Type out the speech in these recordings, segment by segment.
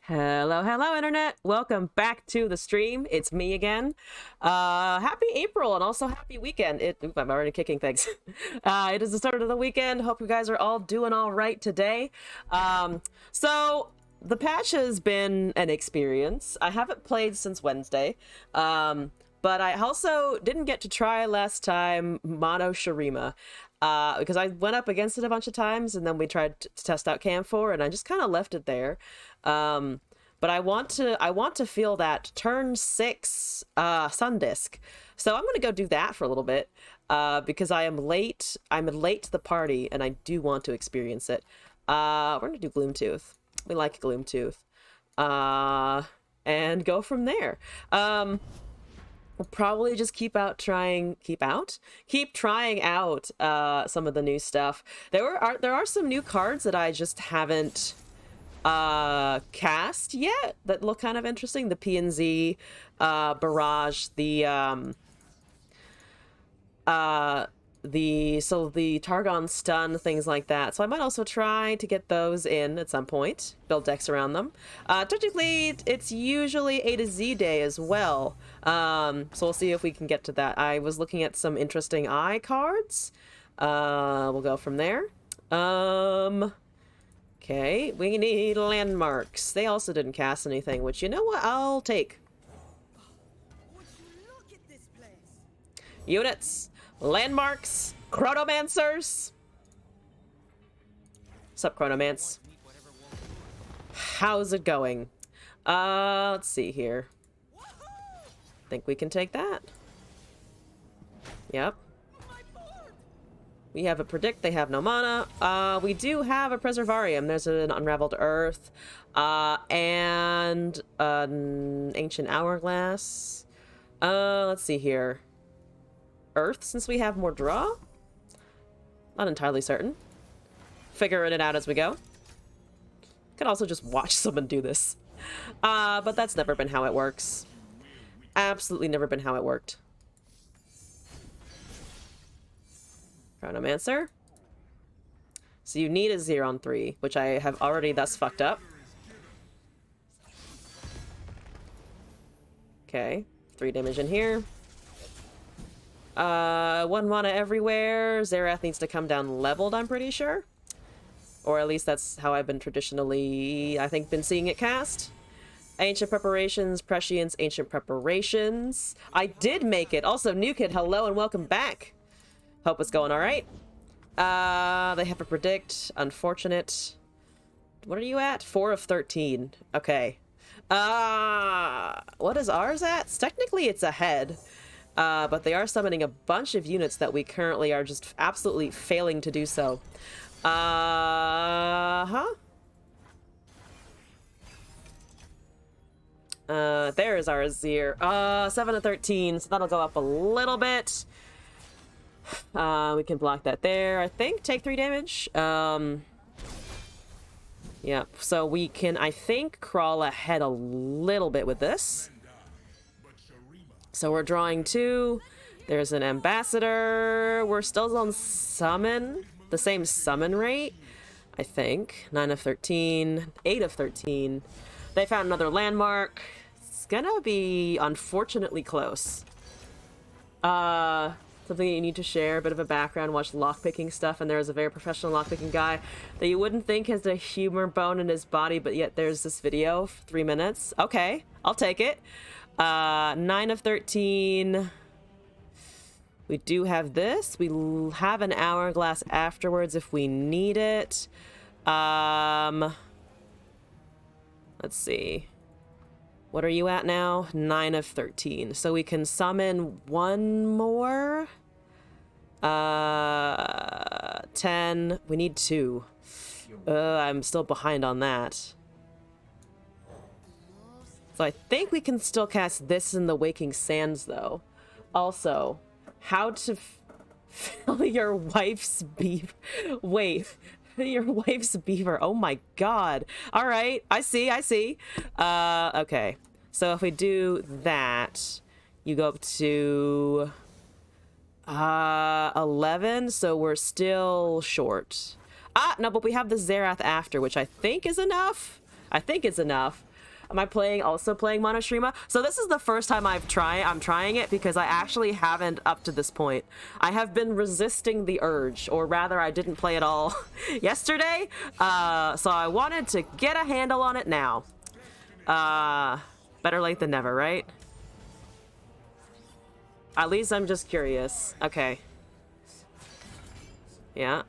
Hello, hello, internet. Welcome back to the stream. It's me again. Happy April and also happy weekend. I'm already kicking things. It is the start of the weekend. Hope you guys are all doing all right today. So the patch has been an experience. I haven't played since Wednesday. But I also didn't get to try last time Mono Shurima. Because I went up against it a bunch of times and then we tried to test out Cam4 and I just kind of left it there. But I want to feel that turn 6 Sun Disk. So I'm gonna go do that for a little bit. Because I'm late to the party and I do want to experience it. We're gonna do Gloomtooth. We like Gloomtooth. And go from there. We'll probably just keep trying out some of the new stuff. There are some new cards that I just haven't cast yet that look kind of interesting. The PNZ Barrage, the Targon Stun, things like that. So I might also try to get those in at some point, build decks around them. Technically it's usually A to Z day as well, so we'll see if we can get to that. I was looking at some interesting eye cards. We'll go from there. Okay, we need landmarks. They also didn't cast anything, which, you know what, I'll take. Units, landmarks, chronomancers. Sup, chronomance? How's it going? Let's see here. Think we can take that. Yep. We have a predict, they have no mana. We do have a Preservarium. There's an Unraveled Earth, and an Ancient Hourglass. Let's see here. Earth, since we have more draw? Not entirely certain. Figuring it out as we go. Could also just watch someone do this. But that's never been how it works. Absolutely never been how it worked. Chronomancer. So you need a Xeron 3, which I have already thus fucked up. Okay, 3 damage in here. 1 mana everywhere. Xerath needs to come down leveled, I'm pretty sure. Or at least that's how I've been traditionally, I think, been seeing it cast. Ancient Preparations, Prescience, Ancient Preparations. I did make it. Also, New Kid, hello and welcome back. Hope it's going all right. They have a predict. Unfortunate. What are you at? 4 of 13. Okay. What is ours at? Technically, it's ahead. But they are summoning a bunch of units that we currently are just absolutely failing to do so. There is our Azir. 7 of 13, so that'll go up a little bit. We can block that there, I think. Take 3 damage. Yeah, so we can, I think, crawl ahead a little bit with this. So we're drawing 2. There's an Ambassador. We're still on summon. The same summon rate, I think. 9 of 13. 8 of 13. They found another landmark. It's gonna be unfortunately close. Something you need to share, a bit of a background, watch lockpicking stuff, and there is a very professional lockpicking guy that you wouldn't think has a humor bone in his body, but yet there's this video, 3 minutes. Okay, I'll take it. 9 of 13. We do have this. We have an hourglass afterwards if we need it. Let's see. What are you at now? 9 of 13. So we can summon 1 more. 10. We need 2. I'm still behind on that. So I think we can still cast this in the Waking Sands, though. Also, how to fill your wife's beaver. Wait, your wife's beaver. Oh my god. All right, I see. Okay. So if we do that, you go up to 11, so we're still short. No, but we have the Xerath after, which I think is enough. I think it's enough. Am I also playing Monoshima? So this is the first time I'm trying it because I actually haven't up to this point. I have been resisting the urge, or rather I didn't play it all yesterday. So I wanted to get a handle on it now. Better late than never, right? At least I'm just curious. Okay. Yeah.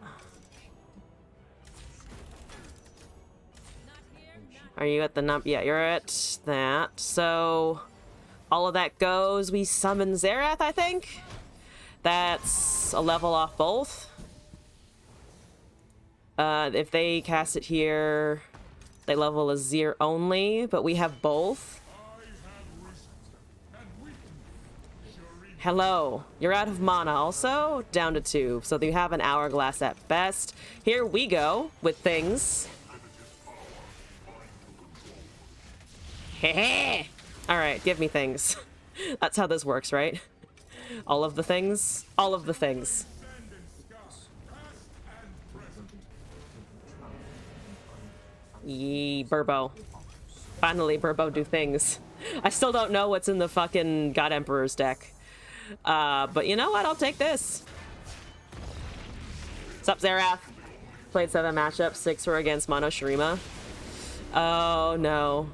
Are you at the yeah, you're at that. So all of that goes. We summon Xerath, I think. That's a level off both. If they cast it here, they level a Zir only, but we have both. Hello. You're out of mana also? Down to 2. So you have an hourglass at best. Here we go with things. Heh. Alright, give me things. That's how this works, right? All of the things? All of the things. Yee, Burbo. Finally, Burbo do things. I still don't know what's in the fucking God Emperor's deck. But you know what? I'll take this. What's up, Xerath? Played 7 matchups, 6 were against Monoshima. Oh, no.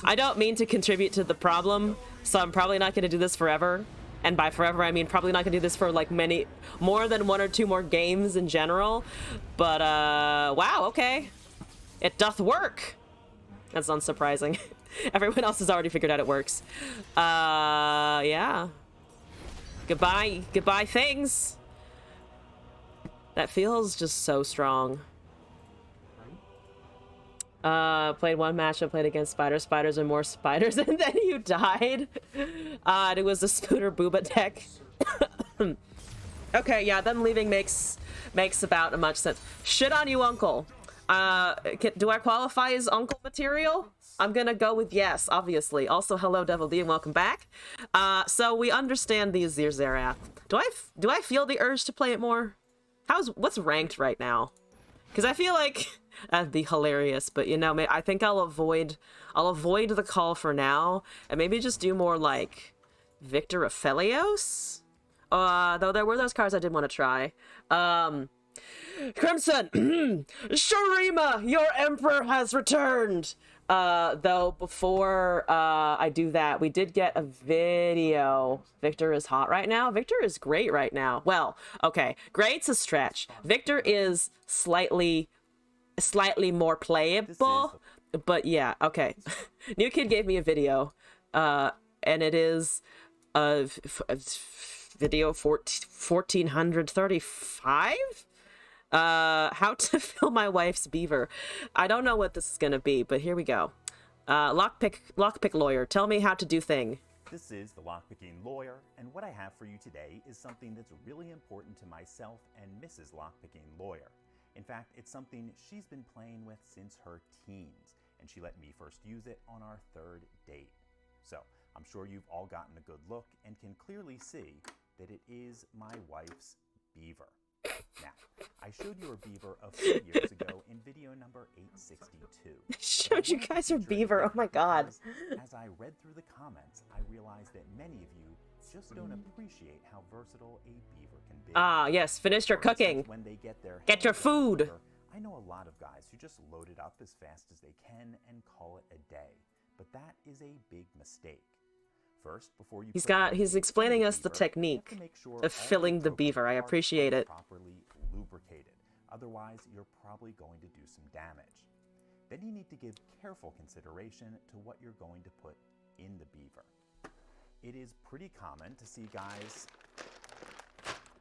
I don't mean to contribute to the problem, so I'm probably not going to do this forever. And by forever, I mean probably not going to do this for, like, more than 1 or 2 more games in general. But, wow, okay. It doth work. That's unsurprising. Everyone else has already figured out it works. Yeah. Goodbye things. That feels just so strong. Played 1 match, I played against spiders and more spiders, and then you died. It was a Spooter Booba deck. Okay, yeah, them leaving makes about as much sense. Shit on you, uncle. Do I qualify as uncle material? I'm gonna go with yes, obviously. Also, hello, Devil D, and welcome back. So we understand the Azir Xerath. Do I feel the urge to play it more? What's ranked right now? Because I feel like that'd be hilarious, but you know, I think I'll avoid the call for now, and maybe just do more like Victor Aphelios. Though there were those cards I did want to try. Crimson, Shurima, your emperor has returned. Though before I do that, we did get a video. Victor is hot right now. Victor is great right now. Well, okay, great's a stretch. Victor is slightly more playable, but yeah, okay. New Kid gave me a video, and it is a video 1435. How to fill my wife's beaver. I don't know what this is gonna be, but here we go. Lockpick lawyer, tell me how to do thing. This is the Lockpicking Lawyer, and what I have for you today is something that's really important to myself and Mrs. Lockpicking Lawyer. In fact, it's something she's been playing with since her teens, and she let me first use it on our 3rd date. So, I'm sure you've all gotten a good look and can clearly see that it is my wife's beaver. Now, I showed you her beaver a few years ago in video number 862. I showed you guys her beaver, oh my god. As I read through the comments, I realized that many of you just don't appreciate how versatile a beaver can be. Ah, yes, finish your cooking. When they get your food. Beaver, I know a lot of guys who just load it up as fast as they can and call it a day. But that is a big mistake. First, before you he's explaining us the technique of filling the beaver. I appreciate it. Properly lubricated. Otherwise, you're probably going to do some damage. Then you need to give careful consideration to what you're going to put in the beaver. It is pretty common to see guys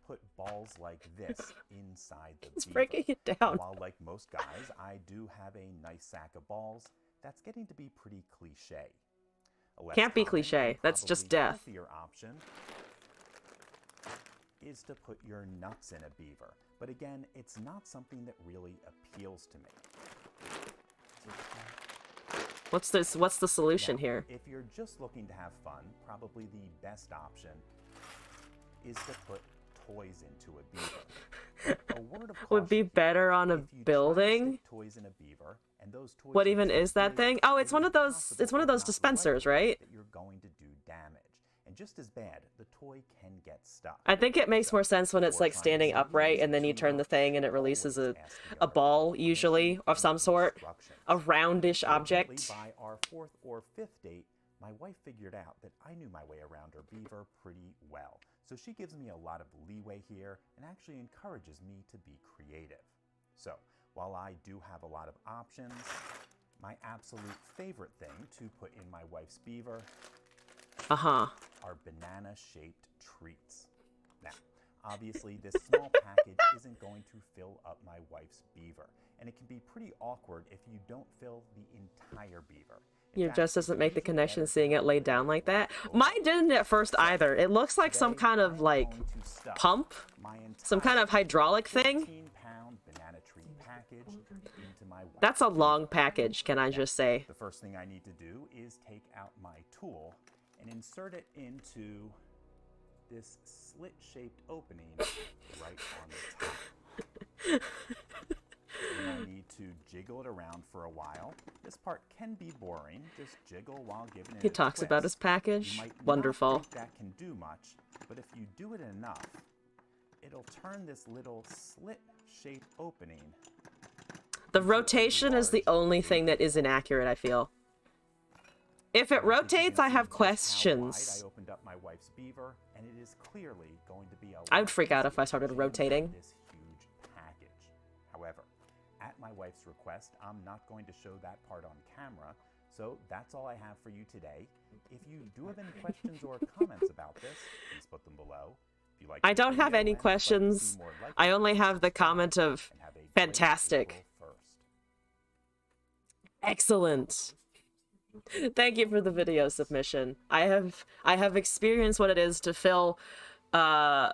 put balls like this inside the He's beaver. breaking it down. While like most guys, I do have a nice sack of balls, that's getting to be pretty cliche. Can't be cliche. That's just death. Your option is to put your nuts in a beaver, but again, it's not something that really appeals to me. What's the solution here? If you're just looking to have fun, probably the best option is to put toys into a beaver. A word of Would be caution, better on a if you try to building. stick toys in a beaver, and those toys What are even too is that big, thing? Oh, it it's one is of those. possible, It's one of if those not dispensers, likely, right? that you're going to do damage. And just as bad, the toy can get stuck. I think it makes So, more sense when it's before like trying to standing save upright your and then you turn the beaver, thing and it always releases ask the a owner ball, for usually, permission of some and sort. instructions. A roundish Fortunately, object. by our 4th or 5th date, my wife figured out that I knew my way around her beaver pretty well. So she gives me a lot of leeway here and actually encourages me to be creative. So while I do have a lot of options, my absolute favorite thing to put in my wife's beaver Uh-huh. are banana-shaped treats. Now, obviously, this small package isn't going to fill up my wife's beaver, and it can be pretty awkward if you don't fill the entire beaver. In Your fact, just it's doesn't make the usually connection better to seeing it have laid a down like little that. bit Mine didn't at first either. It looks like some Today, kind I of am like going to stuff pump, my some kind entire of hydraulic thing. 15-pound banana tree package into my wife's That's a beaver. long package, can I Now, just say? the first thing I need to do is take out my tool and insert it into this slit-shaped opening right on the top. Then I need to jiggle it around for a while. This part can be boring. Just jiggle while giving it He a talks about his twist. package. You might not Wonderful. think that can do much, but if you do it enough, it'll turn this little slit-shaped opening. The rotation is the only thing that is inaccurate, I feel. If it Now, I think you rotates, can I see have just how questions. wide I opened up my wife's beaver, and it is clearly going to be a I would lot freak out if I easier started to jam rotating. down this huge package. However, at my wife's request, I'm not going to show that part on camera, so that's all I have for you today. If you do have any questions or comments about this, please put them below. If you like I this don't have video any and would like to see questions. more like I it, only have the subscribe comment of and have a great fantastic. April 1st. Excellent. Thank you for the video submission. I have experienced what it is to fill the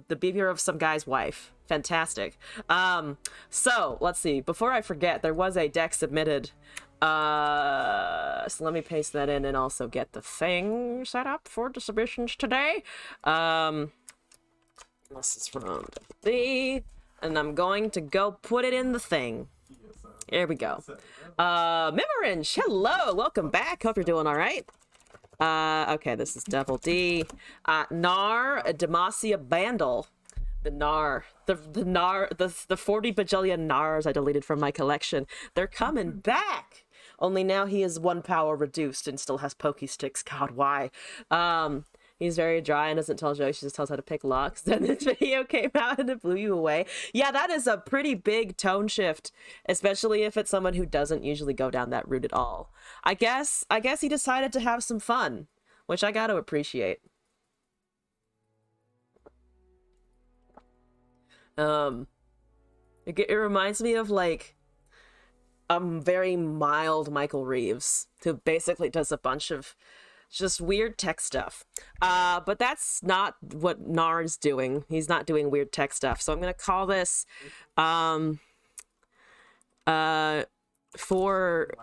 behavior of some guy's wife. Fantastic. So let's see. Before I forget, there was a deck submitted. So let me paste that in and also get the thing set up for the submissions today. This is from the, and I'm going to go put it in the thing. Here we go. Mimorange, hello, welcome back. Hope you're doing all right. Okay, this is Double D. Nar Demacia Bandle. The Nar. The 40 bajillion Nars I deleted from my collection. They're coming back. Only now he is 1 power reduced and still has Pokey Sticks. God, why? He's very dry and doesn't tell jokes, she just tells how to pick locks. Then this video came out and it blew you away. Yeah, that is a pretty big tone shift, especially if it's someone who doesn't usually go down that route at all. I guess he decided to have some fun, which I gotta appreciate. It reminds me of like very mild Michael Reeves, who basically does a bunch of just weird tech stuff. But that's not what Nar's doing. He's not doing weird tech stuff. So I'm gonna call this for,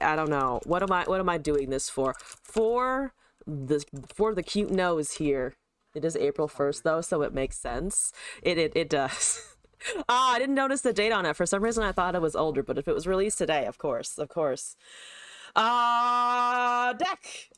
I don't know, what am I doing this for? For the cute nose here. It is April 1st though, so it makes sense. It does. I didn't notice the date on it. For some reason I thought it was older, but if it was released today, of course. Deck,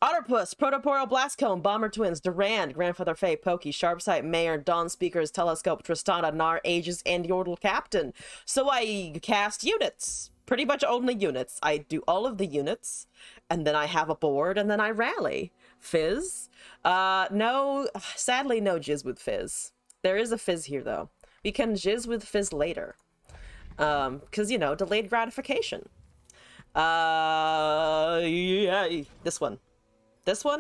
Otterpuss, Protoporeal Blastcomb, Bomber Twins, Durand, Grandfather Faye, Pokey, Sharpsight, Mayor, Dawn Speakers, Telescope, Tristana, Nar, Aegis, and Yordle Captain. So I cast units. Pretty much only units. I do all of the units, and then I have a board, and then I rally. Fizz? No, sadly no Jizz with Fizz. There is a Fizz here, though. We can Jizz with Fizz later. Because, you know, delayed gratification. Yeah, this one,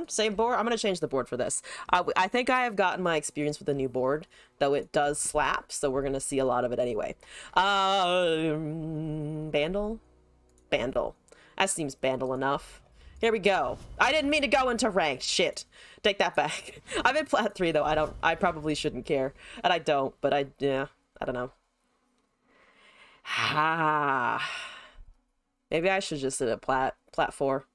same board. I'm gonna change the board for this. I think I have gotten my experience with the new board, though it does slap, so we're gonna see a lot of it anyway. Bandle, that seems Bandle enough. Here we go. I didn't mean to go into ranked. Shit, take that back. I'm in plat 3 though. I probably shouldn't care, and I don't, but I don't know. Maybe I should just sit at plat 4.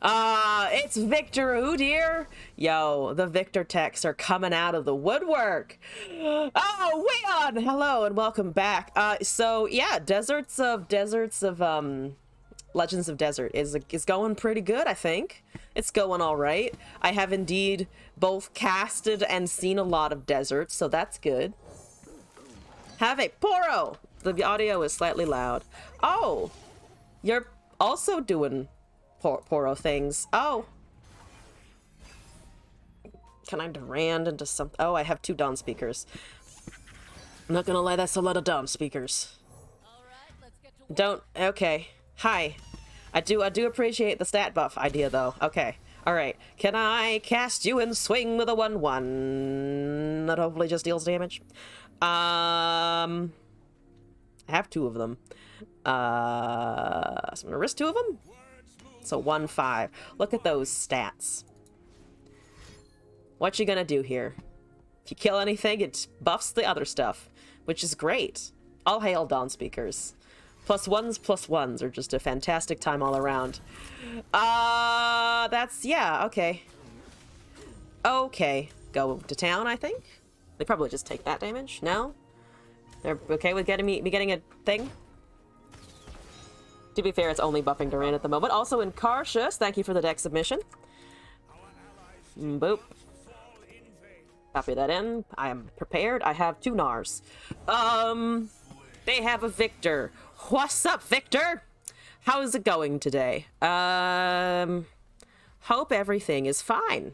It's Victor Udyr. Yo, the Victor techs are coming out of the woodwork. Oh, Weon! Hello and welcome back. So yeah, Deserts of Legends of Desert is going pretty good, I think. It's going all right. I have indeed both casted and seen a lot of deserts, so that's good. Have a Poro! The audio is slightly loud. Oh, you're also doing Poro things. Oh. Can I Durand into some... Oh, I have 2 Dawn speakers. I'm not gonna lie, that's a lot of Dawn speakers. Don't... Okay. Hi. I do appreciate the stat buff idea, though. Okay. Alright. Can I cast you and swing with a 1/1? That hopefully just deals damage. I have 2 of them. So I'm gonna risk 2 of them? So 1/5. Look at those stats. What you gonna do here? If you kill anything, it buffs the other stuff, which is great. All hail Dawn Speakers. +1s are just a fantastic time all around. That's, yeah, okay. Okay. Go to town, I think? They probably just take that damage? No? They're okay with me getting a thing? To be fair, it's only buffing Durand at the moment. Also in Karshus, thank you for the deck submission. Boop. Copy that in. I am prepared. I have 2 Nars. They have a Victor. What's up, Victor? How's it going today? Hope everything is fine.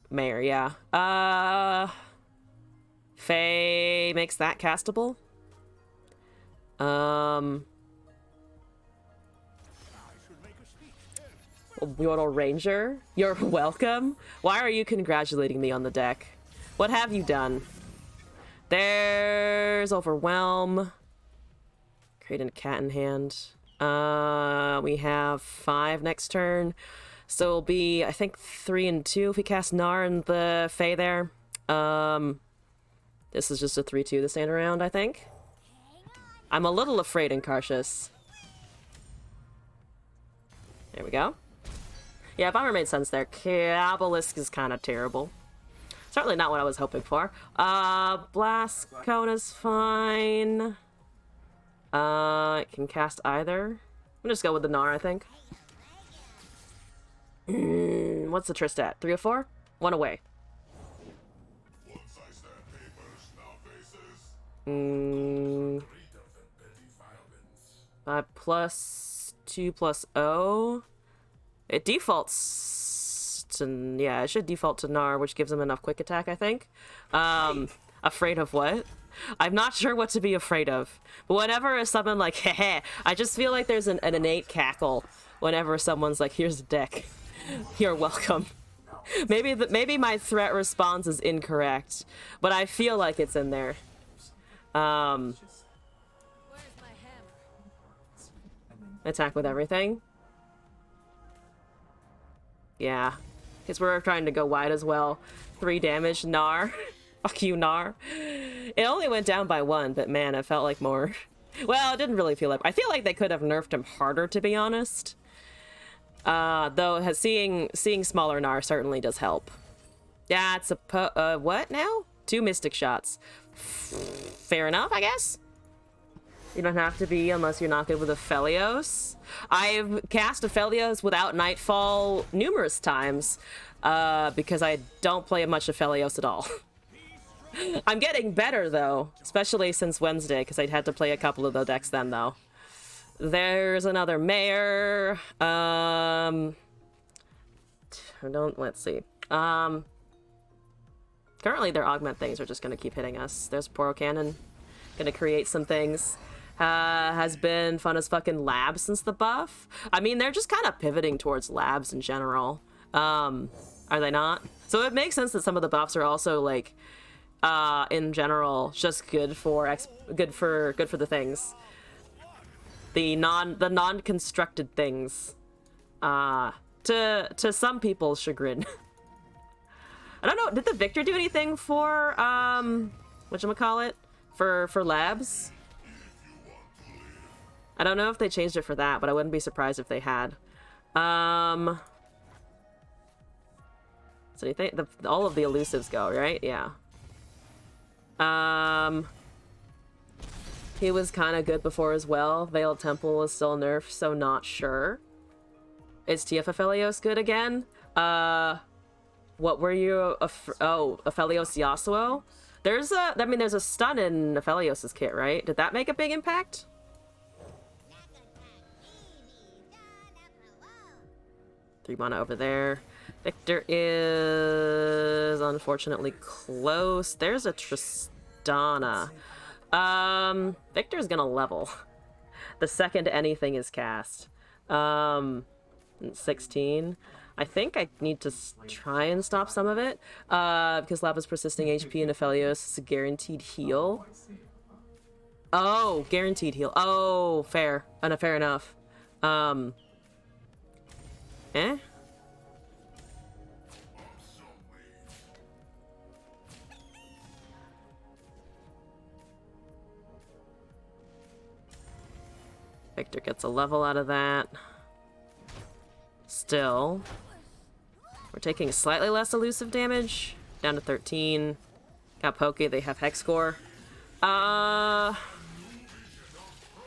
Mayor, yeah. Faye makes that castable. Yordle Ranger, you're welcome. Why are you congratulating me on the deck? What have you done? There's Overwhelm. Create a cat in hand. We have 5 next turn. So it'll be, I think, 3 and 2 if we cast Gnar and the Fae there. This is just a 3/2 to stand around, I think. I'm a little afraid in Karshus. There we go. Yeah, Bomber made sense there. Kabalisk is kind of terrible. Certainly not what I was hoping for. Blast Cone is fine. It can cast either. I'm gonna just go with the Gnar, I think. What's the Tristat? 3 or 4? 1 away. 5+2+0. It defaults to, yeah, it should default to Gnar, which gives him enough quick attack, I think. Afraid of what? I'm not sure what to be afraid of. But whenever someone like, heh, I just feel like there's an innate cackle whenever someone's like, here's a deck. You're welcome. Maybe my threat response is incorrect, but I feel like it's in there. Attack with everything. Yeah, because we're trying to go wide as well. 3 damage, Gnar. Fuck you, Gnar. It only went down by 1, but man, it felt like more. Well, it didn't really feel like... I feel like they could have nerfed him harder, to be honest. Though seeing smaller Gnar certainly does help. Yeah, it's a... what now? 2 Mystic Shots. Fair enough, I guess. You don't have to be unless you're not good with Aphelios. I've cast Aphelios without Nightfall numerous times because I don't play much Aphelios at all. I'm getting better, though, especially since Wednesday, because I had to play a couple of the decks then, though. There's another Mayor. Let's see. Currently, their augment things are just going to keep hitting us. There's Poro Cannon. Going to create some things. Has been fun as fucking labs since the buff. I mean, they're just kind of pivoting towards labs in general. Are they not? So it makes sense that some of the buffs are also like, in general, just good for the things. The non-constructed things. To some people's chagrin. I don't know. Did the Victor do anything for whatchamacallit? For labs? I don't know if they changed it for that, but I wouldn't be surprised if they had. So you think all of the elusives go, right? Yeah. He was kind of good before as well. Veiled Temple is still nerfed, so not sure. Is TF Aphelios good again? What were you? Oh, Aphelios Yasuo? There's a stun in Aphelios' kit, right? Did that make a big impact? 3 mana over there. Victor is unfortunately close. There's a Tristana. Victor's gonna level the second anything is cast. 16. I think I need to try and stop some of it, because Lava's persisting HP and Aphelios is a guaranteed heal. Oh, guaranteed heal. Oh, fair. Fair enough. Eh? Victor gets a level out of that. Still, we're taking slightly less elusive damage, down to 13. Got Poke, they have Hex Score.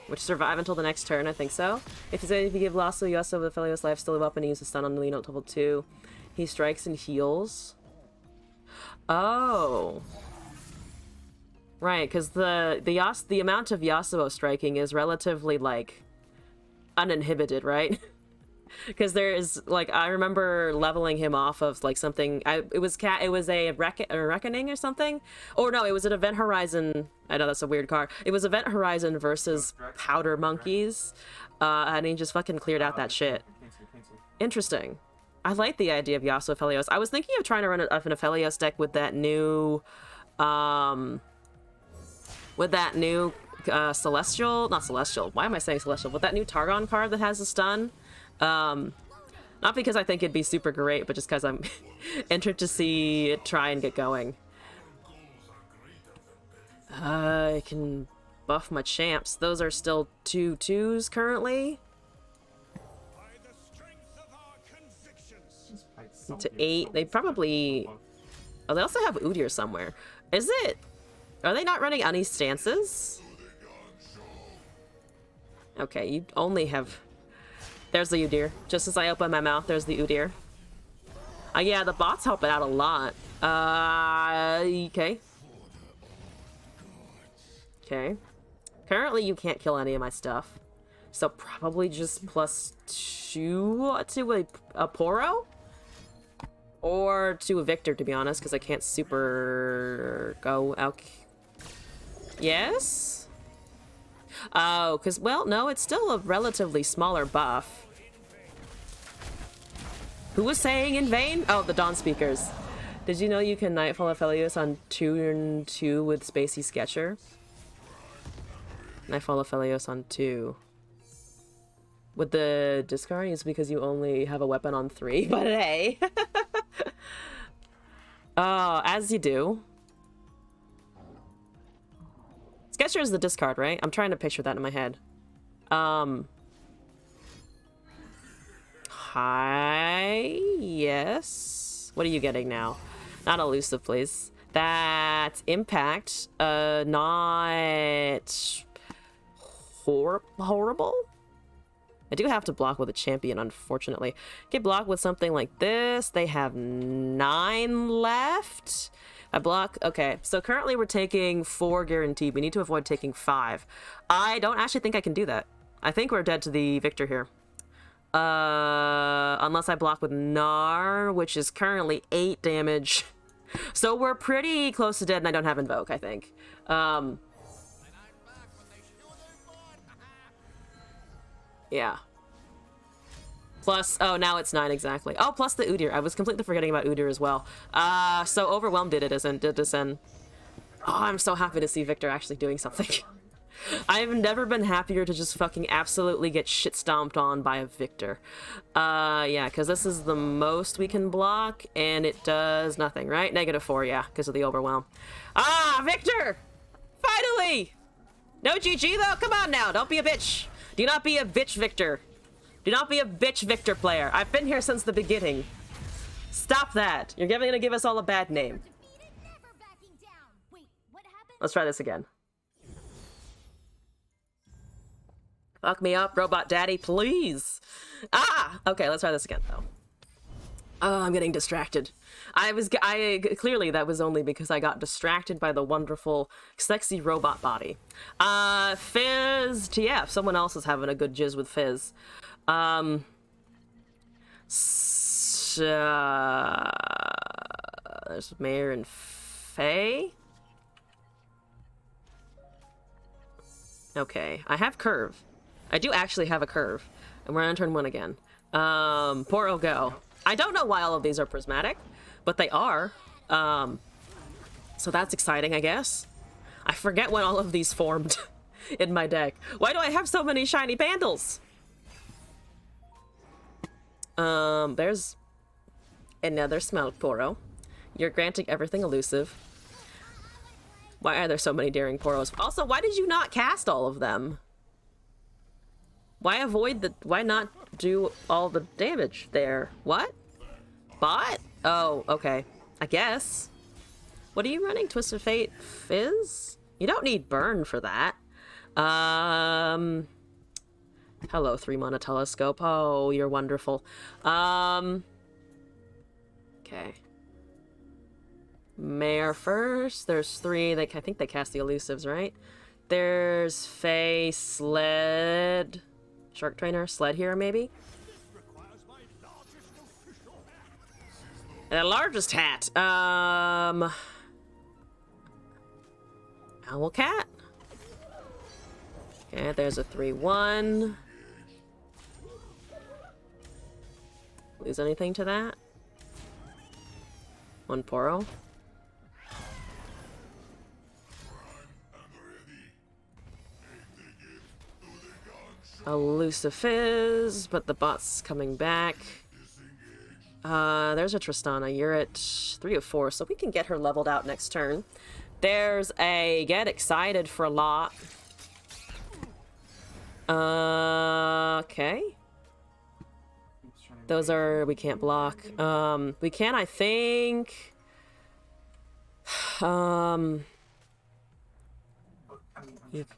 Which survive until the next turn, I think so. If you give Lasso Yasuo with Aphelios life still up and he uses stun on Lino at level 2, he strikes and heals. Oh. Right, because the amount of Yasuo striking is relatively, like, uninhibited, right? Because there is, like, I remember leveling him off of, like, something, it was a Reckoning or something? Or no, it was an Event Horizon, I know that's a weird card. It was Event Horizon versus Powder Monkeys, and he just fucking cleared out that shit. Interesting. I like the idea of Yasuo Aphelios. I was thinking of trying to run an Aphelios deck with that new, Celestial, not Celestial, why am I saying Celestial? With that new Targon card that has a stun. Not because I think it'd be super great, but just because I'm interested to see it try and get going. I can buff my champs. Those are still 2/2s currently. To 8. They probably... Oh, they also have Udyr somewhere. Is it... Are they not running any stances? Okay, you only have... There's the Udyr. Just as I open my mouth, there's the Udyr. Yeah, the bots help it out a lot. Okay. Okay. Currently, you can't kill any of my stuff. So probably just +2 to a Poro? Or to a Victor, to be honest, because I can't super go out. Yes? Oh, because, well, no, it's still a relatively smaller buff. Who was saying in vain? Oh, the Dawn Speakers. Did you know you can Nightfall Aphelios on turn 2 with Spacey Sketcher? Nightfall Aphelios on 2. With the discard, it's because you only have a weapon on 3, but hey. Oh, as you do. Sketcher is the discard, right? I'm trying to picture that in my head. Hi, yes. What are you getting now? Not elusive, please. That's impact. Not horrible. I do have to block with a champion, unfortunately. Get blocked with something like this. They have 9 left. I block. Okay, so currently we're taking 4 guaranteed. We need to avoid taking 5. I don't actually think I can do that. I think we're dead to the Victor here. Unless I block with Gnar, which is currently 8 damage. So we're pretty close to dead, and I don't have Invoke, I think. Yeah. Plus, oh, now it's 9 exactly. Oh, plus the Udyr. I was completely forgetting about Udyr as well. So Overwhelmed did this end. Oh, I'm so happy to see Victor actually doing something. I've never been happier to just fucking absolutely get shit stomped on by a Victor. Yeah, because this is the most we can block, and it does nothing, right? -4, yeah, because of the Overwhelm. Ah, Victor! Finally! No GG, though? Come on now, don't be a bitch. Do not be a bitch, Victor. Do not be a bitch Victor player. I've been here since the beginning. Stop that. You're gonna give us all a bad name. Let's try this again. Fuck me up, robot daddy, please. Ah! Okay, let's try this again, though. Oh, I'm getting distracted. Clearly that was only because I got distracted by the wonderful, sexy robot body. Fizz TF. Someone else is having a good jizz with Fizz. There's Mayor and Faye. Okay, I have Curve. I do actually have a Curve. And we're on turn 1 again. Poro go. I don't know why all of these are prismatic, but they are. So that's exciting, I guess. I forget when all of these formed in my deck. Why do I have so many shiny Bandles? There's another Smell Poro. You're granting everything elusive. Why are there so many Daring Poros? Also, why did you not cast all of them? Why not do all the damage there? What? Bot? Oh, okay. I guess. What are you running? Twisted Fate Fizz? You don't need Burn for that. Hello, 3-mana Telescope. Oh, you're wonderful. Okay. Mare first. There's 3. I think they cast the elusives, right? There's Faye, Sled... Shark Trainer, Sled here, maybe? The largest hat. Owl Cat. Okay, there's a 3-1. Lose anything to that? 1 Poro. Elusive Fizz, but the bot's coming back. There's a Tristana. You're at 3 of 4, so we can get her leveled out next turn. There's a Get Excited for a lot. Okay. Those are... we can't block. We can, I think...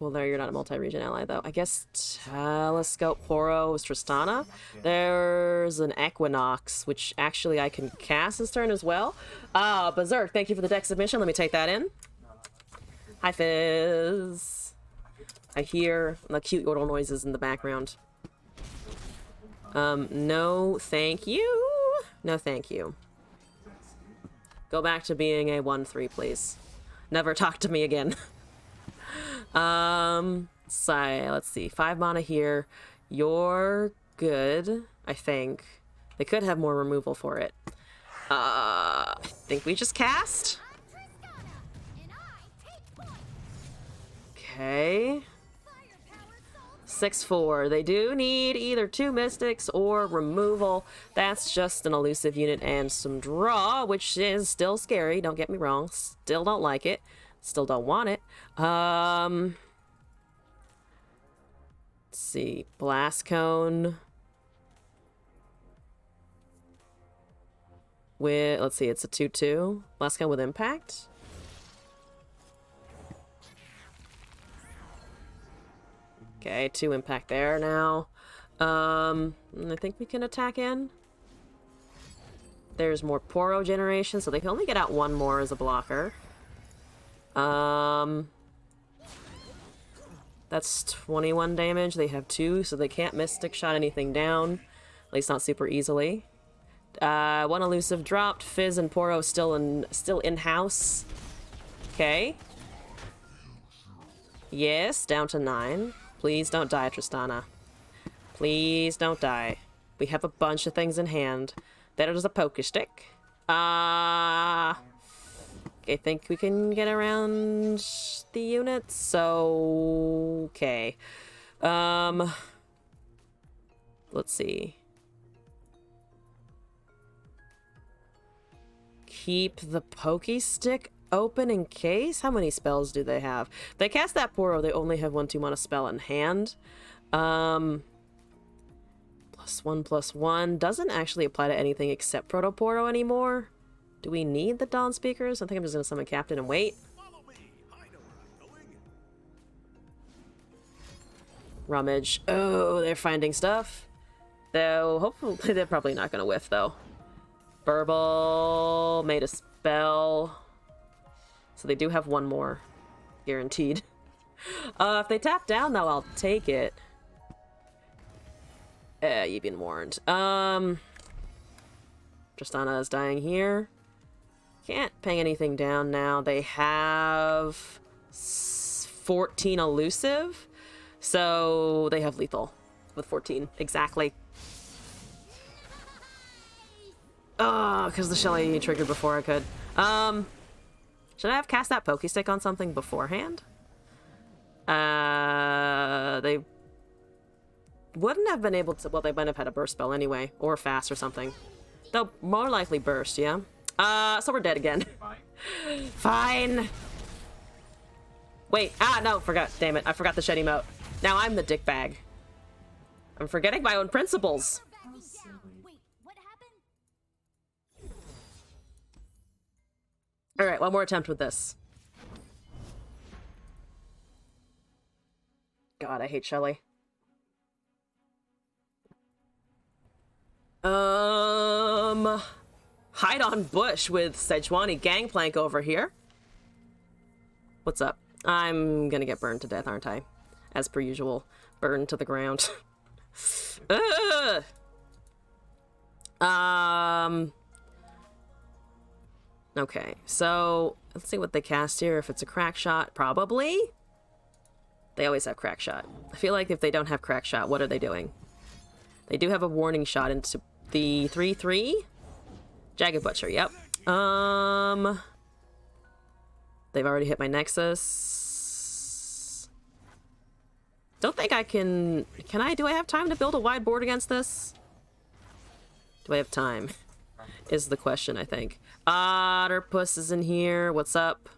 Well, there, you're not a multi-region ally, though. I guess Telescope Poro is Tristana. There's an Equinox, which actually I can cast this turn as well. Berserk, thank you for the deck submission. Let me take that in. Hi, Fizz. I hear the cute yodel noises in the background. No thank you. No thank you. Go back to being a 1-3, please. Never talk to me again. Let's see. 5 mana here. You're good, I think. They could have more removal for it. I think we just cast. Okay. 6-4. They do need either 2 Mystics or removal. That's just an elusive unit and some draw, which is still scary. Don't get me wrong. Still don't like it. Still don't want it. Let's see. Blast Cone. Let's see, it's a 2-2. Blast Cone with impact. Okay, 2 impact there now. I think we can attack in. There's more Poro generation, so they can only get out 1 more as a blocker. That's 21 damage. They have 2, so they can't Mystic Shot anything down. At least not super easily. 1 elusive dropped. Fizz and Poro still in-house. Okay. Yes, down to 9. Please don't die, Tristana. Please don't die. We have a bunch of things in hand. There's a Poké Stick. I think we can get around the units, so... okay. Let's see. Keep the Poké Stick open in case? How many spells do they have? If they cast that Poro, they only have 1 2-mana spell in hand. +1 +1/+1 doesn't actually apply to anything except Protoporto anymore. Do we need the Dawn Speakers? I think I'm just gonna summon Captain and wait. Rummage. Oh, they're finding stuff. Though, hopefully, they're probably not gonna whiff, though. Burble made a spell. So they do have one more. Guaranteed. If they tap down, though, I'll take it. You've been warned. Tristana is dying here. Can't ping anything down now. They have 14 elusive. So they have lethal with 14. Exactly. Because the Shelly triggered before I could. Should I have cast that Pokestick on something beforehand? They wouldn't have been able to... Well, they might have had a burst spell anyway. Or fast or something. They'll more likely burst, yeah? So we're dead again. Fine. Wait, no, forgot. Damn it, I forgot the shed emote. Now I'm the dick bag. I'm forgetting my own principles. Alright, one more attempt with this. God, I hate Shelly. Hide on bush with Sejuani Gangplank over here. What's up? I'm gonna get burned to death, aren't I? As per usual. Burned to the ground. Okay, so let's see what they cast here. If it's a crack shot, probably. They always have crack shot. I feel like if they don't have crack shot, what are they doing? They do have a warning shot into the 3/3. Jagged Butcher, yep. They've already hit my Nexus. Don't think I can... do I have time to build a wide board against this? Do I have time? Is the question, I think. Otterpuss is in here. What's up?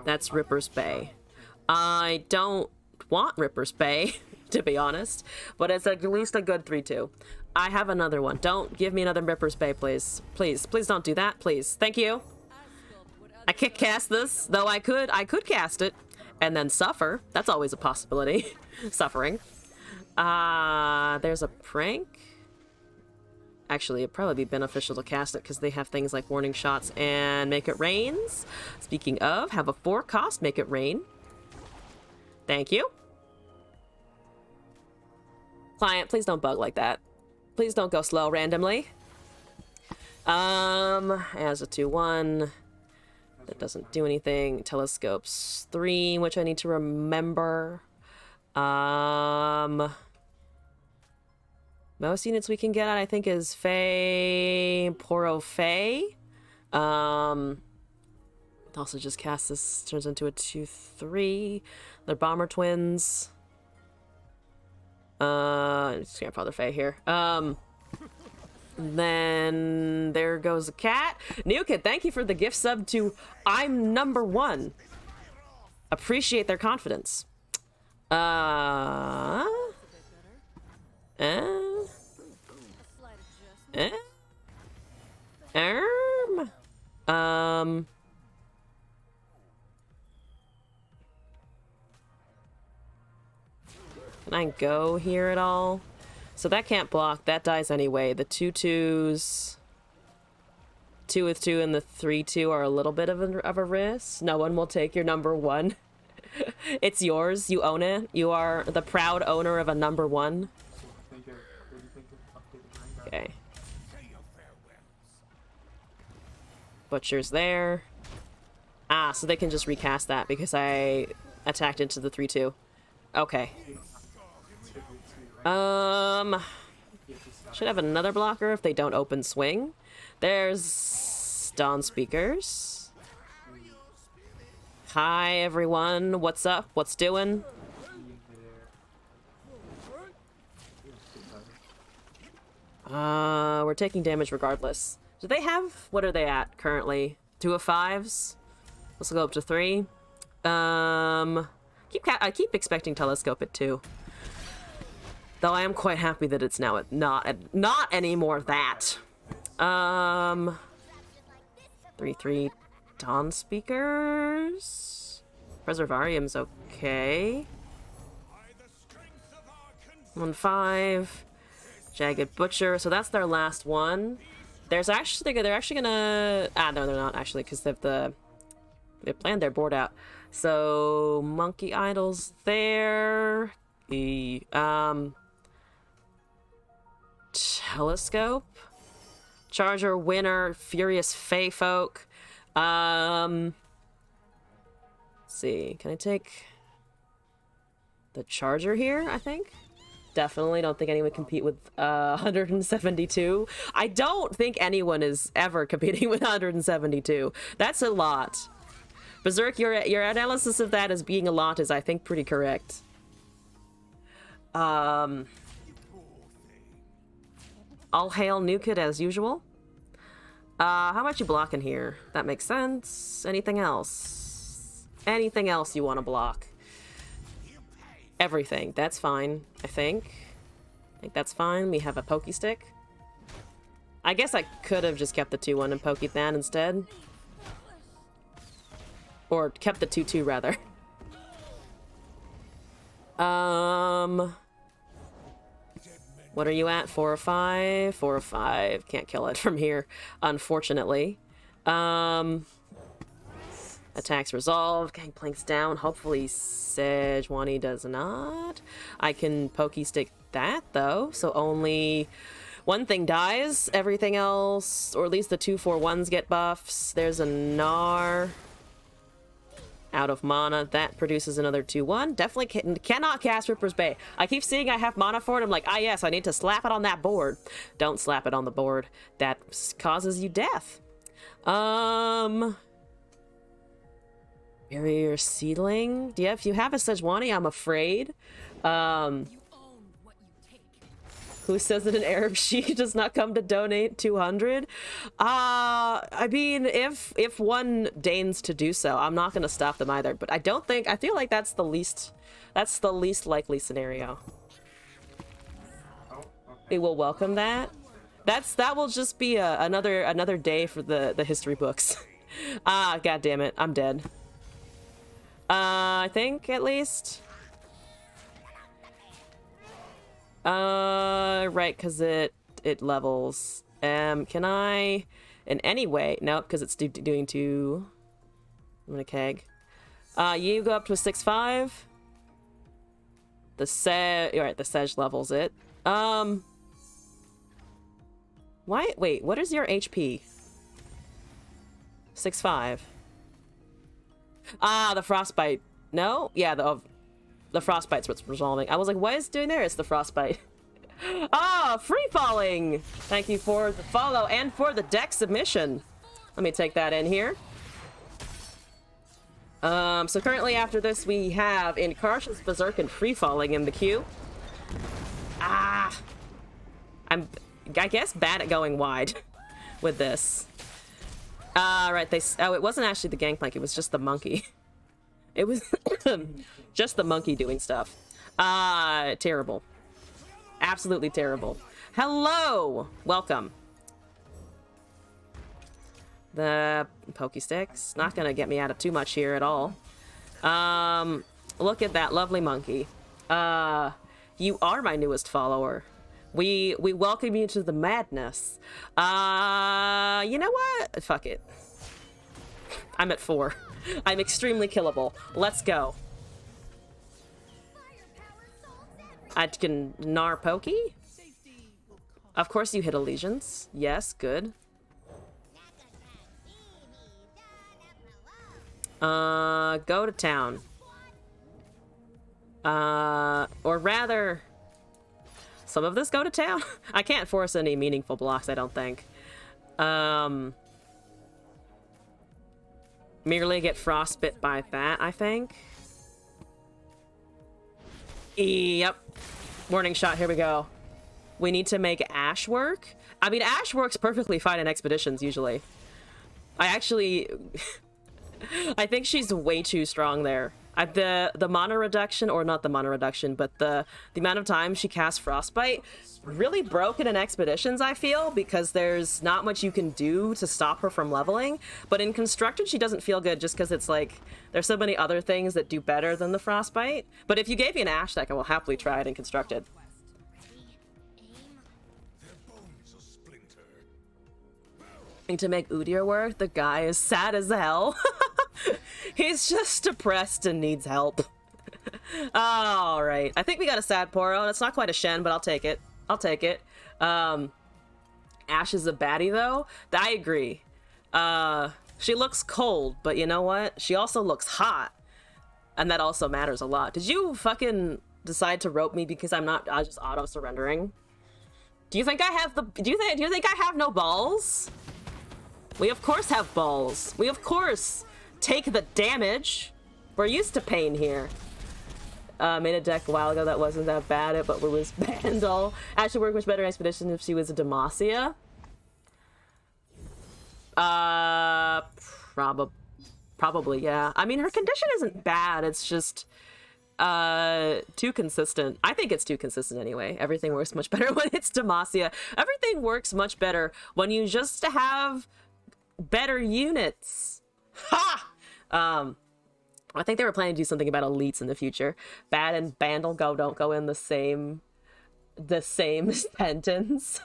That's Ripper's Bay. I don't want Ripper's Bay, to be honest, but it's at least a good 3/2. I have another one. Don't give me another Ripper's Bay, please. Please don't do that, please. Thank you. I can't cast this, though I could cast it and then suffer. That's always a possibility. Suffering. There's a prank. Actually, it'd probably be beneficial to cast it because they have things like warning shots and Make It Rains. Speaking of, have a 4-cost Make It Rain. Thank you. Client, please don't bug like that. Please don't go slow randomly. As a 2/1. That doesn't do anything. Telescopes 3, which I need to remember. Most units we can get at, I think, is Faye, Poro Faye. Also just cast this, turns into a 2/3. They're Bomber Twins. It's Grandfather Faye here. Then there goes a cat. New Kid, thank you for the gift sub to I'm Number One. Appreciate their confidence. Can I go here at all? So that can't block. That dies anyway. The 2/2s... 2 with 2 and the 3/2 are a little bit of a risk. No one will take your number 1. It's yours. You own it. You are the proud owner of a number 1. Okay. Butcher's there. So they can just recast that because I attacked into the 3/2. Okay. Should have another blocker if they don't open swing. There's Dawn Speakers. Hi everyone, what's up? What's doing? We're taking damage regardless. Do they have... What are they at currently? 2 of 5s? Let's go up to 3. I keep expecting Telescope it too. Though I am quite happy that it's now not anymore that. 3/3 Dawn Speakers. Preservarium's okay. 1/5 Jagged Butcher. So that's their last one. They're actually gonna no, they're not actually, because they planned their board out. So Monkey Idol's there. The Telescope, Charger, Winner, Furious Fey Folk. Let's see, can I take the Charger here? I think definitely don't think anyone would compete with 172. I don't think anyone is ever competing with 172. That's a lot. Berserk, your analysis of that as being a lot is, I think, pretty correct. All hail New Kid as usual. How much you blocking here? That makes sense. Anything else? Anything else you want to block? Everything. That's fine, I think. I think that's fine. We have a Pokey Stick. I guess I could have just kept the 2/1 and poked that instead. Or kept the 2/2 rather. What are you at? 4 or 5? 4 or 5. Can't kill it from here, unfortunately. Attacks resolved. Gangplank's down. Hopefully Sejuani does not. I can Pokey Stick that, though. So only one thing dies. Everything else, or at least the 2/4/1s get buffs. There's a Gnar. Out of mana. That produces another 2/1. Definitely cannot cast Ripper's Bay. I keep seeing I have mana for it. I'm like, ah yes, I need to slap it on that board. Don't slap it on the board. That causes you death. Barrier Seedling. Yeah, if you have a Sejuani, I'm afraid. Who says that an Arab Sheik does not come to donate 200? I mean, if one deigns to do so, I'm not going to stop them either. But I feel like that's the least likely scenario. They will welcome that. That will just be another day for the history books. God damn it, I'm dead. I think at least. Right, because it levels. Can I in any way? Nope, because it's doing 2. I'm gonna keg. You go up to a 6/5. The Sej levels it. Why? Wait, what is your HP? 6/5. The Frostbite. No? Yeah, the Frostbite's what's resolving. I was like, what is it doing there? It's the Frostbite. Free falling! Thank you for the follow and for the deck submission. Let me take that in here. So currently after this, we have Incarcious, Berserk, and Free Falling in the queue. I'm, I guess, bad at going wide with this. Right, it wasn't actually the Gangplank, it was just the monkey. It was just the monkey doing stuff. Terrible. Absolutely terrible. Hello! Welcome. The Pokey Stick's not gonna get me out of too much here at all. Look at that lovely monkey. You are my newest follower. We welcome you to the madness. You know what? Fuck it. I'm at 4. I'm extremely killable. Let's go. I can Gnar Pokey? Of course you hit Allegiance. Yes, good. Go to town. Or rather, some of this go to town. I can't force any meaningful blocks, I don't think. Merely get frostbit by that, I think. Yep. Warning shot, here we go. We need to make Ash work. I mean, Ash works perfectly fine in expeditions, usually. I think she's way too strong there. The mana reduction, or not the mana reduction, but the amount of time she casts Frostbite really broken in Expeditions, I feel, because there's not much you can do to stop her from leveling. But in Constructed, she doesn't feel good just because it's like there's so many other things that do better than the Frostbite. But if you gave me an Ashe deck, I will happily try it in Constructed. To make Udyr work, the guy is sad as hell. He's just depressed and needs help. All right, I think we got a sad Poro. It's not quite a Shen, but I'll take it. I'll take it. Ashe is a baddie though. I agree. She looks cold, but you know what? She also looks hot, and that also matters a lot. Did you fucking decide to rope me because I'm just auto surrendering? Do you think I have the? Do you think I have no balls? We of course have balls. We of course take the damage. We're used to pain here. Made a deck a while ago that wasn't that bad, but it was Bandle. Actually worked much better in Expedition if she was a Demacia. Probably, yeah. I mean, her condition isn't bad. It's just too consistent. I think it's too consistent anyway. Everything works much better when it's Demacia. Everything works much better when you just have better units. Ha! I think they were planning to do something about elites in the future. Bad and Bandle don't go in the same sentence.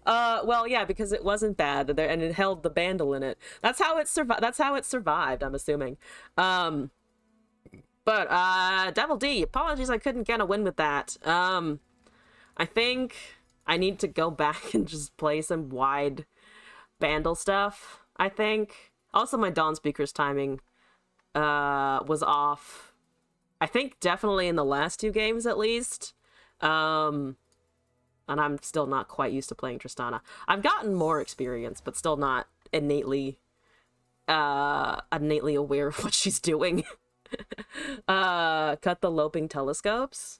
Well, yeah, because it wasn't bad and it held the Bandle in it. That's how it survived, I'm assuming. But Devil D, apologies I couldn't get a win with that. I think I need to go back and just play some wide Bandle stuff, I think. Also, my Dawn Speaker's timing was off. I think definitely in the last two games at least. And I'm still not quite used to playing Tristana. I've gotten more experience, but still not innately aware of what she's doing. Cut the Loping Telescopes.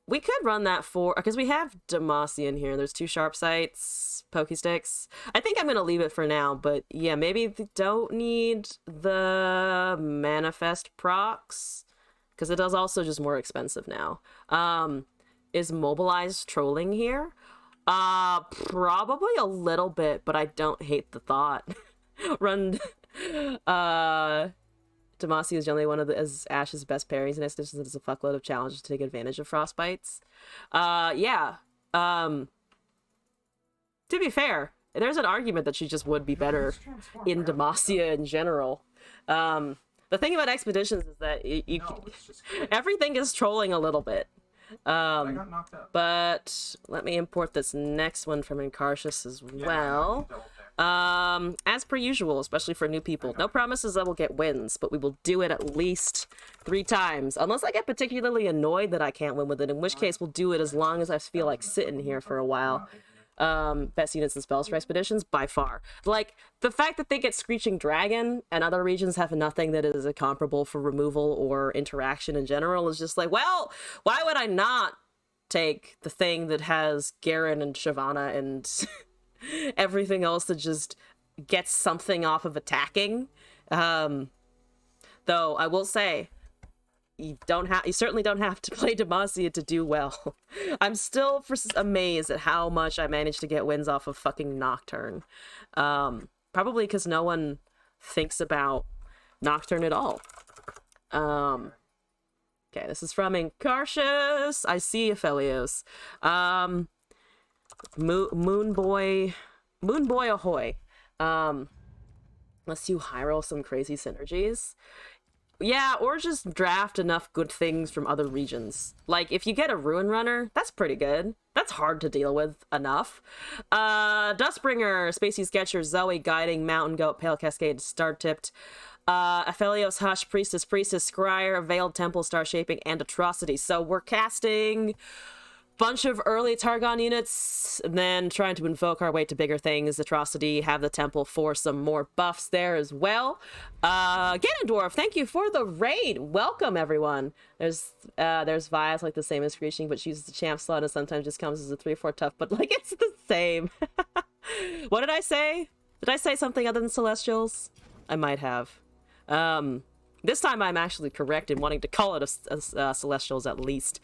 We could run that for, because we have Demacia in here. There's 2 sharp sights, Pokesticks. I think I'm going to leave it for now, but yeah, maybe they don't need the Manifest procs, because it is also just more expensive now. Is Mobilize trolling here? Probably a little bit, but I don't hate the thought. Run, Demacia is generally one of as Ashe's best pairings, and Expeditions is a fuckload of challenges to take advantage of Frostbites. Yeah. To be fair, there's an argument that she just would be better in Demacia in general. The thing about Expeditions is that everything is trolling a little bit. But let me import this next one from Incarcius as well. As per usual, especially for new people, no promises that we'll get wins, but we will do it at least 3 times, unless I get particularly annoyed that I can't win with it, in which case we'll do it as long as I feel like sitting here for a while. Best units and spells for Expeditions by far. Like, the fact that they get Screeching Dragon and other regions have nothing that is a comparable for removal or interaction in general is just like, well, why would I not take the thing that has Garen and Shyvana and everything else that just gets something off of attacking? Though I will say, you certainly don't have to play Demacia to do well. I'm still amazed at how much I managed to get wins off of fucking Nocturne. Probably because no one thinks about Nocturne at all. Okay, this is from Incarcius. I see Aphelios. Moon Boy ahoy. Let's do Hyrule some crazy synergies. Yeah, or just draft enough good things from other regions. Like, if you get a Ruin Runner, that's pretty good. That's hard to deal with enough. Dustbringer, Spacey Sketcher, Zoe, Guiding, Mountain Goat, Pale Cascade, Star-Tipped, Aphelios, Hush, Priestess, Scryer, Veiled Temple, Star Shaping, and Atrocity. So we're casting bunch of early Targon units, and then trying to invoke our way to bigger things. Atrocity, have the temple for some more buffs there as well. Ganondorf, thank you for the raid. Welcome, everyone. There's Vias, like the same as Screeching, but she uses the champ slot and sometimes just comes as a 3/4 tough, but like it's the same. What did I say? Did I say something other than Celestials? I might have. This time I'm actually correct in wanting to call it a Celestials at least.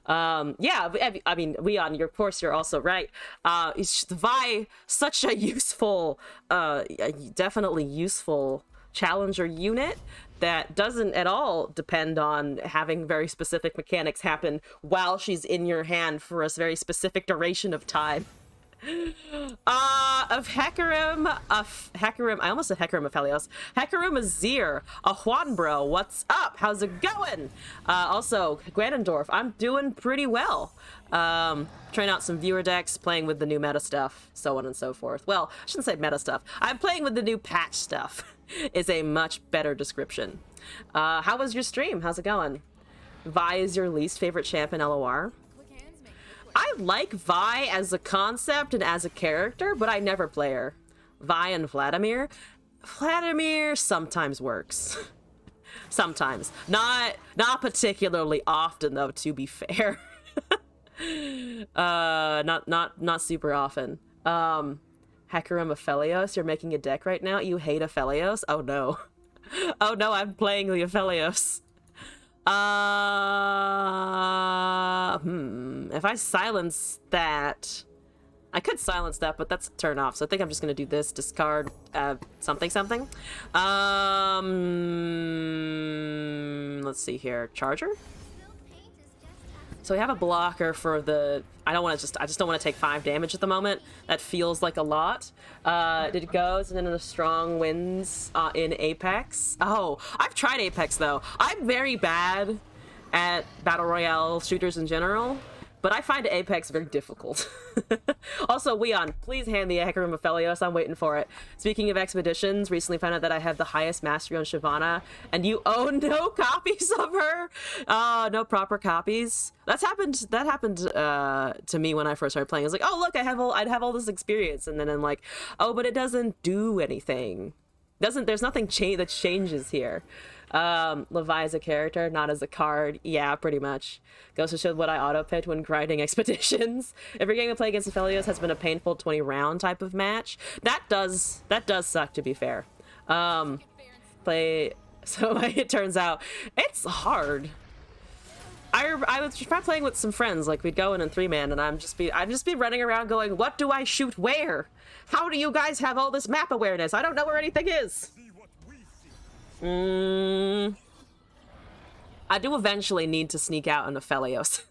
Yeah, I mean, Leon, of course, you're also right. Vi, such a useful, definitely useful challenger unit that doesn't at all depend on having very specific mechanics happen while she's in your hand for a very specific duration of time. Of Hecarim, I almost said Hecarim Aphelios. Hecarim Azir, a Juan bro, what's up? How's it going? Also, Ganondorf, I'm doing pretty well. Trying out some viewer decks, playing with the new meta stuff, so on and so forth. Well, I shouldn't say meta stuff. I'm playing with the new patch stuff, is a much better description. How was your stream? How's it going? Vi is your least favorite champ in LOR? I like Vi as a concept and as a character, but I never play her. Vi and Vladimir? Vladimir sometimes works. Sometimes. Not particularly often, though, to be fair. Not super often. Hecarim Aphelios, you're making a deck right now? You hate Aphelios? Oh no. Oh no, I'm playing the Aphelios. If I silence that, I could silence that, but that's a turn off. So I think I'm just gonna do this, discard something. Let's see here, Charger. So we have a blocker for the. I just don't want to take 5 damage at the moment. That feels like a lot. It goes and then a strong wins in Apex. Oh, I've tried Apex though. I'm very bad at battle royale shooters in general, but I find Apex very difficult. Also, Leon, please hand the Hecarim Aphelios. I'm waiting for it. Speaking of expeditions, recently found out that I have the highest mastery on Shyvana, and you own no copies of her. No proper copies. That happened to me when I first started playing. I was like, oh look, I'd have all this experience, and then I'm like, oh, but it doesn't do anything. There's nothing that changes here. Levi as a character, not as a card. Yeah, pretty much. Goes to show what I auto-picked when grinding expeditions. Every game I play against Aphelios has been a painful 20-round type of match. That does suck, to be fair. So it turns out it's hard. I was trying playing with some friends, like we'd go in 3-man, and I'd just be running around going, what do I shoot where? How do you guys have all this map awareness? I don't know where anything is. I do eventually need to sneak out on Aphelios.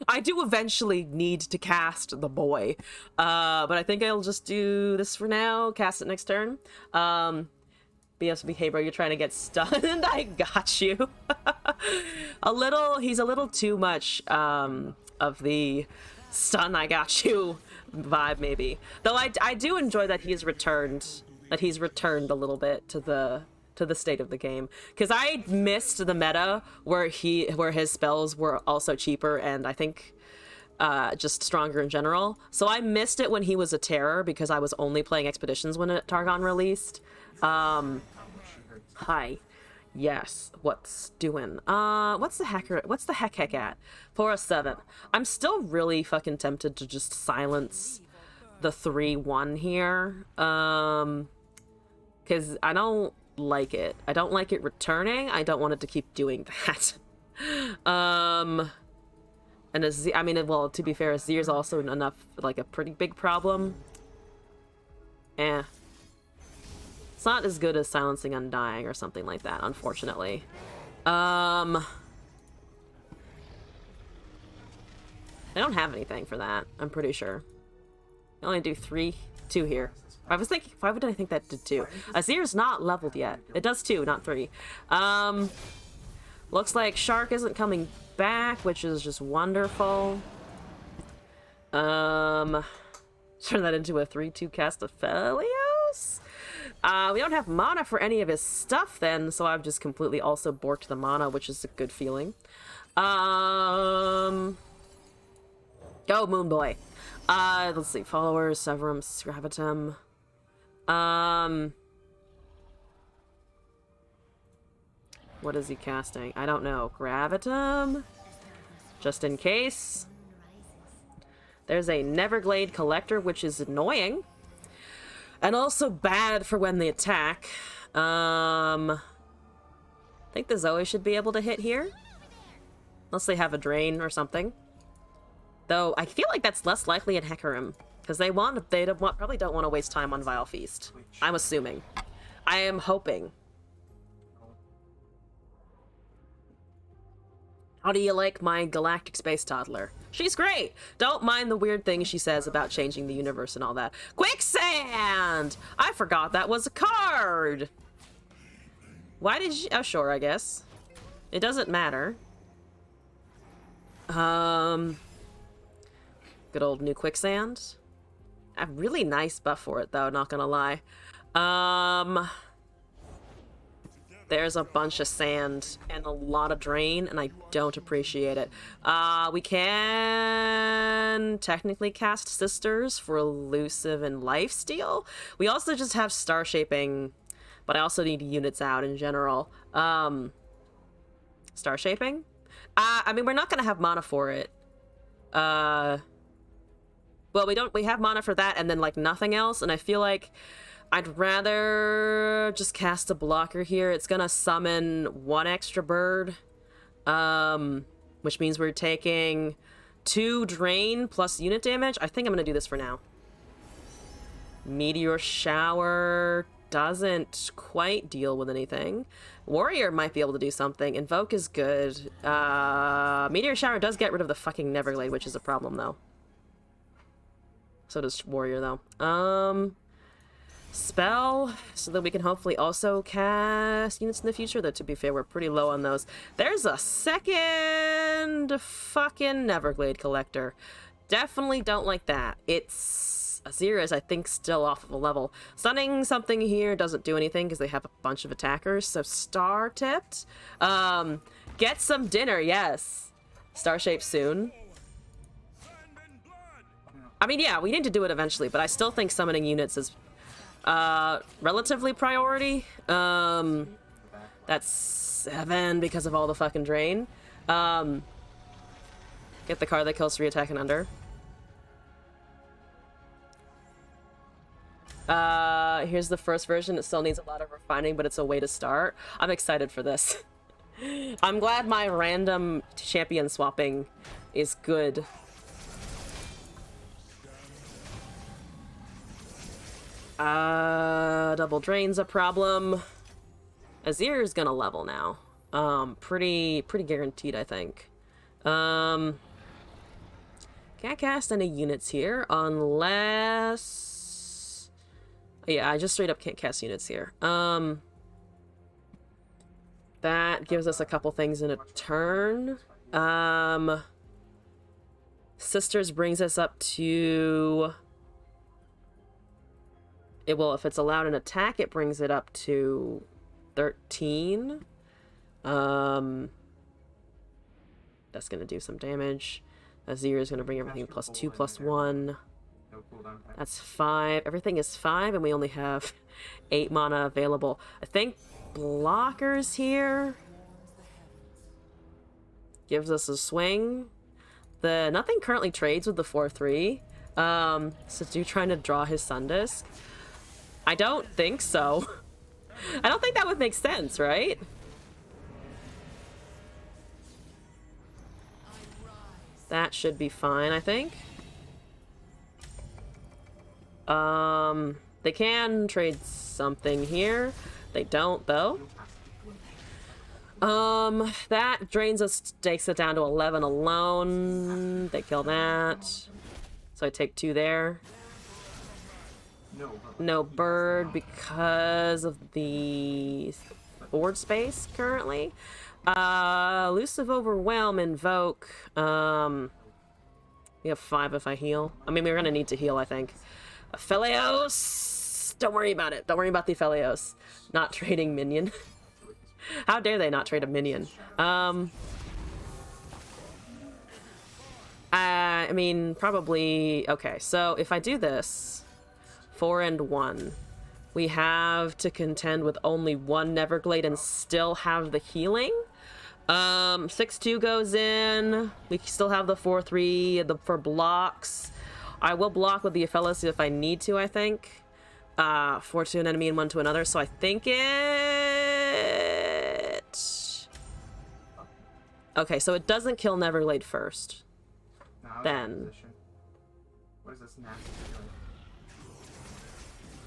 I do eventually need to cast the boy. But I think I'll just do this for now. Cast it next turn. BSB, hey bro, you're trying to get stunned. I got you. He's a little too much of the stun I got you vibe, maybe. Though I do enjoy that he's returned a little bit to the state of the game, because I missed the meta where his spells were also cheaper and I think just stronger in general. So I missed it when he was a terror because I was only playing expeditions when Targon released. Hi. Yes, what's doing? What's the heck at? 407. I'm still really fucking tempted to just silence the 3-1 here. Because I don't like it. I don't like it returning. I don't want it to keep doing that. And I mean, well, to be fair, Azir is also enough, like, a pretty big problem. It's not as good as silencing Undying or something like that, unfortunately. I don't have anything for that, I'm pretty sure. I only do 2 here. I was thinking, why would I think that did 2? Azir's not leveled yet. It does 2, not 3. Looks like Shark isn't coming back, which is just wonderful. Turn that into a 3-2 cast of Aphelios. We don't have mana for any of his stuff then, so I've just completely also borked the mana, which is a good feeling. Go Moon Boy. Let's see, followers, Severum, Gravitum. What is he casting? I don't know. Gravitum? Just in case. There's a Neverglade Collector, which is annoying. And also bad for when they attack. I think the Zoe should be able to hit here. Unless they have a drain or something. Though, I feel like that's less likely in Hecarim. Because probably don't want to waste time on Vile Feast. I'm assuming. I am hoping. How do you like my galactic space toddler? She's great! Don't mind the weird things she says about changing the universe and all that. Quicksand! I forgot that was a card! Why did you... Oh, sure, I guess. It doesn't matter. Good old new Quicksand. A really nice buff for it, though, not gonna lie. There's a bunch of sand and a lot of drain, and I don't appreciate it. We can technically cast Sisters for Elusive and Lifesteal. We also just have Star Shaping, but I also need units out in general. Star Shaping? I mean, we're not gonna have mana for it. Well, we have mana for that and then, like, nothing else, and I feel like I'd rather just cast a blocker here. It's gonna summon one extra bird, which means we're taking 2 drain plus unit damage. I think I'm gonna do this for now. Meteor Shower doesn't quite deal with anything. Warrior might be able to do something. Invoke is good. Meteor Shower does get rid of the fucking Neverglade, which is a problem, though. So does Warrior, though. Spell, so that we can hopefully also cast units in the future, though to be fair, we're pretty low on those. There's a second fucking Neverglade Collector. Definitely don't like that. It's Azir is, I think, still off of a level. Stunning something here doesn't do anything because they have a bunch of attackers, so Star tipped. Get some dinner, yes. Star shape soon. I mean, yeah, we need to do it eventually, but I still think summoning units is relatively priority. That's 7 because of all the fucking drain. Get the card that kills 3 attack and under. Here's the first version. It still needs a lot of refining, but it's a way to start. I'm excited for this. I'm glad my random champion swapping is good. Double drain's a problem. Azir is gonna level now. Pretty guaranteed, I think. Can't cast any units here unless... Yeah, I just straight up can't cast units here. That gives us a couple things in a turn. Sisters brings us up to... Well, if it's allowed an attack, it brings it up to 13. That's gonna do some damage. Azir is gonna bring everything +2, +1. That's 5. Everything is 5, and we only have 8 mana available. I think blockers here gives us a swing. Nothing currently trades with the 4/3. So do trying to draw his Sun Disc. I don't think so. I don't think that would make sense, right? That should be fine, I think. They can trade something here. They don't, though. That drains us, takes it down to 11 alone. They kill that. So I take 2 there. No bird because of the board space currently. Elusive Overwhelm, Invoke. We have 5 if I heal. I mean, we're gonna need to heal, I think. Aphelios! Don't worry about it. Don't worry about the Aphelios. Not trading minion. How dare they not trade a minion? I mean, probably... Okay, so if I do this... 4 and 1. We have to contend with only 1 Neverglade and still have the healing. 6/2 goes in. We still have the 4/3 for blocks. I will block with the Aphelios if I need to, I think. 4 to an enemy and 1 to another. So I think it Okay, so it doesn't kill Neverglade first. Now I'm Then. in position. What is this nasty feeling?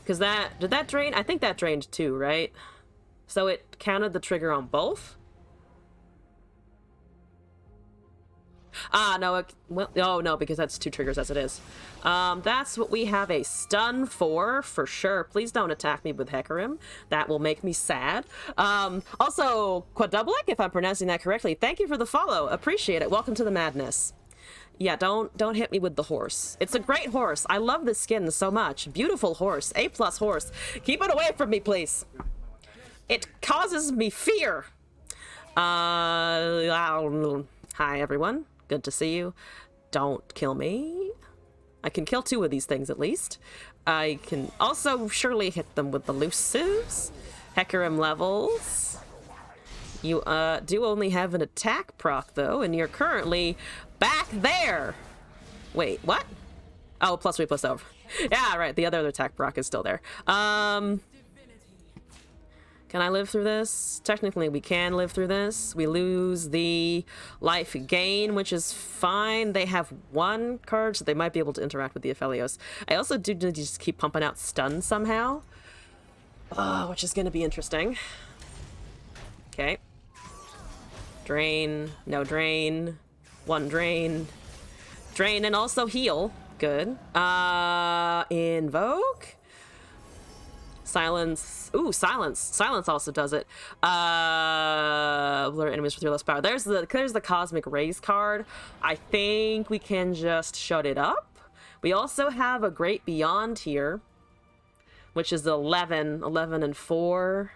Because that... Did that drain? I think that drained too, right? So it counted the trigger on both? Ah, no, it... Well, oh, no, because that's 2 triggers as it is. That's what we have a stun for sure. Please don't attack me with Hecarim. That will make me sad. Also, Quadublik, if I'm pronouncing that correctly, thank you for the follow. Appreciate it. Welcome to the madness. Yeah, don't hit me with the horse. It's a great horse. I love this skin so much. Beautiful horse. A+ horse. Keep it away from me, please. It causes me fear. Hi, everyone. Good to see you. Don't kill me. I can kill 2 of these things at least. I can also surely hit them with the elusives. Hecarim levels. You do only have an attack proc though, and you're currently back there. Wait, what? Oh, +3 +over. Yeah, right. The other attack proc is still there. Can I live through this? Technically, we can live through this. We lose the life gain, which is fine. They have 1 card, so they might be able to interact with the Aphelios. I also do need to just keep pumping out stun somehow, which is going to be interesting. Okay. Drain. No drain. 1 drain. Drain and also heal. Good. Invoke. Silence. Ooh, silence. Silence also does it. Blur enemies with 3 less power. There's the Cosmic Rays card. I think we can just shut it up. We also have a Great Beyond here, which is 11. 11 and 4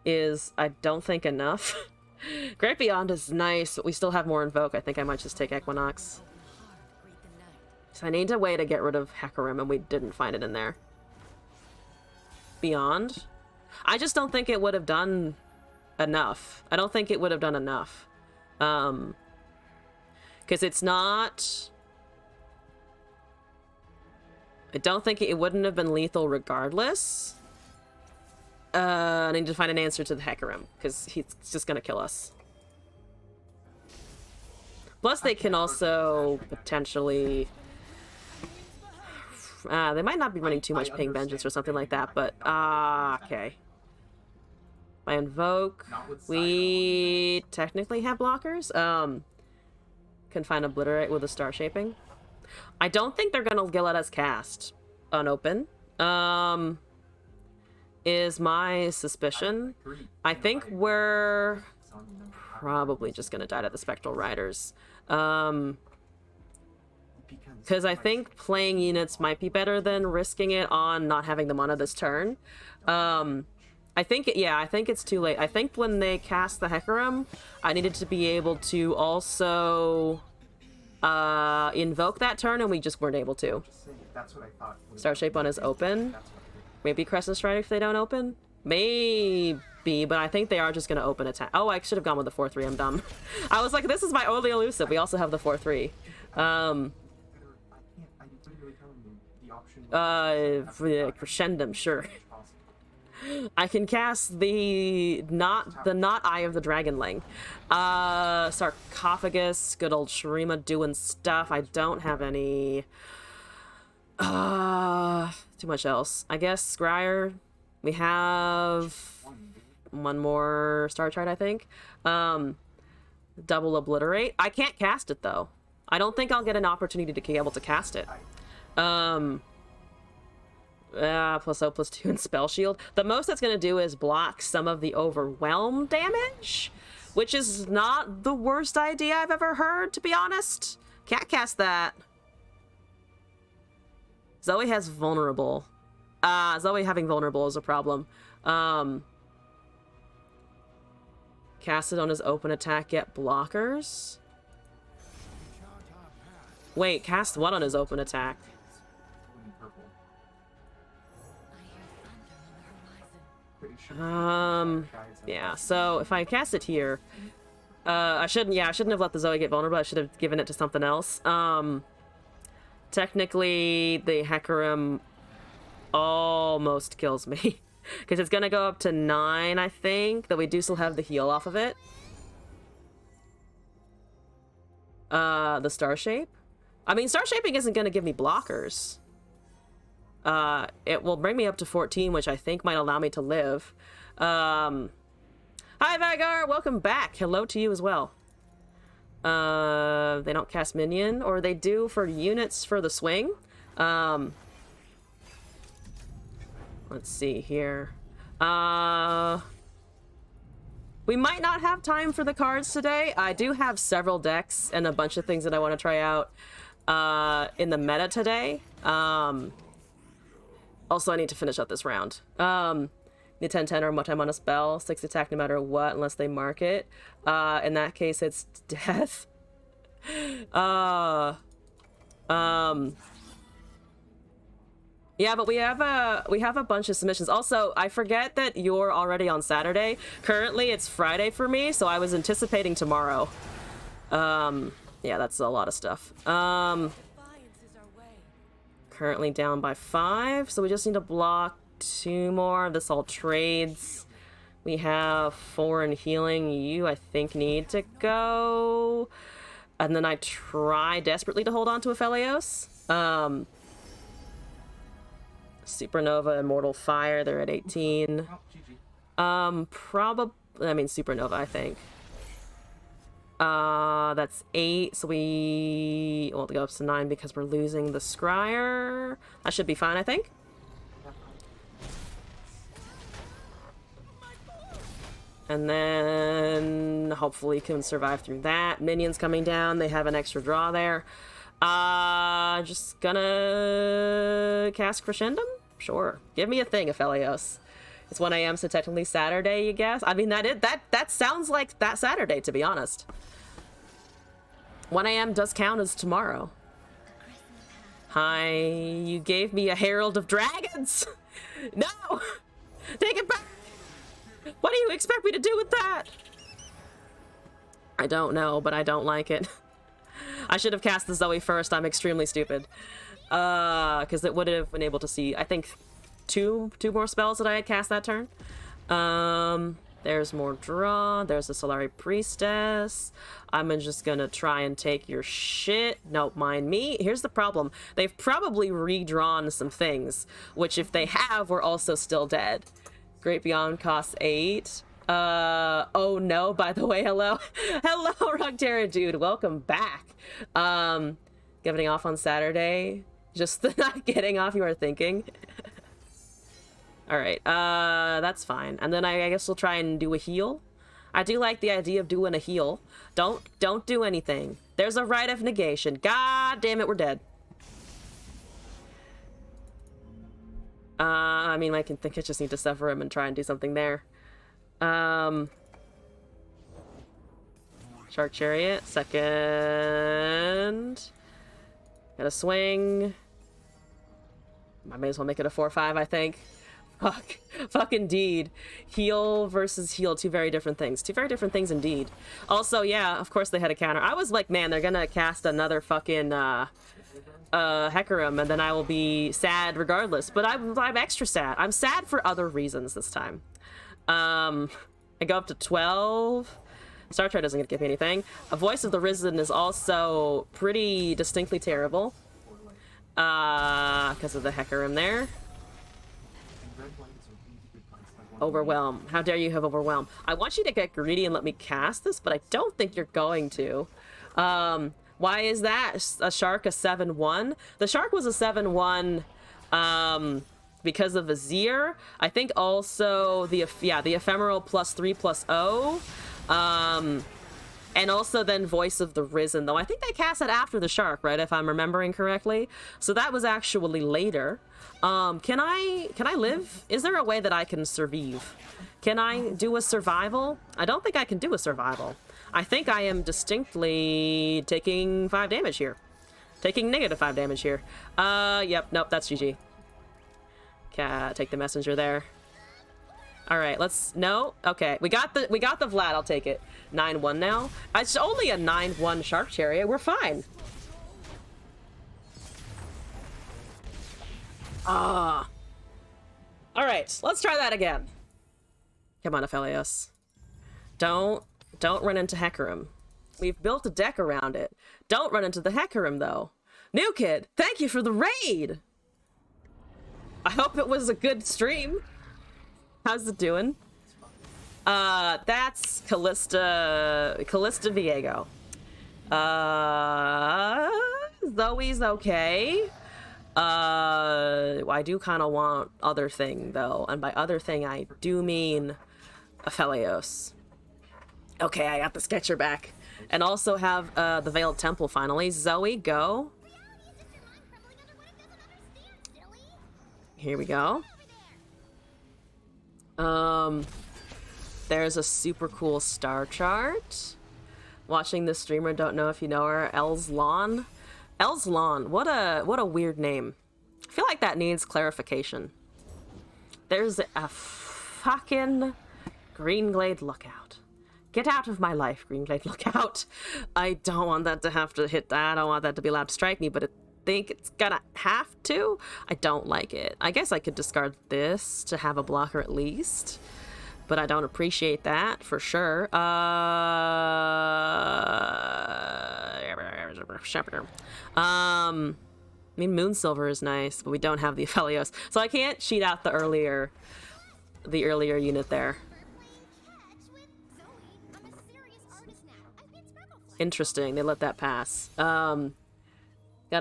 is, I don't think, enough. Great Beyond is nice, but we still have more Invoke. I think I might just take Equinox. So I need a way to get rid of Hecarim, and we didn't find it in there. Beyond. I just don't think it would have done enough. I don't think it would have done enough. Because it's not... I don't think it wouldn't have been lethal regardless. I need to find an answer to the Hecarim, because he's just going to kill us. Plus, they can also potentially... they might not be running too much Ping Vengeance or something like that, but... okay. By Invoke, we technically have blockers. Can find Obliterate with a Star Shaping. I don't think they're going to let us cast unopen. Is my suspicion. I think we're probably just going to die to the Spectral Riders. Because I think playing units might be better than risking it on not having the mana this turn. I think it's too late. I think when they cast the Hecarim, I needed to be able to also invoke that turn, and we just weren't able to. Star Shape on is open. Maybe Crescent Strike if they don't open? Maybe, but I think they are just going to open attack. Oh, I should have gone with the 4-3. I'm dumb. I was like, this is my only elusive. We also have the 4-3. Crescendum, sure. I can cast the not Eye of the Dragonling. Sarcophagus, good old Shurima doing stuff. I don't have any too much else. I guess Scryer. We have 1 more star chart, I think. Double Obliterate. I can't cast it though. I don't think I'll get an opportunity to be able to cast it. +0/+2 and Spell Shield. The most that's going to do is block some of the Overwhelm damage, which is not the worst idea I've ever heard, to be honest. Can't cast that. Zoe has Vulnerable. Zoe having Vulnerable is a problem. Cast it on his open attack, get blockers. Wait, cast what on his open attack? Yeah, so if I cast it here, I shouldn't have let the Zoe get vulnerable. I should have given it to something else. Technically, the Hecarim almost kills me. Because it's going to go up to 9, I think, though we do still have the heal off of it. The star shape. I mean, star shaping isn't going to give me blockers. It will bring me up to 14, which I think might allow me to live. Hi, Vagar! Welcome back! Hello to you as well. They don't cast minion, or they do for units for the swing. Let's see here. We might not have time for the cards today. I do have several decks and a bunch of things that I want to try out in the meta today. Also, I need to finish up this round. Need 10-10 or one time on a spell, 6 attack no matter what, unless they mark it. In that case, it's death. Yeah, but we have a bunch of submissions. Also, I forget that you're already on Saturday. Currently, it's Friday for me, so I was anticipating tomorrow. Yeah, that's a lot of stuff. Currently down by 5, so we just need to block 2 more. This all trades. We have 4 in healing. You, I think, need to go. And then I try desperately to hold on to Aphelios. Supernova, Immortal Fire, they're at 18. Oh, GG. Probably, I mean, Supernova, I think. That's 8, so we'll go up to 9 because we're losing the Scryer. That should be fine, I think. And then hopefully can survive through that. Minions coming down, they have an extra draw there. Just gonna cast Crescendum? Sure. Give me a thing, Aphelios. It's 1 a.m., so technically Saturday, you guess? I mean, that sounds like that Saturday, to be honest. 1 a.m. does count as tomorrow. Hi, you gave me a Herald of Dragons! No! Take it back! What do you expect me to do with that? I don't know, but I don't like it. I should have cast the Zoe first. I'm extremely stupid. Because it would have been able to see, I think, two more spells that I had cast that turn. There's more draw. There's the Solari Priestess. I'm just gonna try and take your shit. Nope, mind me. Here's the problem. They've probably redrawn some things, which if they have, we're also still dead. Great Beyond costs 8. Oh no, by the way, hello. Hello, Rugterra dude. Welcome back. Getting off on Saturday. Just not getting off, you are thinking. Alright, that's fine. And then I guess we'll try and do a heal. I do like the idea of doing a heal. Don't do anything. There's a rite of negation. God damn it, we're dead. I mean, I think I just need to sever him and try and do something there. Shark Chariot, second. Got a swing. I may as well make it a 4-5, I think. Fuck indeed. Heal versus heal, two very different things. Two very different things indeed. Also, yeah, of course they had a counter. I was like, man, they're gonna cast another fucking, Hecarim, and then I will be sad regardless. But I'm extra sad. I'm sad for other reasons this time. I go up to 12. Star Trek doesn't give me anything. A Voice of the Risen is also pretty distinctly terrible. Because of the Hecarim there. Overwhelm. How dare you have Overwhelm? I want you to get greedy and let me cast this, but I don't think you're going to. Why is that? A Shark a 7-1? The Shark was a 7-1 because of Azir. I think also the Ephemeral +3/+0. And also then Voice of the Risen, though I think they cast it after the Shark, right? If I'm remembering correctly. So that was actually later. Can I live? Is there a way that I can survive? Can I do a survival? I don't think I can do a survival. I think I am distinctly taking 5 damage here. Taking -5 damage here. Yep, nope, that's GG. Take the messenger there. All right, no, okay. We got the Vlad, I'll take it. 9-1 now. It's only a 9-1 Shark Chariot, we're fine. All right, let's try that again. Come on, Aphelios. Don't run into Hecarim. We've built a deck around it. Don't run into the Hecarim, though. New Kid, thank you for the raid! I hope it was a good stream. How's it doing? That's Callista Viego. Zoe's okay. I do kind of want other thing, though. And by other thing, I do mean Aphelios. Okay, I got the Sketcher back. And also have the Veiled Temple finally. Zoe, go. Here we go. There's a super cool star chart. Watching this streamer, don't know if you know her. Elslawn. Elslawn, what a weird name. I feel like that needs clarification. There's a fucking Greenglade Lookout. Get out of my life, Greenglade Lookout. I don't want that to have to hit that. I don't want that to be allowed to strike me, but I think it's gonna have to. I don't like it. I guess I could discard this to have a blocker at least, but I don't appreciate that for sure. I mean, Moonsilver is nice, but we don't have the Aphelios, so I can't cheat out the earlier unit there. Interesting, they let that pass. Gotta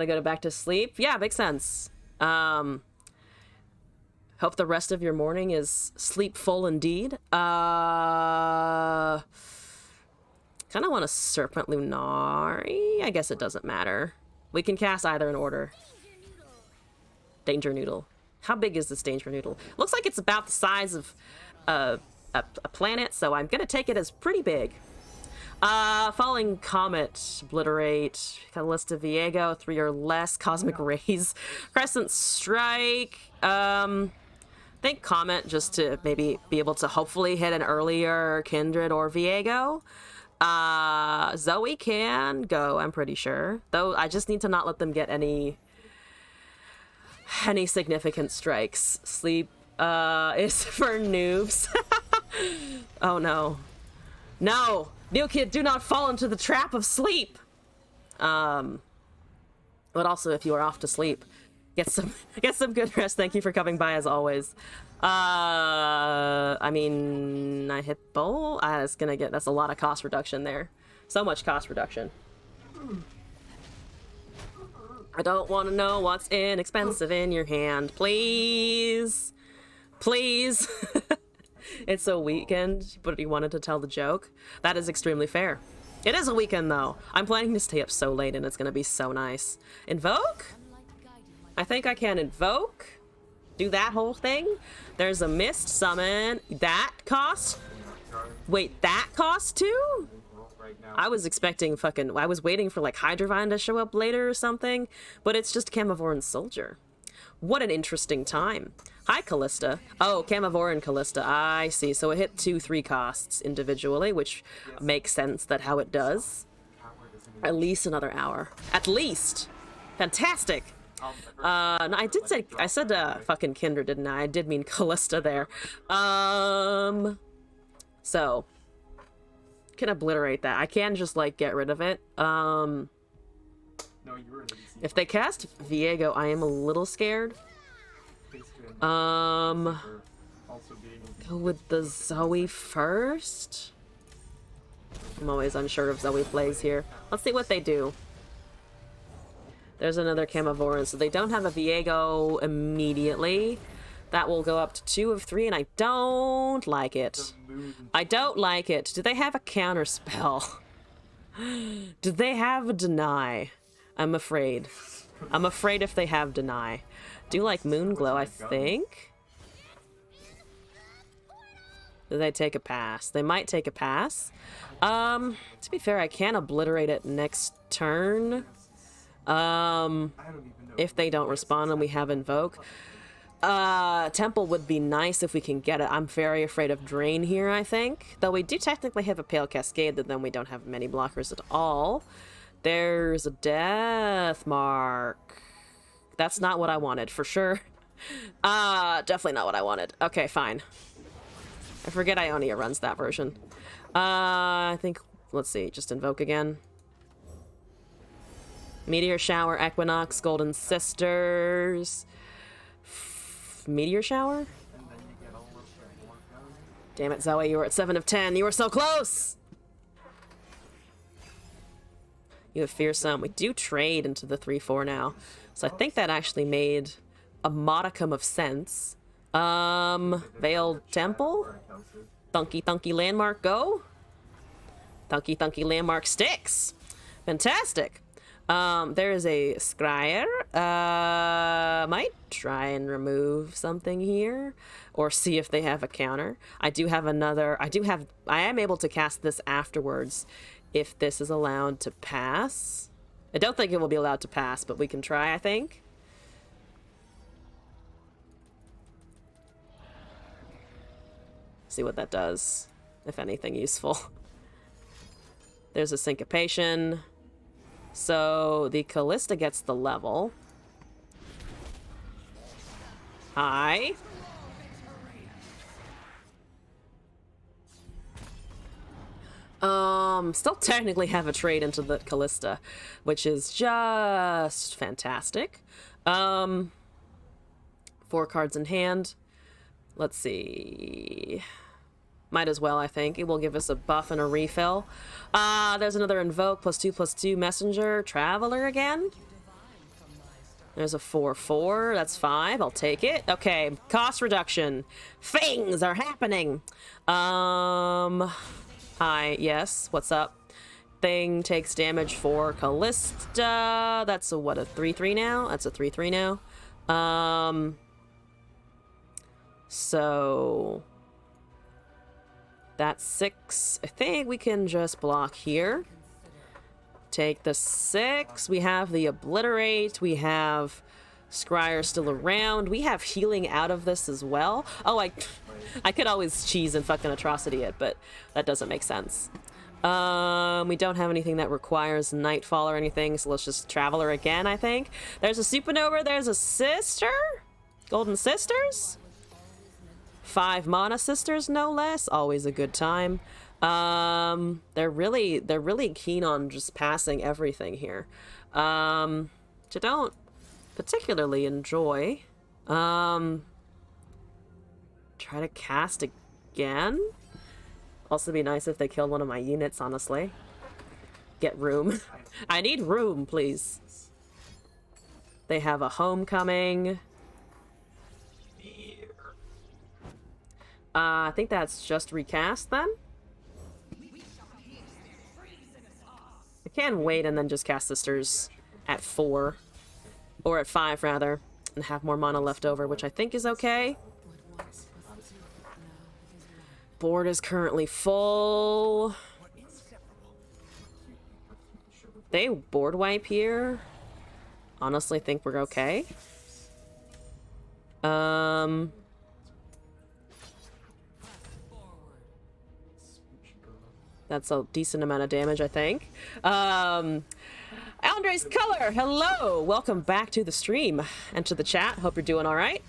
go back to sleep. Yeah, makes sense. Hope the rest of your morning is sleepful indeed. Kind of want a Serpent Lunari. I guess it doesn't matter. We can cast either in order. Danger Noodle. How big is this Danger Noodle? Looks like it's about the size of a planet, so I'm gonna take it as pretty big. Falling Comet, Obliterate, Callista Viego, 3 or less, Cosmic Rays, Crescent Strike, I think Comet just to maybe be able to hopefully hit an earlier Kindred or Viego. Zoe can go, I'm pretty sure. Though I just need to not let them get any significant strikes. Sleep, is for noobs. Oh no. No! New Kid, do not fall into the trap of sleep! But also, if you are off to sleep, get some good rest. Thank you for coming by, as always. I mean, I hit bowl? That's a lot of cost reduction there. So much cost reduction. I don't want to know what's inexpensive in your hand. Please! Please! It's a weekend, but you wanted to tell the joke. That is extremely fair. It is a weekend, though. I'm planning to stay up so late, and it's gonna be so nice. Invoke? I think I can invoke. Do that whole thing. There's a mist summon. That costs? Wait, that costs too? I was expecting I was waiting for like Hydrovine to show up later or something, but it's just Camavorn Soldier. What an interesting time. Hi, Callista. Oh, Camavorn Callista. I see. So it hit 2-3 costs individually, which makes sense that how it does. At least another hour. At least. Fantastic. No, I said fucking Kindred, didn't I? I did mean Callista there. So can obliterate that. I can just like get rid of it. If they cast Viego, I am a little scared. Go with the Zoe first. I'm always unsure if Zoe plays here. Let's see what they do. There's another Camavorn, so they don't have a Viego immediately. That will go up to 2 of 3, and I don't like it. I don't like it. Do they have a counter spell? Do they have a deny? I'm afraid. I'm afraid if they have deny. Do like Moonglow, I think. Do they take a pass? They might take a pass. To be fair, I can obliterate it next turn. If they don't respond and we have Invoke. Temple would be nice if we can get it. I'm very afraid of Drain here, I think. Though we do technically have a Pale Cascade, but then we don't have many blockers at all. There's a Death Mark. That's not what I wanted, for sure. Definitely not what I wanted. Okay, fine. I forget Ionia runs that version. I think let's see, just invoke again. Meteor Shower, Equinox, Golden Sisters. Meteor Shower? And then you get a little bit more going. Damn it, Zoe, you were at 7 of 10. You were so close! You have Fearsome. We do trade into the 3-4 now. So I think that actually made a modicum of sense. Veiled Temple? Thunky Thunky Landmark go? Thunky Thunky Landmark sticks! Fantastic! There is a Scryer. Might try and remove something here. Or see if they have a counter. I am able to cast this afterwards if this is allowed to pass. I don't think it will be allowed to pass, but we can try, I think. See what that does. If anything useful. There's a Syncopation. So the Callista gets the level. Hi. Still technically have a trade into the Callista, which is just fantastic. 4 cards in hand. Let's see. Might as well, I think. It will give us a buff and a refill. There's another Invoke, +2/+2 Messenger, Traveler again. There's a 4/4. That's 5. I'll take it. Okay, cost reduction. Things are happening. Hi, yes, what's up? Thing takes damage for Callista. That's a, what, a 3/3 now? That's a 3/3 now. So that's 6. I think we can just block here. Take the 6. We have the Obliterate. We have Scryer still around. We have healing out of this as well. Oh, I could always cheese and fucking Atrocity it, but that doesn't make sense. We don't have anything that requires Nightfall or anything, so let's just Traveler again, I think. There's a Supernova, there's a Sister? Golden Sisters? 5 Mana Sisters, no less. Always a good time. They're really keen on just passing everything here. Which I don't particularly enjoy. Try to cast again. Also be nice if they killed one of my units, honestly. Get room. I need room, please. They have a Homecoming. I think that's just recast then. I can wait and then just cast Sisters at 4. Or at 5, rather. And have more mana left over, which I think is okay. Board is currently full. They board wipe here. Honestly think we're okay. That's a decent amount of damage, I think. Andres Color, hello! Welcome back to the stream and to the chat. Hope you're doing all right.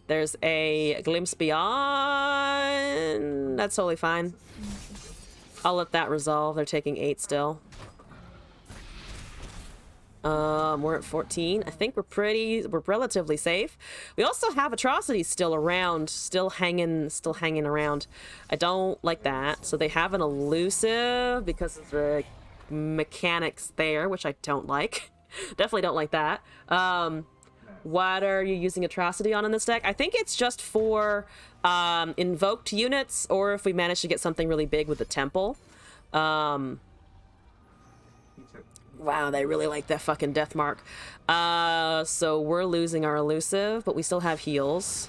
There's a Glimpse Beyond. That's totally fine. I'll let that resolve. They're taking 8 still. We're at 14. I think we're relatively safe. We also have Atrocities still around, still hanging around. I don't like that. So they have an Elusive because of the mechanics there, which I don't like. Definitely don't like that. What are you using Atrocity on in this deck? I think it's just for invoked units, or if we manage to get something really big with the Temple. Wow, they really like that fucking Death Mark. So we're losing our Elusive, but we still have heals.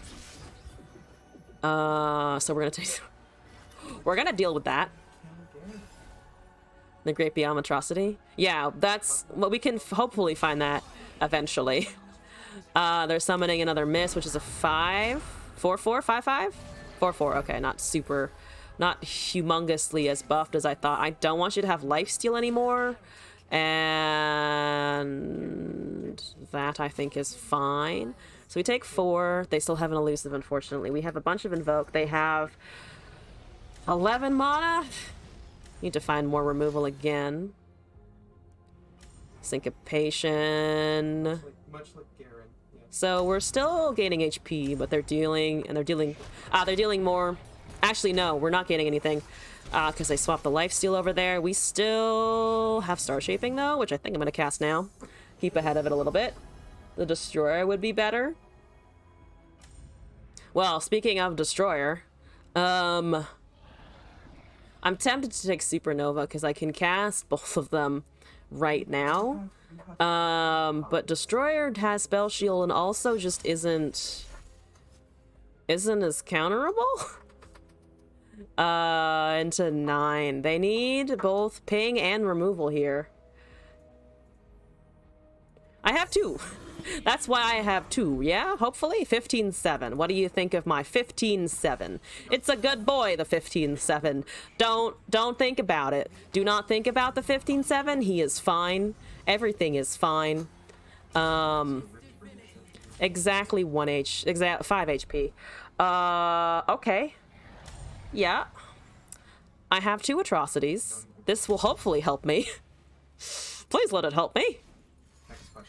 So we're gonna deal with that. The Great Beyond Atrocity. Yeah, that's well, we can hopefully find that eventually. They're summoning another Miss, which is a 5, 4/4, 5/5, 4/4. Okay, not humongously as buffed as I thought. I don't want you to have lifesteal anymore. And that I think is fine. So we take 4. They still have an Elusive, unfortunately. We have a bunch of Invoke. They have 11 mana. Need to find more removal again. Syncopation. Much like Garen. Yeah. So we're still gaining HP, but they're dealing more. Actually, no, we're not gaining anything because they swapped the lifesteal over there. We still have Star Shaping though, which I think I'm gonna cast now. Keep ahead of it a little bit. The Destroyer would be better. Well, speaking of Destroyer, I'm tempted to take Supernova because I can cast both of them right now. But Destroyer has Spell Shield and also just isn't as counterable. Into 9. They need both ping and removal here. I have 2. That's why I have 2, yeah? Hopefully 15-7. What do you think of my 15-7? It's a good boy, the 15-7. Don't think about it. Do not think about the 15-7. He is fine. Everything is fine. Exactly 5 HP. Okay. Yeah. I have 2 atrocities. This will hopefully help me. Please let it help me. Next question.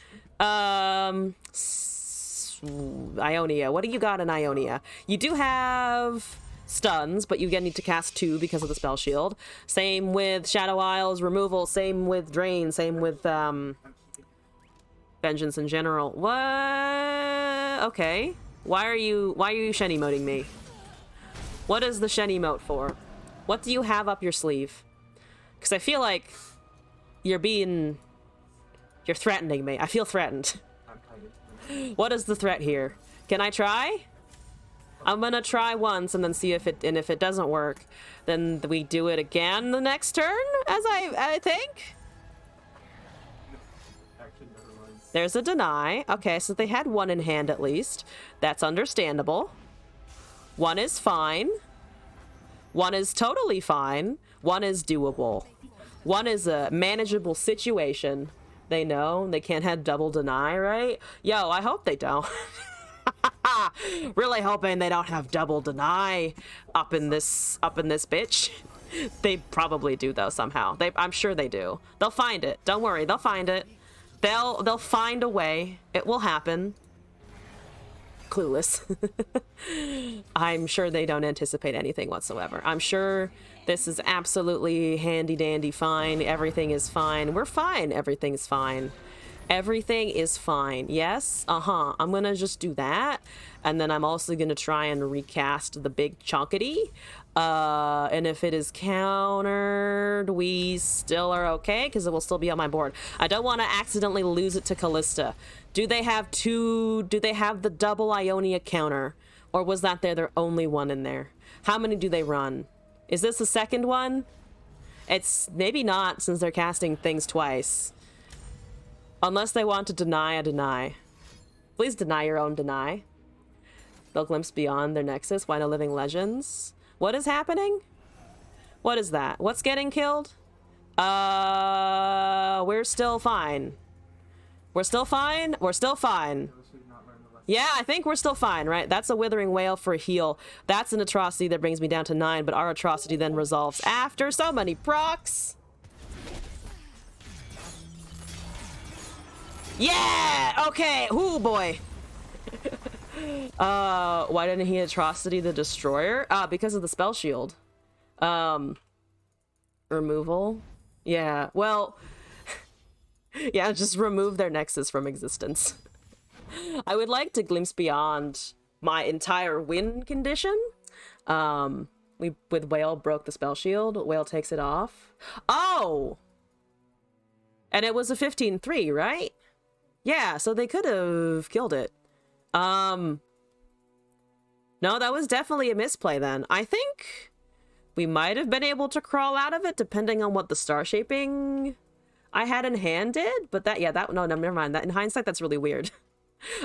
Ionia. What do you got in Ionia? You do have stuns, but you again need to cast 2 because of the spell shield. Same with Shadow Isles removal. Same with Drain. Same with Vengeance in general. What? Okay. Why are you Shen emoting me? What is the Shen emote for? What do you have up your sleeve? Because I feel like you're threatening me. I feel threatened. I'm kited. What is the threat here? Can I try? I'm gonna try once and then see if it doesn't work, then we do it again the next turn, as I think. Actually, never mind. There's a deny. Okay, so they had 1 in hand at least. That's understandable. 1 is fine. 1 is totally fine. 1 is doable. 1 is a manageable situation. They know they can't have double deny, right? Yo, I hope they don't. Really hoping they don't have double deny up in this bitch. They probably do though somehow. I'm sure they do. They'll find it. Don't worry, they'll find it. They'll find a way. It will happen. Clueless. I'm sure they don't anticipate anything whatsoever. I'm sure this is absolutely handy dandy fine. Everything is fine. We're fine. Everything's fine. Everything is fine. Yes? I'm gonna just do that. And then I'm also gonna try and recast the big chunkity. And if it is countered, we still are okay because it will still be on my board. I don't want to accidentally lose it to Callista. Do they have the double Ionia counter? Or was that their only one in there? How many do they run? Is this the second one? It's maybe not, since they're casting things twice. Unless they want to deny a deny. Please deny your own deny. They'll glimpse beyond their nexus. Why no living legends? What is happening? What is that? What's getting killed? We're still fine. We're still fine? We're still fine. Those who've not learned the lesson. Yeah, I think we're still fine, right? That's a Withering Wail for a heal. That's an atrocity that brings me down to 9, but our atrocity then resolves after so many procs. Yeah! Okay! Ooh, boy. Why didn't he atrocity the Destroyer? Because of the spell shield. Removal? Yeah, well... yeah, just remove their nexus from existence. I would like to glimpse beyond my entire win condition. With Whale broke the spell shield. Whale takes it off. Oh! And it was a 15-3, right? Yeah, so they could have killed it. No, that was definitely a misplay then. I think we might have been able to crawl out of it depending on what the star shaping I had in hand did, but no, never mind. That in hindsight, that's really weird.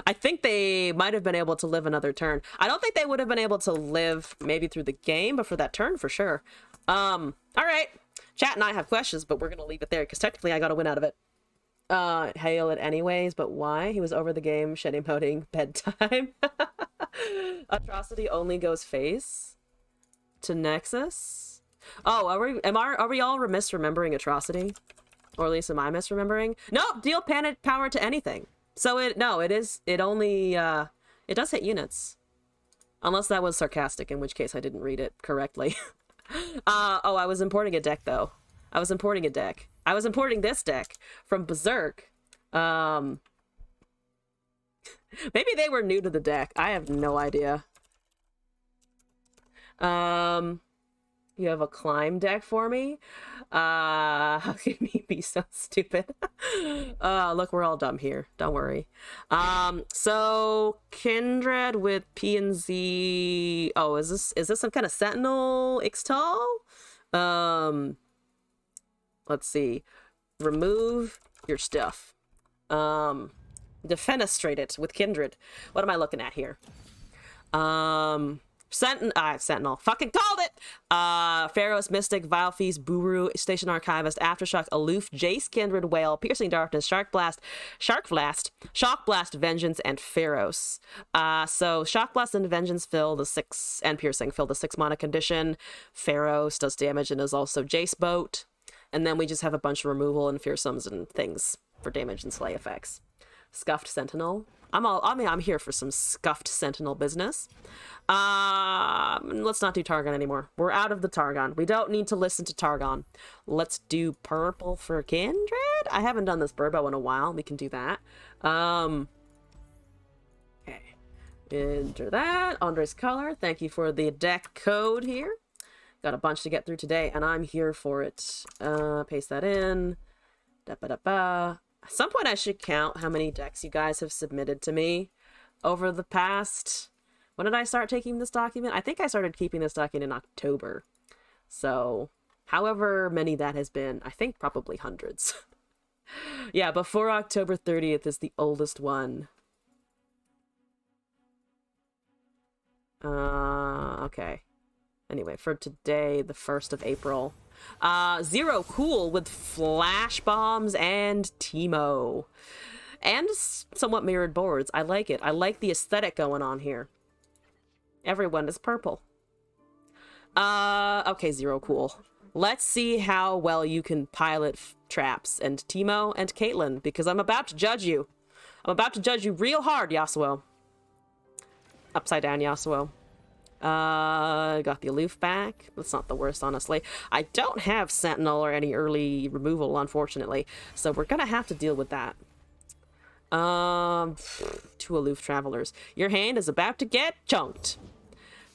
I think they might have been able to live another turn. I don't think they would have been able to live maybe through the game, but for that turn, for sure. All right. Chat and I have questions, but we're going to leave it there because technically I got a win out of it. Hail it anyways, but why? He was over the game, shedding emoting, bedtime. Atrocity only goes face to Nexus. Oh, are we all misremembering Atrocity? Or at least am I misremembering? Nope, deal panic power to anything. So it only it does hit units. Unless that was sarcastic, in which case I didn't read it correctly. Oh, I was importing a deck though. I was importing this deck from Berserk. Maybe they were new to the deck. I have no idea. You have a climb deck for me? How can you be so stupid? Look, we're all dumb here. Don't worry. So Kindred with P and Z. Oh, is this some kind of Sentinel Ixtal? Let's see. Remove your stuff. Defenestrate it with Kindred. What am I looking at here? Sentinel. Fucking called it! Pharaoh's Mystic, Vile Feast, Buru, Station Archivist, Aftershock, Aloof, Jace, Kindred, Whale, Piercing Darkness, Shark Blast, Shock Blast, Vengeance, and Pharaohs. So Shock Blast and Vengeance fill the 6, and Piercing fill the 6 mana condition. Pharaohs does damage and is also Jace Boat. And then we just have a bunch of removal and fearsomes and things for damage and slay effects. Scuffed Sentinel. I'm here for some scuffed Sentinel business. Let's not do Targon anymore. We're out of the Targon. We don't need to listen to Targon. Let's do purple for Kindred. I haven't done this Burbo in a while. We can do that. Okay. Enter that. Andre's Color. Thank you for the deck code here. Got a bunch to get through today, and I'm here for it. Paste that in. Da-ba-da-ba. At some point I should count how many decks you guys have submitted to me over the past... When did I start taking this document? I think I started keeping this document in October. So, however many that has been, I think probably hundreds. Yeah, before October 30th is the oldest one. Okay. Anyway, for today, the 1st of April. Zero Cool with Flash Bombs and Teemo. And somewhat mirrored boards. I like it. I like the aesthetic going on here. Everyone is purple. Okay, Zero Cool. Let's see how well you can pilot traps. And Teemo and Caitlyn, because I'm about to judge you. I'm about to judge you real hard, Yasuo. Upside down, Yasuo. Got the Aloof back. That's not the worst, honestly. I don't have Sentinel or any early removal, unfortunately. So we're gonna have to deal with that. 2 Aloof Travelers. Your hand is about to get chunked.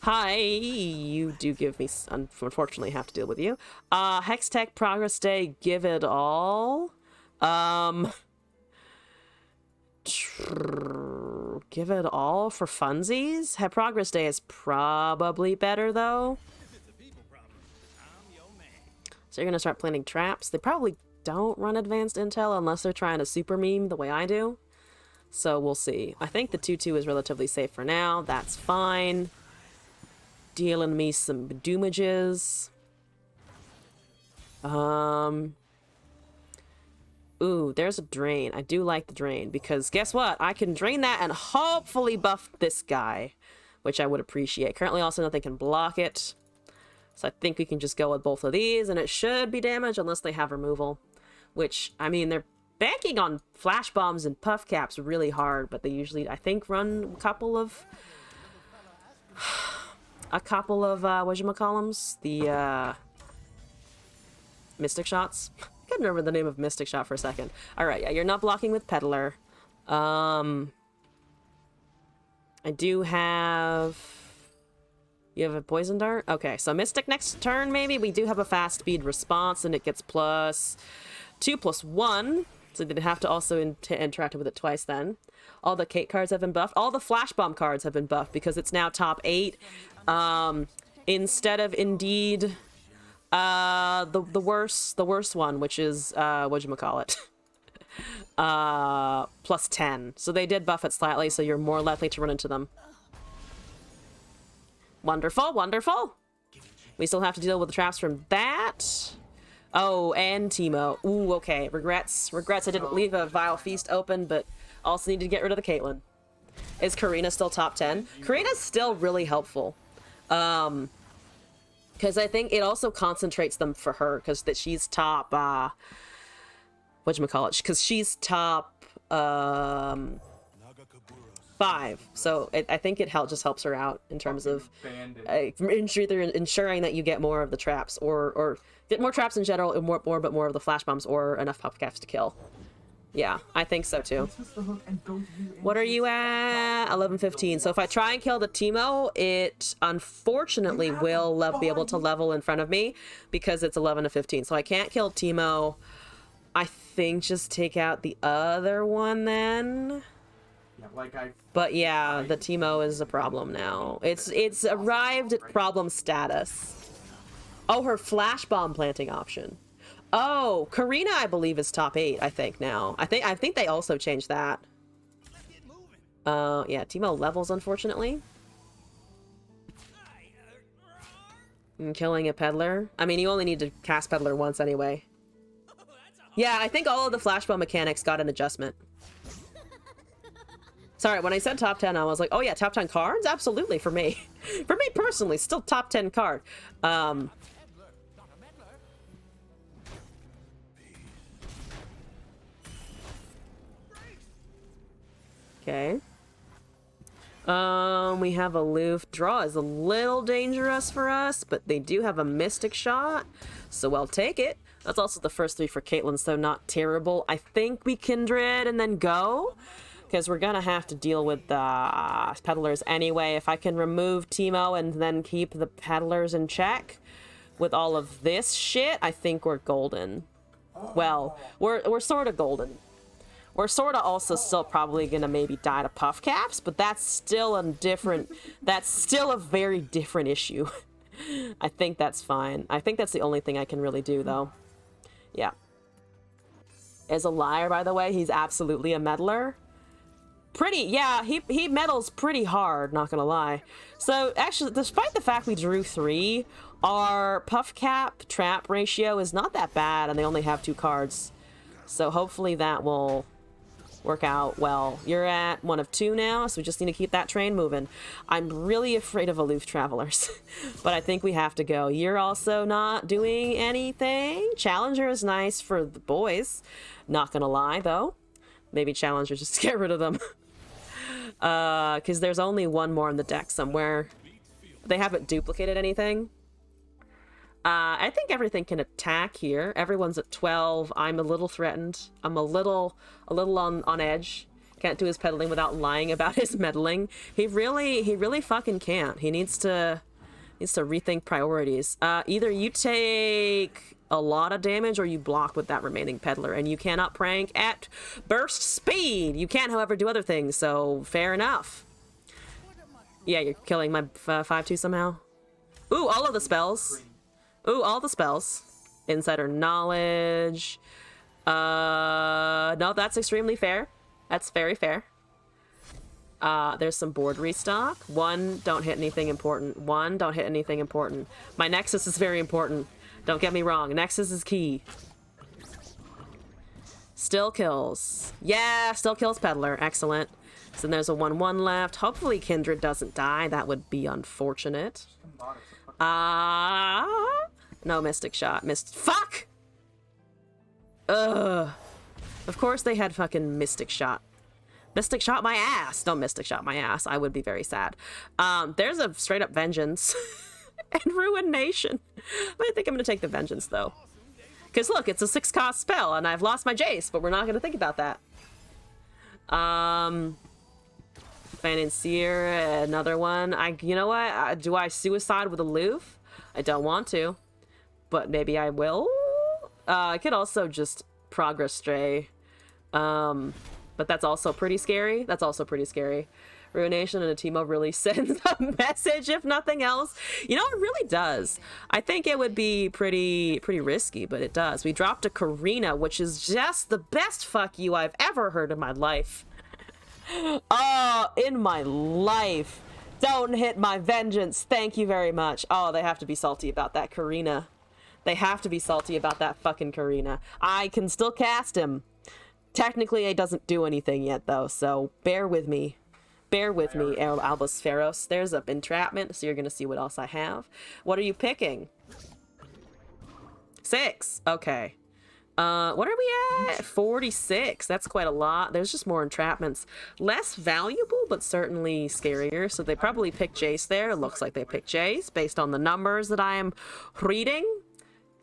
Hi, you do give me... Unfortunately, have to deal with you. Hextech, Progress Day, Give It All. Give It All for funsies? Progress Day is probably better, though. So you're going to start planting traps. They probably don't run advanced intel unless they're trying to super meme the way I do. So we'll see. I think the 2-2 is relatively safe for now. That's fine. Dealing me some doomages. Ooh, there's a drain. I do like the drain because guess what? I can drain that and hopefully buff this guy, which I would appreciate. Currently also nothing can block it. So I think we can just go with both of these and it should be damage unless they have removal, which, I mean, they're banking on flash bombs and puff caps really hard, but they usually, I think, run a couple of whatchamacallums? The, Mystic Shots. I couldn't remember the name of Mystic Shot for a second. Alright, yeah, you're not blocking with Peddler. I do have... You have a Poison Dart? Okay, so Mystic next turn, maybe? We do have a fast speed response, and it gets +2/+1. So they have to also interact with it twice then. All the Kate cards have been buffed. All the Flash Bomb cards have been buffed because it's now top 8. Instead of Indeed, the worst one, which is whatchamacallit, +10. So they did buff it slightly, so you're more likely to run into them. Wonderful, wonderful. We still have to deal with the traps from that. Oh, and Teemo. Ooh, okay. Regrets I didn't leave a Vile Feast open, but also need to get rid of the Caitlyn. Is Karina still top 10? Karina's still really helpful. Because I think it also concentrates them for her, because that she's top, whatchamacallit, because she's top, 5. So I think it just helps her out in terms of ensuring that you get more of the traps, or get more traps in general, and more of the flash bombs, or enough puff caps to kill. Yeah, I think so too. What are you at? 11:15. So if I try and kill the Teemo, it unfortunately will be able to level in front of me because it's 11 to 15. So I can't kill Teemo. I think just take out the other one then. But yeah, the Teemo is a problem now. It's arrived at problem status. Oh, her flash bomb planting option. Oh, Karina, I believe, is top 8, I think, now. I think they also changed that. Yeah, Teemo levels, unfortunately. And killing a peddler. I mean, you only need to cast peddler once anyway. Yeah, I think all of the flash bomb mechanics got an adjustment. Sorry, when I said top 10, I was like, oh yeah, top 10 cards? Absolutely, for me. For me personally, still top 10 card. Okay. We have aloof. Draw is a little dangerous for us, but they do have a mystic shot, so I'll take it. That's also the first 3 for Caitlyn, so not terrible. I think we Kindred and then go, because we're gonna have to deal with the peddlers anyway. If I can remove Teemo and then keep the peddlers in check with all of this shit, I think we're golden. Well, we're sort of golden. We're sort of also still probably gonna maybe die to puff caps, but that's still a very different issue. I think that's fine. I think that's the only thing I can really do, though. Yeah. Is a liar, by the way. He's absolutely a meddler. Yeah, he meddles pretty hard, not gonna lie. So, actually, despite the fact we drew 3, our puff cap trap ratio is not that bad, and they only have 2 cards. So hopefully that will work out well. You're at 1 of 2 now, so we just need to keep that train moving. I'm really afraid of aloof travelers, but I think we have to go. You're also not doing anything. Challenger is nice for the boys. Not gonna lie, though. Maybe Challenger, just to get rid of them. Because there's only 1 more in the deck somewhere. They haven't duplicated anything. I think everything can attack here. Everyone's at 12. I'm a little threatened. I'm a little on edge. Can't do his peddling without lying about his meddling. He really fucking can't. He needs to rethink priorities. Either you take a lot of damage or you block with that remaining peddler, and you cannot prank at burst speed. You can, however, do other things, so fair enough. Yeah, you're killing my 5-2 somehow. Ooh, all of the spells. Ooh, all the spells. Insider knowledge. No, that's extremely fair. That's very fair. There's some board restock. 1, don't hit anything important. 1, don't hit anything important. My Nexus is very important. Don't get me wrong. Nexus is key. Still kills. Yeah, still kills Peddler. Excellent. So there's a 1-1 left. Hopefully Kindred doesn't die. That would be unfortunate. No Mystic Shot. Fuck! Ugh. Of course they had fucking Mystic Shot. Mystic Shot my ass! Don't Mystic Shot my ass. I would be very sad. There's a straight up Vengeance. And Ruination. I think I'm gonna take the Vengeance, though. Because look, it's a 6-cost spell, and I've lost my Jace, but we're not gonna think about that. Financier, another one. You know what? Do I suicide with Aloof? I don't want to, but maybe I will. I could also just Progress Stray, but that's also pretty scary. Ruination and a Teemo really sends a message, if nothing else. You know, it really does. I think it would be pretty risky, but it does. We dropped a Karina, which is just the best fuck you I've ever heard in my life. In my life. Don't hit my Vengeance. Thank you very much. Oh, they have to be salty about that Karina. They have to be salty about that fucking Karina. I can still cast him. Technically, it doesn't do anything yet, though, so bear with me. Bear with me, Albus Pharos. There's a entrapment, so you're gonna see what else I have. What are you picking? 6. Okay. What are we at? 46. That's quite a lot. There's just more entrapments. Less valuable, but certainly scarier. So they probably picked Jace there. It looks like they picked Jace based on the numbers that I am reading.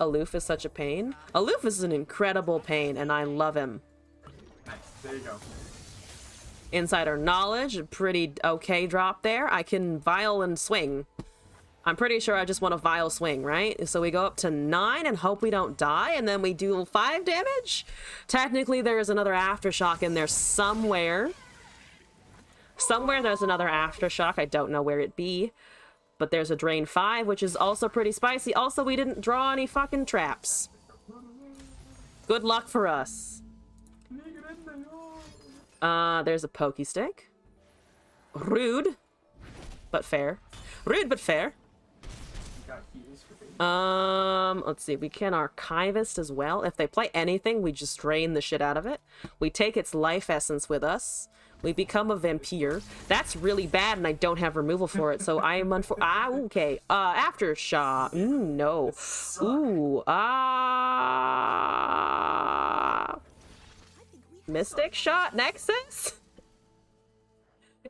Aloof is such a pain. Aloof is an incredible pain, and I love him. Nice. There you go. Insider knowledge, a pretty okay drop there. I can vial and swing. I'm pretty sure I just want a vial swing, right? So we go up to 9 and hope we don't die, and then we do 5 damage? Technically, there's another aftershock in there somewhere. Somewhere there's another aftershock. I don't know where it be. But there's a drain 5, which is also pretty spicy. Also, we didn't draw any fucking traps. Good luck for us. There's a pokey stick. Rude, but fair. Rude, but fair. Let's see. We can Archivist as well. If they play anything, we just drain the shit out of it. We take its life essence with us. We become a vampire. That's really bad, and I don't have removal for it, so I am okay. Aftershock. No. Ooh. Mystic Shot Nexus?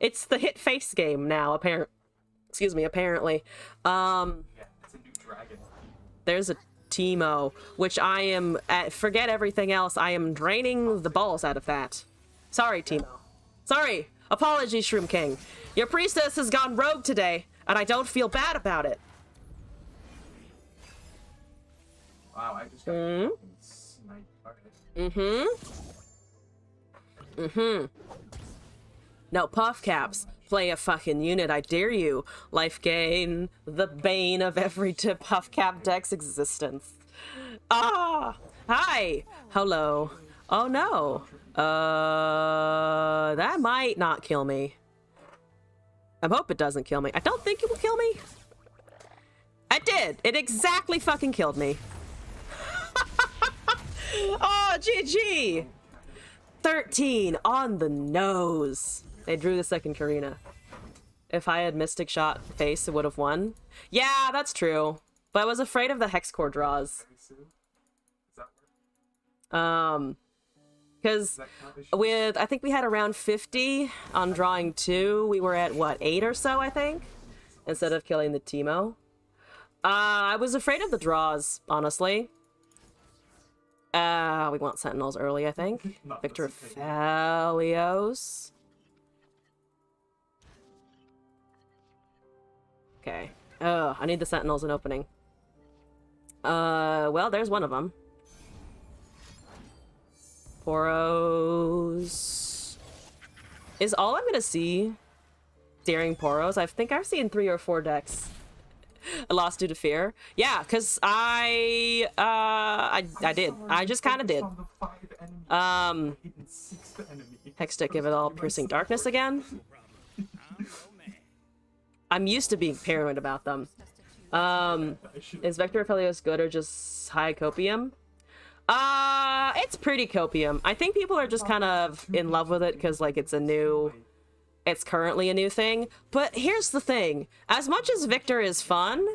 It's the hit face game now, apparently. Yeah, it's a new dragon. There's a Teemo, which I am, forget everything else, I am draining the balls out of that. Sorry, Teemo. Sorry. Apologies, Shroom King. Your priestess has gone rogue today, and I don't feel bad about it. Wow, I just got fucking sniped. No puff caps. Play a fucking unit, I dare you. Life gain, the bane of every puff cap deck's existence. Ah! Hi! Hello. Oh no. That might not kill me. I hope it doesn't kill me. I don't think it will kill me. It did. It exactly fucking killed me. Oh, GG! 13 on the nose. They drew the second Karina. If I had Mystic Shot face, it would have won. Yeah, that's true. But I was afraid of the Hex Core draws. Because with, I think we had around 50 on drawing 2. We were at, what, 8 or so, I think? Instead of killing the Teemo. I was afraid of the draws, honestly. We want Sentinels early, I think. Victor Phalios. Okay. Oh, I need the Sentinels in opening. Well, there's one of them. Poros is all I'm gonna see. Daring Poros. I think I've seen 3 or 4 decks. I lost due to fear. Yeah, because I did. I just kind of did. Hextech, give it all piercing darkness again. I'm used to being paranoid about them. Is Vector Phalios good or just high copium? It's pretty copium. I think people are just kind of in love with it because, like, it's currently a new thing. But here's the thing. As much as Victor is fun,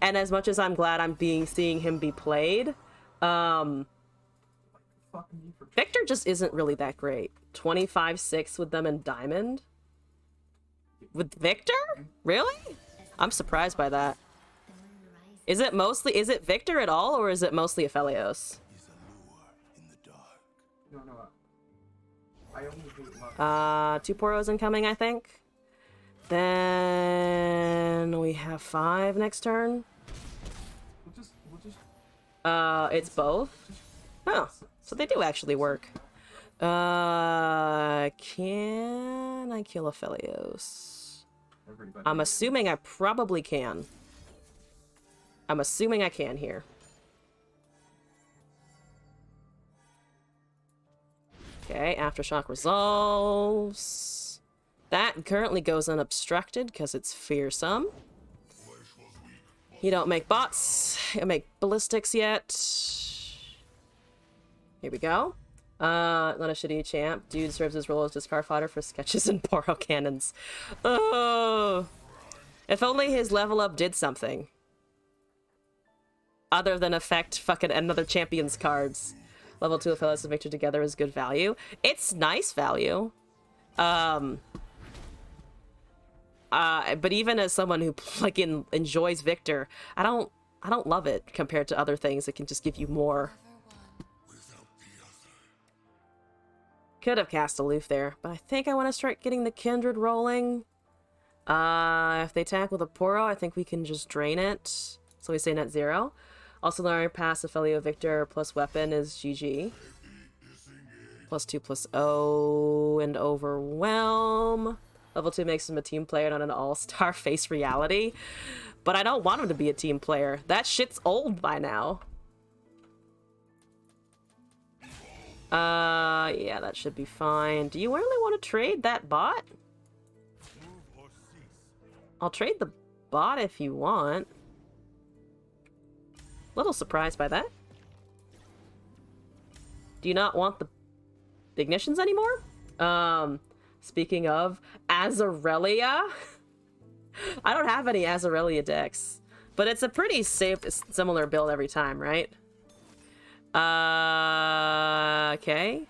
and as much as I'm glad I'm seeing him be played, Victor just isn't really that great. 25-6 with them in Diamond? With Victor? Really? I'm surprised by that. Is it Victor at all, or is it mostly Aphelios? No. I only hate 2 Poros incoming, I think. Then we have 5 next turn. We'll just It's both? Oh, so they do actually work. Can I kill Aphelios? I'm assuming I probably can. I'm assuming I can here. Okay, Aftershock resolves. That currently goes unobstructed because it's fearsome. You don't make bots. You don't make ballistics yet. Here we go. Not a shitty champ. Dude serves his role as discard fodder for sketches and Poro cannons. Oh, if only his level up did something. Other than affect fucking another champion's cards. Level 2 fellas and Victor together is good value. It's nice value. But even as someone who like enjoys Victor, I don't love it compared to other things that can just give you more. Could have cast Aloof there, but I think I want to start getting the Kindred rolling. If they tackle the Poro, I think we can just drain it. So we stay net 0. Also, learning pass Ophelio Victor plus weapon is GG. +2/+0 and Overwhelm. Level 2 makes him a team player, not an all-star. Face reality. But I don't want him to be a team player. That shit's old by now. Yeah, that should be fine. Do you really want to trade that bot? I'll trade the bot if you want. Little surprised by that. Do you not want the Ignitions anymore? Speaking of Azarelia, I don't have any Azarelia decks, but it's a pretty safe, similar build every time, right? Okay.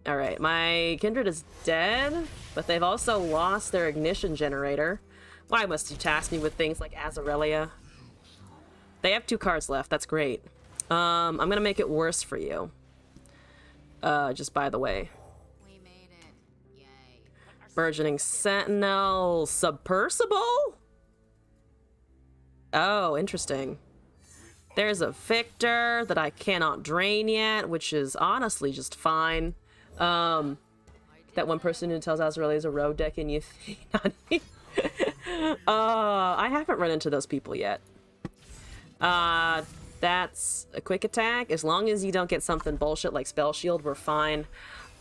All right, my Kindred is dead, but they've also lost their Ignition generator. Why must you task me with things like Azarelia? They have 2 cards left. That's great. I'm gonna make it worse for you. Just by the way. We made it. Yay. Burgeoning Sentinel. Submersible? Oh, interesting. There's a Victor that I cannot drain yet, which is honestly just fine. That one person who tells Azarelia is a rogue deck and you think not. I haven't run into those people yet. That's a quick attack. As long as you don't get something bullshit like Spell Shield, we're fine.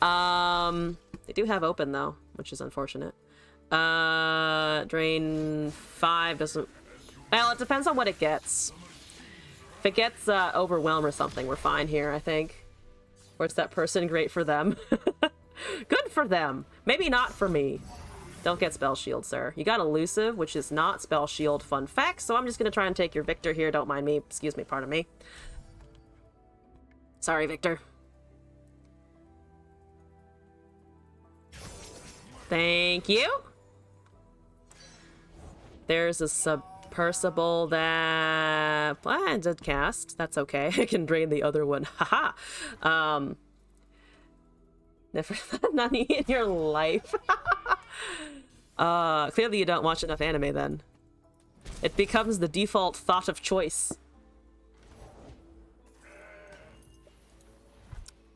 They do have open though, which is unfortunate. Drain 5 doesn't... Well, it depends on what it gets. If it gets Overwhelm or something, we're fine here, I think. Or it's that person, great for them. Good for them. Maybe not for me. Don't get Spell Shield, sir. You got Elusive, which is not Spell Shield, fun fact, so I'm just gonna try and take your Victor here. Don't mind me. Excuse me, pardon me. Sorry, Victor. Thank you. There's a Submersible that I did cast. That's okay. I can drain the other one. Haha. Never thought Nani in your life. Clearly you don't watch enough anime then. It becomes the default thought of choice.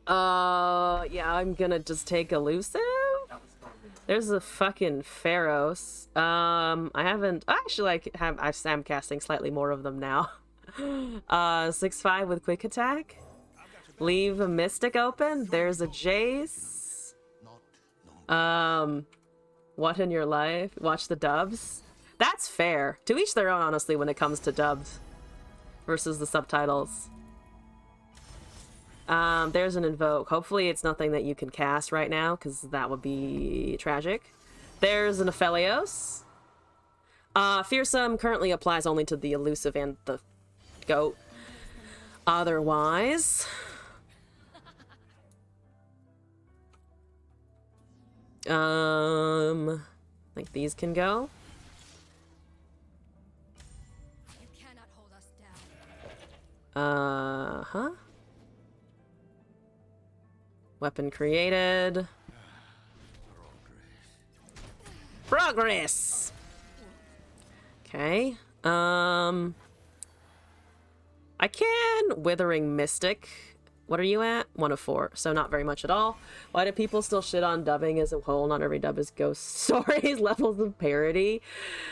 Yeah, I'm gonna just take Elusive. There's a fucking Pharaohs. I haven't... Actually, I am casting slightly more of them now. 6/5 with quick attack. Leave a Mystic open. There's a Jace. What in your life? Watch the dubs. That's fair. To each their own, honestly, when it comes to dubs versus the subtitles. There's an Invoke. Hopefully it's nothing that you can cast right now, because that would be tragic. There's an Aphelios. Fearsome currently applies only to the Elusive and the Goat. Otherwise... I think these can go. You cannot hold us down. Huh? Weapon created. Progress! Okay. I can Withering Mystic. What are you at? 1 of 4, so not very much at all. Why do people still shit on dubbing as a whole? Not every dub is ghost stories, levels of parody.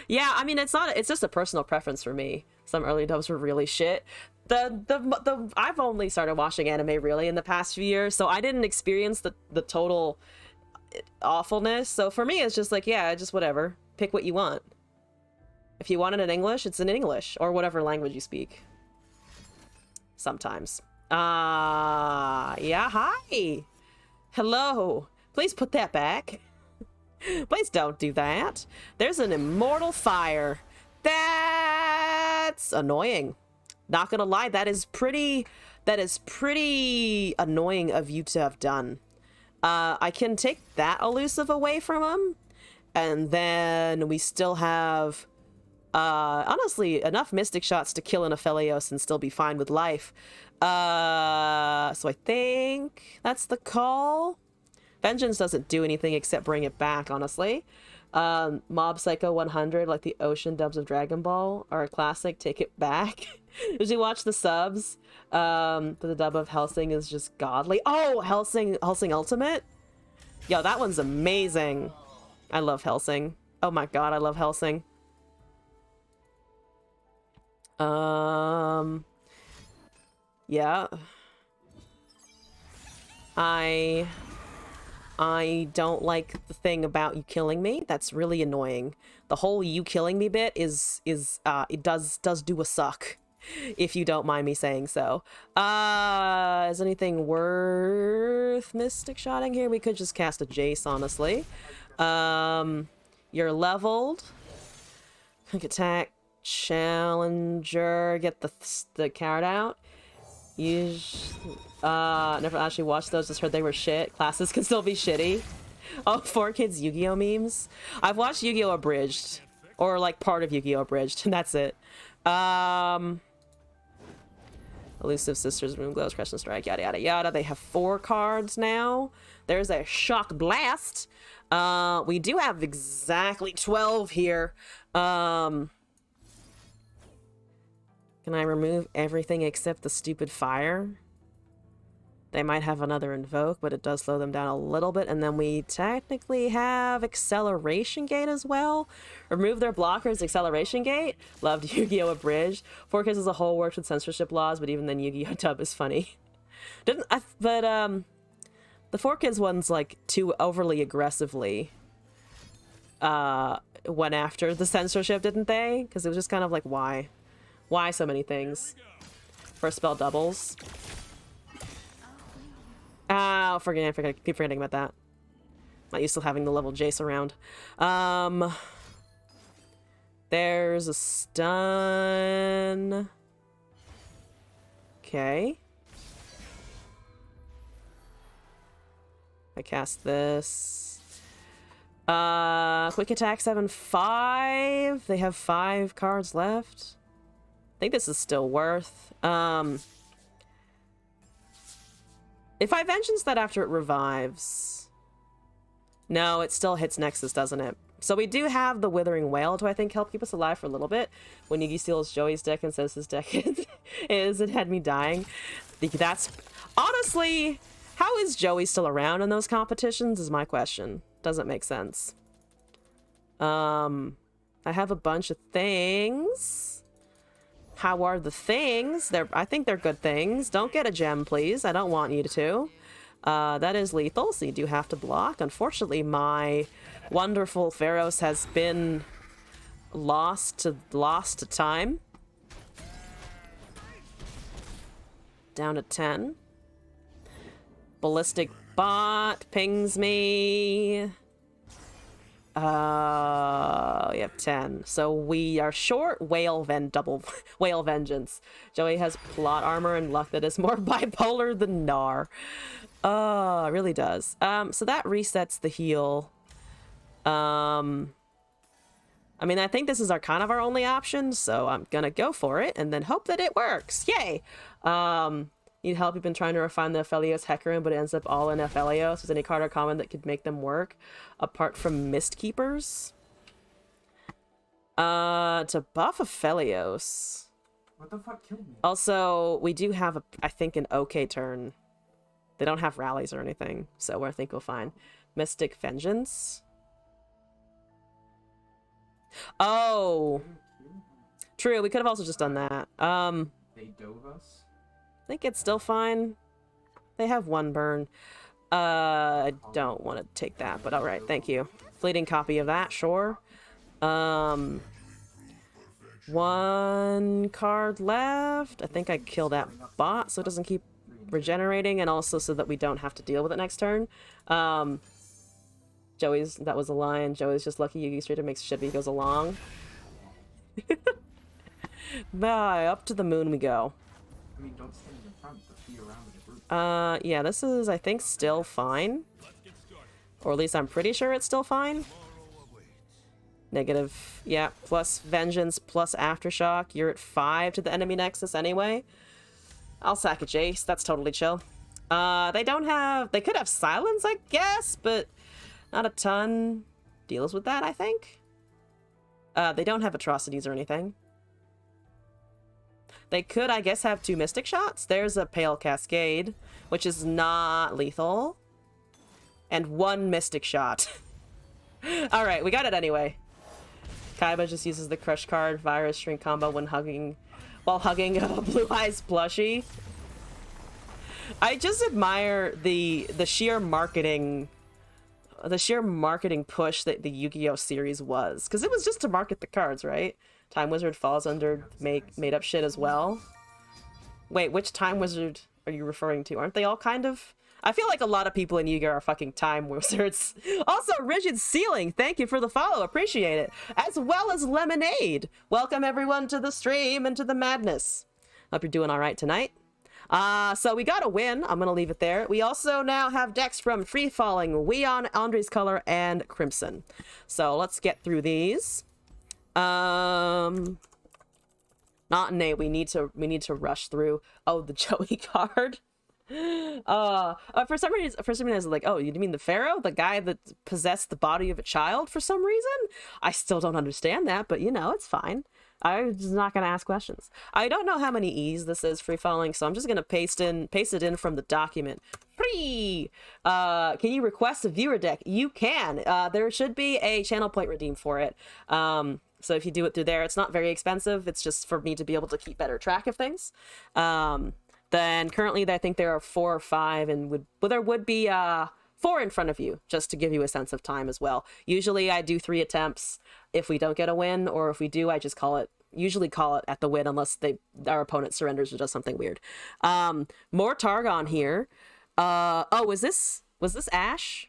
Yeah, I mean, it's just a personal preference for me. Some early dubs were really shit. I've only started watching anime really in the past few years, so I didn't experience the total awfulness. So for me, it's just like, yeah, just whatever. Pick what you want. If you want it in English, it's in English, or whatever language you speak. Sometimes. Yeah, hi. Hello. Please put that back. Please don't do that. There's an immortal fire. That's annoying. Not gonna lie, that is pretty annoying of you to have done. I can take that elusive away from him, and then we still have honestly enough mystic shots to kill an Aphelios and still be fine with life. So I think that's the call. Vengeance doesn't do anything except bring it back, honestly. Mob Psycho 100, like the ocean dubs of Dragon Ball, are a classic. Take it back. Did you watch the subs? But the dub of Hellsing is just godly. Oh, Hellsing Ultimate? Yo, that one's amazing. I love Hellsing. Oh my god, I love Hellsing. Yeah. I don't like the thing about you killing me. That's really annoying. The whole you killing me bit is it does do a suck, if you don't mind me saying so. Is anything worth mystic shotting here? We could just cast a Jace, honestly. You're leveled. Quick attack, challenger, get the card out. Never actually watched those, just heard they were shit. Classes can still be shitty. Oh, 4Kids Yu-Gi-Oh memes. I've watched Yu-Gi-Oh Abridged, or like part of Yu-Gi-Oh Abridged, and that's it. Elusive Sisters, Moonglows, Crescent Strike, yada yada yada. They have 4 cards now. There's a Shock Blast. We do have exactly 12 here. Can I remove everything except the stupid fire? They might have another invoke, but it does slow them down a little bit. And then we technically have Acceleration Gate as well. Remove their blockers, Acceleration Gate. Loved Yu-Gi-Oh! Abridged. 4Kids as a whole works with censorship laws, but even then Yu-Gi-Oh! Dub is funny. The 4Kids one's like too overly aggressively went after the censorship, didn't they? Because it was just kind of like, why? Why so many things? First spell doubles. Oh, keep forgetting about that. Not used to having the level Jace around. There's a stun. Okay. I cast this. Quick attack 7/5. They have 5 cards left. I think this is still worth. If I Vengeance that after it revives... No, it still hits Nexus, doesn't it? So we do have the Withering Wail to, I think, help keep us alive for a little bit. When Yugi steals Joey's deck and says his deck is it had me dying. That's... Honestly, how is Joey still around in those competitions is my question. Doesn't make sense. I have a bunch of things. How are the things? I think they're good things. Don't get a gem, please. I don't want you to. That is lethal, so you do have to block. Unfortunately, my wonderful Pharaohs has been lost to time. Down to 10. Ballistic Bot pings me. We have 10. So we are short double Whale Vengeance. Joey has plot armor and luck that is more bipolar than Gnar. It really does. So that resets the heal. I mean, I think this is kind of our only option, so I'm gonna go for it and then hope that it works. Yay! Need help? You've been trying to refine the Aphelios Hecarim, but it ends up all in Aphelios. Is any card or common that could make them work? Apart from Mistkeepers? To buff Aphelios. What the fuck killed me? Also, we do have, I think, an okay turn. They don't have rallies or anything, so I think we'll find. Mystic Vengeance. Oh! True, we could have also just done that. They dove us? I think it's still fine. They have 1 burn. I don't want to take that, but alright, thank you. Fleeting copy of that, sure. 1 card left. I think I kill that bot so it doesn't keep regenerating, and also so that we don't have to deal with it next turn. Joey's, that was a lion. Joey's just lucky Yugi Streeter makes shit he goes along. Bye, up to the moon we go. I mean, don't stand in front, but be around the group. Yeah, this is, I think, still fine. Or at least I'm pretty sure it's still fine. Negative, yeah, plus Vengeance, plus Aftershock. You're at 5 to the enemy nexus anyway. I'll sack a Jace, that's totally chill. They don't have, they could have Silence, I guess, but not a ton deals with that, I think. They don't have Atrocities or anything. They could, I guess, have 2 Mystic Shots. There's a Pale Cascade, which is not lethal. And 1 Mystic Shot. Alright, we got it anyway. Kaiba just uses the Crush card, Virus Shrink combo while hugging a Blue Eyes plushie. I just admire the sheer marketing push that the Yu-Gi-Oh series was, because it was just to market the cards, right? Time Wizard falls under made up shit as well. Wait, which Time Wizard are you referring to? Aren't they all kind of? I feel like a lot of people in Yu-Gi-Oh are fucking Time Wizards. Also, Rigid Ceiling, thank you for the follow, appreciate it. As well as Lemonade. Welcome everyone to the stream and to the madness. Hope you're doing all right tonight. So we got a win. I'm gonna leave it there. We also now have decks from Free Falling, Weon, Andre's Color, and Crimson. So let's get through these. Not Nate. We need to rush through. Oh, the Joey card. For some reason I was like, oh, you mean the Pharaoh, the guy that possessed the body of a child for some reason? I still don't understand that, but you know, it's fine. I'm just not gonna ask questions. I don't know how many E's this is, Free Falling, so I'm just gonna paste it in from the document. Free! Can you request a viewer deck? You can. There should be a channel point redeem for it. So if you do it through there, it's not very expensive. It's just for me to be able to keep better track of things. Then currently I think there are 4 or 5, and there would be 4 in front of you, just to give you a sense of time as well. Usually I do 3 attempts if we don't get a win, or if we do, I just usually call it at the win, unless our opponent surrenders or does something weird. More Targon here. Oh, was this Ash?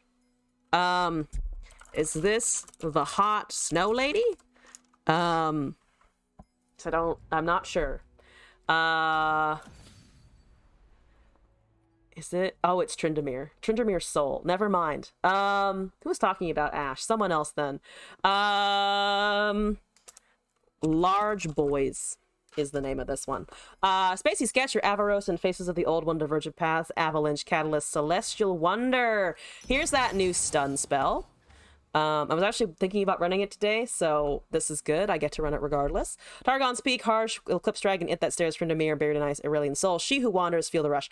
Is this the hot snow lady? So I'm not sure. Is it? Oh, it's Tryndamere. Tryndamere's soul. Never mind. Who was talking about Ash? Someone else then. Large Boys is the name of this one. Spacey Sketch, your Avaros and Faces of the Old One, Divergent Paths, Avalanche, Catalyst, Celestial Wonder. Here's that new stun spell. I was actually thinking about running it today, so this is good. I get to run it regardless. Targon's Peak, Harsh, Eclipse Dragon, It That Stares, Tryndamere, Buried in Ice, Aurelian Soul, She Who Wanders, Feel the Rush.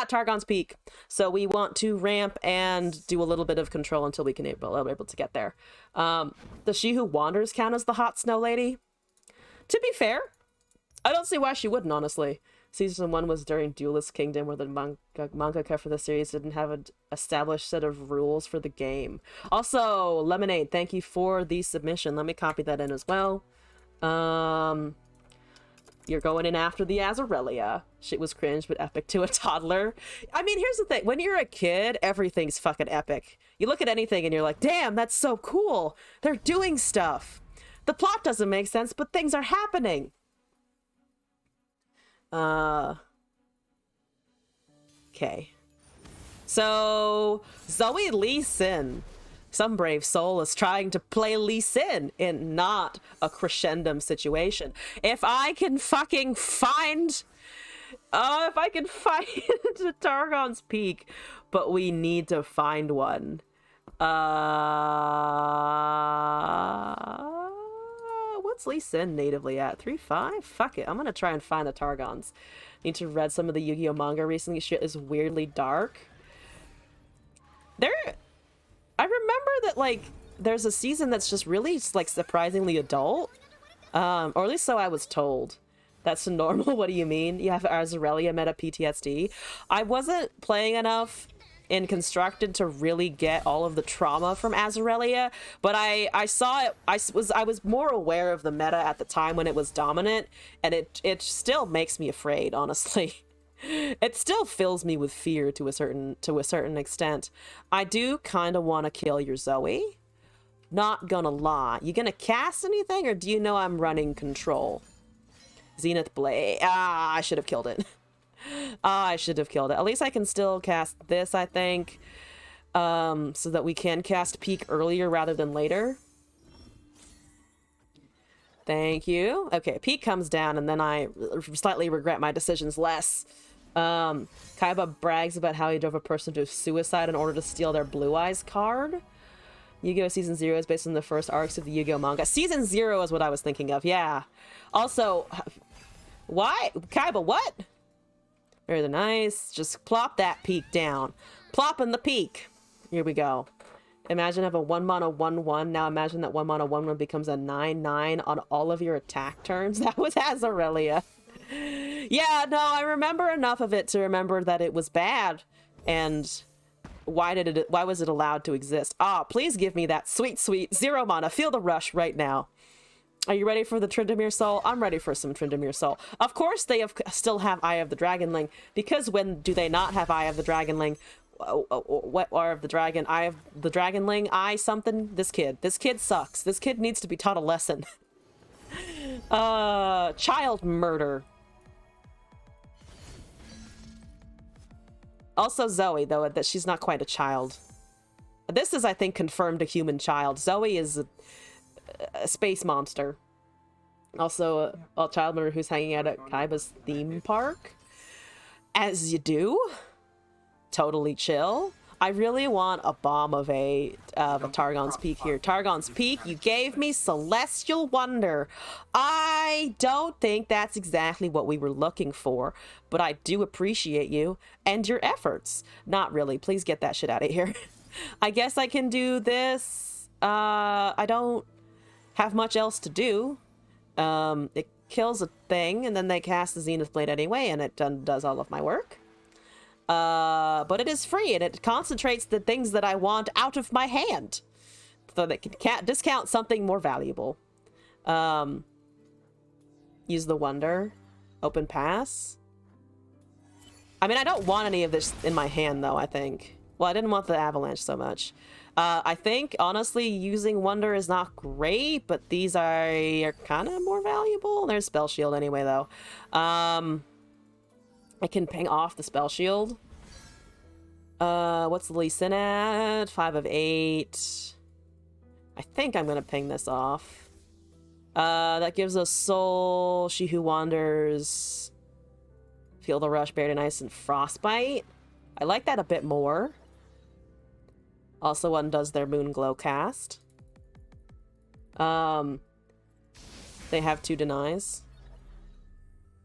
Targon's Peak. So we want to ramp and do a little bit of control until we can be able to get there. Does She Who Wanders count as the hot snow lady? To be fair, I don't see why she wouldn't, honestly. Season 1 was during Duelist Kingdom, where the mangaka for the series didn't have an established set of rules for the game. Also, Lemonade, thank you for the submission. Let me copy that in as well. You're going in after the Azarelia. Shit was cringe, but epic to a toddler. I mean, here's the thing. When you're a kid, everything's fucking epic. You look at anything and you're like, damn, that's so cool. They're doing stuff. The plot doesn't make sense, but things are happening. Okay. So, Zoe Lee Sin. Some brave soul is trying to play Lee Sin in not a crescendum situation. If I can fucking find... if I can find Targon's Peak, but we need to find one. What's Lee Sin natively at? 3.5? Fuck it. I'm gonna try and find the Targons. Need to read some of the Yu-Gi-Oh manga recently. Shit is weirdly dark. I remember that, like, there's a season that's just really, like, surprisingly adult. Or at least so I was told. That's normal? What do you mean? You have Azarelia meta PTSD? I wasn't playing enough in Constructed to really get all of the trauma from Azarelia, but I saw it. I was more aware of the meta at the time when it was dominant, and it still makes me afraid, honestly. It still fills me with fear to a certain extent. I do kind of want to kill your Zoe. Not gonna lie. You gonna cast anything, or do you know I'm running control? Zenith Blade. Ah, I should have killed it. Ah, I should have killed it. At least I can still cast this, I think. So that we can cast Peek earlier rather than later. Thank you. Okay, Peek comes down, and then I slightly regret my decisions less. Kaiba brags about how he drove a person to suicide in order to steal their Blue Eyes card. Yu-Gi-Oh! Season 0 is based on the first arcs of the Yu-Gi-Oh! Manga. Season 0 is what I was thinking of, yeah. Also, why? Kaiba, what? Very nice. Just plop that Peek down. Plopping the Peek. Here we go. Imagine have a 1-mana 1/1. Now imagine that 1-mana 1/1 becomes a 9/9 on all of your attack turns. That was Azarelia. Yeah, no, I remember enough of it to remember that it was bad. And why was it allowed to exist? Ah, please give me that sweet 0 mana. Feel the rush right now. Are you ready for the Tryndamere Soul? I'm ready for some Tryndamere Soul. Of course they still have Eye of the Dragonling, because when do they not have Eye of the Dragonling? What Eye of the Dragon? Eye of the Dragonling? Eye something? This kid sucks. This kid needs to be taught a lesson. Child murder. Also Zoe, though, that she's not quite a child. This is, I think, confirmed a human child. Zoe is a space monster. Also, a child murder who's hanging out at Kaiba's theme park. As you do. Totally chill. I really want a bomb of a Targon's Peak here. Targon's Peak, you gave me Celestial Wonder. I don't think that's exactly what we were looking for, but I do appreciate you and your efforts. Not really. Please get that shit out of here. I guess I can do this. I don't have much else to do. It kills a thing, and then they cast the Zenith Blade anyway, and it does all of my work. But it is free, and it concentrates the things that I want out of my hand, so that it can discount something more valuable. Use the Wonder. Open Pass. I mean, I don't want any of this in my hand, though, I think. Well, I didn't want the Avalanche so much. I think, honestly, using Wonder is not great, but these are kind of more valuable. There's Spell Shield anyway, though. I can ping off the Spell Shield. What's Lee Sin at? 5 of 8. I think I'm gonna ping this off. That gives us Soul, She Who Wanders, Feel the Rush, Buried in Ice, and Frostbite. I like that a bit more. Also undoes their Moon Glow cast. They have 2 denies.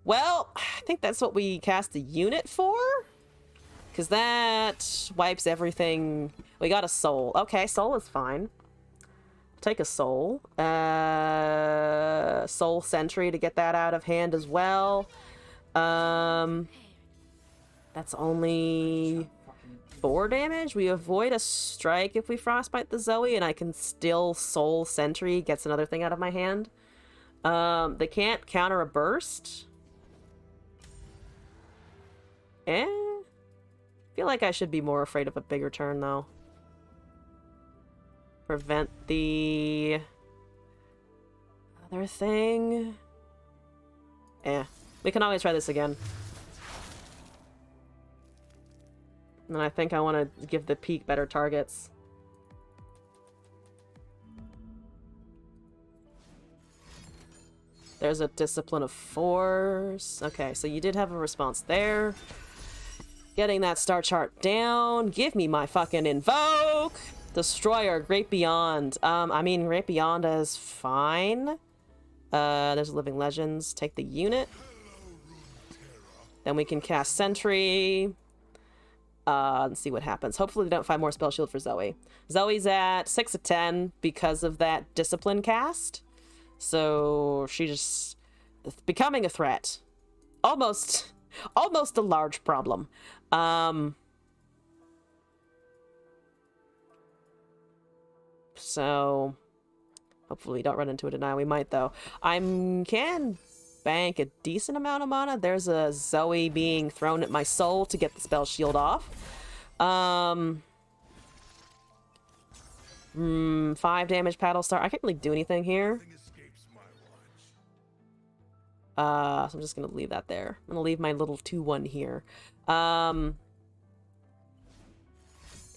Well, I think that's what we cast the unit for. Because that wipes everything. We got a Soul. Okay, Soul is fine. Take a Soul. Soul Sentry to get that out of hand as well. That's only 4 damage. We avoid a strike if we Frostbite the Zoe, and I can still Soul Sentry. Gets another thing out of my hand. They can't counter a burst. I feel like I should be more afraid of a bigger turn, though. Prevent the other thing. We can always try this again. And I think I want to give the Peak better targets. There's a Discipline of Force. Okay, so you did have a response there. Getting that star chart down. Give me my fucking Invoke! Destroyer, Great Beyond. I mean, Great Beyond is fine. There's Living Legends. Take the unit. Then we can cast Sentry. And see what happens. Hopefully we don't find more Spell Shield for Zoe. Zoe's at 6 of 10 because of that Discipline cast. So she's just becoming a threat. Almost a large problem. So hopefully we don't run into a deny. We might, though. I can bank a decent amount of mana. There's a Zoe being thrown at my soul to get the spell shield off. 5 damage paddle star. I can't really do anything here. So I'm just gonna leave that there. I'm gonna leave my little 2/1 here.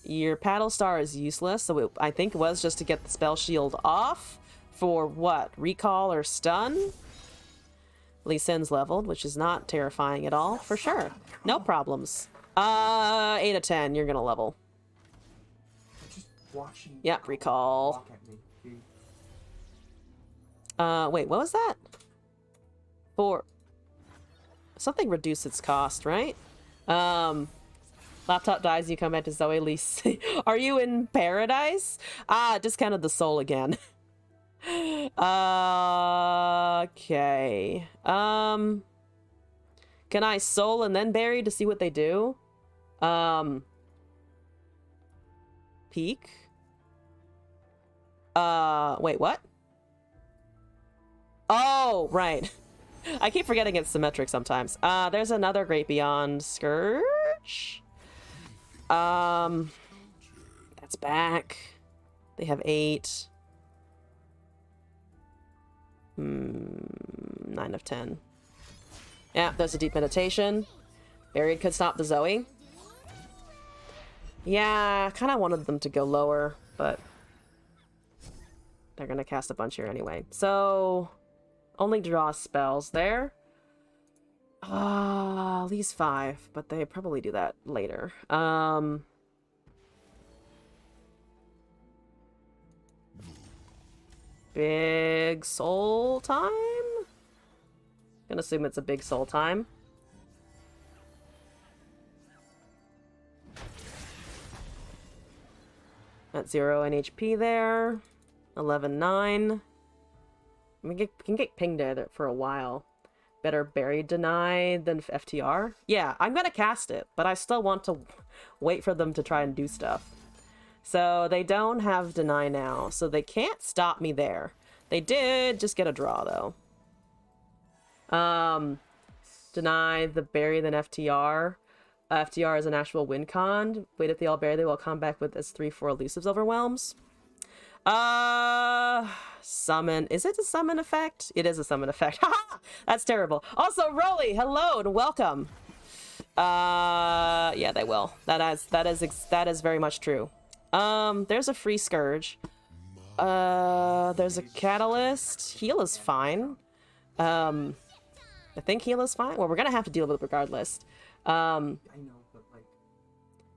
Your paddle star is useless, so I think it was just to get the spell shield off for what? Recall or stun? Lee Sin's leveled, which is not terrifying at all, for sure. No problems. 8 of 10, you're gonna level. Just watching. Yep, recall. Walk at me, dude. Wait, what was that? For something reduce its cost, right? Laptop dies, you come back to Zoe Lee. Are you in paradise? Discounted the soul again. Okay. Can I soul and then bury to see what they do? Peak? Wait, what? Oh, right. I keep forgetting it's symmetric sometimes. There's another Great Beyond Scourge. That's back. They have 8. 9 of 10. Yeah, there's a deep meditation. Buried could stop the Zoe. Yeah, kind of wanted them to go lower, but they're gonna cast a bunch here anyway. So, only draw spells there. At least 5, but they probably do that later. Big soul time? Gonna assume it's a big soul time. At 0 NHP there. 11-9. We can get pinged there for a while. Better bury deny than FTR. Yeah, I'm gonna cast it, but I still want to wait for them to try and do stuff. So they don't have deny now, so they can't stop me there. They did just get a draw though. Deny the bury then FTR. FTR is an actual win con. Wait, if they all bury, they will come back with as 3/4 elusives overwhelms. Summon. Is it a summon effect? It is a summon effect. Haha! That's terrible. Also, Rolly, hello and welcome. Yeah, they will. That is very much true. There's a free Scourge. There's a Catalyst. Heal is fine. I think heal is fine. Well, we're gonna have to deal with it regardless. I know, but like.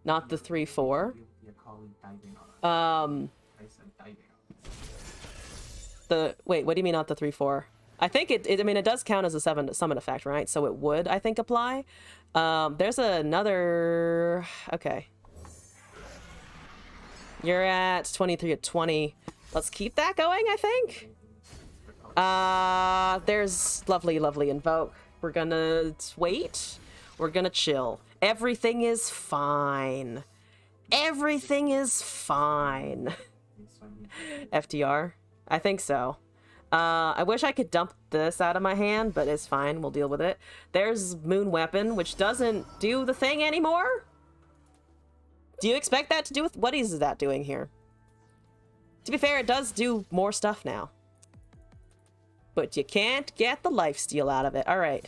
Not the 3/4. Your colleague diving on us. I said diving on us. Wait, what do you mean not the 3/4? I think I mean, it does count as a summon effect, right? So it would, I think, apply. There's another. Okay. You're at 23 at 20. Let's keep that going, I think. There's lovely invoke. We're gonna wait. We're gonna chill. Everything is fine. Everything is fine. FTR? I think so. I wish I could dump this out of my hand, but it's fine. We'll deal with it. There's Moon Weapon, which doesn't do the thing anymore. Do you expect that to do with... What is that doing here? To be fair, it does do more stuff now. But you can't get the lifesteal out of it. Alright.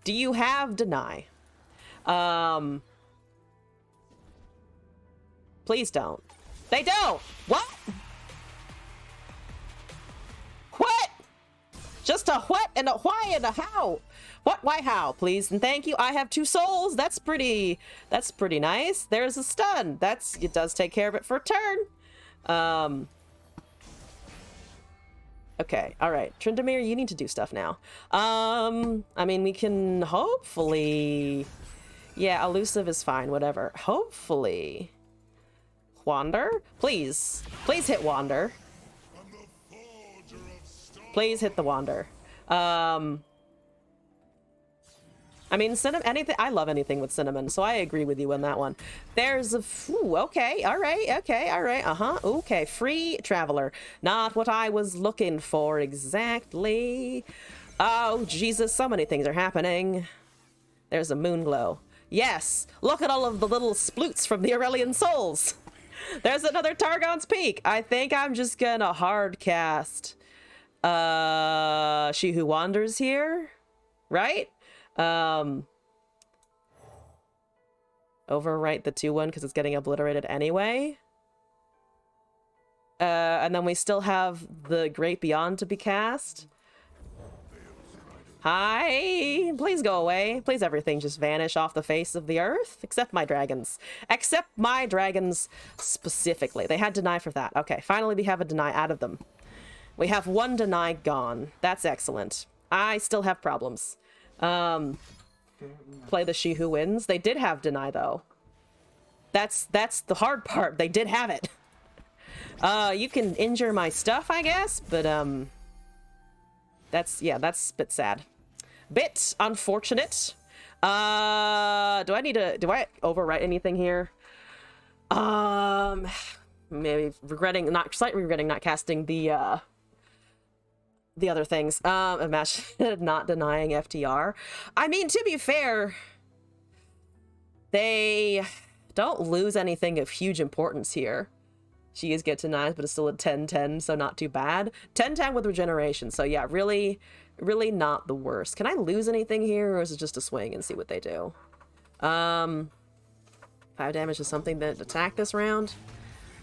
Do you have Deny? Please don't. They don't! What? What? Just a what and a why and a how? What, why, how, please, and thank you. I have 2 souls. That's pretty nice. There's a stun. It does take care of it for a turn. Okay, all right. Tryndamere, you need to do stuff now. I mean, we can hopefully... Yeah, elusive is fine, whatever. Hopefully... Wander? Please. Please hit Wander. Please hit the Wander. I mean, anything. I love anything with cinnamon, so I agree with you on that one. There's a... Ooh, okay, all right, okay. Free Traveler. Not what I was looking for exactly. Oh, Jesus, so many things are happening. There's a moon glow. Yes, look at all of the little sploots from the Aurelian Souls. There's another Targon's Peak. I think I'm just gonna hard cast She Who Wanders here, right? Overwrite the 2-1 because it's getting obliterated anyway. And then we still have the Great Beyond to be cast. Hi! Please go away. Please everything just vanish off the face of the earth. Except my dragons. Except my dragons specifically. They had deny for that. Okay, finally we have a deny out of them. We have 1 deny gone. That's excellent. I still have problems. Play the She Who Wins. They did have deny though. That's the hard part. They did have it. You can injure my stuff, I guess, but that's a bit sad. Bit unfortunate. Do I overwrite anything here? Maybe slightly regretting not casting the other things. Imagine not denying FTR. I mean, to be fair, they don't lose anything of huge importance here. She is get denied, but it's still a 10-10, so not too bad. 10-10 with regeneration, so yeah, really not the worst. Can I lose anything here, or is it just a swing and see what they do? 5 damage is something that attack this round.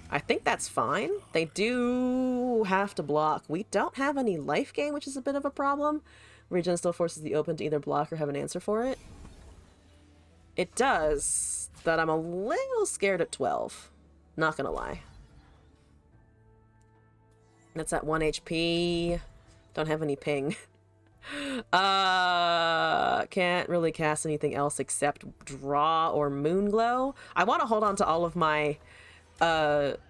I think that's fine. They do have to block. We don't have any life gain, which is a bit of a problem. Regen still forces the open to either block or have an answer for it. It does, but I'm a little scared at 12. Not gonna lie. That's at 1 HP. Don't have any ping. Can't really cast anything else except draw or moonglow. I want to hold on to all of my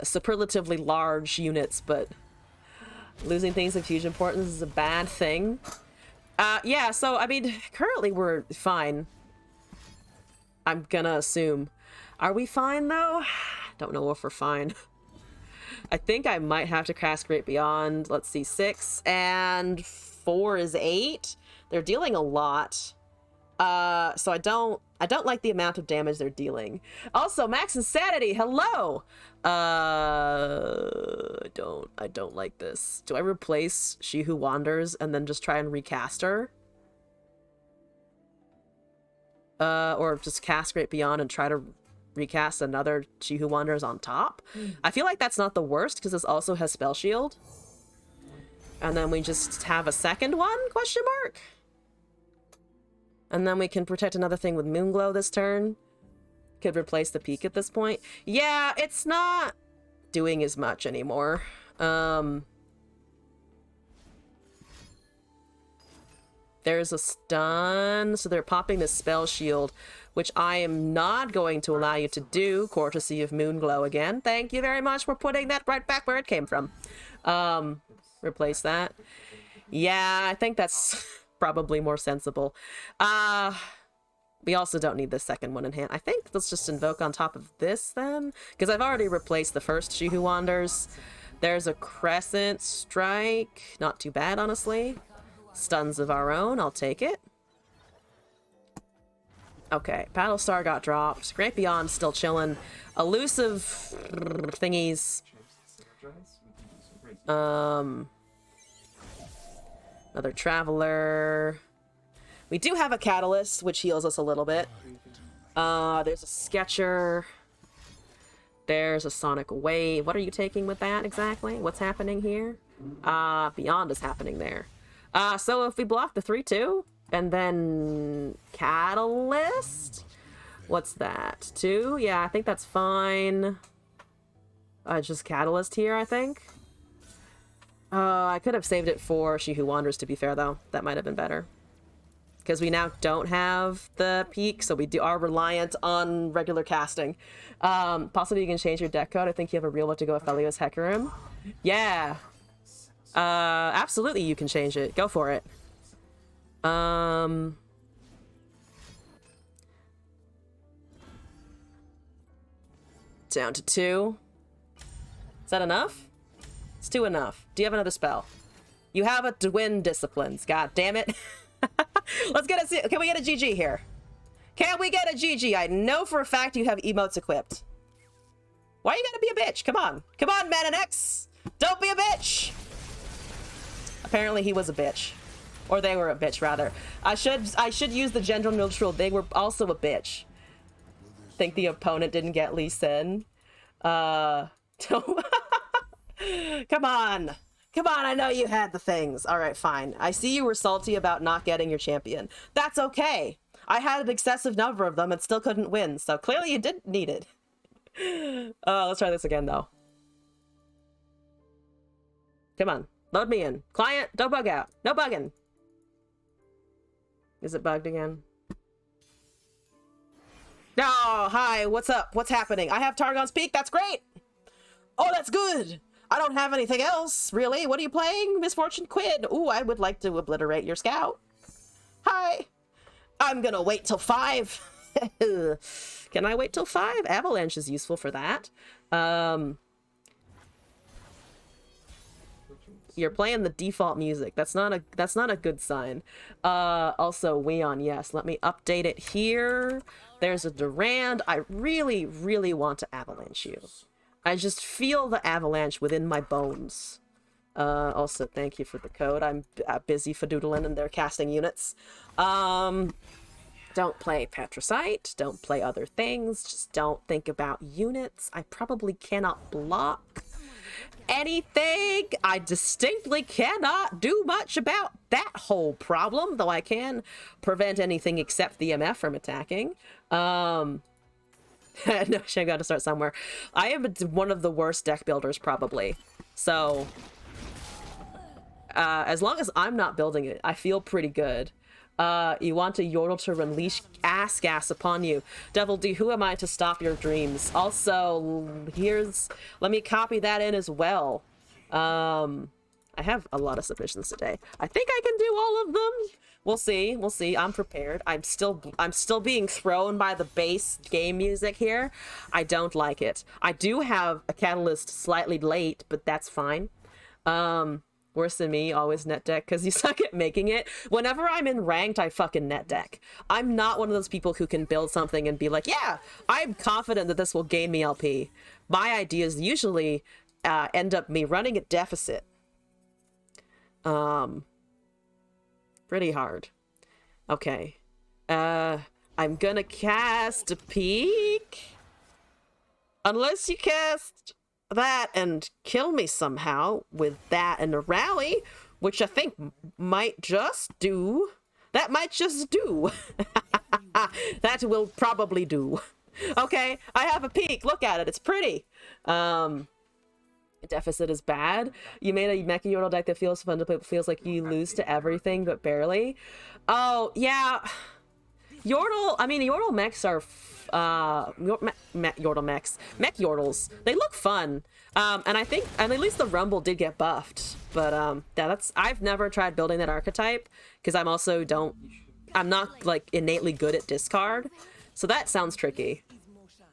superlatively large units, but losing things of huge importance is a bad thing. Yeah, so I mean, currently we're fine. I'm gonna assume. Are we fine though? Don't know if we're fine. I think I might have to cast Great Beyond. Let's see, 6 and 4 is 8. They're dealing a lot. So I don't like the amount of damage they're dealing. Also, Max Insanity, hello! I don't like this. Do I replace She Who Wanders and then just try and recast her? Or just cast Great Beyond and try to recast another She Who Wanders on top? I feel like that's not the worst, because this also has Spell Shield. And then we just have a second one, question mark? And then we can protect another thing with Moonglow this turn. Could replace the peak at this point. Yeah, it's not doing as much anymore. There's a stun, so they're popping the Spell Shield, which I am not going to allow you to do, courtesy of Moonglow again. Thank you very much for putting that right back where it came from. Replace that. Yeah, I think that's probably more sensible. We also don't need the second one in hand. I think let's just invoke on top of this then, because I've already replaced the first She Who Wanders. There's a Crescent Strike. Not too bad, honestly. Stuns of our own. I'll take it. Okay, Battlestar got dropped. Great Beyond still chilling. Elusive thingies. Another Traveler. We do have a Catalyst, which heals us a little bit. There's a Sketcher. There's a Sonic Wave. What are you taking with that exactly? What's happening here? Beyond is happening there. So if we block the 3-2 and then Catalyst, what's that? 2? Yeah, I think that's fine. Just Catalyst here, I think. I could have saved it for She Who Wanders, to be fair, though. That might have been better. Because we now don't have the peak, so we are reliant on regular casting. Possibly you can change your deck code. I think you have a real one to go with Aphelios Hecarim. Yeah. Absolutely you can change it. Go for it. Down to 2. Is that enough? It's 2 enough. Do you have another spell? You have a twin disciplines. God damn it. Let's get a... Can we get a GG here? Can we get a GG? I know for a fact you have emotes equipped. Why you gotta be a bitch? Come on. Come on, Mananex. Don't be a bitch. Apparently he was a bitch. Or they were a bitch, rather. I should use the gender neutral. They were also a bitch. Think the opponent didn't get Lee Sin. Come on. Come on, I know you had the things. All right, fine. I see you were salty about not getting your champion. That's okay. I had an excessive number of them and still couldn't win, so clearly you didn't need it. Let's try this again, though. Come on. Load me in. Client, don't bug out. No bugging. Is it bugged again? No, hi, what's up? What's happening? I have Targon's Peak, that's great! Oh, that's good! I don't have anything else, really. What are you playing? Misfortune Quid. Ooh, I would like to obliterate your scout. Hi! I'm gonna wait till 5. Can I wait till 5? Avalanche is useful for that. You're playing the default music. That's not a good sign. Also, Weon, yes. Let me update it here. There's a Durand. I really, really want to avalanche you. I just feel the avalanche within my bones. Also, thank you for the code. I'm busy fadoodling and they're casting units. Don't play Patricite. Don't play other things. Just don't think about units. I probably cannot block anything. I distinctly cannot do much about that whole problem, though I can prevent anything except the MF from attacking. No, I got to start somewhere. I am one of the worst deck builders, probably. So, as long as I'm not building it, I feel pretty good. You want a Yordle to unleash ass gas upon you. Devil D, who am I to stop your dreams? Also, let me copy that in as well. I have a lot of submissions today. I think I can do all of them. We'll see. We'll see. I'm prepared. I'm still being thrown by the bass game music here. I don't like it. I do have a catalyst slightly late, but that's fine. Worse than me, always net deck, because you suck at making it. Whenever I'm in ranked, I fucking net deck. I'm not one of those people who can build something and be like, yeah, I'm confident that this will gain me LP. My ideas usually end up me running at deficit. Pretty hard. Okay. I'm gonna cast a peek. Unless you cast that and kill me somehow with that and a rally, which I think might just do. That might just do. That will probably do. Okay, I have a peek. Look at it. It's pretty. Deficit is bad. You made a Mecha Yordle deck that feels fun to play, but feels like you lose to everything but barely. Oh, yeah. Yordle, I mean, Yordle mechs are, Yordle mechs, mech Yordles, they look fun. And I think, and at least the Rumble did get buffed, but, yeah, I've never tried building that archetype, because I'm not, like, innately good at discard, so that sounds tricky.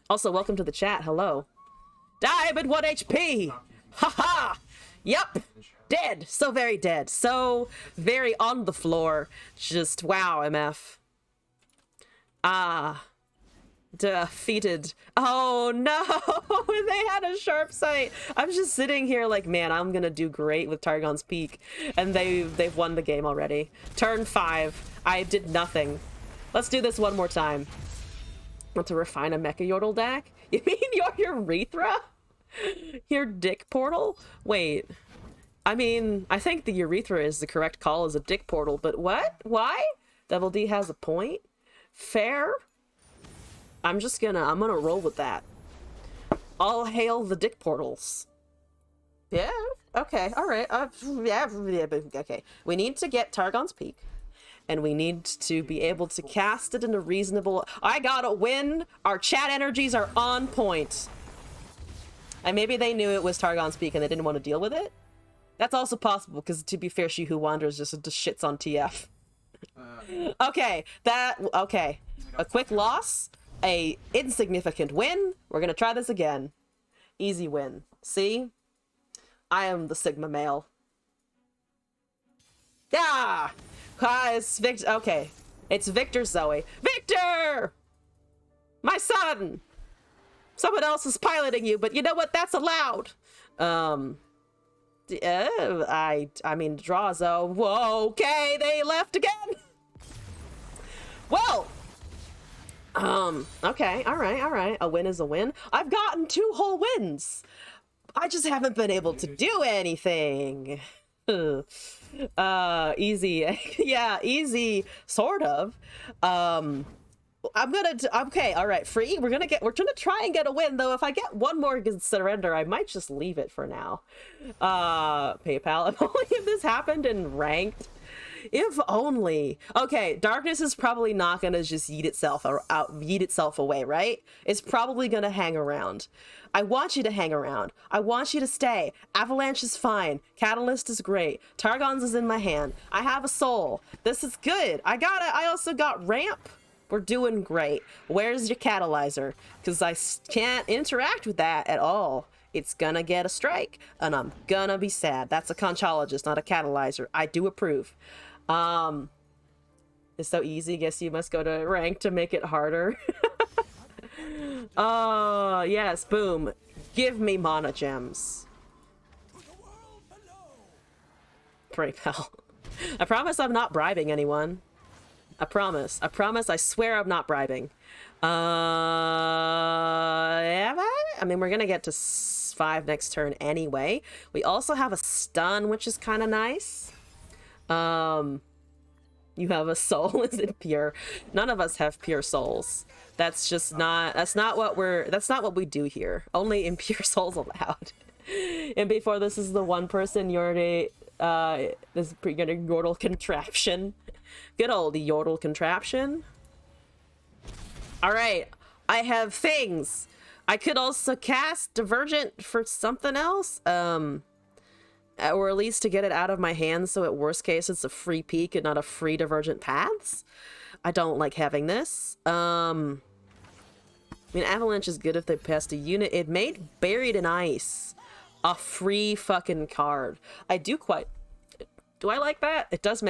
Also, welcome to the chat, hello. Diamond 1 HP! Haha! Yep! Dead! So very dead. So very on the floor. Just, wow, MF. Defeated. Oh no! They had a sharp sight. I'm just sitting here like, man, I'm gonna do great with Targon's Peak. And they've won the game already. Turn 5. I did nothing. Let's do this one more time. Want to refine a Mecha Yordle deck? You mean your urethra? Your dick portal? Wait. I mean, I think the urethra is the correct call as a dick portal, but what? Why? Devil D has a point. Fair. I'm gonna roll with that. All hail the dick portals. Yeah, okay, alright. Yeah, okay. We need to get Targon's Peak. And we need to be able to cast it in a reasonable... I gotta win! Our chat energies are on point. And maybe they knew it was Targon's Peak and they didn't want to deal with it? That's also possible, because to be fair, She Who Wanders just shits on TF. Okay, okay. A quick loss, a insignificant win. We're gonna try this again. Easy win. See? I am the Sigma male. Ah! It's Victor. Okay. It's Victor Zoe. Victor! My son! Someone else is piloting you, but you know what? That's allowed. I mean, draw Zoe. Whoa, okay, they left again. Well, okay, all right. A win is a win. I've gotten 2 whole wins. I just haven't been able to do anything. Easy. Yeah, easy, sort of. Okay, all right, free. We're gonna try and get a win, though. If I get one more surrender, I might just leave it for now. PayPal. If only if this happened in ranked. If only. Okay, darkness is probably not gonna just yeet itself away, right? It's probably gonna hang around. I want you to hang around. I want you to stay. Avalanche is fine. Catalyst is great. Targon's is in my hand. I have a soul. This is good. I also got ramp. We're doing great. Where's your catalyzer? Because I can't interact with that at all. It's gonna get a strike, and I'm gonna be sad. That's a conchologist, not a catalyzer. I do approve. It's so easy. Guess you must go to rank to make it harder. Oh, yes. Boom. Give me mana gems. PayPal. I promise I'm not bribing anyone. I promise. I swear I'm not bribing. I mean, we're gonna get to 5 next turn anyway. We also have a stun, which is kind of nice. You have a soul. Is it pure? None of us have pure souls. That's not what we do here. Only impure souls allowed. And before this is the one person this yordle contraption. Good old yordle contraption. All right, I have things. I could also cast Divergent for something else, or at least to get it out of my hands. So at worst case, it's a free peek and not a free Divergent Paths. I don't like having this. I mean, Avalanche is good if they passed a unit. It made Buried in Ice a free fucking card. Do I like that? It does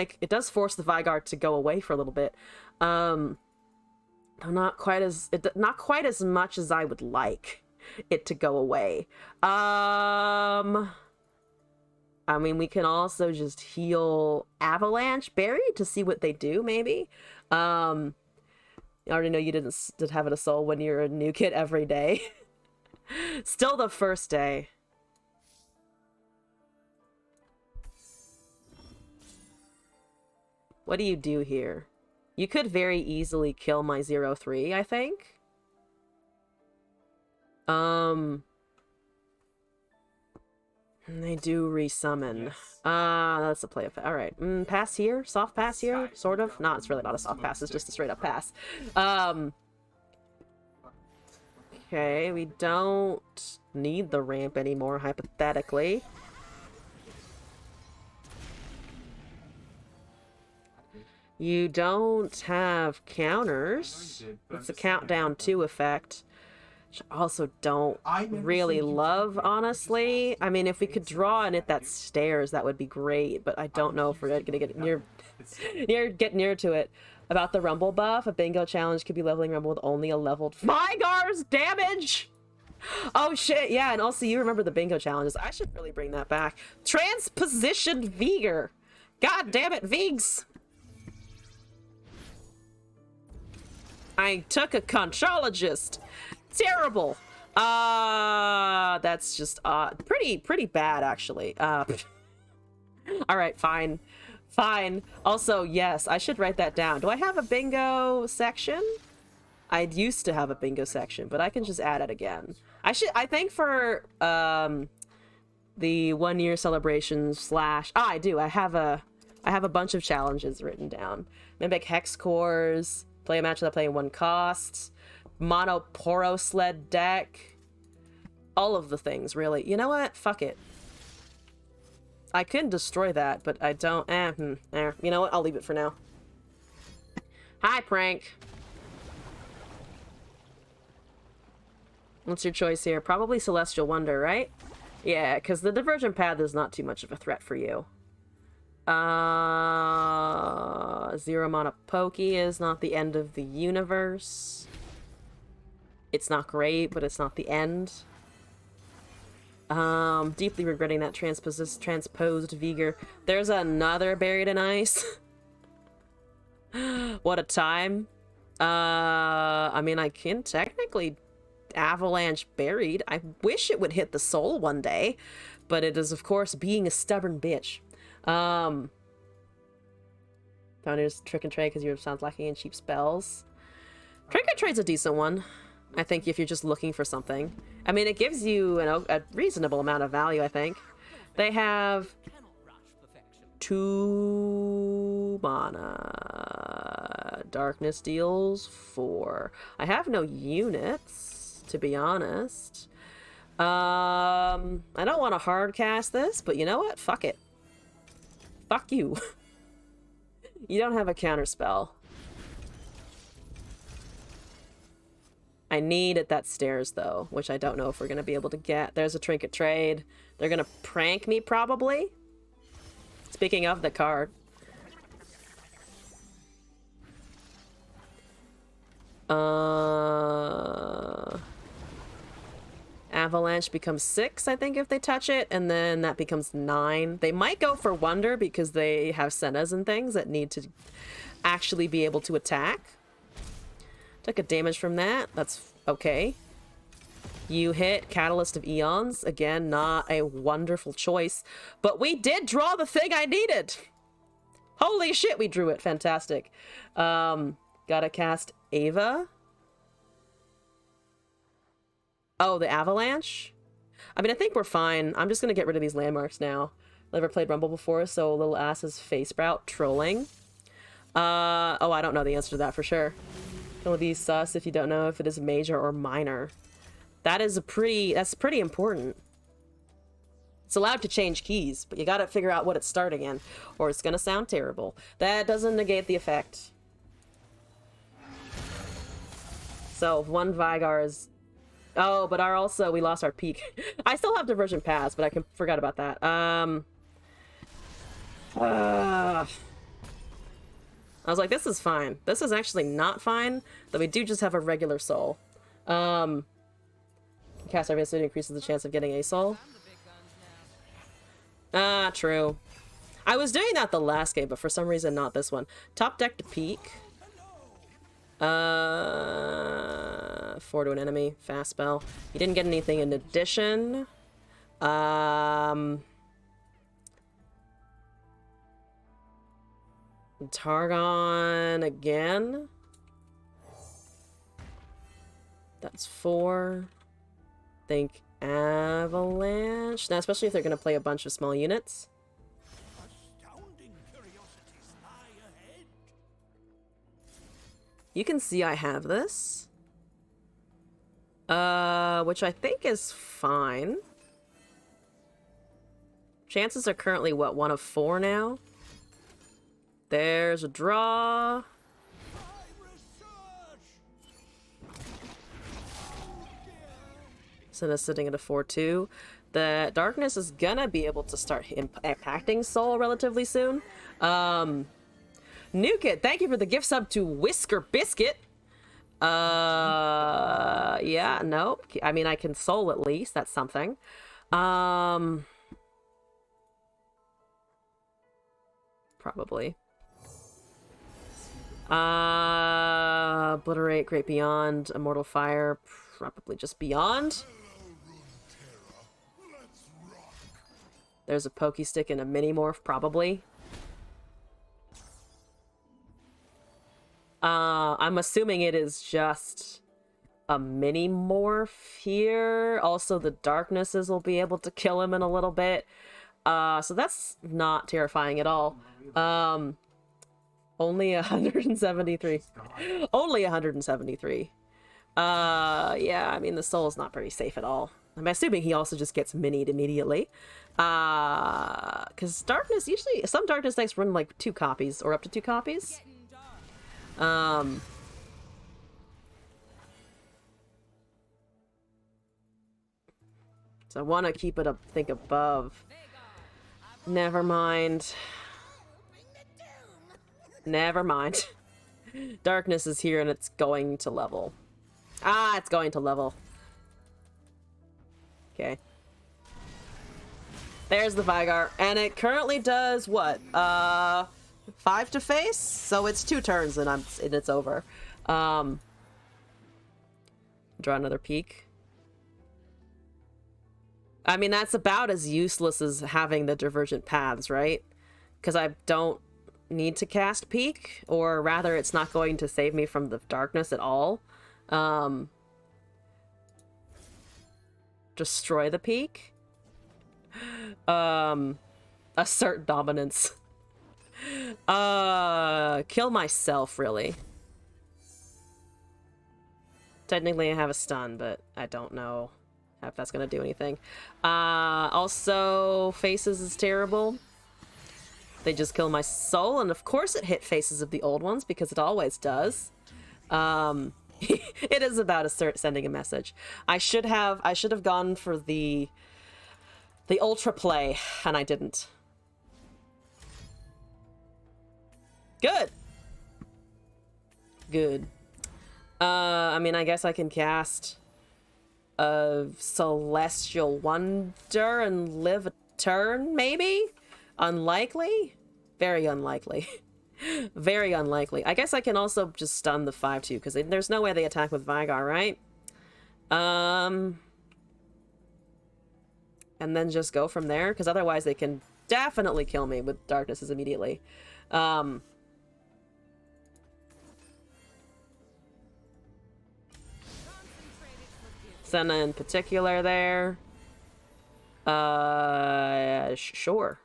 force the Vigard to go away for a little bit. Not quite as much as I would like it to go away. I mean, we can also just heal Avalanche Buried to see what they do, maybe. I already know you didn't have it a soul when you're a new kid every day. Still the first day. What do you do here? You could very easily kill my 0/3, I think. They do resummon. Yes. That's a play of... Alright. Pass here? Soft pass here? Sort of? No, it's really not a soft pass. It's just a straight up pass. Okay, we don't need the ramp anymore, hypothetically. You don't have counters. It's a countdown 2 effect. Which I also don't really love, honestly. I mean, if we could draw and hit that stairs, that would be great, but I don't know if we're gonna get near to it. About the Rumble buff, a bingo challenge could be leveling Rumble with only a leveled Vigar's damage! Oh shit, yeah, and also you remember the bingo challenges. I should really bring that back. Transpositioned Vigar! God damn it, Vigs! I took a conchologist. Terrible. That's just pretty bad actually. All right, fine. Also, yes, I should write that down. Do I have a bingo section? I used to have a bingo section, but I can just add it again. I think for the 1 year celebration / I do. I have a bunch of challenges written down. Mimic Hex Cores. Play a match without playing 1 cost. Mono Poro Sled deck. All of the things, really. You know what? Fuck it. I could destroy that, but I don't. You know what? I'll leave it for now. Hi, Prank. What's your choice here? Probably Celestial Wonder, right? Yeah, because the Divergent Path is not too much of a threat for you. Zero mana Pokey is not the end of the universe. It's not great, but it's not the end. Deeply regretting that transposed Vigor. There's another Buried in Ice. What a time. I mean, I can technically Avalanche Buried. I wish it would hit the soul one day, but it is, of course, being a stubborn bitch. Founders Trick and Trade because your sounds lacking in cheap spells. Trick and Trade's a decent one, I think, if you're just looking for something. I mean, it gives you a reasonable amount of value, I think. They have 2 mana. Darkness deals 4. I have no units, to be honest. I don't want to hard cast this, but you know what? Fuck it. Fuck you. You don't have a counter spell. I need at that stairs, though, which I don't know if we're going to be able to get. There's a Trinket Trade. They're going to prank me, probably. Speaking of the card. Avalanche becomes 6, I think, if they touch it, and then that becomes 9. They might go for Wonder because they have Sennas and things that need to actually be able to attack. Took a damage from that. That's okay. You hit Catalyst of Eons. Again, not a wonderful choice. But we did draw the thing I needed! Holy shit, we drew it. Fantastic. Gotta cast Ava. Oh, the Avalanche? I mean, I think we're fine. I'm just gonna get rid of these landmarks now. Never played Rumble before, so Little Ass's Face Sprout trolling. Oh, I don't know the answer to that for sure. It'll be sus if you don't know if it is major or minor. That's pretty important. It's allowed to change keys, but you gotta figure out what it's starting in, or it's gonna sound terrible. That doesn't negate the effect. So, 1 Vygar is... Oh, but we lost our peak. I still have Diversion Pass, but I forgot about that. I was like, this is fine. This is actually not fine, though we do just have a regular soul. Cast obviously increases the chance of getting a soul. True. I was doing that the last game, but for some reason not this one. Top deck to peak. 4 to an enemy. Fast spell. You didn't get anything in addition. Targon again. That's 4. Think Avalanche. Now, especially if they're going to play a bunch of small units. You can see I have this. Which I think is fine. Chances are currently, what, 1 of 4 now? There's a draw. Senna sitting at a 4-2. The Darkness is gonna be able to start impacting Soul relatively soon. Nukit, thank you for the gift sub to Whisker Biscuit. Yeah, no. I mean, I can Soul at least. That's something. Probably. Obliterate, Great Beyond, Immortal Fire, probably just Beyond. There's a Pokey Stick and a Mini Morph, probably. I'm assuming it is just a Mini Morph here. Also, the Darknesses will be able to kill him in a little bit. So that's not terrifying at all. Only 173. Only 173. Yeah, I mean, the soul is not very safe at all. I'm assuming he also just gets minied immediately. Because Darkness, usually, some Darkness decks run like 2 copies, or up to 2 copies. So I want to keep it up, think above. Never mind. Never mind. Darkness is here and it's going to level. Ah, it's going to level. Okay. There's the Vigar. And it currently does what? 5 to face? So it's 2 turns and it's over. Draw another peek. I mean, that's about as useless as having the Divergent Paths, right? Because I don't need to cast Peek, or rather it's not going to save me from the darkness at all. Destroy the Peek. Assert dominance. Kill myself, really. Technically I have a stun, but I don't know if that's gonna do anything. Also, faces is terrible. They just kill my soul, and of course it hit faces of the old ones, because it always does. It is about sending a message. I should have gone for the ultra play, and I didn't. Good. Good. I mean, I guess I can cast a Celestial Wonder and live a turn, maybe? Unlikely? Very unlikely. Very unlikely. I guess I can also just stun the 5-2, because there's no way they attack with Vigar, right? And then just go from there, because otherwise they can definitely kill me with Darknesses immediately. Senna in particular there. Sure.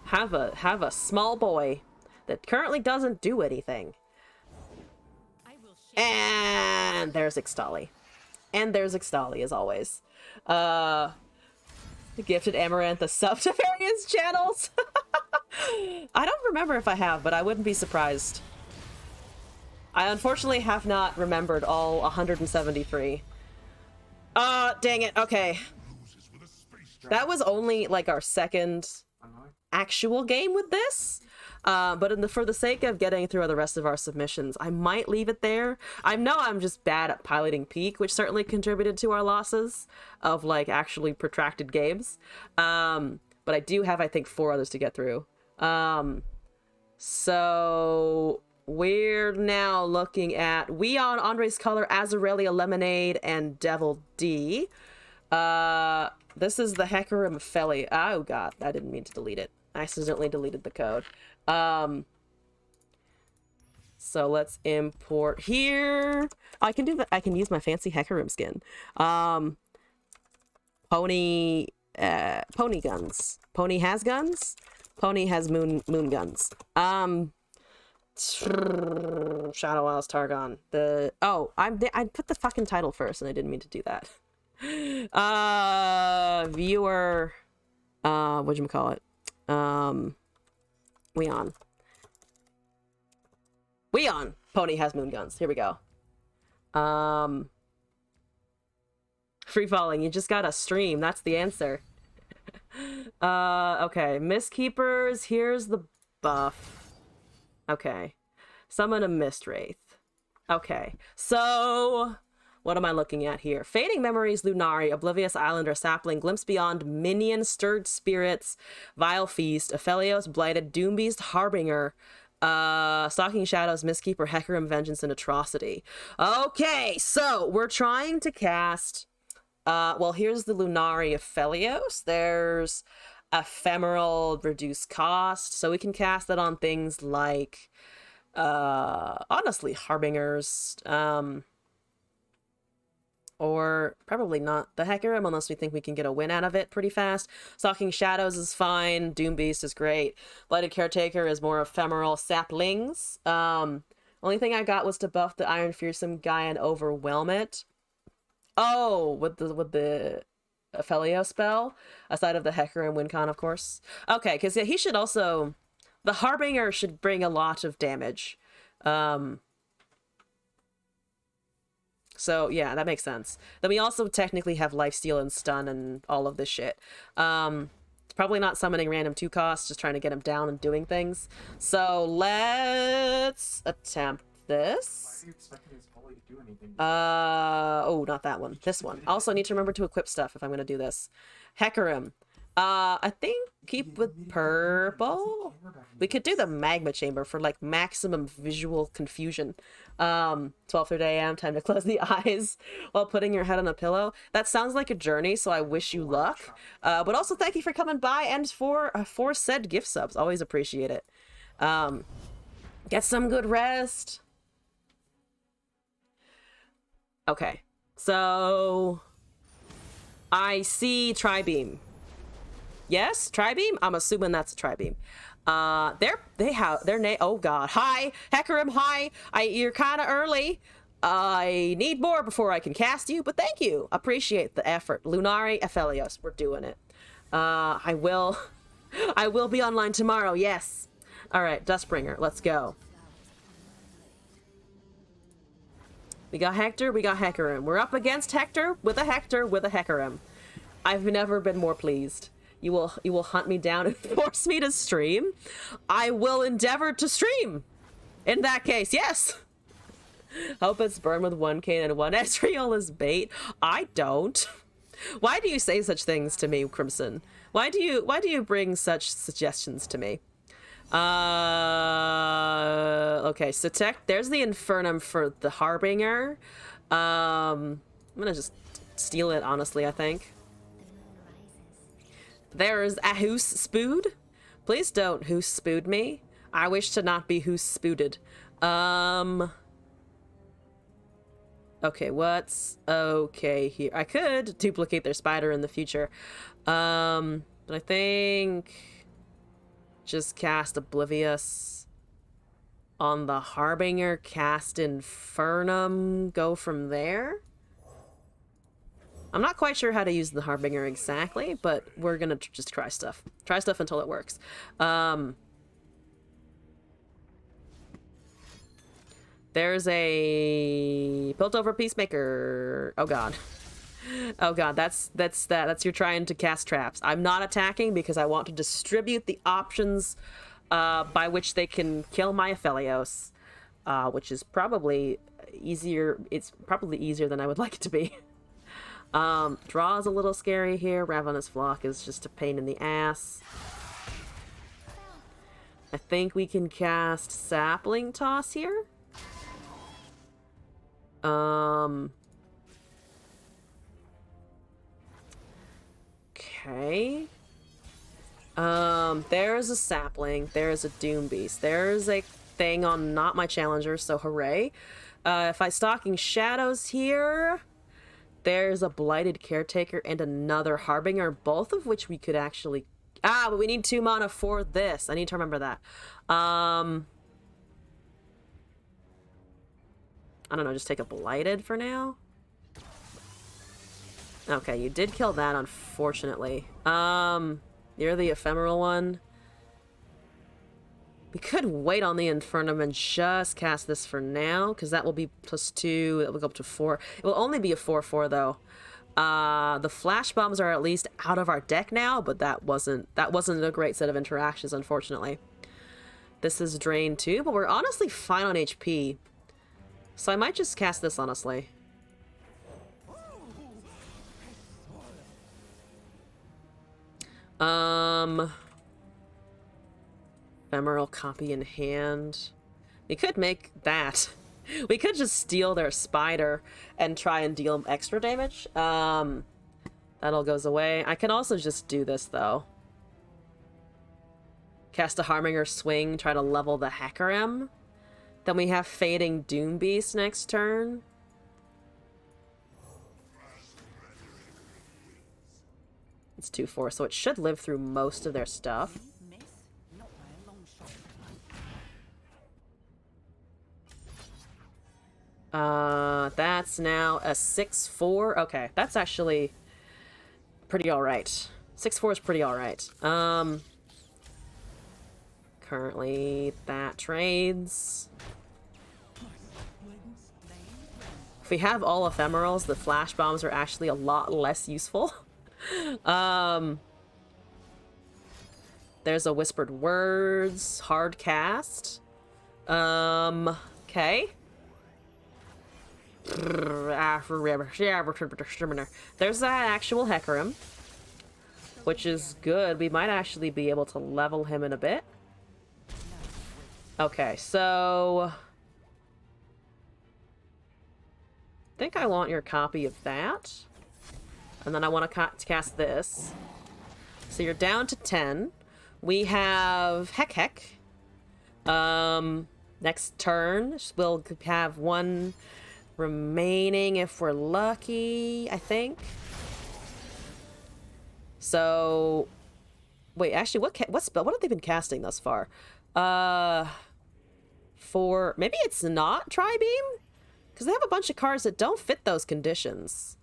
Have a small boy that currently doesn't do anything. And there's Ixtali. And there's Ixtali, as always. Gifted Amarantha sub to various channels. I don't remember if I have, but I wouldn't be surprised. I unfortunately have not remembered all 173. Dang it. Okay. That was only like our second actual game with this. But for the sake of getting through the rest of our submissions, I might leave it there. I know I'm just bad at piloting Peak, which certainly contributed to our losses of like actually protracted games. But I do have, I think, 4 others to get through. So we're now looking at Weon, Andre's Color, Azarelia, Lemonade, and Devil D. This is the Hecarim Feli. Oh god, I didn't mean to delete it. I accidentally deleted the code. So let's import here. I can do that. I can use my fancy Hecarim skin. Pony guns. Pony has guns. Pony has moon guns. Shadow Isles Targon. I put the fucking title first, and I didn't mean to do that. Viewer. Whatchamacallit? Weon. Pony has moon guns. Here we go. Free falling. You just gotta stream. That's the answer. Okay. Mistkeepers. Here's the buff. Okay. Summon a Mist Wraith. Okay. So what am I looking at here? Fading Memories, Lunari, Oblivious Islander, Sapling, Glimpse Beyond, Minion, Stirred Spirits, Vile Feast, Aphelios, Blighted, Doombeast, Harbinger, Stalking Shadows, Mistkeeper, Hecarim, Vengeance, and Atrocity. Okay, so we're trying to cast well, here's the Lunari Aphelios. There's Ephemeral, Reduced Cost, so we can cast that on things like honestly Harbingers, or probably not the Hecarim unless we think we can get a win out of it pretty fast. Stalking Shadows is fine. Doombeast is great. Blighted Caretaker is more ephemeral. Saplings. Only thing I got was to buff the Iron Fearsome guy and overwhelm it. Oh, with the Aphelio spell, aside of the Hecarim Wincon, of course. Okay, because yeah, he should also... The Harbinger should bring a lot of damage. So, yeah, that makes sense. Then we also technically have Lifesteal and Stun and all of this shit. Depending Probably not summoning random 2 costs, just trying to get him down and doing things. So let's attempt Why this. are you expecting his volley to do anything? Oh, not that one. This one. Also, I need to remember to equip stuff if I'm going to do this. Hecarim. I think keep with purple. We could do the magma chamber for like maximum visual confusion. 12:30 a.m. time to close the eyes while putting your head on a pillow. That sounds like a journey, so I wish you luck. But also thank you for coming by and for said gift subs. Always appreciate it. Get some good rest. Okay, so I see Tribeam. Yes, Tribeam? I'm assuming that's a Tribeam. Oh god. Hi, Hecarim, hi. You're kind of early. I need more before I can cast you, but thank you. Appreciate the effort. Lunari, Aphelios, we're doing it. I will be online tomorrow, yes. All right, Dustbringer, let's go. We got Hector, we got Hecarim. We're up against Hector with a Hecarim. I've never been more pleased. You will hunt me down and force me to stream. I will endeavor to stream. In that case, yes. Hope it's burned with 1 cane and 1 Ezreal as bait. I don't. Why do you say such things to me, Crimson? Why do you bring such suggestions to me? Okay, so there's the Infernum for the Harbinger. I'm gonna just steal it, honestly, I think. There's a Hoos Spood. Please don't Hoos Spood me. I wish to not be Hoos Spooded. Okay, what's okay here? I could duplicate their spider in the future. But I think just cast Oblivious on the Harbinger, cast Infernum, go from there. I'm not quite sure how to use the Harbinger exactly, but we're gonna just try stuff. Try stuff until it works. There's a Piltover Peacemaker. Oh god. Oh god, that's you're trying to cast traps. I'm not attacking because I want to distribute the options by which they can kill my Aphelios, which is probably easier. It's probably easier than I would like it to be. Draw is a little scary here. Ravenous Flock is just a pain in the ass. I think we can cast Sapling Toss here. Okay. There's a Sapling. There's a Doom Beast. There's a thing on not my challenger, so hooray. If I Stalking Shadows here, there's a Blighted Caretaker and another Harbinger, both of which we could actually... but we need 2 mana for this. I need to remember that. I don't know, just take a Blighted for now. Okay, you did kill that, unfortunately. You're the ephemeral one. We could wait on the Infernum and just cast this for now, because that will be +2. It will go up to 4. It will only be a 4/4 though. The flash bombs are at least out of our deck now, but that wasn't a great set of interactions, unfortunately. This is drain too, but we're honestly fine on HP. So I might just cast this, honestly. Ephemeral Copy in hand. We could make that. We could just steal their spider and try and deal extra damage. That all goes away. I can also just do this, though. Cast a Harbinger Swing, try to level the Hecarim. Then we have Fading Doom Beast next turn. It's 2/4, so it should live through most of their stuff. That's now a 6/4. Okay, that's actually pretty alright. 6/4 is pretty alright. Currently, that trades. If we have all ephemerals, the flash bombs are actually a lot less useful. There's a Whispered Words hard cast. Okay. There's that actual Hecarim, which is good. We might actually be able to level him in a bit. Okay, so I think I want your copy of that. And then I want to cast this. So you're down to 10. We have Heck. Next turn, we'll have one remaining if we're lucky, I think. So, wait, actually, what spell? What have they been casting thus far? For maybe it's not Tri-Beam, because they have a bunch of cards that don't fit those conditions.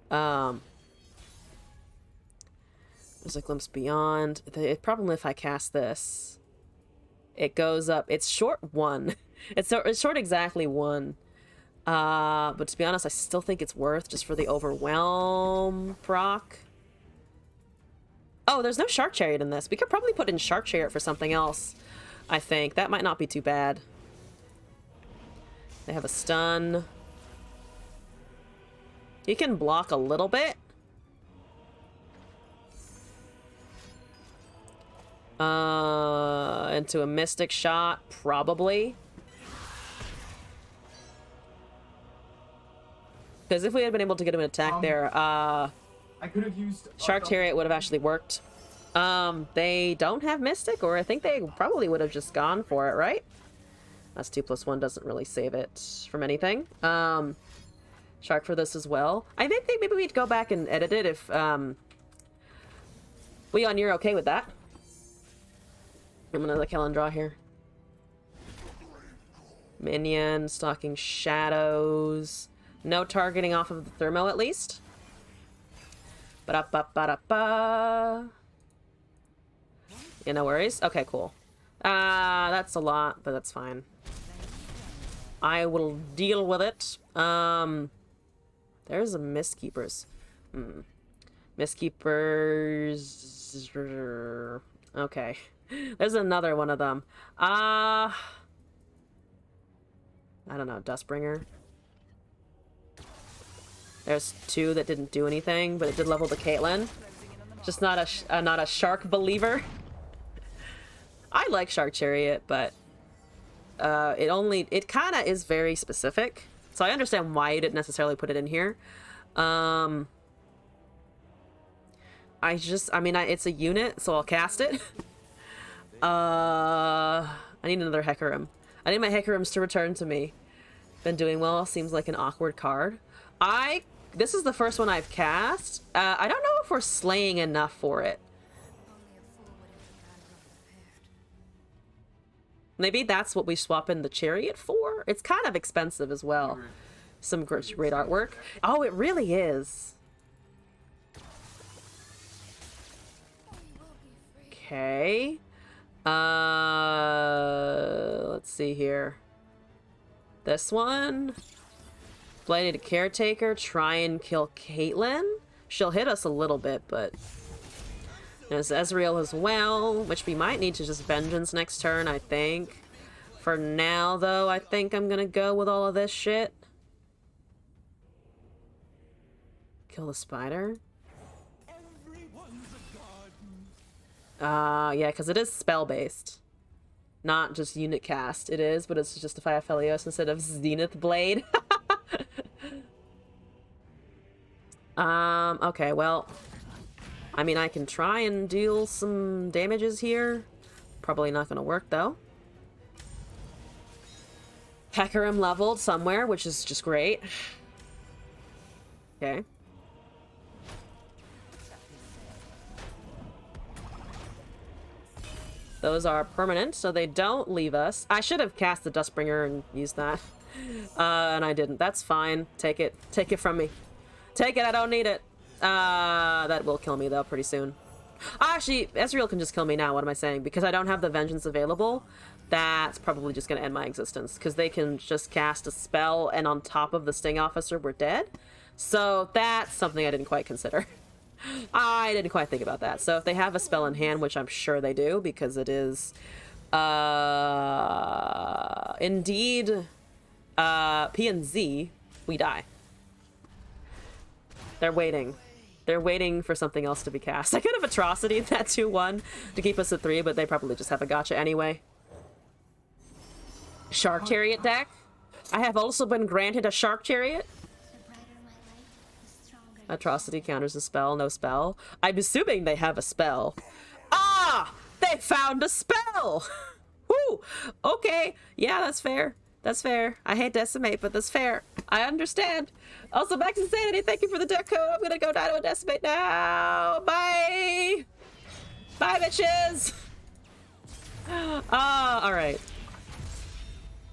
There's a Glimpse Beyond. The problem if I cast this, it goes up. It's short 1. It's short exactly 1. But to be honest, I still think it's worth just for the Overwhelm proc. Oh, there's no Shark Chariot in this. We could probably put in Shark Chariot for something else, I think. That might not be too bad. They have a stun. He can block a little bit. Into a Mystic Shot, probably. Because if we had been able to get him an attack there, I could have used Shark Chariot would have actually worked. They don't have Mystic, or I think they probably would have just gone for it, right? That's 2+1 doesn't really save it from anything. Shark for this as well. I think maybe we'd go back and edit it if, Leon, you're okay with that? I'm gonna kill and draw here. Minion, Stalking Shadows. No targeting off of the Thermo, at least. Ba-da-ba-ba-da-ba. Yeah, no worries. Okay, cool. That's a lot, but that's fine. I will deal with it. There's a Mistkeepers. Mistkeepers. Okay. There's another one of them. I don't know. Dustbringer. There's 2 that didn't do anything, but it did level the Caitlyn. Just not a Shark believer. I like Shark Chariot, but it kind of is very specific. So I understand why you didn't necessarily put it in here. I mean, it's a unit, so I'll cast it. I need another Hecarim. I need my Hecarims to return to me. Been doing well. Seems like an awkward card. This is the first one I've cast. I don't know if we're slaying enough for it. Only a fool would have begun unprepared. Maybe that's what we swap in the Chariot for? It's kind of expensive as well. Some great artwork. Oh, it really is. Okay. Let's see here. This one. Blighted Caretaker. Try and kill Caitlyn. She'll hit us a little bit, but there's Ezreal as well, which we might need to just Vengeance next turn, I think. For now, though, I think I'm gonna go with all of this shit. Kill the spider. Yeah, because it is spell-based. Not just unit cast. It is, but it's just a Phelios instead of Zenith Blade. Okay, well, I mean, I can try and deal some damages here. Probably not gonna work, though. Hecarim leveled somewhere, which is just great. Okay. Those are permanent, so they don't leave us. I should have cast the Dustbringer and used that. And I didn't. That's fine. Take it. Take it from me. Take it, I don't need it. That will kill me, though, pretty soon. Actually, Ezreal can just kill me now, what am I saying? Because I don't have the Vengeance available, that's probably just going to end my existence. Because they can just cast a spell, and on top of the Sting Officer, we're dead. So that's something I didn't quite consider. I didn't quite think about that. So if they have a spell in hand, which I'm sure they do, because it is indeed P and Z, we die. They're waiting. They're waiting for something else to be cast. I could have Atrocity that 2-1 to keep us at 3, but they probably just have a gotcha anyway. Shark Chariot deck. I have also been granted a Shark Chariot. The brighter my light, the stronger. Atrocity counters a spell, no spell. I'm assuming they have a spell. Ah! They found a spell! Woo! Okay. Yeah, that's fair. That's fair. I hate Decimate, but that's fair. I understand. Also, Max Insanity, thank you for the deck code. I'm gonna go die to a Decimate now. Bye! Bye, bitches! Alright.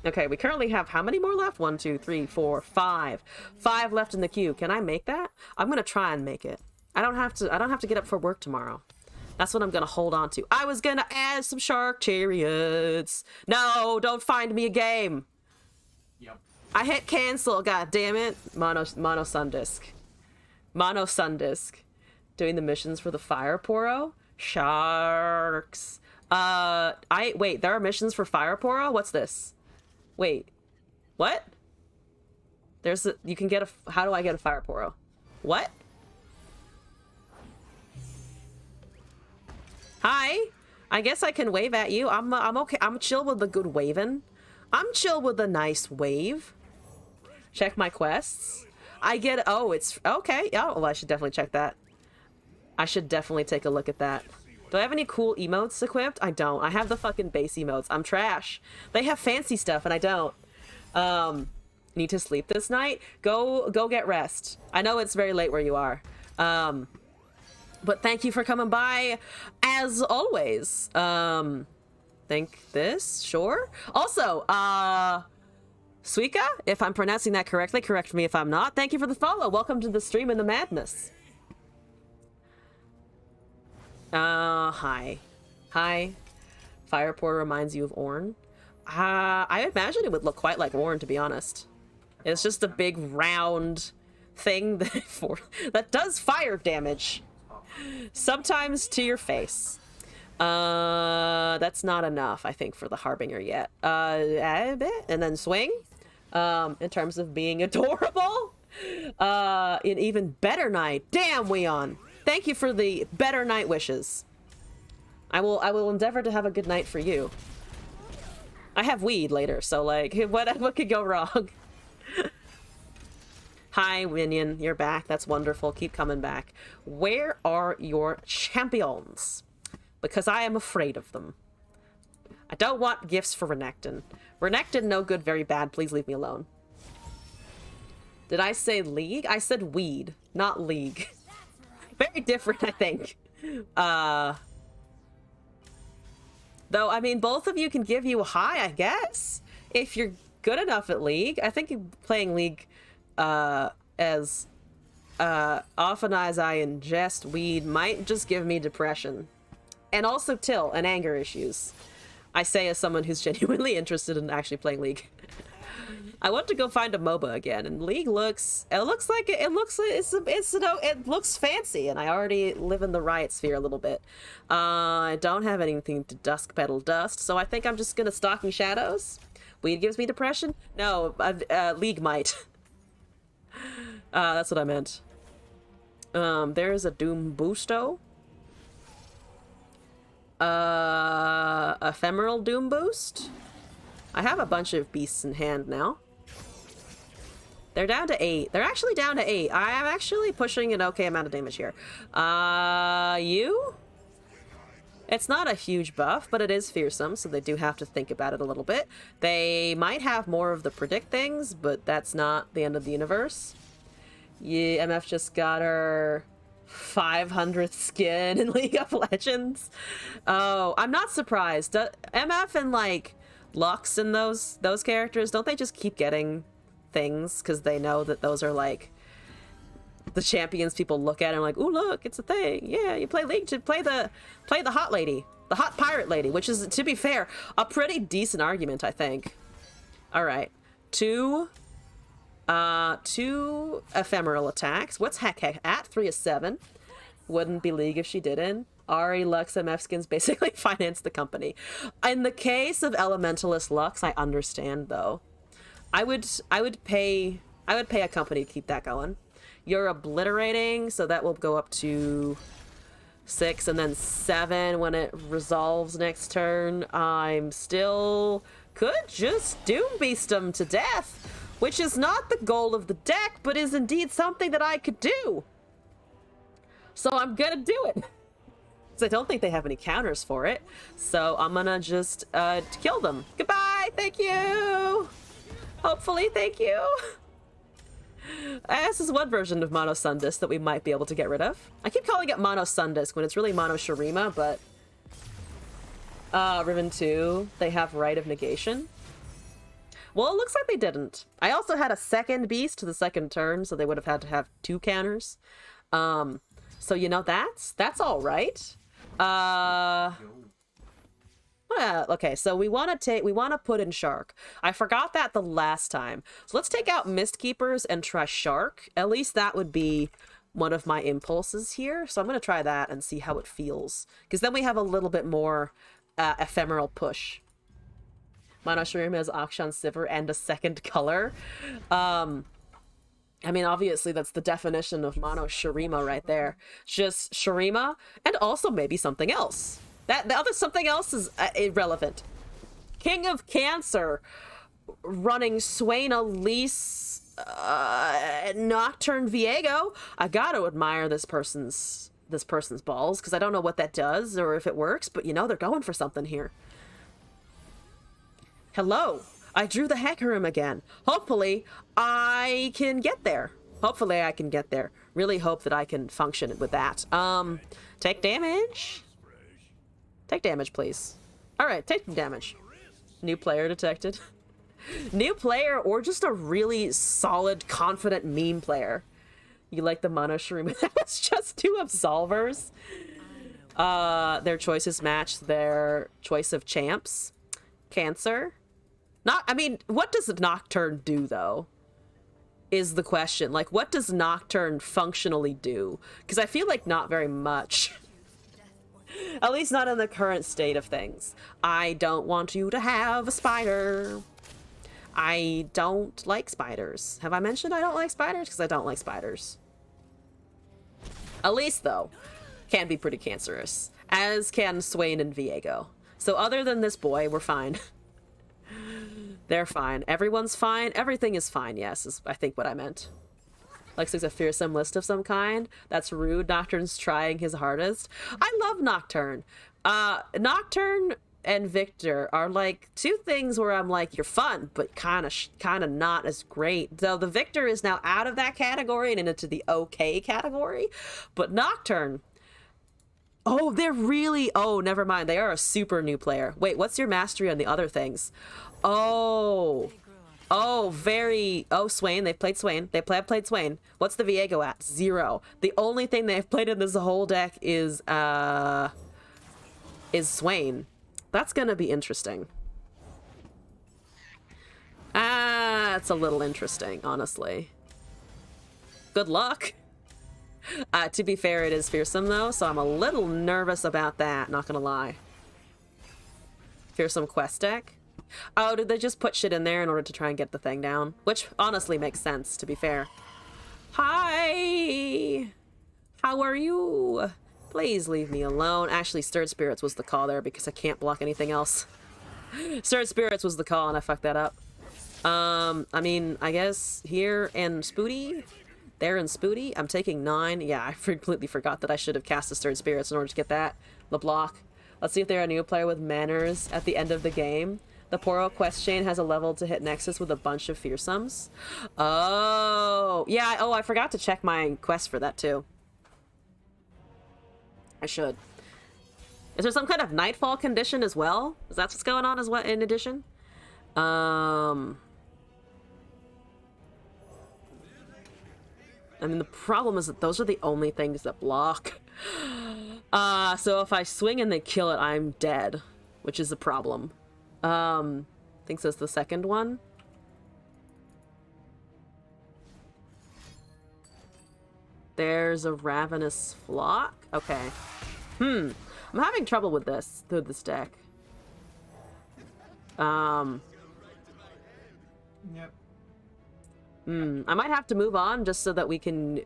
Okay, we currently have how many more left? 1, 2, 3, 4, 5. 5 left in the queue. Can I make that? I'm gonna try and make it. I don't have to get up for work tomorrow. That's what I'm gonna hold on to. I was gonna add some Shark Chariots. No, don't find me a game. Yep. I hit cancel, god damn it. Mono Sundisk. Mono Sundisk. Doing the missions for the Fire Poro? Sharks. Wait, there are missions for Fire Poro? What's this? Wait, what? You can get how do I get a Fire Poro? What? Hi, I guess I can wave at you. I'm okay. I'm chill with a good waving. I'm chill with a nice wave. Check my quests. I get, oh, it's, okay. Oh, well, I should definitely check that. I should definitely take a look at that. Do I have any cool emotes equipped? I don't. I have the fucking base emotes. I'm trash. They have fancy stuff and I don't. Need to sleep this night? Go get rest. I know it's very late where you are. But thank you for coming by as always. Think this, sure. Also, Suika, if I'm pronouncing that correctly, correct me if I'm not. Thank you for the follow. Welcome to the stream in the madness. Hi. Hi. Fireport reminds you of Ornn. I imagine it would look quite like Ornn, to be honest. It's just a big round thing that does fire damage. Sometimes to your face. That's not enough, I think, for the Harbinger yet. And then swing. In terms of being adorable. An even better night. Damn, Weon. Thank you for the better night wishes. I will endeavor to have a good night for you. I have weed later, so like, what could go wrong? Hi, Minion, you're back. That's wonderful. Keep coming back. Where are your champions? Because I am afraid of them. I don't want gifts for Renekton. Renekton, no good, very bad. Please leave me alone. Did I say league? I said weed, not league. Very different, I think. Though, I mean, both of you can give you a high, I guess. If you're good enough at League. I think playing League as often as I ingest weed might just give me depression. And also tilt and anger issues. I say as someone who's genuinely interested in actually playing League. I want to go find a MOBA again, and League looks fancy, and I already live in the Riot sphere a little bit. I don't have anything to dusk petal dust, so I think I'm just gonna Stalking Shadows. Weed gives me depression? No, League might. That's what I meant. There's a Doom Boosto. Ephemeral Doom Boost. I have a bunch of beasts in hand now. They're down to 8. They're actually down to 8. I am actually pushing an okay amount of damage here. You? It's not a huge buff, but it is fearsome, so they do have to think about it a little bit. They might have more of the predict things, but that's not the end of the universe. Yeah, MF just got her 500th skin in League of Legends. Oh, I'm not surprised. MF and, like, Lux and those characters, don't they just keep getting things because they know that those are like the champions people look at and are like, ooh, look, it's a thing. Yeah, you play League to play the hot lady, the hot pirate lady, which is, to be fair, a pretty decent argument, I think. All right, two ephemeral attacks. What's heck at 3 of 7? Wouldn't be League if she didn't. Ari, Lux, and Mefskins basically finance the company. In the case of Elementalist Lux, I understand though. I would pay a company to keep that going. You're obliterating, so that will go up to 6 and then 7 when it resolves next turn. I'm still could just Doom Beast them to death, which is not the goal of the deck, but is indeed something that I could do. So I'm gonna do it. Because I don't think they have any counters for it. So I'm gonna just kill them. Goodbye, thank you. Hopefully, thank you. This is one version of Mono Sundisk that we might be able to get rid of. I keep calling it Mono Sundisk when it's really Mono Shurima, but Riven 2, they have Right of Negation. Well, it looks like they didn't. I also had a second beast to the second turn, so they would have had to have 2 counters. So you know that's all right. Okay, so we want to put in Shark. I forgot that the last time. So let's take out Mistkeepers and try Shark. At least that would be one of my impulses here. So I'm going to try that and see how it feels. Because then we have a little bit more ephemeral push. Mono Shurima has Akshan Sivir and a second color. I mean, obviously, that's the definition of Mono Shurima right there. Just Shurima and also maybe something else. The other something else is irrelevant. King of Cancer running Swain, Elise, Nocturne, Viego. I gotta admire this person's balls, because I don't know what that does or if it works, but you know, they're going for something here. Hello. I drew the Hecarim again. Hopefully, I can get there. Hopefully, I can get there. Really hope that I can function with that. Take damage. Take damage, please. All right, take some damage. New player detected. New player or just a really solid, confident meme player. You like the Mono Shurima? That was just 2 absolvers. Their choices match their choice of champs. Cancer. I mean, what does Nocturne do, though? Is the question. Like, what does Nocturne functionally do? Because I feel like not very much. At least not in the current state of things. I don't want you to have a spider. I don't like spiders. Have I mentioned I don't like spiders? Because I don't like spiders. Elise, though, can be pretty cancerous. As can Swain and Viego. So other than this boy, we're fine. They're fine. Everyone's fine. Everything is fine, yes, is I think what I meant. Lexi's a fearsome list of some kind. That's rude. Nocturne's trying his hardest. I love Nocturne. Nocturne and Victor are like 2 things where I'm like, you're fun, but kind of not as great. Though the Victor is now out of that category and into the okay category. But Nocturne, oh, they're really, oh, never mind. They are a super new player. Wait, what's your mastery on the other things? Oh, Swain. They've played Swain. Played Swain. What's the Viego at? 0. The only thing they've played in this whole deck is Swain. That's gonna be interesting. It's a little interesting, honestly. Good luck. To be fair, it is fearsome though, so I'm a little nervous about that, not gonna lie. Fearsome quest deck. Oh, did they just put shit in there in order to try and get the thing down? Which honestly makes sense, to be fair. Hi! How are you? Please leave me alone. Actually, Stirred Spirits was the call there because I can't block anything else. Stirred Spirits was the call and I fucked that up. I mean, I guess here and Spooty. There and Spooty. I'm taking 9. Yeah, I completely forgot that I should have cast the Stirred Spirits in order to get that. The block. Let's see if they're a new player with manners at the end of the game. The Poro quest chain has a level to hit Nexus with a bunch of fearsomes. Oh, yeah. Oh, I forgot to check my quest for that too. I should. Is there some kind of Nightfall condition as well? Is that what's going on as well in addition? I mean, the problem is that those are the only things that block. So if I swing and they kill it, I'm dead, which is a problem. I think that's the second one. There's a ravenous flock. Okay. I'm having trouble with this through this deck. Yep. I might have to move on just so that we can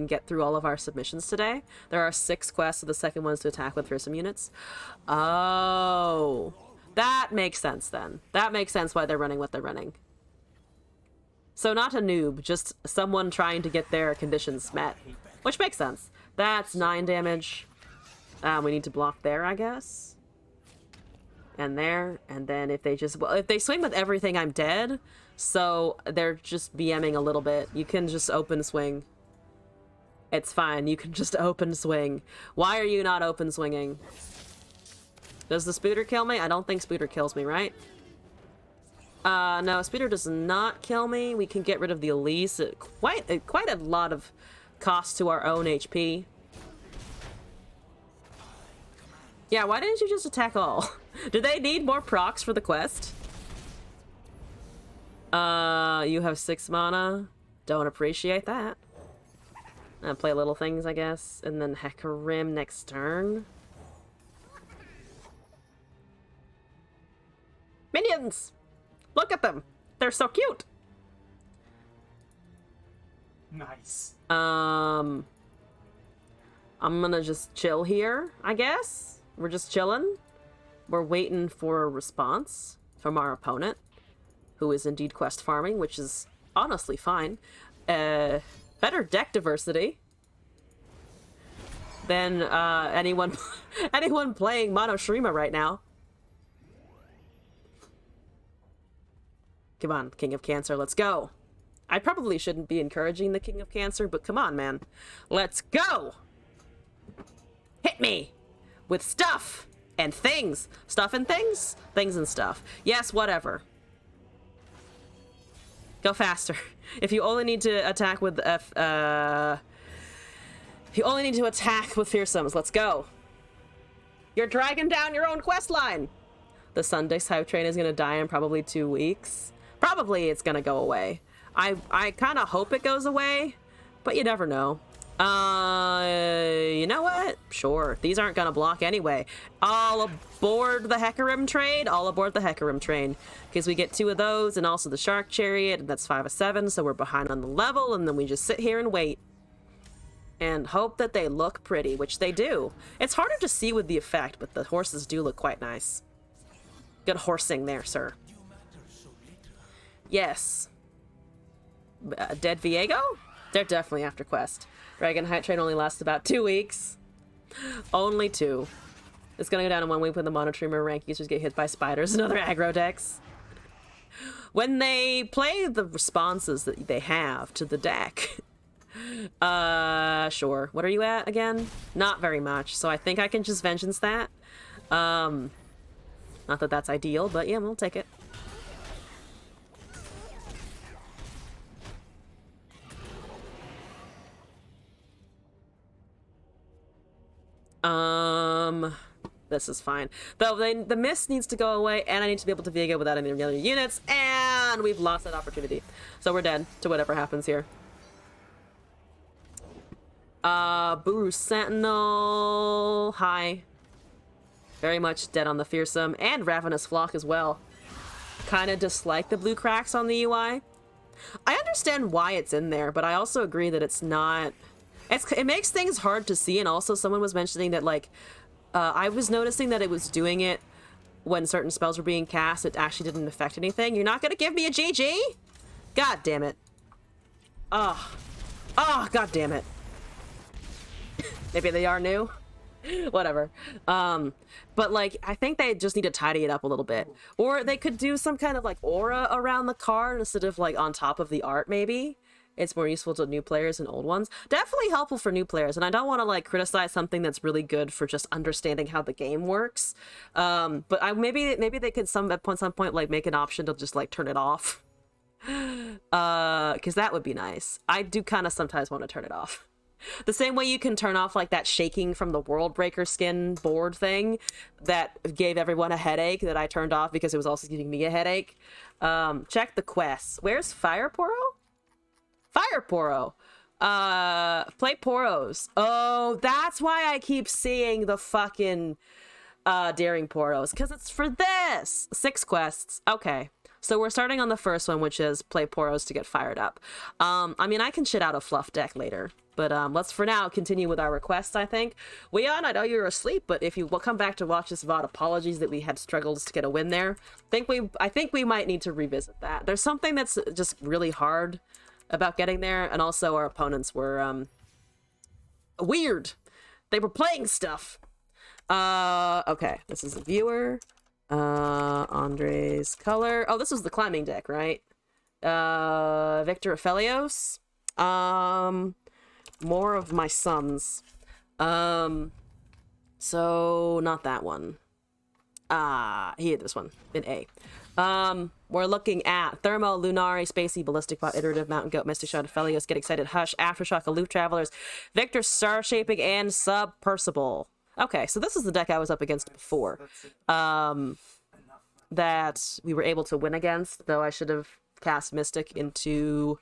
get through all of our submissions today. There are 6 quests, so the second one's to attack with fearsome units. Oh, that makes sense then. That makes sense why they're running what they're running. So not a noob, just someone trying to get their conditions met, which makes sense. That's 9 damage. We need to block there, I guess. And there, and then if they swing with everything, I'm dead. So they're just BMing a little bit. You can just open swing. It's fine. You can just open swing. Why are you not open swinging? Does the Spooter kill me? I don't think Spooter kills me, right? No, Spooter does not kill me. We can get rid of the Elise at quite a lot of cost to our own HP. Yeah, why didn't you just attack all? Do they need more procs for the quest? You have 6 mana. Don't appreciate that. Play little things, I guess. And then Hecarim next turn. Minions! Look at them! They're so cute! Nice. I'm gonna just chill here, I guess. We're just chilling. We're waiting for a response from our opponent, who is indeed quest farming, which is honestly fine. Better deck diversity than anyone playing Mono Shurima right now. Come on, King of Cancer, let's go. I probably shouldn't be encouraging the King of Cancer, but come on, man. Let's go! Hit me! With stuff! And things! Stuff and things? Things and stuff. Yes, whatever. Go faster. If you only need to attack with if you only need to attack with fearsomes, let's go. You're dragging down your own quest line. The Sunday Hype Train is gonna die in probably 2 weeks. Probably it's gonna go away. I kind of hope it goes away, but you never know. You know what? Sure, these aren't gonna block anyway. All aboard the Hecarim trade. All aboard the Hecarim train, because we get 2 of those, and also the Shark Chariot, and that's 5 of 7. So we're behind on the level, and then we just sit here and wait, and hope that they look pretty, which they do. It's harder to see with the effect, but the horses do look quite nice. Good horsing there, sir. Yes. Dead Viego? They're definitely after quest. Dragon Hype Train only lasts about 2 weeks. Only 2. It's gonna go down in 1 week when the Mono Shurima rank users get hit by spiders and other aggro decks. When they play the responses that they have to the deck. Sure. What are you at again? Not very much, so I think I can just Vengeance that. Not that that's ideal, but yeah, we'll take it. This is fine. Though the mist needs to go away, and I need to be able to Viego without any other units, and we've lost that opportunity. So we're dead to whatever happens here. Buru Sentinel. Hi. Very much dead on the Fearsome, and Ravenous Flock as well. Kind of dislike the blue cracks on the UI. I understand why it's in there, but I also agree that it's not... It makes things hard to see, and also someone was mentioning that, like, I was noticing that it was doing it when certain spells were being cast. It actually didn't affect anything. You're not gonna give me a GG? God damn it. Oh, god damn it. Maybe they are new? Whatever. But, like, I think they just need to tidy it up a little bit. Or they could do some kind of, like, aura around the card instead of, like, on top of the art, maybe. It's more useful to new players than old ones. Definitely helpful for new players, and I don't want to like criticize something that's really good for just understanding how the game works. But maybe they could at some point like make an option to just like turn it off, because that would be nice. I do kind of sometimes want to turn it off. The same way you can turn off like that shaking from the World Breaker skin board thing that gave everyone a headache that I turned off because it was also giving me a headache. Check the quests. Where's Fire Poro? Fire Poro. Play Poros. Oh, that's why I keep seeing the fucking Daring Poros, because it's for this 6 quests. Okay, so we're starting on the first one, which is play Poros to get fired up. I mean, I can shit out a fluff deck later, but let's for now continue with our requests. I think Weon, I know you're asleep, but if you will come back to watch this VOD, apologies that we had struggles to get a win there. I think we might need to revisit that. There's something that's just really hard about getting there, and also our opponents were weird. They were playing stuff. Okay, this is a viewer. Andre's color. Oh, this was the climbing deck, right? Victor Aphelios. More of my sons. So not that one. He had this one in A. We're looking at Thermo, Lunari, Spacey, Ballistic Bot, Iterative, Mountain Goat, Mystic Shot, Aphelios, Get Excited, Hush, Aftershock, Aloof Travelers, Victor, Star Shaping, and Sub Percival. Okay, so this is the deck I was up against before. That we were able to win against, though I should have cast Mystic into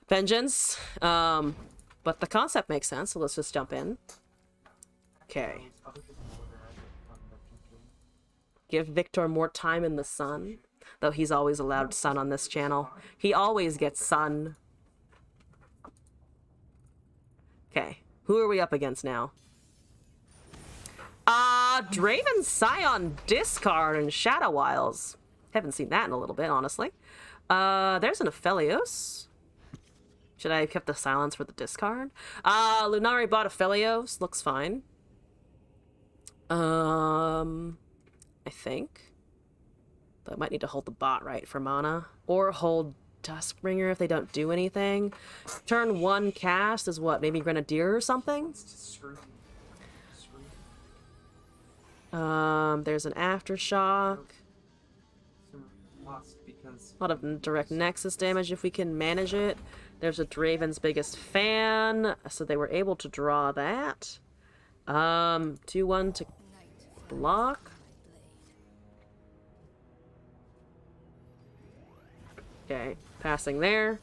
Vengeance. But the concept makes sense, so let's just jump in. Okay. Give Victor more time in the sun, though he's always allowed sun on this channel. He always gets sun. Okay, who are we up against now? Draven Scion discard and Shadow Wiles. Haven't seen that in a little bit, honestly. There's an Aphelios. Should I have kept the silence for the discard? Lunari bought Aphelios. Looks fine. I think. But I might need to hold the bot, right, for mana. Or hold Duskbringer if they don't do anything. Turn 1 cast is what? Maybe Grenadier or something? There's an Aftershock. A lot of direct Nexus damage if we can manage it. There's a Draven's Biggest Fan, so they were able to draw that. 2-1 to block. Okay, passing there.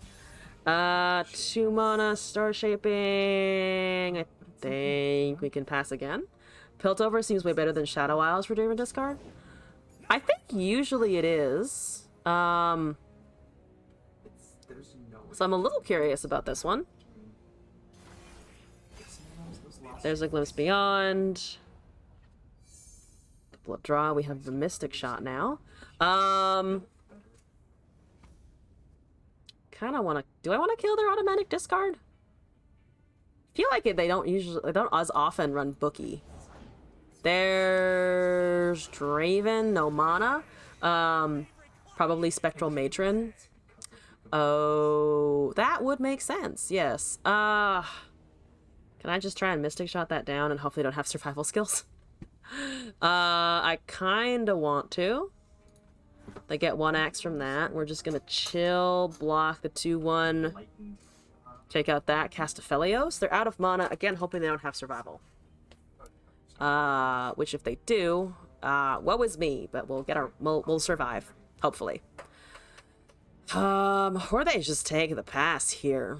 2 mana, Star Shaping. I think we can pass again. Piltover seems way better than Shadow Isles for Draven discard. I think usually it is. So I'm a little curious about this one. There's a Glimpse Beyond. Blood draw. We have the Mystic Shot now. Kind of want to. Do I want to kill their automatic discard? I feel like they don't as often run Bookie. There's Draven, no mana. Probably Spectral Matron. Oh, that would make sense. Yes. Can I just try and Mystic Shot that down and hopefully don't have survival skills? I kind of want to. They get 1 axe from that. We're just gonna chill, block the 2-1. Take out that, cast Aphelios. They're out of mana. Again, hoping they don't have survival. Which if they do, woe is me, but we'll survive, hopefully. Or they just take the pass here.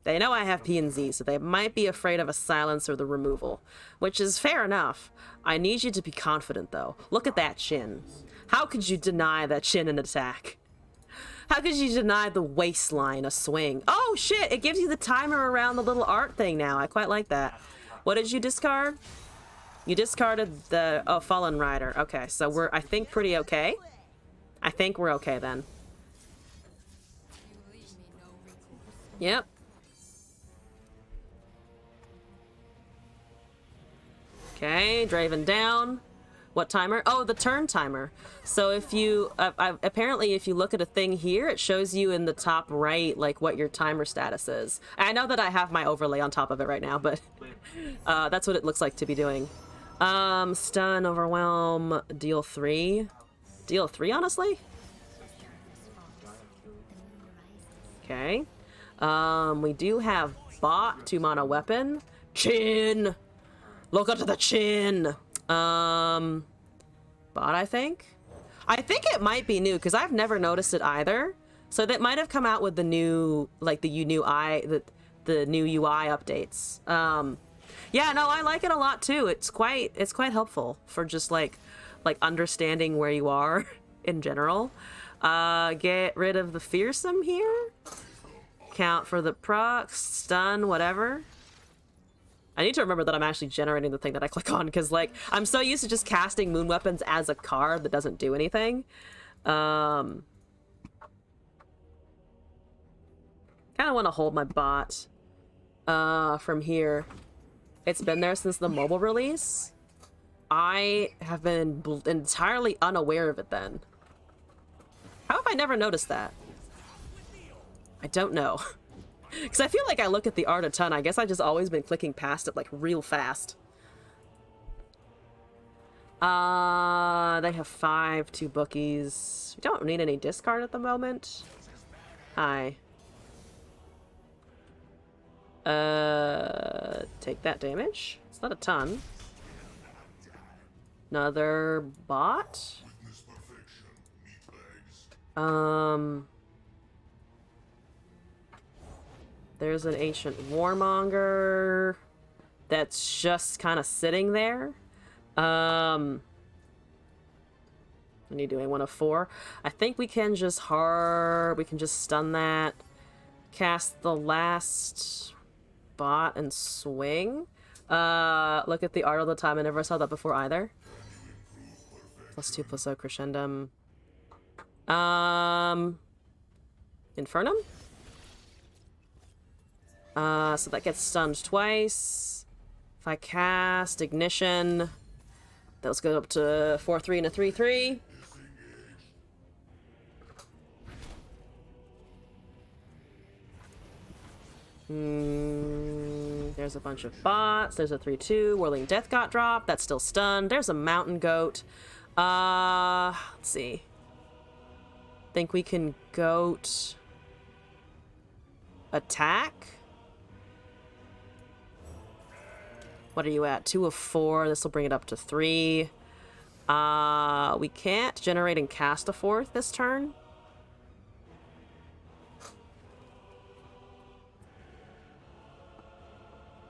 They know I have P and Z, so they might be afraid of a silence or the removal, which is fair enough. I need you to be confident, though. Look at that chin. How could you deny that chin an attack? How could you deny the waistline a swing? Oh, shit! It gives you the timer around the little art thing now. I quite like that. What did you discard? You discarded the... Oh, Fallen Rider. Okay, so we're, I think, pretty okay. I think we're okay, then. Yep. Okay, Draven down. What timer? Oh, the turn timer. So if you... apparently, if you look at a thing here, it shows you in the top right, like, what your timer status is. I know that I have my overlay on top of it right now, but... that's what it looks like to be doing. Stun, Overwhelm, deal 3. Deal 3, honestly? Okay. We do have bot, 2 mana weapon. Chin! Look up to the chin! Bot, I think? I think it might be new, because I've never noticed it either. So that might have come out with the new, like the new the new UI updates. Yeah, no, I like it a lot too. It's quite helpful for just like understanding where you are in general. Get rid of the fearsome here. Count for the procs, stun, whatever. I need to remember that I'm actually generating the thing that I click on, because like I'm so used to just casting moon weapons as a card that doesn't do anything. Kind of want to hold my bot from here. It's been there since the mobile release. I have been entirely unaware of it then. How have I never noticed that? I don't know. Because I feel like I look at the art a ton. I guess I've just always been clicking past it like real fast. They have 5, 2 bookies. We don't need any discard at the moment. Hi. Take that damage. It's not a ton. Another bot. There's an ancient warmonger that's just kind of sitting there. What are you doing? 1 of 4. I think we can just stun that. Cast the last bot and swing. Look at the art all the time. I never saw that before either. +2 +0 crescendum. Infernum? So that gets stunned twice. If I cast Ignition, those go up to 4/3 and a 3/3. There's a bunch of bots. There's a 3/2. Whirling Death got dropped. That's still stunned. There's a Mountain Goat. Let's see. Think we can goat attack? What are you at? 2 of 4. This will bring it up to 3. We can't generate and cast a 4th this turn.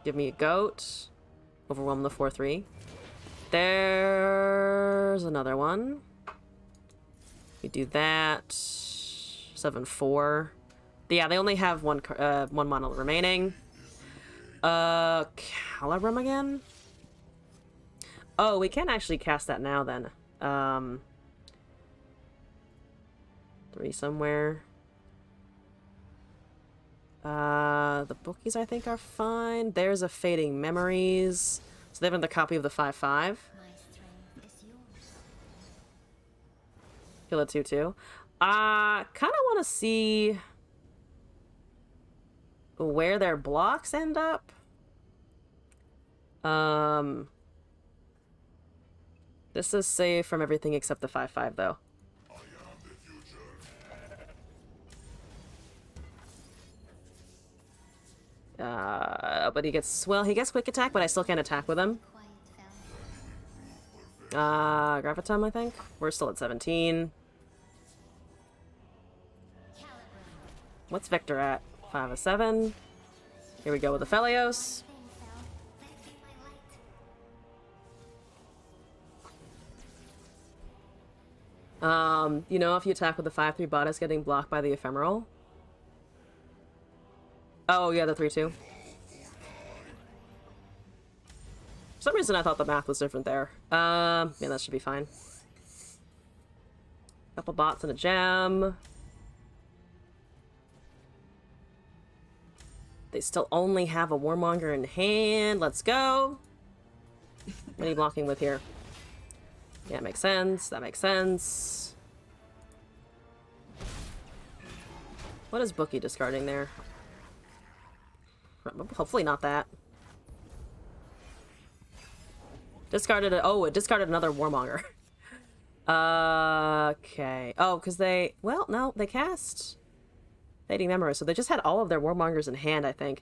Give me a goat. Overwhelm the 4/3. There's another one. We do that. 7/4. Yeah, they only have one mana remaining. Calibrum again? Oh, we can actually cast that now then. 3 somewhere. The bookies I think are fine. There's a Fading Memories. So they have another copy of the 5/5. My strength is yours. Kill a 2/2. Kind of want to see where their blocks end up. This is safe from everything except the 5/5 though. But he gets quick attack, but I still can't attack with him. Quiet fell. Gravitum, I think. We're still at 17. What's Victor at? 5 of 7. Here we go with the Phelios. Thing fell. Back in my light. You know, if you attack with the 5/3 bot, it's getting blocked by the ephemeral. Oh, yeah, the 3/2. For some reason, I thought the math was different there. Yeah, that should be fine. Couple bots and a gem. They still only have a Warmonger in hand. Let's go. What are you blocking with here? Yeah, makes sense. That makes sense. What is Bookie discarding there? Hopefully not that. Discarded it. Oh, it discarded another Warmonger. Okay. Oh, because they... Well, no, they cast Fading Memory, so they just had all of their Warmongers in hand, I think.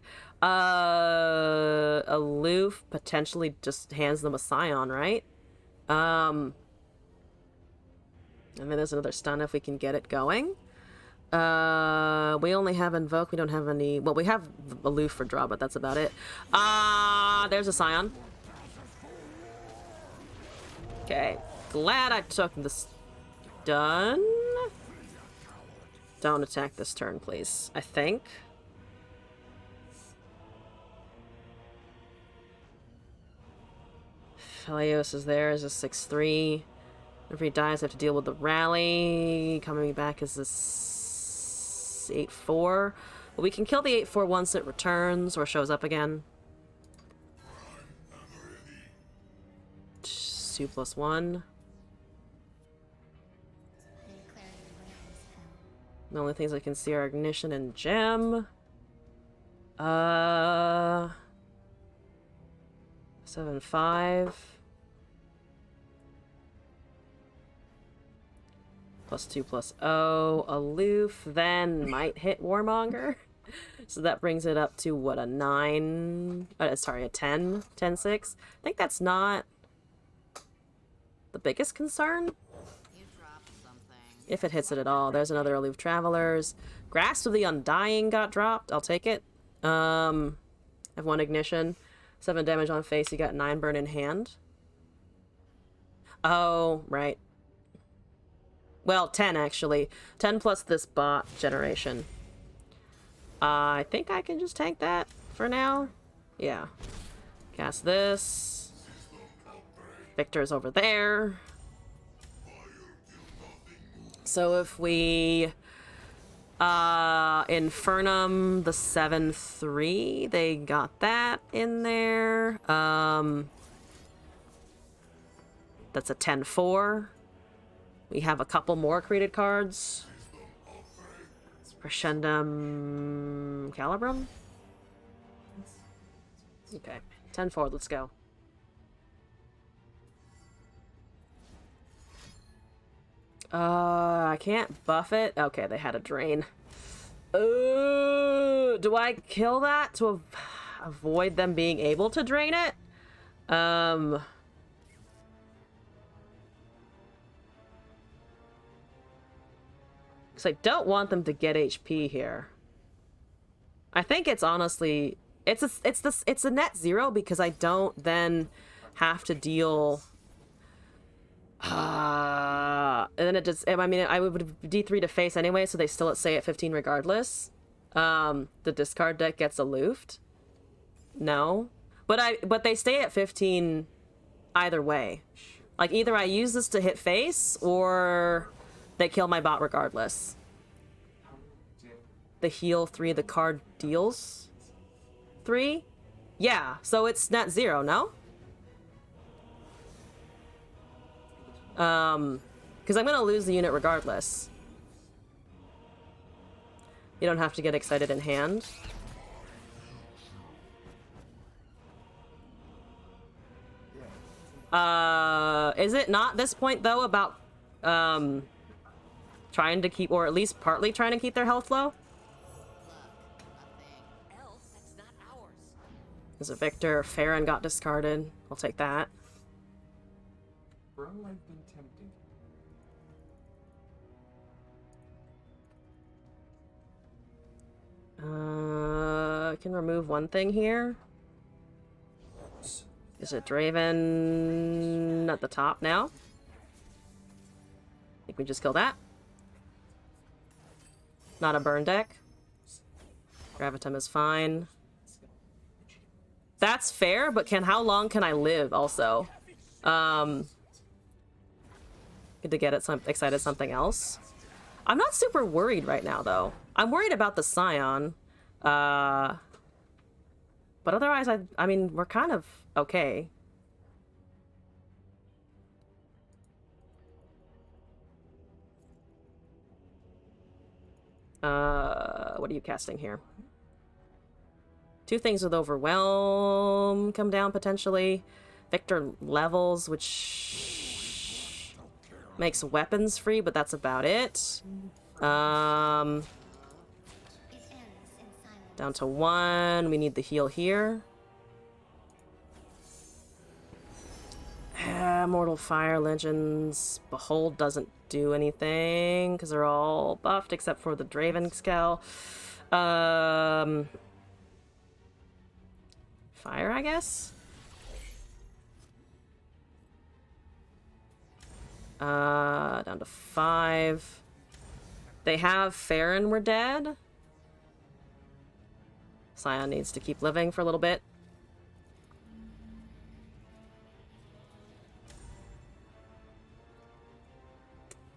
Aloof potentially just hands them a Scion, right? And then there's another stun if we can get it going. We only have Invoke, we don't have any... Well, we have Aloof for draw, but that's about it. There's a Scion. Okay. Glad I took this. Done. Don't attack this turn, please. I think. Helios is there as a 6-3. If he dies, I have to deal with the rally. Coming back is this 8-4. But we can kill the 8-4 once it returns or shows up again. 2+1. The only things I can see are Ignition and Gem. 7-5. +2/+0. Aloof, then might hit Warmonger. So that brings it up to, what, a 9? Sorry, a 10. 10-6. I think that's not the biggest concern. If it hits it at all. There's another Aloof Travelers. Grasp of the Undying got dropped. I'll take it. I have 1 Ignition. 7 damage on face. You got 9 burn in hand. Oh, right. Well, 10 actually. 10 plus this bot generation. I think I can just tank that for now. Yeah. Cast this. Victor's over there. So if we Infernum the 7-3, they got that in there. That's a 10-4. We have a couple more created cards. Crescendum Calibrum. Okay, 10-4, let's go. I can't buff it. Okay, they had a drain. Do I kill that to avoid them being able to drain it? Because I don't want them to get HP here. I think it's honestly it's a net 0 because I don't then have to deal. And then it just, I mean, I would D3 to face anyway, so they still stay at 15 regardless. The discard deck gets aloofed. No. But they stay at 15 either way. Like, either I use this to hit face, or they kill my bot regardless. The heal 3, the card deals 3? Yeah, so it's net 0, no? Because I'm gonna lose the unit regardless. You don't have to get excited in hand. Is it not this point though about trying to keep, or at least partly trying to keep their health low? There's a Victor. Farron got discarded. I'll take that. Bro, I've been tempted. I can remove one thing here. Is it Draven at the top now? I think we just kill that. Not a burn deck. Gravitum is fine. That's fair, but how long can I live also? Good to get excited something else. I'm not super worried right now though. I'm worried about the Scion. But otherwise I mean we're kind of okay. What are you casting here? 2 things with Overwhelm come down potentially. Victor levels, which makes weapons free, but that's about it. Down to 1. We need the heal here. Mortal Fire Legends. Behold doesn't do anything because they're all buffed except for the Draven Scale. Fire, I guess? Down to 5. They have Farron We're Dead. Scion needs to keep living for a little bit.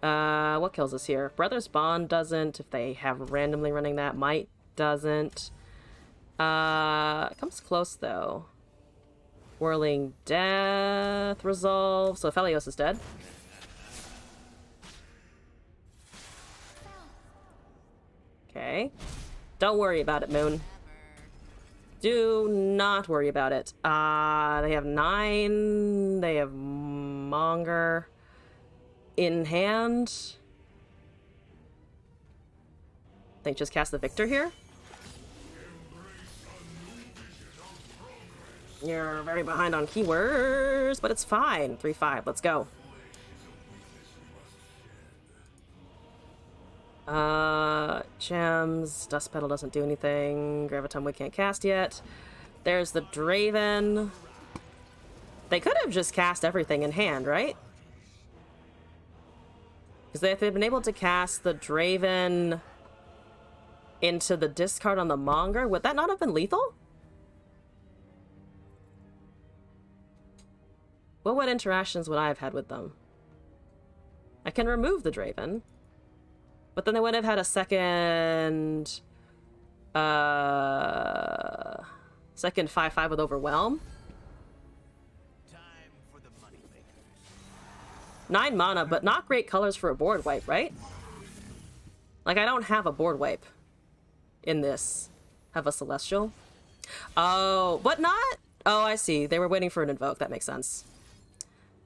What kills us here? Brother's Bond doesn't. If they have randomly running that, Might doesn't. It comes close though. Whirling Death resolve. So Felios is dead. Okay. Don't worry about it, Moon. Do not worry about it. They have 9. They have Monger in hand. I think just cast the Victor here. You're very behind on keywords, but it's fine. 3-5. Let's go. Gems. Dust Petal doesn't do anything. Graviton we can't cast yet. There's the Draven. They could have just cast everything in hand, right? Because if they'd been able to cast the Draven into the discard on the Monger, would that not have been lethal? What interactions would I have had with them? I can remove the Draven. But then they would have had a second 5/5 with Overwhelm. 9 mana, but not great colors for a board wipe, right? Like, I don't have a board wipe in this. Have a Celestial. Oh, but not... Oh, I see. They were waiting for an Invoke. That makes sense.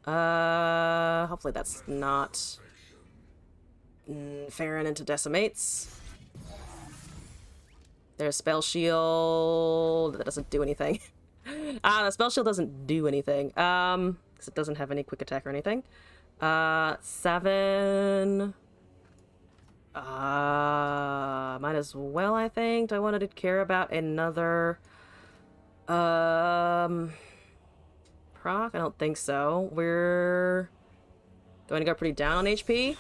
Hopefully that's not... Farron into Decimates. There's Spell Shield. That doesn't do anything. The Spell Shield doesn't do anything. Because it doesn't have any quick attack or anything. 7. Might as well, I think. Do I want to care about another... proc? I don't think so. We're going to go pretty down on HP.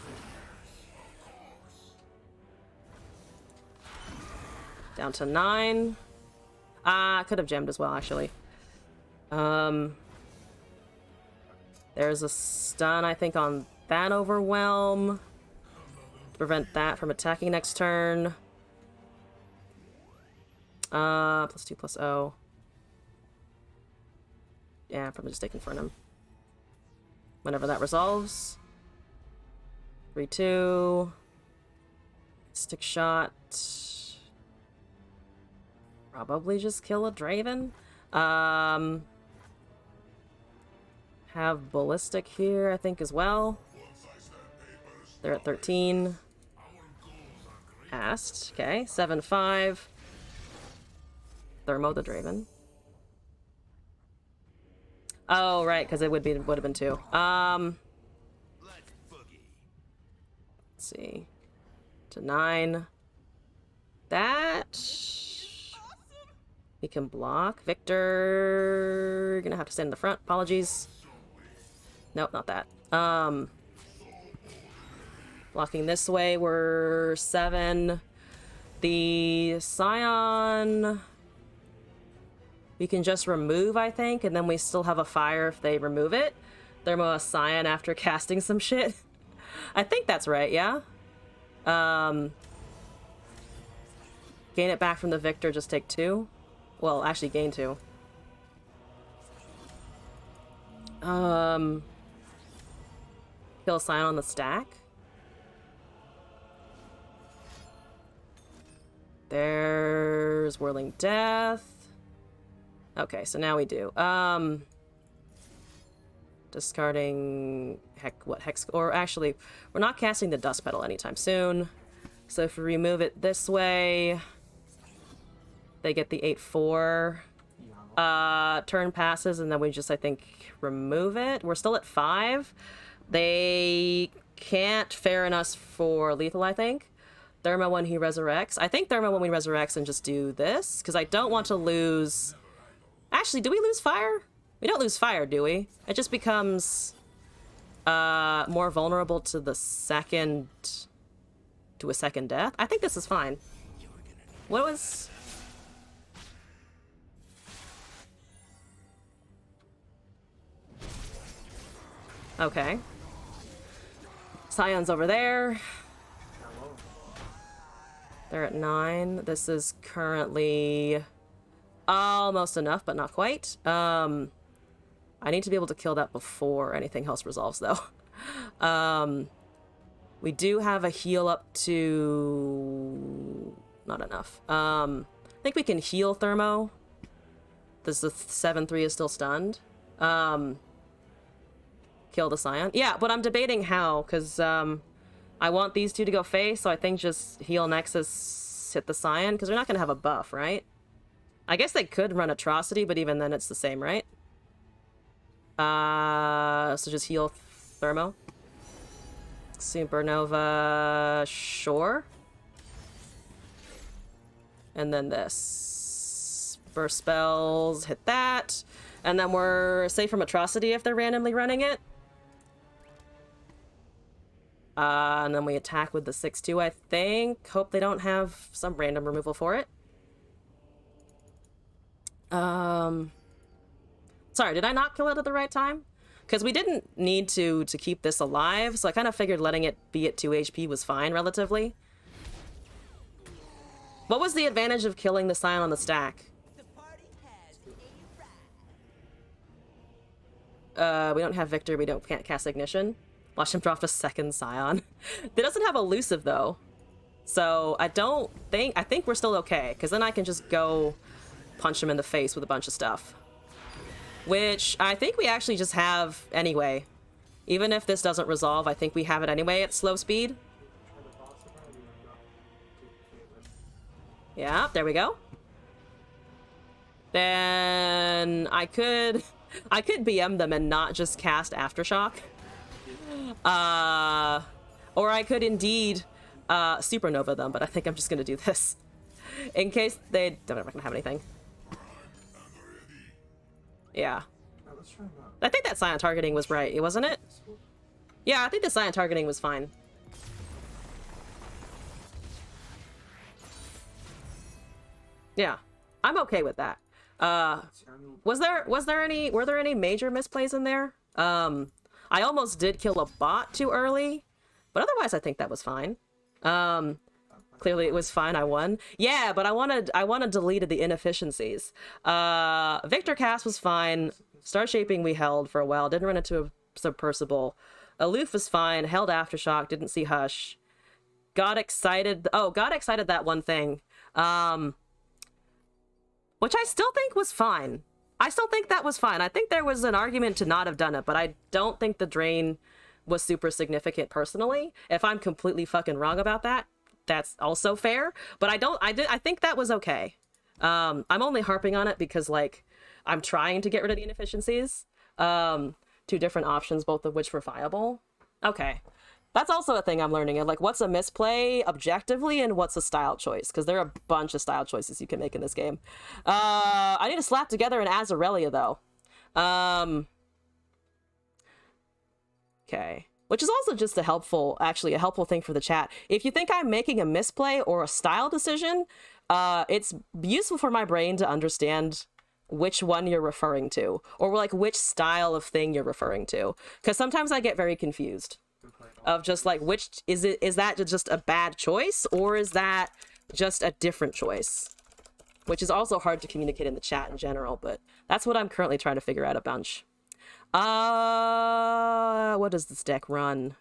Down to 9. Could have gemmed as well, actually. There's a stun, I think, on that Overwhelm. To prevent that from attacking next turn. +2/+0. Yeah, probably just taking Fernum. Whenever that resolves. 3/2. Stick shot. Probably just kill a Draven. Have Ballistic here, I think, as well. They're at 13. Cast. Okay, 7/5. Thermo the Draven. Oh, right, because it would have been 2. Let's see. To 9. That... He can block. Victor... You're gonna have to stand in the front. Apologies. Nope, not that. Blocking this way, we're 7. The Scion... We can just remove, I think, and then we still have a fire if they remove it. Thermo a Scion after casting some shit. I think that's right, yeah? Gain it back from the Victor, just take 2. Well, actually gain 2. Kill a Scion on the stack. There's Whirling Death. Okay, so now we do. Discarding Hex, or actually, we're not casting the Dust Petal anytime soon. So if we remove it this way, they get the 8/4. Turn passes, and then we just, I think, remove it. We're still at 5. They can't Farron us for lethal, I think. Thermo when he resurrects. I think Thermo when we resurrects and just do this, because I don't want to lose... Actually, do we lose fire? We don't lose fire, do we? It just becomes more vulnerable to the second... to a second death? I think this is fine. What was... Okay. Scion's over there. They're at 9. This is currently almost enough, but not quite. I need to be able to kill that before anything else resolves, though. We do have a heal up to... Not enough. I think we can heal Thermo. This the 7-3 is still stunned. Kill the Scion. Yeah, but I'm debating how, because I want these two to go face, so I think just heal Nexus, hit the Scion, because they're not going to have a buff, right? I guess they could run Atrocity, but even then it's the same, right? So just heal Thermo. Supernova, sure. And then this. Burst spells, hit that. And then we're safe from Atrocity if they're randomly running it. And then we attack with the 6-2, I think. Hope they don't have some random removal for it. Sorry, did I not kill it at the right time? Because we didn't need to keep this alive, so I kind of figured letting it be at 2 HP was fine, relatively. What was the advantage of killing the Scion on the stack? We don't have Victor, can't cast Ignition. Watch him drop a second Scion. It doesn't have Elusive, though. So I think we're still okay, because then I can just go punch him in the face with a bunch of stuff. Which I think we actually just have anyway. Even if this doesn't resolve, I think we have it anyway at slow speed. Yeah, there we go. Then I could BM them and not just cast Aftershock. Or I could indeed Supernova them, but I think I'm just gonna do this. In case they don't ever gonna have anything. Yeah. I think that Scion targeting was right, wasn't it? Yeah, I think the Scion targeting was fine. Yeah. I'm okay with that. Were there any major misplays in there? I almost did kill a bot too early, but otherwise I think that was fine. Clearly it was fine, I won. Yeah, but I wanted deleted the inefficiencies. Victor cast was fine. Star Shaping we held for a while, didn't run into a Submersible. Aloof was fine, held Aftershock, didn't see Hush. Got excited that one thing. Which I still think was fine. I still think that was fine. I think there was an argument to not have done it, but I don't think the drain was super significant personally. If I'm completely fucking wrong about that, that's also fair. But I think that was okay. I'm only harping on it because, like, I'm trying to get rid of the inefficiencies. 2 different options, both of which were viable. Okay. That's also a thing I'm learning. Like, what's a misplay objectively and what's a style choice? Because there are a bunch of style choices you can make in this game. I need to slap together an Azarelia, though. Okay. Which is also just a helpful thing for the chat. If you think I'm making a misplay or a style decision, it's useful for my brain to understand which one you're referring to. Or, like, which style of thing you're referring to. Because sometimes I get very confused. Of just like, which is that just a bad choice or is that just a different choice? Which is also hard to communicate in the chat in general, but that's what I'm currently trying to figure out a bunch. What does this deck run?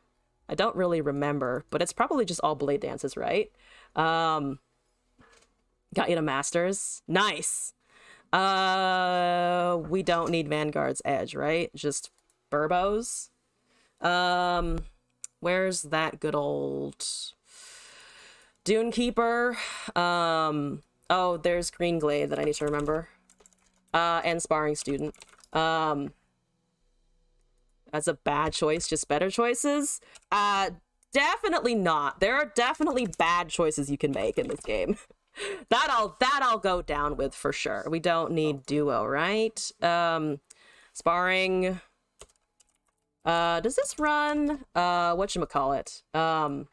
I don't really remember, but it's probably just all Blade Dances, right? Got you to Masters. Nice. We don't need Vanguard's Edge, right? Just Burbos. Where's that good old Dunekeeper? Oh, there's Green Glade that I need to remember. and Sparring Student. That's a bad choice, just better choices? Definitely not. There are definitely bad choices you can make in this game. that I'll go down with for sure. We don't need duo, right? Sparring. Does this run whatchamacallit? I hadn't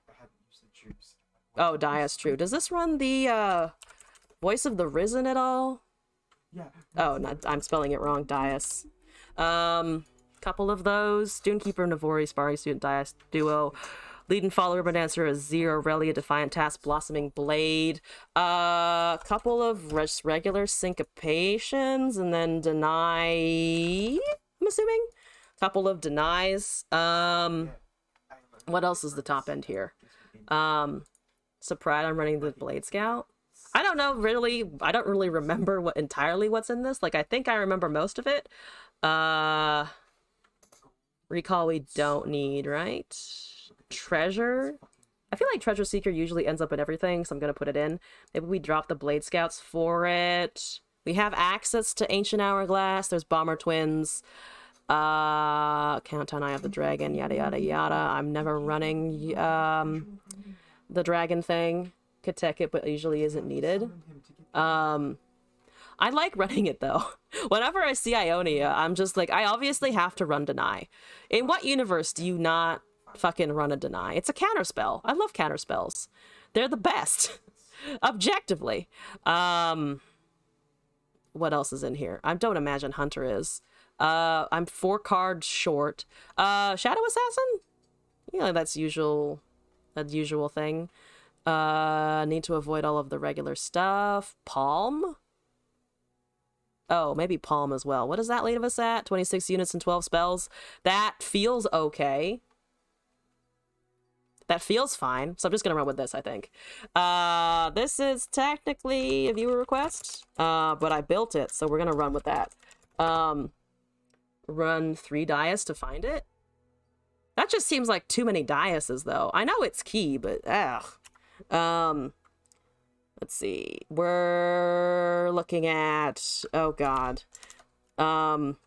used the juice. Oh, Dias, true. Does this run the Voice of the Risen at all? Yeah. Oh, no, I'm spelling it wrong. Dias. Couple of those. Dunekeeper, Navori, Sparring Student, Dias, Duo. Lead and follow Urban Dancer, Azir, Aurelia, Defiant Task, Blossoming Blade. Couple of regular syncopations, and then Deny, I'm assuming? Couple of denies. What else is the top end here? Surprise, I'm running the Blade Scout. I don't know, really. I don't really remember what's in this. Like, I think I remember most of it. Recall we don't need, right? Treasure. I feel like Treasure Seeker usually ends up in everything, so I'm gonna put it in. Maybe we drop the Blade Scouts for it. We have access to Ancient Hourglass. There's Bomber Twins. Countdown, Eye of the Dragon, yada yada yada. I'm never running the dragon thing. Could tech it, but usually isn't needed. I like running it though. Whenever I see Ionia, I'm just like, I obviously have to run Deny. In what universe do you not fucking run a Deny? It's a counterspell. I love counterspells. They're the best. Objectively. What else is in here? I don't imagine Hunter is. I'm 4 cards short. Shadow Assassin? Yeah, that's usual. That usual thing. Need to avoid all of the regular stuff. Palm? Oh, maybe Palm as well. What does that leave us at? 26 units and 12 spells. That feels okay. That feels fine. So I'm just gonna run with this, I think. This is technically a viewer request, but I built it, so we're gonna run with that. Run 3 Dias to find it. That just seems like too many Diases, though. I know it's key, but ugh. Let's see. We're looking at, oh god. I'm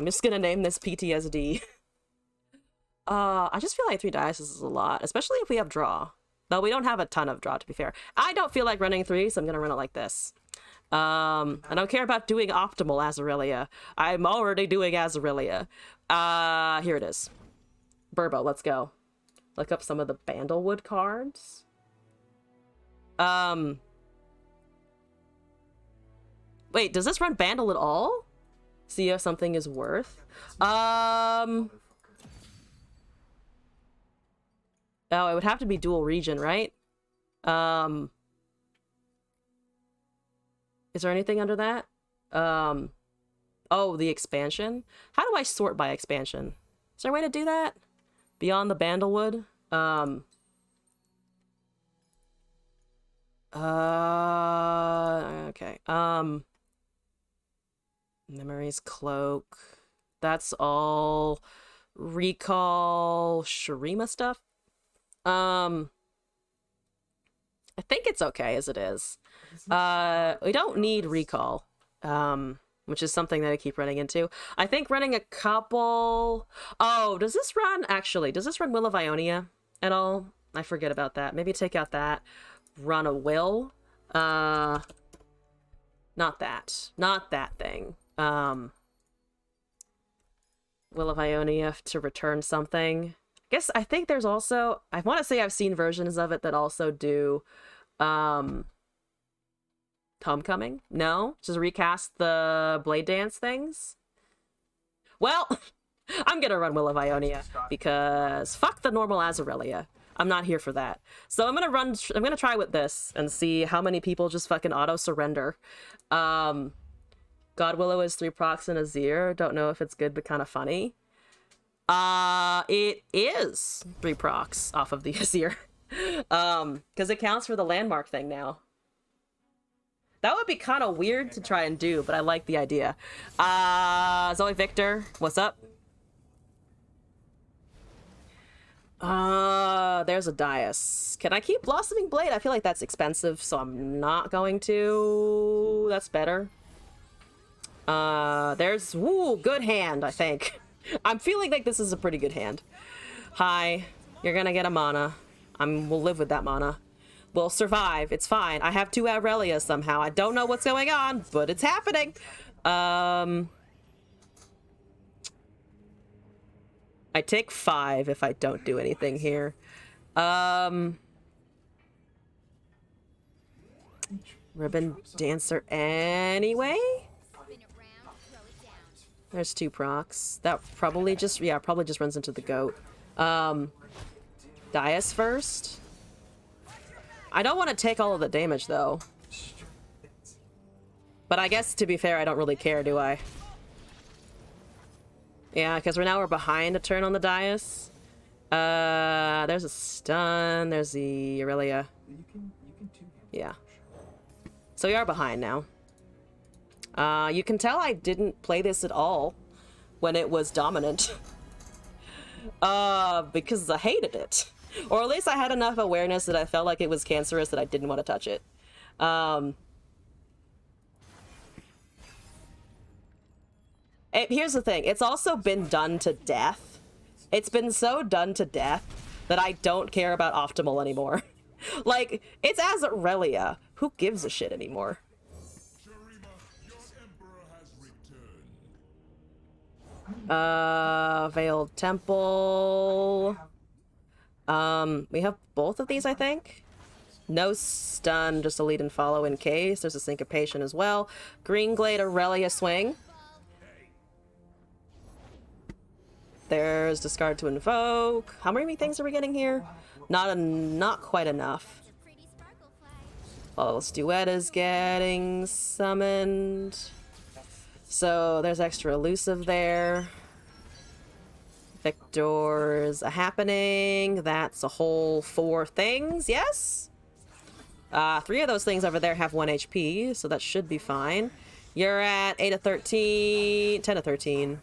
just gonna name this PTSD. I just feel like 3 Diases is a lot, especially if we have draw. Though we don't have a ton of draw, to be fair. I don't feel like running 3, so I'm gonna run it like this. I don't care about doing optimal Azarelia. I'm already doing Azarelia. Here it is. Burbo, let's go. Look up some of the Bandlewood cards. Wait, does this run Bandle at all? See if something is worth. Oh, it would have to be dual region, right? Is there anything under that? Oh, the expansion? How do I sort by expansion? Is there a way to do that? Beyond the Bandlewood? Okay. Memories Cloak. That's all Recall Shurima stuff. I think it's okay as it is. We don't need Recall, which is something that I keep running into. I think running a couple... Oh, does this run Will of Ionia at all? I forget about that. Maybe take out that. Run a Will. Not that. Not that thing. Will of Ionia to return something. I think there's also... I want to say I've seen versions of it that also do... Homecoming? No? Just recast the Blade Dance things? Well, I'm gonna run Will of Ionia because fuck the normal Azarelia. I'm not here for that. So I'm gonna try with this and see how many people just fucking auto surrender. God Willow is 3 procs and Azir. Don't know if it's good, but kind of funny. It is 3 procs off of the Azir. Because it counts for the landmark thing now. That would be kind of weird to try and do, but I like the idea. Zoe Victor, what's up? There's a Dias. Can I keep Blossoming Blade? I feel like that's expensive, so I'm not going to. That's better. There's, woo, good hand, I think. I'm feeling like this is a pretty good hand. Hi, you're gonna get a mana. We'll live with that mana. We'll survive. It's fine. I have 2 Aurelia somehow. I don't know what's going on, but it's happening. I take 5 if I don't do anything here. Ribbon Dancer anyway? There's 2 procs. That probably just, yeah, probably just runs into the goat. Dais first. I don't want to take all of the damage, though. But I guess, to be fair, I don't really care, do I? Yeah, because we're behind a turn on the Dais. There's a stun. There's the Aurelia. Yeah. So we are behind now. You can tell I didn't play this at all when it was dominant. Because I hated it. Or at least I had enough awareness that I felt like it was cancerous that I didn't want to touch it. Here's the thing. It's also been done to death. It's been so done to death that I don't care about optimal anymore. Like, it's as Aurelia. Who gives a shit anymore? Veiled Temple. We have both of these, I think. No stun, just a lead and follow in case. There's a syncopation as well. Green Glade Aurelia swing. There's discard to invoke. How many things are we getting here? Not quite enough. False Duet is getting summoned. So there's extra elusive there. Victor's a happening. That's a whole 4 things, yes? 3 of those things over there have 1 HP, so that should be fine. You're at 8 of 13, 10 of 13.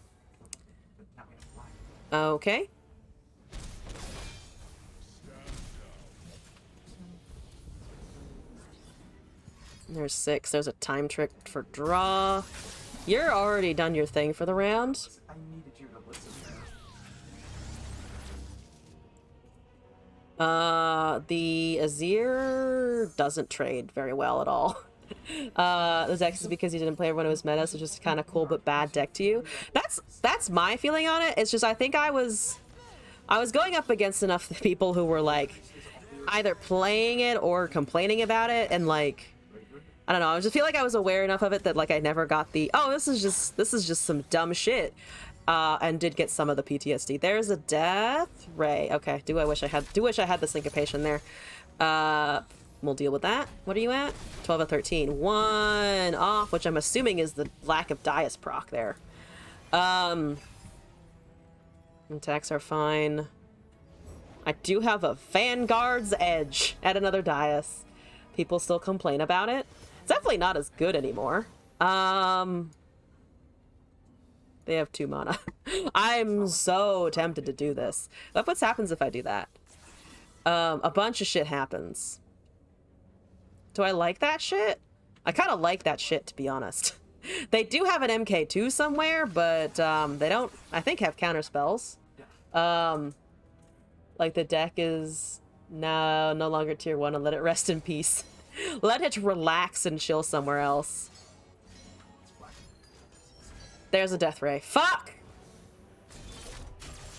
Okay. There's 6. There's a time trick for draw. You're already done your thing for the round. I needed you to listen there. The Azir doesn't trade very well at all. This X is because you didn't play when it was meta, so just kind of cool but bad deck to you. That's my feeling on it. It's just I think I was going up against enough people who were like either playing it or complaining about it, and like I don't know. I just feel like I was aware enough of it that like I never got the this is just some dumb shit, and did get some of the PTSD. There's a Death Ray. Okay. Do wish I had the syncopation there. We'll deal with that. What are you at? 12 of 13. 1 off, which I'm assuming is the lack of Dais proc there. Attacks are fine. I do have a Vanguard's Edge at another Dais. People still complain about it. It's definitely not as good anymore. They have 2 mana. I'm so tempted to do this. But what happens if I do that? A bunch of shit happens. Do I like that shit? I kind of like that shit, to be honest. They do have an MK2 somewhere, but they don't, I think, have counter spells. Like the deck is no longer tier 1 and let it rest in peace. Let it relax and chill somewhere else. There's a Death Ray. Fuck!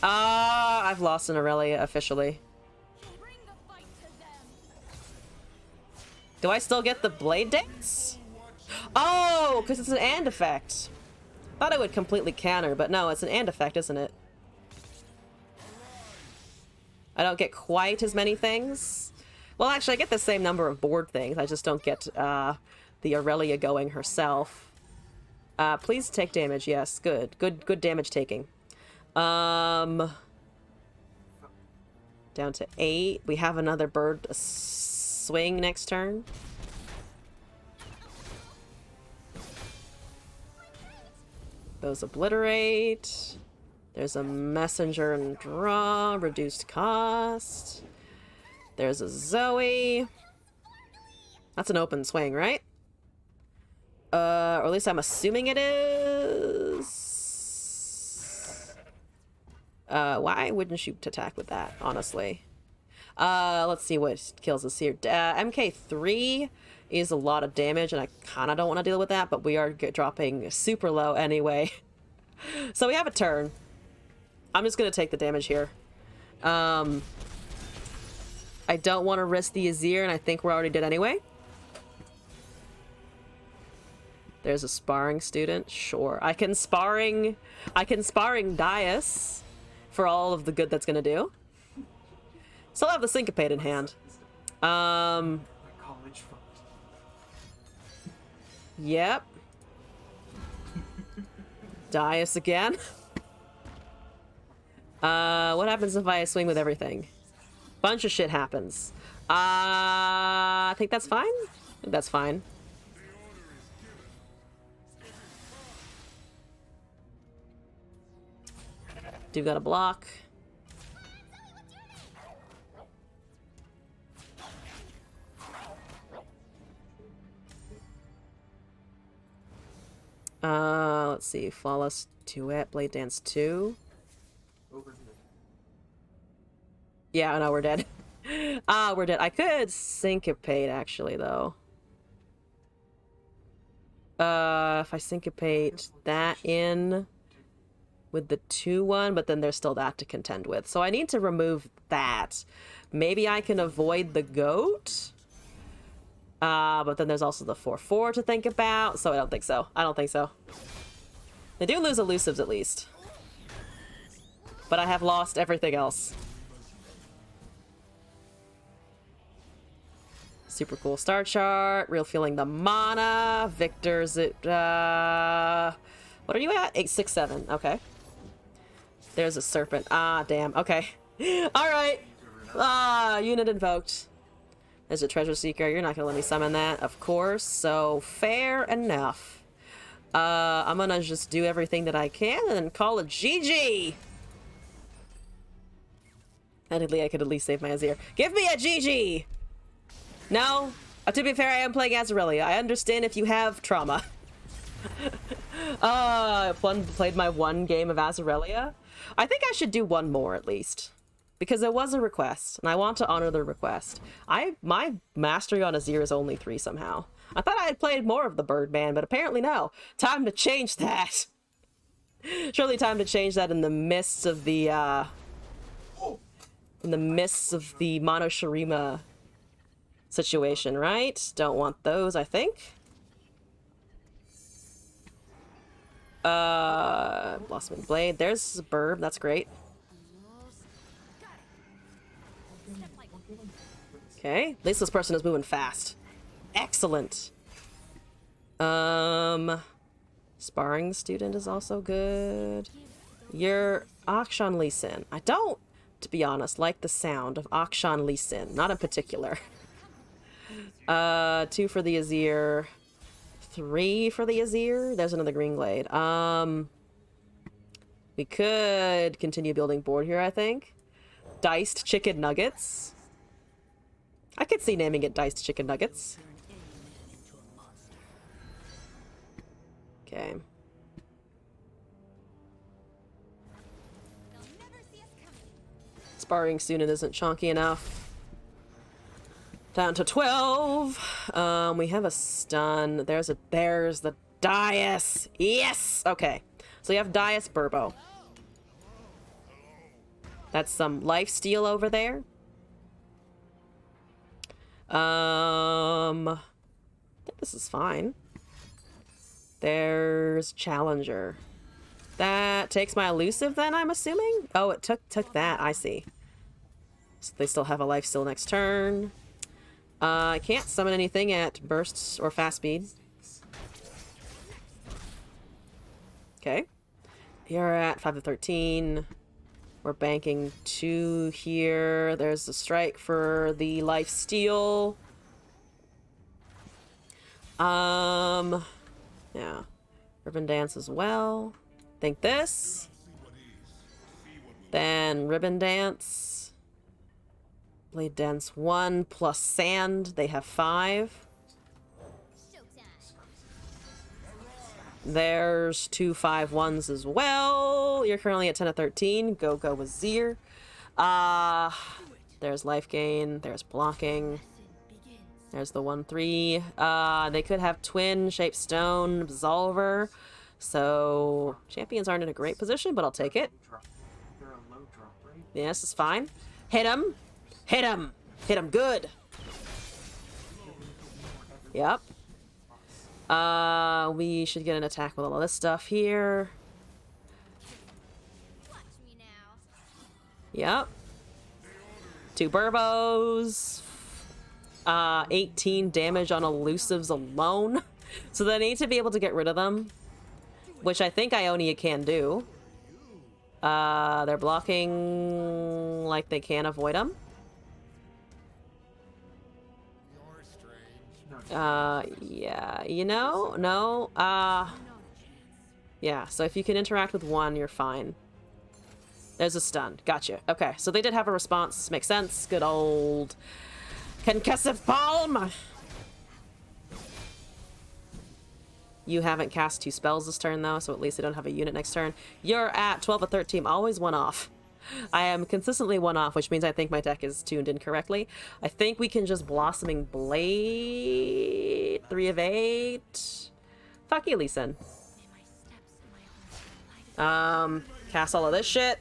I've lost an Aurelia officially. Do I still get the Blade Dance? Oh, because it's an and effect. Thought it would completely counter, but no, it's an and effect, isn't it? I don't get quite as many things. Well, actually, I get the same number of board things. I just don't get the Aurelia going herself. Please take damage. Yes, good damage taking. Down to 8. We have another bird swing next turn. Those obliterate. There's a messenger and draw, reduced cost. There's a Zoe. That's an open swing, right? Or at least I'm assuming it is. Why wouldn't you attack with that, honestly? Let's see what kills us here. MK3 is a lot of damage, and I kind of don't want to deal with that, but we are dropping super low anyway. So we have a turn. I'm just going to take the damage here. I don't want to risk the Azir, and I think we're already dead anyway. There's a sparring student. Sure. I can sparring Dais for all of the good that's going to do. Still have the Syncopate in hand. My college fund. Yep. Dais again. What happens if I swing with everything? Bunch of shit happens. I think that's fine. I think that's fine. Do got a block. Let's see. Flawless Duet, Blade Dance 2. Over here. Yeah, no, we're dead. We're dead. I could Syncopate, actually, though. If I Syncopate that in with the 2-1, but then there's still that to contend with. So I need to remove that. Maybe I can avoid the goat. But then there's also the 4-4 to think about, so I don't think so. I don't think so. They do lose elusives at least. But I have lost everything else. Super cool star chart. Real feeling the mana. Victor's at, what are you at? 8, 6, 7. Okay. There's a serpent. Ah, damn. Okay. Alright. Unit invoked. There's a treasure seeker. You're not gonna let me summon that, of course. So, fair enough. I'm gonna just do everything that I can and then call it GG! Admittedly, I could at least save my Azir. Give me a GG! No? To be fair, I am playing Azarelia. I understand if you have trauma. Played my one game of Azarelia. I think I should do one more at least. Because it was a request, and I want to honor the request. My mastery on Azir is only 3 somehow. I thought I had played more of the Birdman, but apparently no. Time to change that. Surely time to change that in the midst of the, Mono Shurima situation, right? Don't want those, I think. Blossoming Blade. There's Burb, that's great. Okay, at least this person is moving fast. Excellent. Sparring student is also good. You're Akshan Lee Sin. I don't, to be honest, like the sound of Akshan Lee Sin. Not in particular. 2 for the Azir. 3 for the Azir. There's another Green Glade. We could continue building board here, I think. Diced Chicken Nuggets. I could see naming it Diced Chicken Nuggets. Okay. Sparring student isn't chonky enough. Down to 12. We have a stun. There's the Dais. Yes! Okay. So you have Dais Burbo. That's some lifesteal over there. I think this is fine. There's Challenger. That takes my elusive then, I'm assuming? Oh, it took that. I see. So they still have a life steal next turn. I can't summon anything at bursts or fast speed. Okay. You're at 5 to 13. We're banking 2 here. There's a strike for the life steal. Yeah. Ribbon Dance as well. Think this. Then Ribbon Dance. Blade Dance 1 plus Sand. They have 5. There's 2 5-1s as well. You're currently at 10 of 13. Go Wazir. There's life gain. There's blocking. There's the 1-3. They could have twin, shape stone, absolver. So champions aren't in a great position, but I'll take it. They're a low drop rate. Yes, it's fine. Hit him. Hit him. Hit him good. Yep. We should get an attack with all of this stuff here. Watch me now. Yep. 2 Burbos. 18 damage on elusives alone. So they need to be able to get rid of them, which I think Ionia can do. They're blocking like they can avoid them. Yeah, you know, no, yeah, so if you can interact with one, you're fine. There's a stun. Gotcha. Okay, so they did have a response. Makes sense. Good old concussive palm. You haven't cast 2 spells this turn, though, so at least they don't have a unit next turn. You're at 12 of 13. Always 1 off. I am consistently 1 off, which means I think my deck is tuned incorrectly. I think we can just Blossoming Blade. 3 of 8. Fuck you, Lee Sin. Cast all of this shit.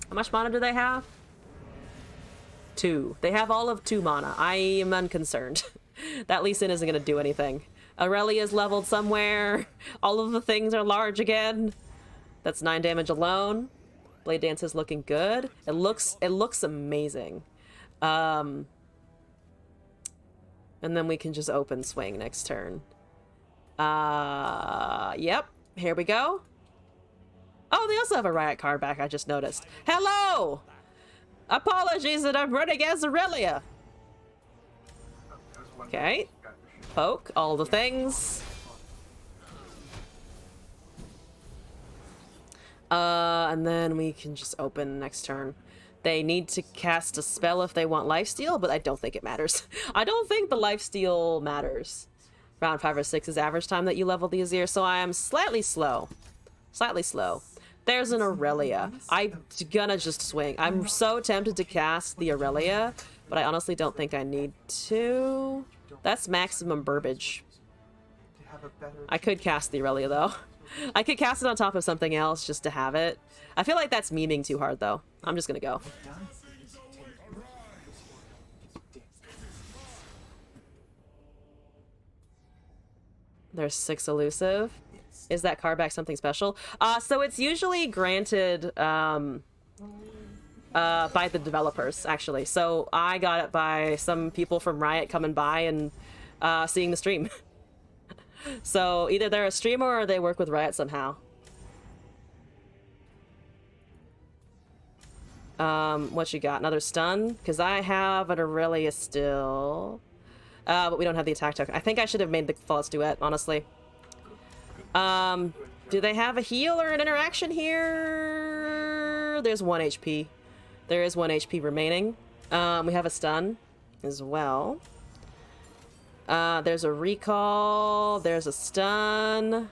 How much mana do they have? 2. They have all of 2 mana. I am unconcerned. That Lee Sin isn't going to do anything. Aurelia's leveled somewhere. All of the things are large again. That's 9 damage alone. Blade Dance is looking good. It looks amazing. And then we can just open swing next turn. Yep. Here we go. Oh, they also have a Riot card back, I just noticed. Hello! Apologies that I'm running as Aurelia. Okay. Poke, all the things. And then we can just open next turn. They need to cast a spell if they want lifesteal, but I don't think it matters. I don't think the lifesteal matters. Round 5 or 6 is average time that you level the Azir, so I am slightly slow. Slightly slow. There's an Aurelia. I'm gonna just swing. I'm so tempted to cast the Aurelia, but I honestly don't think I need to. That's maximum Burbage. I could cast the Aurelia, though. I could cast it on top of something else just to have it. I feel like that's memeing too hard, though. I'm just gonna go. There's 6 elusive. Is that card back something special? So it's usually granted by the developers, actually. So I got it by some people from Riot coming by and seeing the stream. So either they're a streamer or they work with Riot somehow. What you got? Another stun? Because I have an Aurelia still. But we don't have the attack token. I think I should have made the False Duet, honestly. Do they have a heal or an interaction here? There's 1 HP. There is 1 HP remaining. We have a stun as well. There's a recall. There's a stun.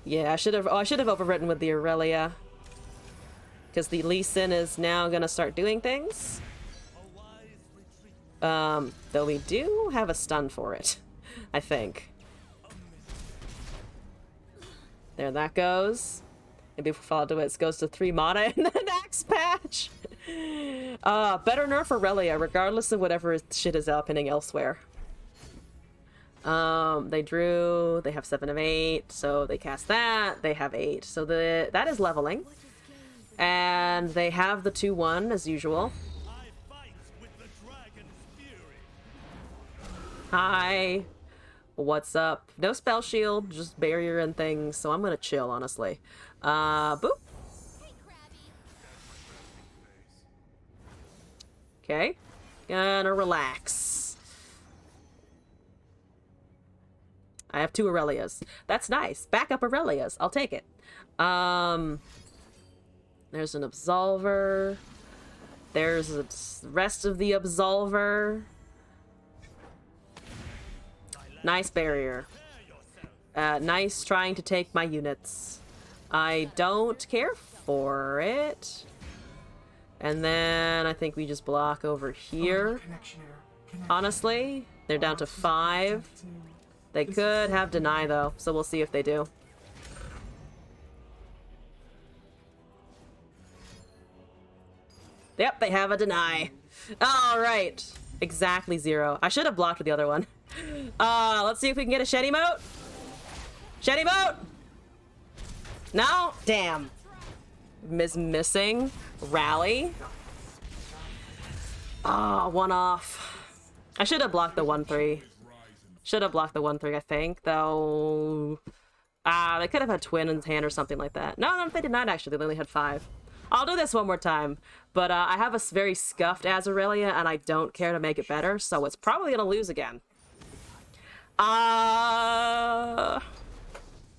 Yeah, I should have overwritten with the Aurelia. Because the Lee Sin is now gonna start doing things. Though we do have a stun for it, I think. There that goes. And before Fall to it goes to 3 mana in the next patch. Better nerf Aurelia, regardless of whatever shit is happening elsewhere. They drew, they have 7 of 8, so they cast that, they have 8. So that is leveling. And they have the 2-1 as usual. Hi. What's up? No spell shield, just barrier and things, so I'm gonna chill, honestly. Boop. Okay. Gonna relax. I have 2 Aurelias. That's nice. Backup Aurelias. I'll take it. There's an Absolver. There's the rest of the Absolver. Nice barrier. Nice trying to take my units. I don't care for it. And then I think we just block over here. Connection error. Connection. Honestly, they're down to 5. They could have deny though, so we'll see if they do. Yep, they have a deny. All right, exactly 0. I should have blocked with the other one. Let's see if we can get a Shed emote. Shed emote. No, damn. Missing. Rally. Ah, 1 off. I should have blocked the 1-3. Should have blocked the 1-3, I think, though. They could have had twin in hand or something like that. No, they did not actually. They only had 5. I'll do this one more time, but I have a very scuffed Azarelia, and I don't care to make it better, so it's probably gonna lose again.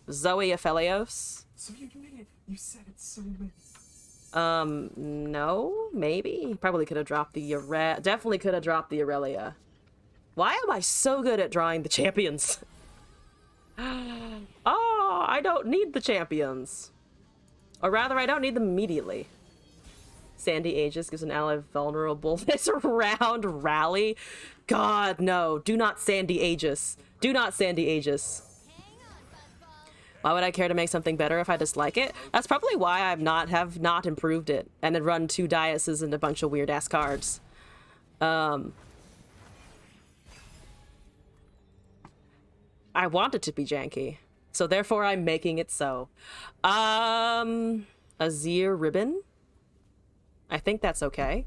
Zoe Aphelios. So you made it. You said it so many. No, maybe. He probably could have dropped the definitely could have dropped the Aurelia. Why am I so good at drawing the champions? Oh, I don't need the champions. Or rather, I don't need them immediately. Sandy Aegis gives an ally vulnerable this round rally. God, no. Do not Sandy Aegis. Do not Sandy Aegis. Why would I care to make something better if I dislike it? That's probably why I have not improved it and had run 2 Diases and a bunch of weird ass cards. I want it to be janky, so therefore I'm making it so. Azir Ribbon. I think that's okay.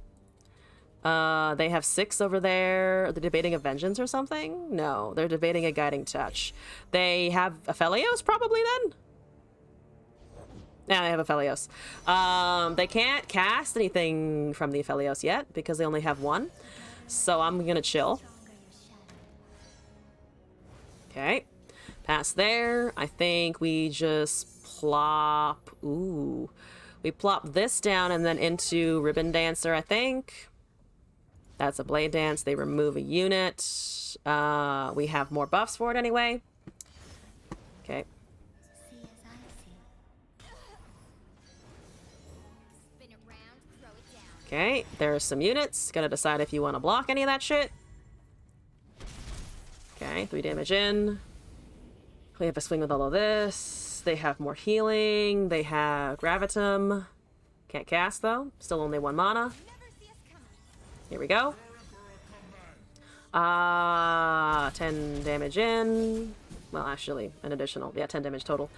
They have 6 over there. Are they debating a Vengeance or something? No, they're debating a Guiding Touch. They have Aphelios probably then? Yeah, they have Aphelios. They can't cast anything from the Aphelios yet because they only have 1. So I'm gonna chill. Okay. Pass there. I think we just plop... Ooh. We plop this down and then into Ribbon Dancer, I think. That's a Blade Dance. They remove a unit. We have more buffs for it anyway. Okay. See as I see. Spin it round, throw it down. Okay, there's some units. Gotta decide if you want to block any of that shit. Okay, 3 damage in. We have a swing with all of this. They have more healing. They have Gravitum. Can't cast though. Still only 1 mana. Never see us coming. Here we go. 10 damage in. Well, actually, an additional. Yeah, 10 damage total.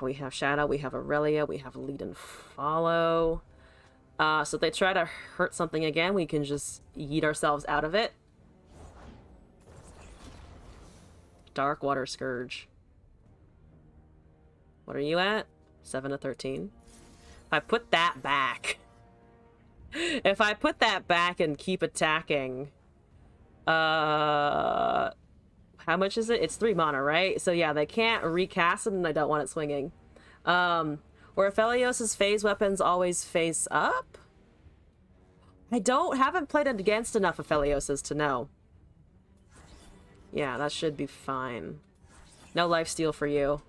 We have Shadow. We have Aurelia. We have Lead and Follow. So if they try to hurt something again, we can just yeet ourselves out of it. Dark Water Scourge. What are you at? 7 to 13. If I put that back... If I put that back and keep attacking... How much is it? It's 3 mana, right? So yeah, they can't recast it and I don't want it swinging. Where Aphelios' phase weapons always face up? Haven't played against enough Aphelioses to know. Yeah, that should be fine. No lifesteal for you.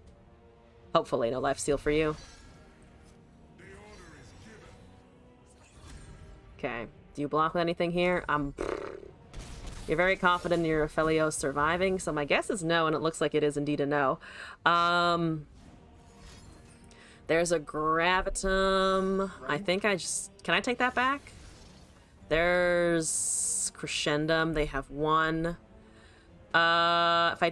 Hopefully, no lifesteal for you. Okay. Do you block with anything here? You're very confident in your Aphelios surviving, so my guess is no, and it looks like it is indeed a no. There's a Gravitum. I think I just... Can I take that back? There's Crescendum. They have 1. If I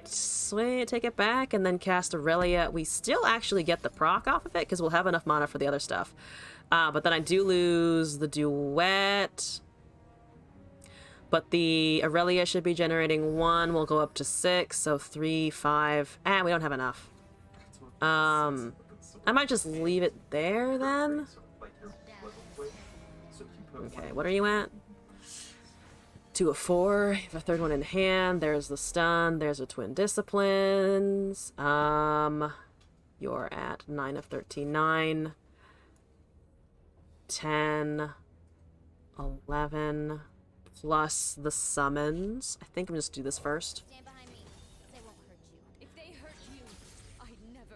take it back and then cast Aurelia, we still actually get the proc off of it because we'll have enough mana for the other stuff. But then I do lose the Duet. But the Aurelia should be generating 1. We'll go up to 6, so 3, 5. We don't have enough. I might just leave it there then. Okay, what are you at? 2 of 4. You have a 3rd one in hand. There's the stun. There's a Twin Disciplines. You're at 9 of 13. 9. 10. 11. Plus the summons. I think I'm just do this first. Stand behind me.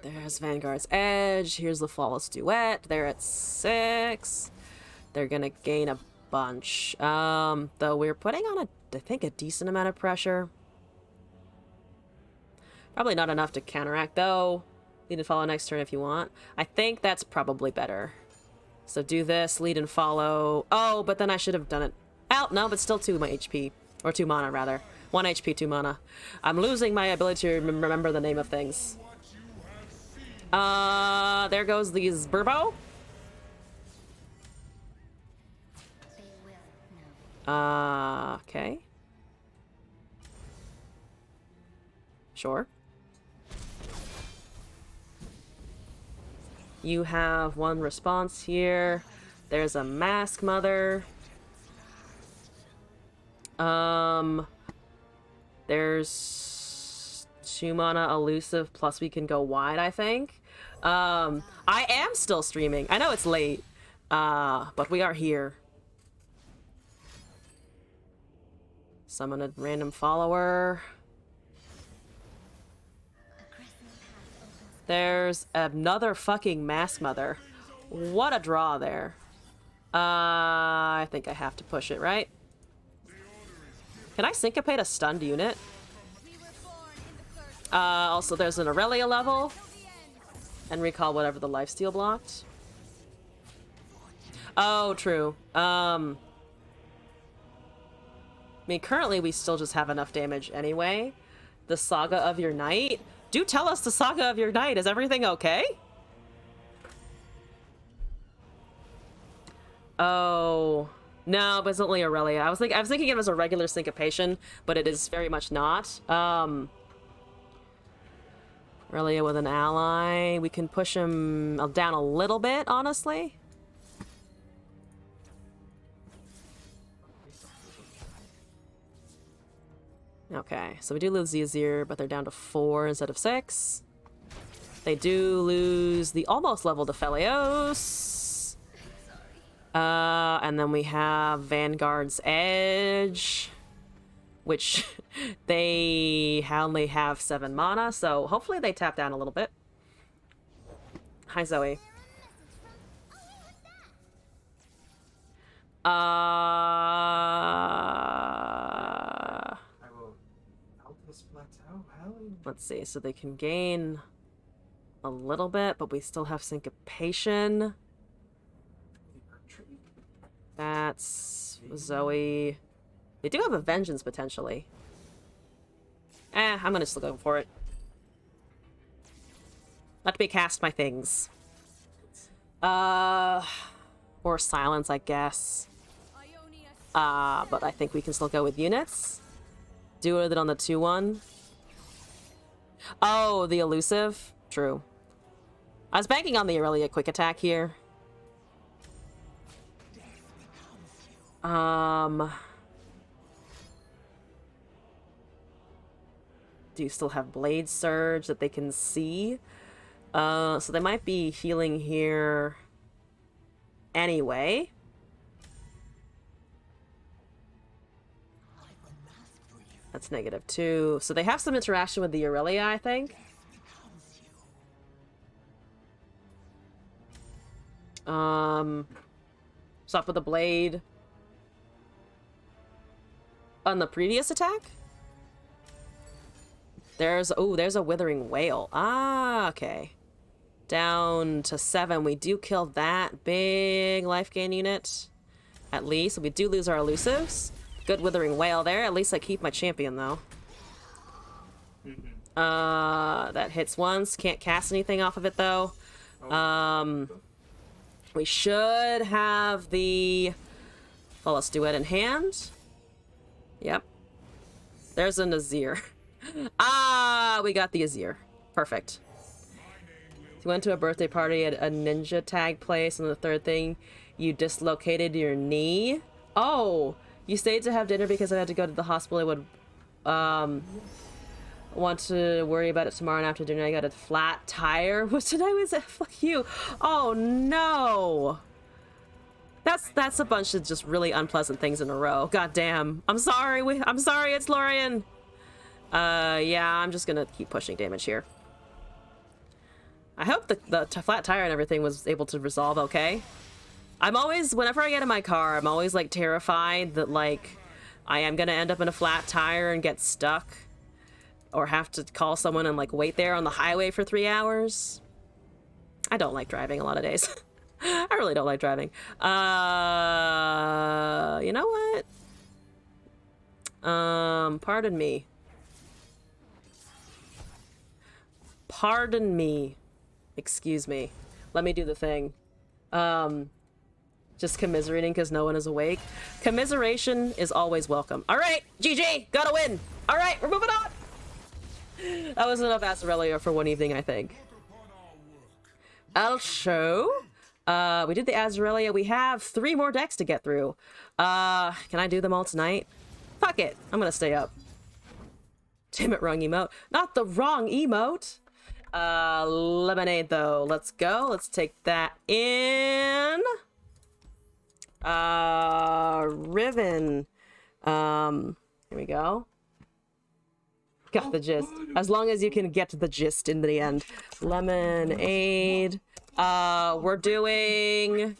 There's Vanguard's Edge. Here's the Flawless Duet. They're at 6. They're gonna gain a bunch. Though we're putting on I think a decent amount of pressure. Probably not enough to counteract though. Lead and follow next turn if you want. I think that's probably better. So do this, lead and follow. Oh, but then I should have done it. Oh, no, but still 2 HP. Or 2 mana, rather. 1 HP, 2 mana. I'm losing my ability to remember the name of things. There goes these Burbo. They will know. Okay. Sure. You have 1 response here. There's a Mask Mother. There's 2 mana elusive, plus we can go wide, I think. I am still streaming. I know it's late, but we are here. Summon a random follower. There's another fucking Mask Mother. What a draw there. I think I have to push it, right? Can I syncopate a stunned unit? Also, there's an Aurelia level. And recall whatever the lifesteal blocked. Oh, true. I mean, currently we still just have enough damage anyway. The Saga of Your Knight. Do tell us the Saga of Your Knight. Is everything okay? Oh. No, but it's only Aurelia. I was thinking it was a regular syncopation, but it is very much not. Aurelia with an ally. We can push him down a little bit, honestly. Okay, so we do lose the Azir, but they're down to 4 instead of 6. They do lose the almost leveled Aphelios. And then we have Vanguard's Edge, which they only have 7 mana, so hopefully they tap down a little bit. Hi, Zoe. Let's see, so they can gain a little bit, but we still have syncopation. That's Zoe. They do have a vengeance potentially. I'm gonna just go for it. Let me cast my things. Or silence, I guess. But I think we can still go with units. Do it on the 2-1. Oh, the elusive? True. I was banking on the Aurelia quick attack here. Do you still have Blade Surge that they can see? So they might be healing here anyway. That's -2. So they have some interaction with the Aurelia, I think. Stop with the blade. On the previous attack? There's a Withering Wail. Ah, okay. Down to 7. We do kill that big life gain unit. At least. We do lose our elusives. Good Withering Wail there. At least I keep my champion, though. That hits once. Can't cast anything off of it, though. We should have the... Well, let's do it in hand. Yep. There's a Azir. We got the Azir. Perfect. You went to a birthday party at a ninja tag place, and the third thing, you dislocated your knee. Oh, you stayed to have dinner because I had to go to the hospital. I would want to worry about it tomorrow, and after dinner I got a flat tire. What did I say? Fuck you. Oh no. That's a bunch of just really unpleasant things in a row. God damn. I'm sorry. I'm sorry, it's Lorian. Yeah, I'm just gonna keep pushing damage here. I hope the flat tire and everything was able to resolve okay. I'm always, whenever I get in my car, I'm always like terrified that like I am gonna end up in a flat tire and get stuck, or have to call someone and like wait there on the highway for 3 hours. I don't like driving a lot of days. I really don't like driving. You know what? Pardon me. Pardon me. Excuse me. Let me do the thing. Just commiserating because no one is awake. Commiseration is always welcome. All right, GG, gotta win. All right, we're moving on. That was enough Azarelia for one evening, I think. Also, we did the Azarelia. We have 3 more decks to get through. Can I do them all tonight? Fuck it. I'm gonna stay up. Damn it, wrong emote. Not the wrong emote. Lemonade, though. Let's go. Let's take that in. Riven. Here we go. Got the gist. As long as you can get the gist in the end. Lemonade. We're doing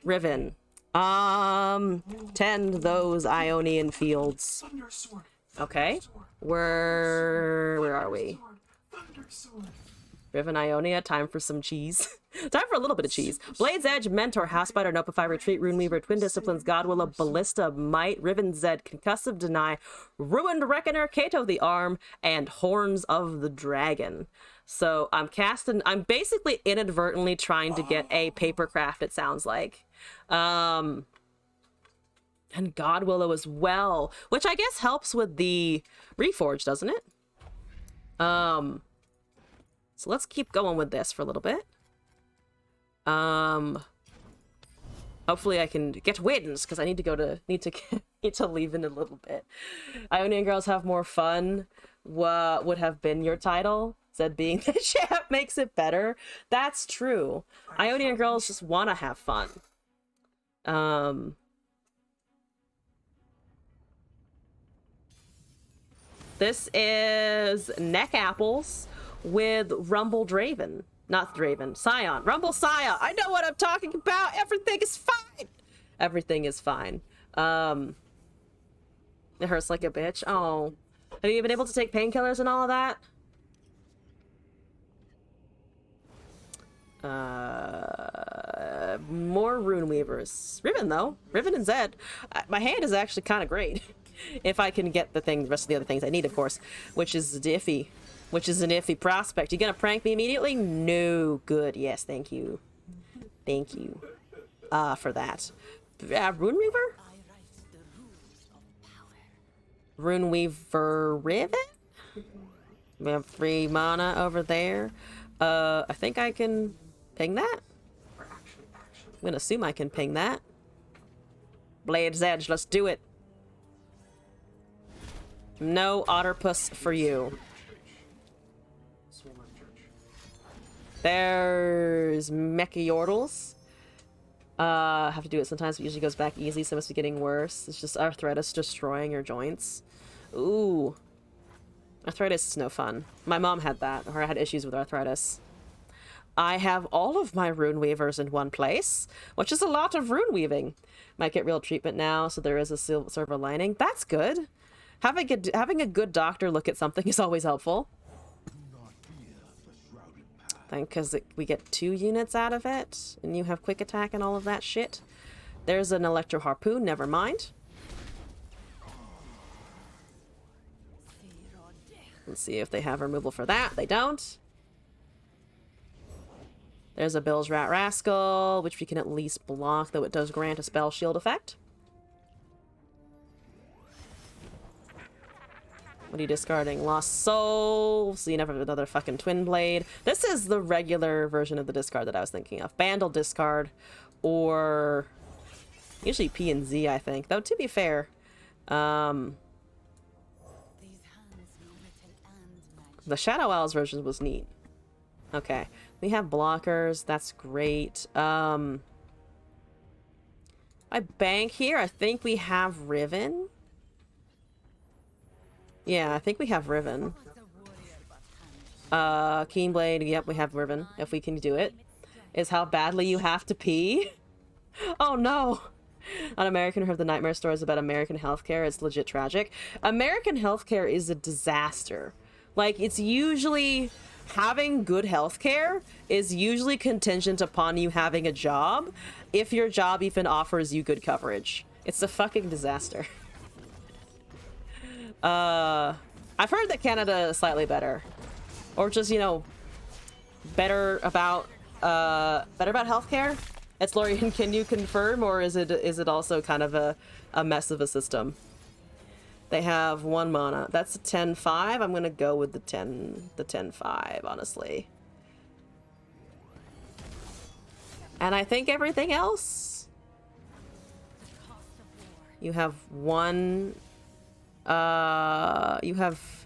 Riven. Tend those Ionian fields. Okay. Where are we? Riven Ionia, time for some cheese. Time for a little bit of cheese. Blade's Edge, Mentor, Housebiter, Nopify, Retreat, Runeweaver, Twin Disciplines, Godwilla, Ballista, Might, Riven Zed, Concussive Deny, Ruined Reckoner, Kato the Arm, and Horns of the Dragon. So I'm basically inadvertently trying to get a Papercraft, it sounds like. And Godwillow as well, which I guess helps with the Reforge, doesn't it? So let's keep going with this for a little bit. Hopefully I can get wins because I need to leave in a little bit. Ionian Girls Have More Fun. What would have been your title? Said being the champ makes it better. That's true. Ionian Girls just want to have fun. This is Neck Apples with Rumble Draven. Not Draven. Scion. Rumble Scion. I know what I'm talking about. Everything is fine. Everything is fine. It hurts like a bitch. Oh. Have you been able to take painkillers and all of that? More Runeweavers. Riven, though. Riven and Zed. My hand is actually kind of great. If I can get the rest of the other things I need, of course. Which is iffy. Which is an iffy prospect. You gonna prank me immediately? No. Good. Yes, thank you. Thank you. For that. Runeweaver? Runeweaver Riven? We have 3 mana over there. I think I can ping that? I'm gonna assume I can ping that. Blade's Edge, let's do it. No Otterpuss for you. There's Mechayordles. I have to do it sometimes, but it usually goes back easy, so it must be getting worse. It's just arthritis destroying your joints. Ooh. Arthritis is no fun. My mom had that, or had issues with arthritis. I have all of my Runeweavers in one place, which is a lot of rune weaving. Might get real treatment now, so there is a silver lining. That's good. Having a good doctor look at something is always helpful. I think because we get 2 units out of it, and you have quick attack and all of that shit. There's an Electro Harpoon, never mind. Let's see if they have removal for that. They don't. There's a Bill's Rat Rascal, which we can at least block, though it does grant a spell shield effect. What are you discarding? Lost Soul. So you never have another fucking Twin Blade. This is the regular version of the discard that I was thinking of. Bandle discard, or usually P and Z, I think. Though to be fair, the Shadow Owls version was neat. Okay, we have blockers. That's great. I bank here. I think we have Riven. Yeah, I think we have Riven. Keenblade, yep, we have Riven, if we can do it. Is how badly you have to pee. Oh no! On American Heard the Nightmare Stories about American healthcare. It's legit tragic. American healthcare is a disaster. Like, it's usually... Having good healthcare is usually contingent upon you having a job, if your job even offers you good coverage. It's a fucking disaster. I've heard that Canada is slightly better. Or just, you know, better about healthcare. It's Lorian, can you confirm, or is it also kind of a mess of a system? They have 1 mana. That's a 10-5. I'm gonna go with the 10-5, honestly. And I think everything else. You have one. You have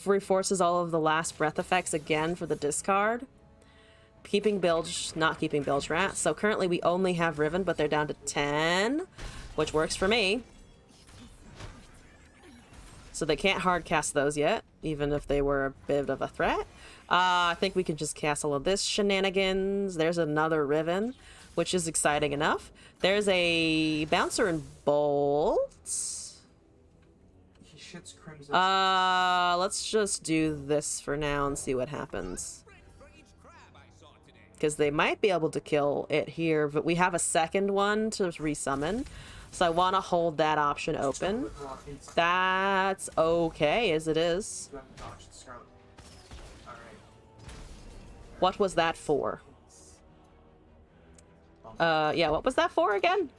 reinforces all of the last breath effects again for the discard. Keeping Bilge, not keeping Bilge Rat. So currently we only have Riven, but they're down to 10, which works for me. So they can't hard cast those yet, even if they were a bit of a threat. I think we can just cast all of this shenanigans. There's another Riven, which is exciting enough. There's a Bouncer and Bolt. He shits Crimson. Let's just do this for now and see what happens. Because they might be able to kill it here, but we have a second one to resummon. So I want to hold that option open. That's okay, as it is. What was that for? Yeah, what was that for again?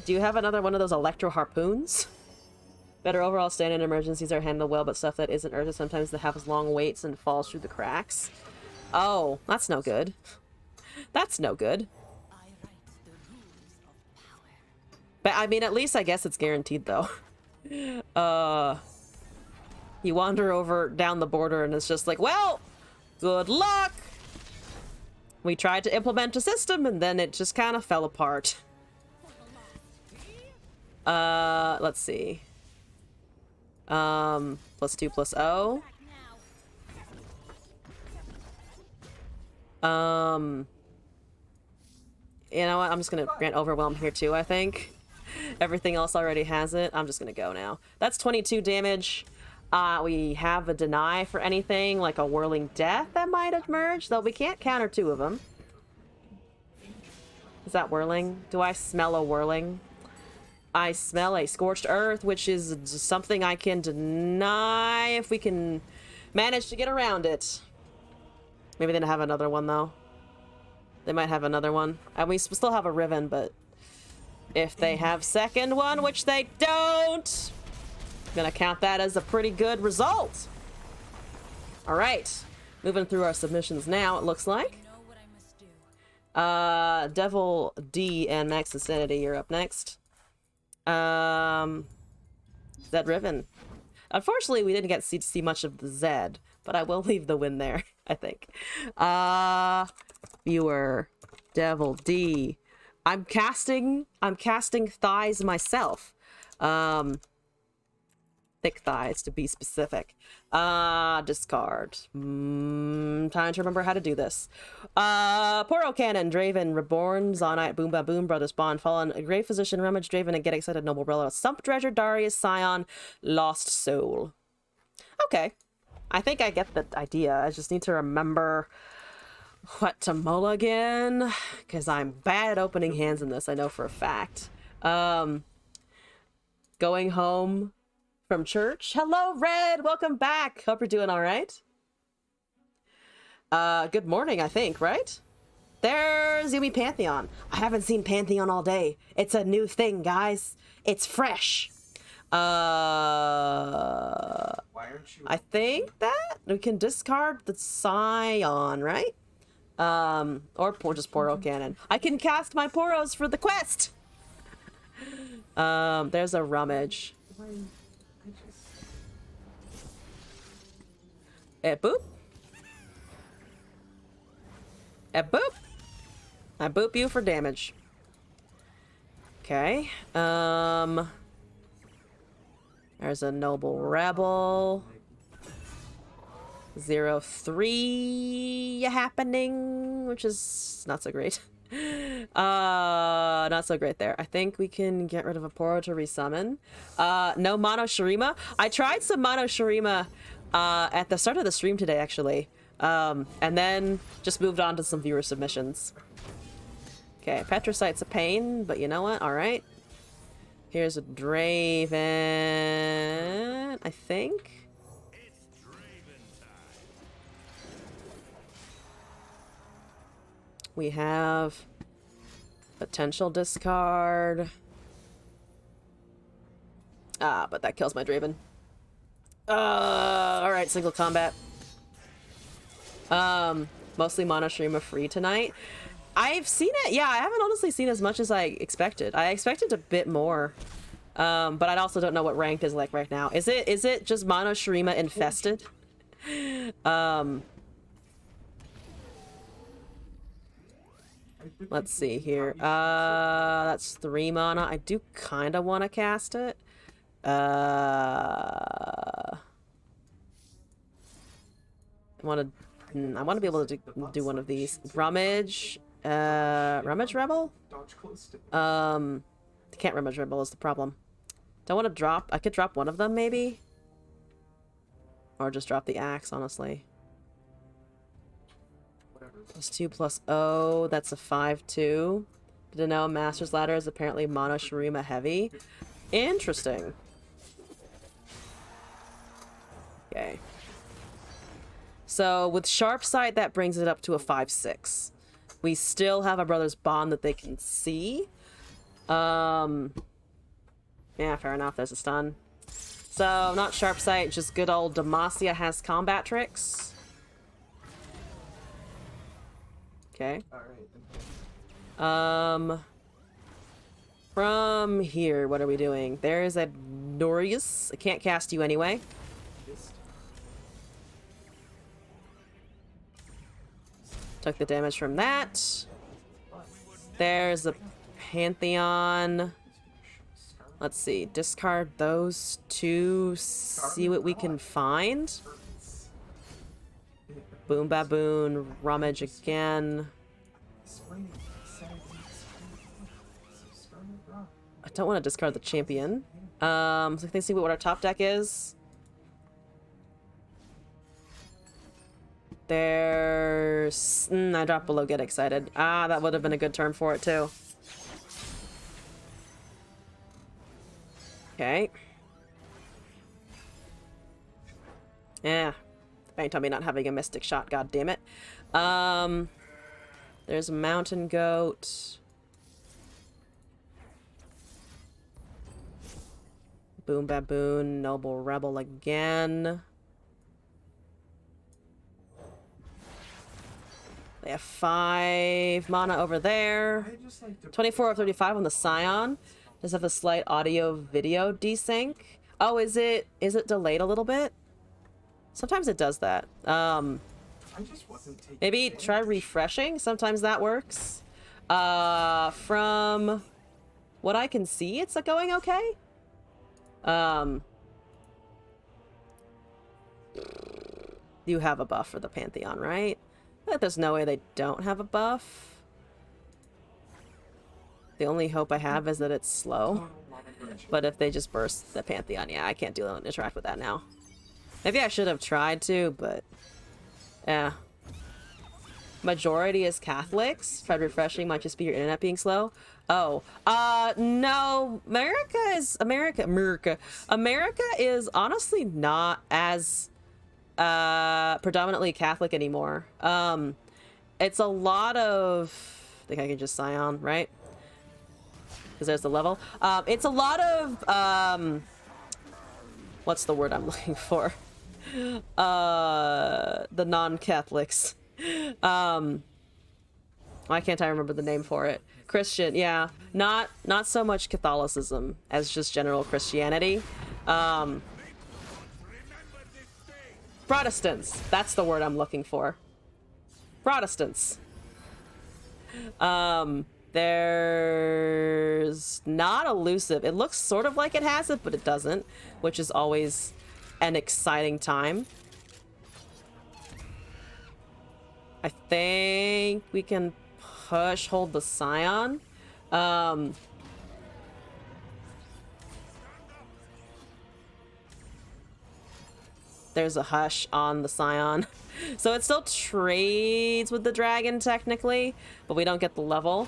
Do you have another one of those electro harpoons? Better overall stand in emergencies are handled well, but stuff that isn't urgent sometimes that has long waits and falls through the cracks. Oh, that's no good. That's no good. But I mean, at least I guess it's guaranteed though. You wander over down the border and it's just like, well, good luck. We tried to implement a system and then it just kind of fell apart. Let's see. +2/+0. You know what? I'm just gonna grant Overwhelm here too, I think. Everything else already has it. I'm just gonna go now. That's 22 damage. We have a deny for anything, like a Whirling Death that might emerge, though we can't counter 2 of them. Is that Whirling? Do I smell a Whirling? I smell a Scorched Earth, which is something I can deny if we can manage to get around it. Maybe they don't have another one, though. They might have another one. And we still have a Riven, but if they have second one, which they don't, I'm gonna count that as a pretty good result. All right, moving through our submissions now, it looks like. Devil D and Max Vicinity, you're up next. Zed Riven. Unfortunately, we didn't get to see much of the Zed, but I will leave the win there, I think. Viewer, Devil D. I'm casting thighs myself. Thick thighs, to be specific. Discard. Time to remember how to do this. Poro Cannon, Draven, Reborn, Zonite, Boom Ba Boom, Brothers Bond, Fallen, Grey Physician, Rummage, Draven, and Get Excited, Noble Brother, Sump Dredger, Darius, Scion, Lost Soul. Okay. I think I get the idea. I just need to remember what to mulligan, because I'm bad at opening hands in this, I know for a fact. Going home from church. Hello, Red! Welcome back! Hope you're doing alright. Good morning, I think, right? There's Yumi Pantheon. I haven't seen Pantheon all day. It's a new thing, guys. It's fresh. Why aren't you? I think that we can discard the Scion, right? Or just Poro Cannon. I can cast my Poros for the quest! There's a Rummage. Boop. Boop. I boop you for damage. Okay. There's a Noble Rebel. 0-3 happening, which is not so great. Not so great there. I think we can get rid of a Poro to resummon. No Mono Shurima. I tried some Mono Shurima at the start of the stream today, actually. And then just moved on to some viewer submissions. Okay, Petrocyte's a pain, but you know what? Alright. Here's a Draven, I think. We have potential discard. But that kills my Draven. Alright, single combat. Mostly Mono Shurima free tonight. I've seen it. Yeah, I haven't honestly seen as much as I expected. I expected a bit more. But I also don't know what ranked is like right now. Is it just Mono Shurima infested? Let's see here. That's 3 mana. I do kind of want to cast it. I want to be able to do one of these. Rummage. Rummage Rebel? Dodge close to Can't Rummage Rebel is the problem. Don't want to drop. I could drop one of them maybe. Or just drop the axe, honestly. whatever. +2/+0. That's a 5/2. Didn't know Master's Ladder is apparently Mono Shurima heavy. Interesting. Okay. So with Sharp Sight, that brings it up to a 5/6. We still have a Brother's Bond that they can see. Yeah, fair enough. There's a stun. So not Sharp Sight, just good old Demacia has combat tricks. Okay. Alright. From here, what are we doing? There's a Norius. I can't cast you anyway. Took the damage from that. There's a Pantheon. Let's see. Discard those two. See what we can find. Boom Baboon. Rummage again. I don't want to discard the champion. So can they see what our top deck is? There's... I dropped below Get Excited. That would have been a good turn for it too. Okay. Yeah. Bang Tommy not having a Mystic Shot, god damn it. There's a Mountain Goat. Boom Baboon, Noble Rebel again. They have 5 mana over there. 24 of 35 on the Scion. Does have a slight audio video desync. Oh, is it delayed a little bit? Sometimes it does that. Maybe try refreshing. Sometimes that works. From what I can see, it's going okay. You have a buff for the Pantheon, right? But there's no way they don't have a buff. The only hope I have is that it's slow. But if they just burst the Pantheon, yeah, I can't interact with that now. Maybe I should have tried to, but... yeah. Majority is Catholics. Tried refreshing, might just be your internet being slow. Oh. No. America is honestly not as... predominantly Catholic anymore. It's a lot of... I think I can just Scion, right? Because there's the level. It's a lot of... what's the word I'm looking for? The non-Catholics. Why can't I remember the name for it? Christian, yeah. Not so much Catholicism as just general Christianity. Protestants. That's the word I'm looking for. Protestants. There's not elusive. It looks sort of like it has it, but it doesn't, which is always an exciting time. I think we can hold the Scion. There's a hush on the Scion. So it still trades with the dragon technically, but we don't get the level.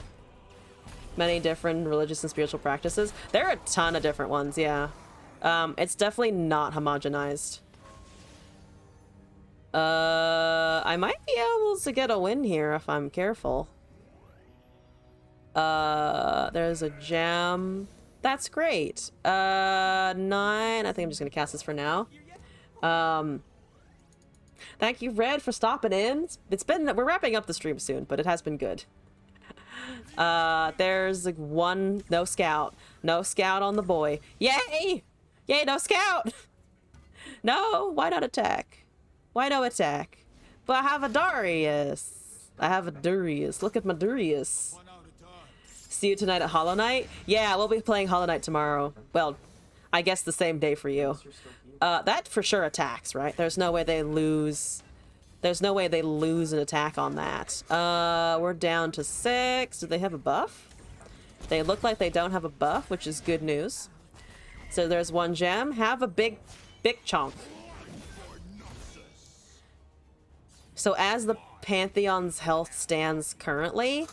Many different religious and spiritual practices. There are a ton of different ones, yeah. It's definitely not homogenized. I might be able to get a win here if I'm careful. There's a gem. That's great. 9. I think I'm just gonna cast this for now. Thank you, Red, for stopping in. We're wrapping up the stream soon, but it has been good. There's like no scout. No scout on the boy. Yay! Yay, no scout! No, why not attack? Why no attack? But I have a Darius. Look at my Darius. See you tonight at Hollow Knight? Yeah, we'll be playing Hollow Knight tomorrow. Well, I guess the same day for you. That for sure attacks, right? There's no way they lose. There's no way they lose an attack on that. We're down to 6. Do they have a buff? They look like they don't have a buff, which is good news. So there's 1 gem. Have a big chunk. So as the Pantheon's health stands currently,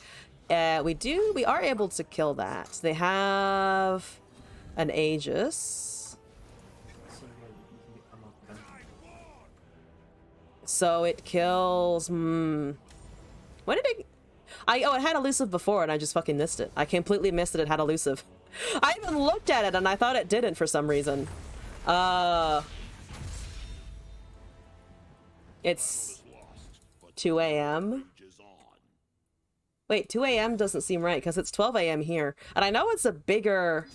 we are able to kill that. They have an Aegis. So it kills. When did it? Oh, it had elusive before, and I just fucking missed it. I completely missed that it had elusive. I even looked at it, and I thought it didn't for some reason. It's 2 a.m. Wait, 2 a.m. doesn't seem right because it's 12 a.m. here, and I know it's a bigger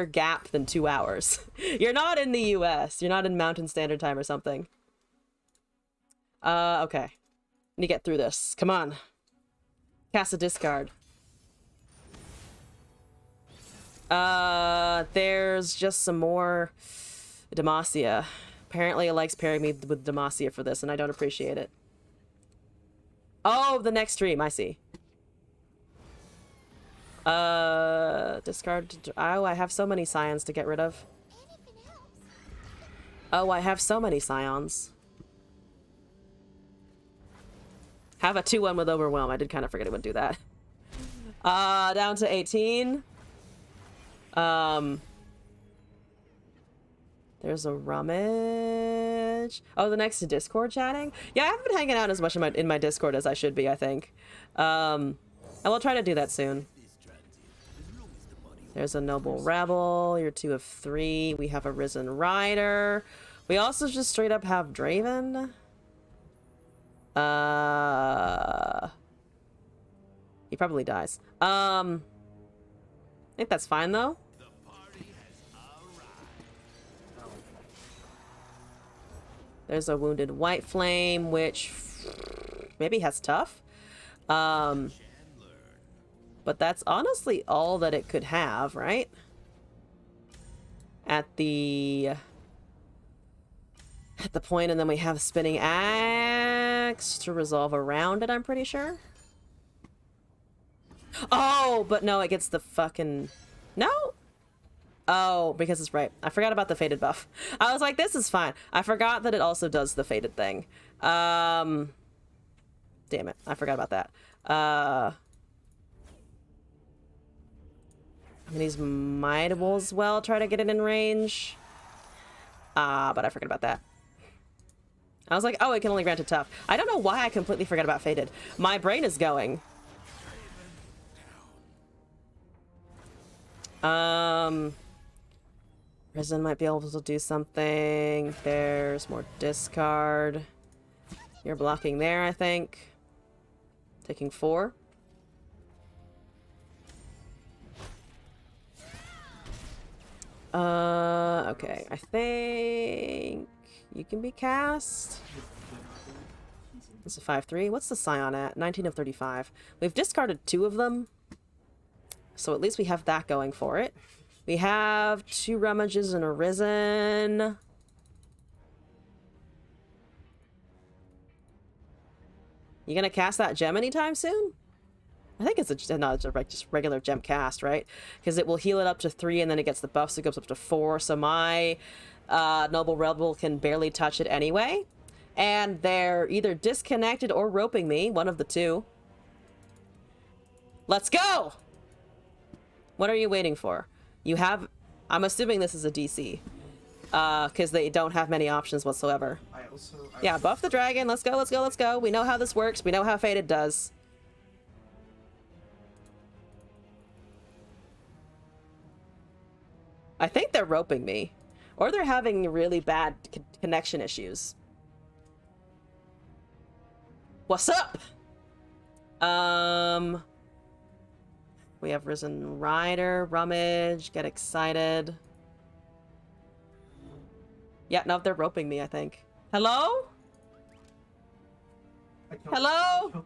gap than 2 hours. You're not in the U.S. You're not in Mountain Standard Time or something. Okay. Need to get through this. Come on. Cast a discard. There's just some more Demacia. Apparently it likes pairing me with Demacia for this, and I don't appreciate it. Oh, the next stream. I see. Discard. Oh, I have so many Scions to get rid of. Oh, I have so many Scions. Have a 2-1 with Overwhelm. I did kind of forget I would do that. Down to 18. There's a rummage. Oh, the next to Discord chatting? Yeah, I haven't been hanging out as much in my Discord as I should be, I think. I will try to do that soon. There's a Noble Rebel. You're 2 of 3. We have a Risen Rider. We also just straight up have Draven. He probably dies. I think that's fine though. There's a Wounded White Flame, which maybe has tough. But that's honestly all that it could have, right? At the point, and then we have Spinning Axe to resolve around it, I'm pretty sure. Oh, but no, it gets the fucking... No? Oh, because it's right. I forgot about the faded buff. I was like, this is fine. I forgot that it also does the faded thing. Damn it. I forgot about that. These might as well try to get it in range. But I forgot about that. I was like, oh, it can only grant a tough. I don't know why I completely forgot about faded. My brain is going. Risen might be able to do something. There's more discard. You're blocking there, I think. Taking 4. Okay. I think you can be cast. It's a 5-3. What's the Scion at? 19 of 35. We've discarded 2 of them. So at least we have that going for it. We have 2 Rummages and a Risen. You gonna cast that gem anytime soon? I think it's a no, it's a just regular gem cast, right? Because it will heal it up to 3 and then it gets the buff, so it goes up to 4. So my Noble Rebel can barely touch it anyway. And they're either disconnected or roping me, one of the two. Let's go! What are you waiting for? You have... I'm assuming this is a DC. Because they don't have many options whatsoever. Yeah, buff the dragon. Let's go, let's go, let's go. We know how this works. We know how Fated does. I think they're roping me. Or they're having really bad connection issues. What's up? We have Risen Rider, Rummage, get excited. Yeah, no, they're roping me, I think. Hello? Hello?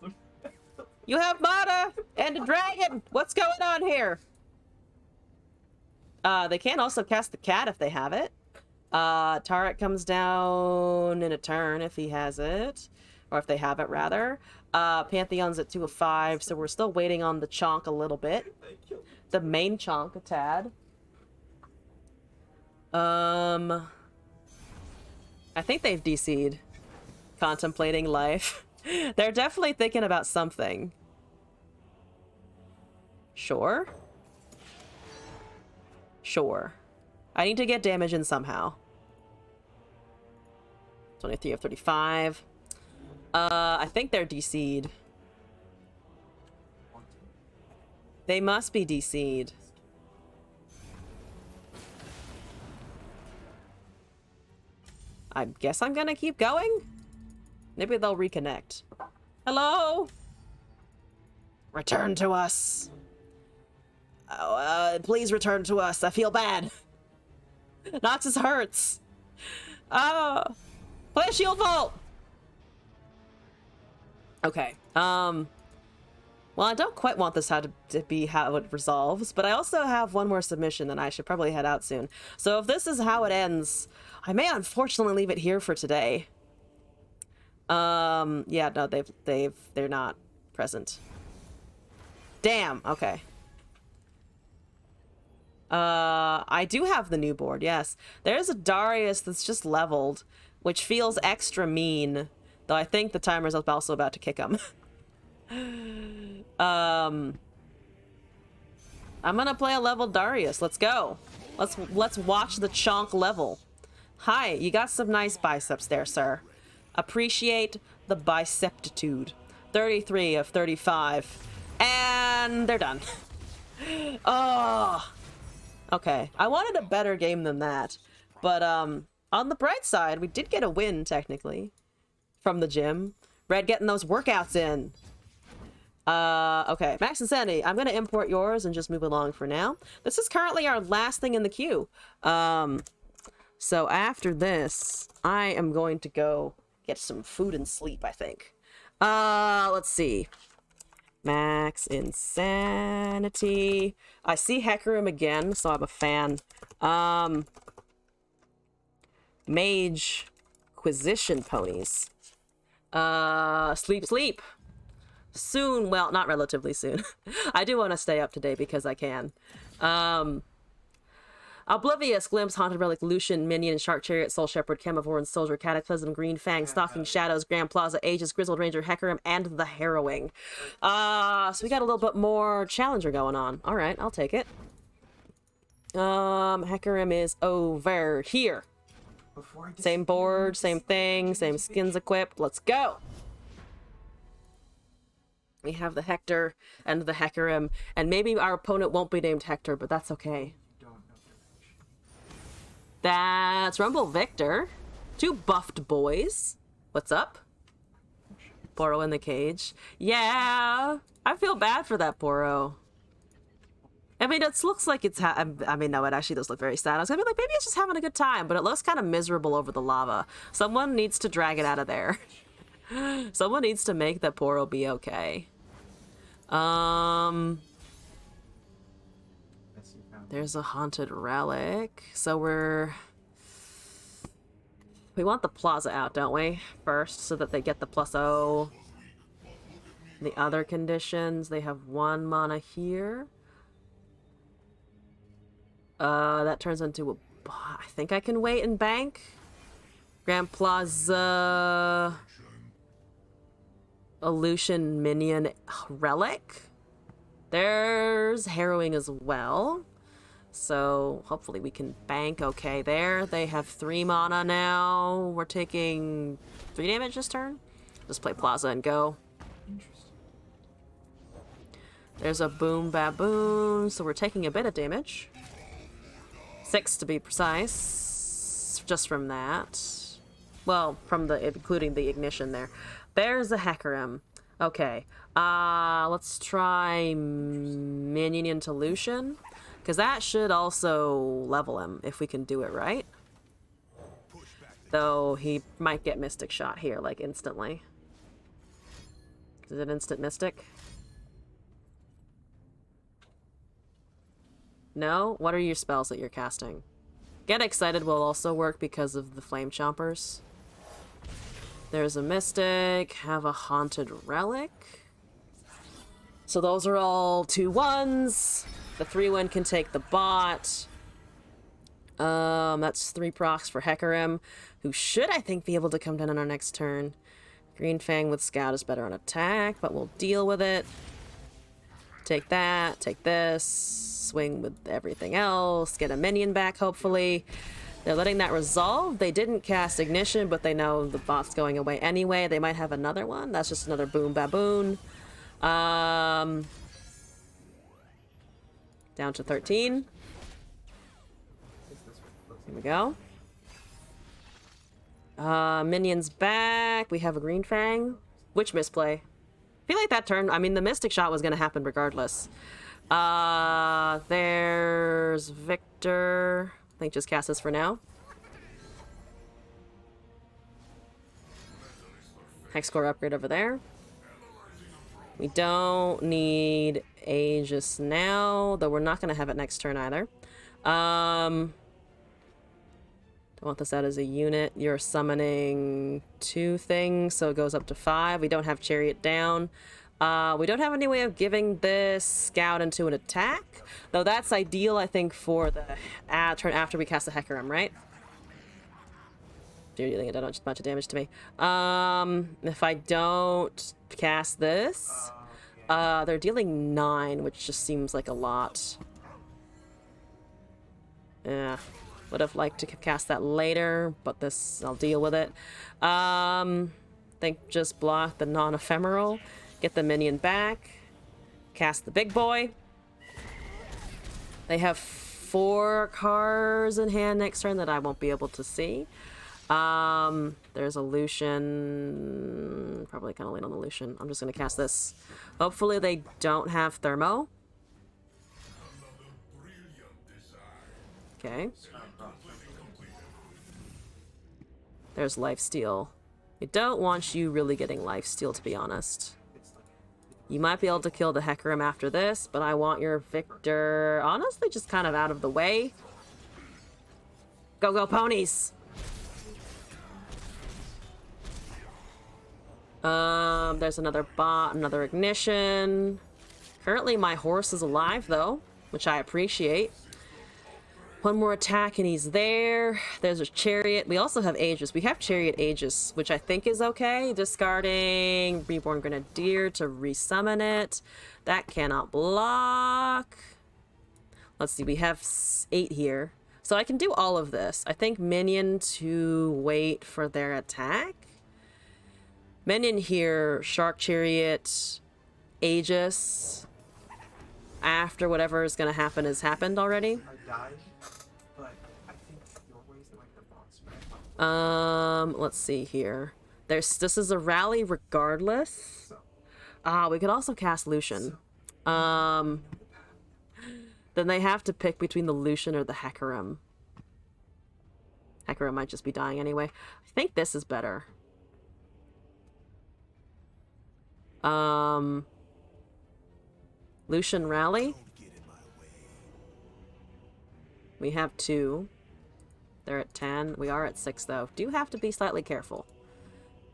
You have mana and a dragon. What's going on here? They can also cast the cat if they have it. Tarek comes down in a turn if he has it. Or if they have it, rather. Pantheon's at 2 of 5, so we're still waiting on the chonk a little bit. The main chonk a tad. I think they've DC'd. Contemplating life. They're definitely thinking about something. Sure. Sure. I need to get damage in somehow. 23 of 35. I think they're DC'd. They must be DC'd. I guess I'm gonna keep going? Maybe they'll reconnect. Hello? Return to us. Oh, please return to us. I feel bad. Noxus hurts. Oh. Play a shield vault. Okay. Well, I don't quite want this to be how it resolves, but I also have one more submission and I should probably head out soon. So if this is how it ends, I may unfortunately leave it here for today. Yeah, no, they're not present. Damn, okay. I do have the new board, yes. There's a Darius that's just leveled, which feels extra mean, though I think the timer's also about to kick him. I'm gonna play a leveled Darius. Let's go. Let's watch the chonk level. Hi, you got some nice biceps there, sir. Appreciate the biceptitude. 33 of 35. And they're done. Oh. Okay. I wanted a better game than that. But, on the bright side, we did get a win, technically. From the gym. Red getting those workouts in. Okay. Max Insanity. I'm gonna import yours and just move along for now. This is currently our last thing in the queue. So after this, I am going to go get some food and sleep, I think. Let's see. Max Insanity. I see Hecarim again, so I'm a fan. Mage Quisition Ponies. Sleep. Soon, well, not relatively soon. I do want to stay up today because I can. Oblivious, Glimpse, Haunted Relic, Lucian, Minion, Shark Chariot, Soul Shepherd, Chemovoran, Soldier, Cataclysm, Green Fang, Stalking Shadows, Grand Plaza, Aegis, Grizzled Ranger, Hecarim, and the Harrowing. So we got a little bit more Challenger going on. Alright, I'll take it. Hecarim is over here. Same board, same thing, same skins equipped. Let's go! We have the Hector and the Hecarim, and maybe our opponent won't be named Hector, but that's okay. That's Rumble Victor. 2 buffed boys. What's up? Poro in the cage. Yeah, I feel bad for that Poro. I mean, it looks like it's... I mean, no, it actually does look very sad. I was gonna be like, maybe it's just having a good time, but it looks kind of miserable over the lava. Someone needs to drag it out of there. Someone needs to make that Poro be okay. Unless you found There's a haunted relic. So we want the plaza out, don't we? First, so that they get the +0. The other conditions, they have 1 mana here. That turns into a... I think I can wait and bank. Grand Plaza... Illusion Minion Relic. There's Harrowing as well. So hopefully we can bank okay there. They have 3 mana now. We're taking 3 damage this turn. Just play Plaza and go. interesting. There's a Boom Baboon, so we're taking a bit of damage. 6 to be precise. Just from that. Well, from the including the ignition there. There's a Hecarim. Okay. Let's try Minion into Lucian. Because that should also level him if we can do it right. Though he might get Mystic Shot here, like instantly. Is it instant Mystic? No? What are your spells that you're casting? Get Excited will also work because of the Flame Chompers. There's a Mystic, have a Haunted Relic. So those are all 2/1s. The 3/1 can take the bot. That's 3 procs for Hecarim, who should, I think, be able to come down on our next turn. Green Fang with Scout is better on attack, but we'll deal with it. Take that, take this, swing with everything else, get a minion back, hopefully. They're letting that resolve. They didn't cast Ignition, but they know the bot's going away anyway. They might have another one. That's just another Boom Baboon. Down to 13. Here we go. Minions back. We have a Green Fang. Which misplay? I feel like that turn, I mean, the Mystic Shot was going to happen regardless. There's Victor. I think just cast this for now. Hexcore upgrade over there. We don't need Aegis now, though we're not going to have it next turn either. Don't want this out as a unit. You're summoning 2 things, so it goes up to 5. We don't have Chariot down. We don't have any way of giving this Scout into an attack, though that's ideal, I think, for the turn after we cast the Hecarim, right? You're dealing a bunch of damage to me. If I don't cast this, they're dealing 9, which just seems like a lot. Yeah, would have liked to cast that later, but this, I'll deal with it. Think just block the non-ephemeral. Get the minion back. Cast the big boy. They have 4 cards in hand next turn that I won't be able to see. There's a Lucian. Probably kind of late on the Lucian. I'm just going to cast this. Hopefully they don't have Thermo. Okay. There's Lifesteal. I don't want you really getting Lifesteal, to be honest. You might be able to kill the Hecarim after this, but I want your Victor, honestly, just kind of out of the way. Go, go, ponies! There's another bot, another Ignition. Currently, my horse is alive, though, which I appreciate. 1 more attack and he's there. There's a Chariot. We also have Aegis. We have Chariot Aegis, which I think is okay. Discarding Reborn Grenadier to resummon it. That cannot block. Let's see, we have 8 here. So I can do all of this. I think Minion to wait for their attack. Minion here, Shark Chariot, Aegis. After whatever is going to happen has happened already. I died, but I think your ways are like the boss. Let's see here. This is a rally regardless. We could also cast Lucian. Then they have to pick between the Lucian or the Hecarim. Hecarim might just be dying anyway. I think this is better. Lucian Rally. We have 2. They're at 10. We are at 6 though. Do have to be slightly careful.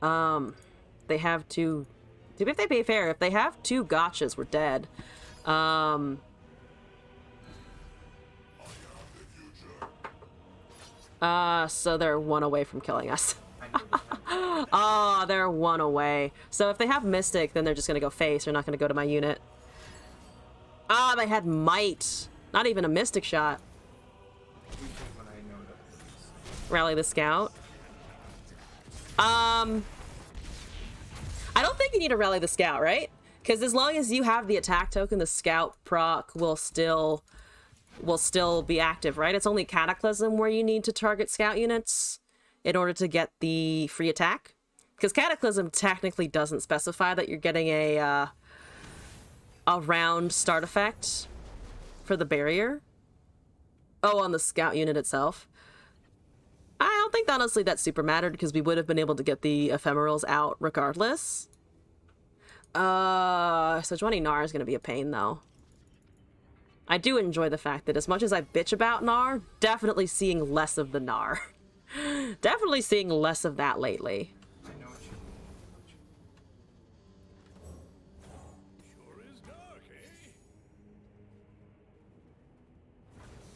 They have 2. If they be fair, if they have 2 gotchas, we're dead. So they're 1 away from killing us. Oh, they're 1 away. So if they have Mystic, then they're just gonna go face. They're not gonna go to my unit. Ah, they had Might. Not even a Mystic shot. When I know that Rally the Scout. I don't think you need to rally the Scout, right? Because as long as you have the attack token, the Scout proc will still be active, right? It's only Cataclysm where you need to target Scout units in order to get the free attack. Because Cataclysm technically doesn't specify that you're getting a round start effect for the barrier. Oh, on the Scout unit itself. I don't think honestly that super mattered because we would have been able to get the ephemerals out regardless. So 20 Gnar is going to be a pain though. I do enjoy the fact that as much as I bitch about Gnar, definitely seeing less of the Gnar. Definitely seeing less of that lately. I know what you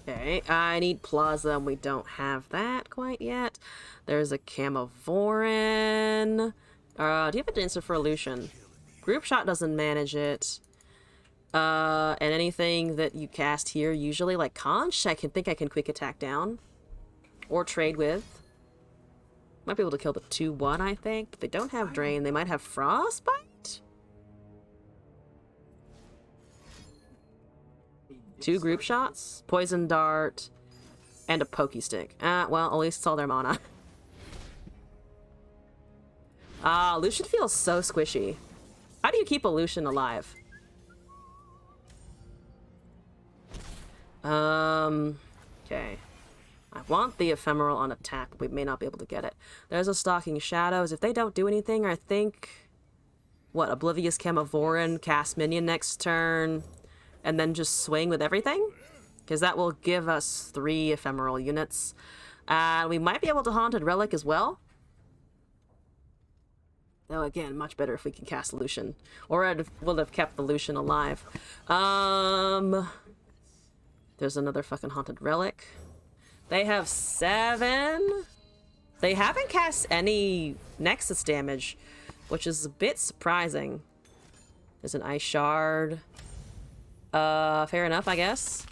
mean. Okay, I need Plaza, and we don't have that quite yet. There's a Camavorin. Do you have a Dancer for Illusion? Group Shot doesn't manage it. And anything that you cast here, usually, like Conch, I can quick attack down. Or trade with. Might be able to kill the 2-1, I think. They don't have Drain. They might have Frostbite? 2 group shots, Poison Dart, and a Pokey Stick. Well, at least it's all their mana. Lucian feels so squishy. How do you keep a Lucian alive? Okay. I want the Ephemeral on attack, but we may not be able to get it. There's a Stalking Shadows. If they don't do anything, I think... What, Oblivious Camavorin, cast Minion next turn, and then just swing with everything? Because that will give us 3 Ephemeral units. We might be able to Haunted Relic as well. Though again, much better if we can cast Lucian. Or it would have kept the Lucian alive. There's another fucking Haunted Relic. They have 7. They haven't cast any Nexus damage, which is a bit surprising. There's an Ice Shard. Fair enough, I guess.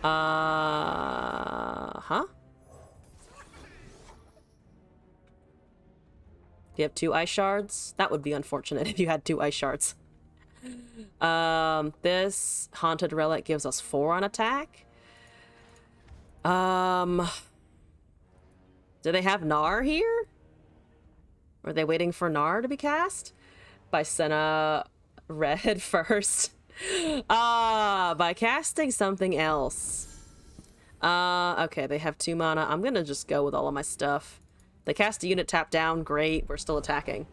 Huh? Do you have 2 Ice Shards? That would be unfortunate if you had 2 Ice Shards. This Haunted Relic gives us 4 on attack. Do they have Gnar here? Are they waiting for Gnar to be cast? By Senna Red first. By casting something else. Okay, they have 2 mana. I'm gonna just go with all of my stuff. They cast a unit tap down, great. We're still attacking.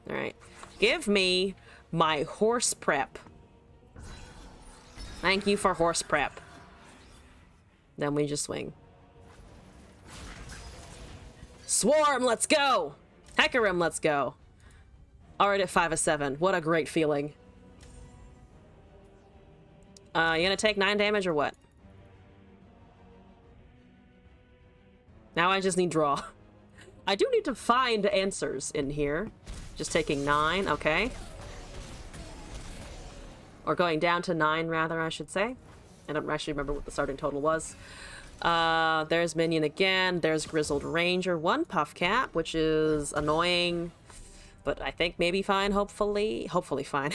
Alright. Give me my horse prep. Thank you for horse prep. Then we just swing. Swarm, let's go! Hecarim, let's go. Alright at 5 of 7. What a great feeling. You gonna take 9 damage or what? Now I just need draw. I do need to find answers in here. Just taking 9, okay. Or going down to 9, rather, I should say. I don't actually remember what the starting total was. There's Minion again. There's Grizzled Ranger. 1 Puff Cap, which is annoying. But I think maybe fine, hopefully. Hopefully fine.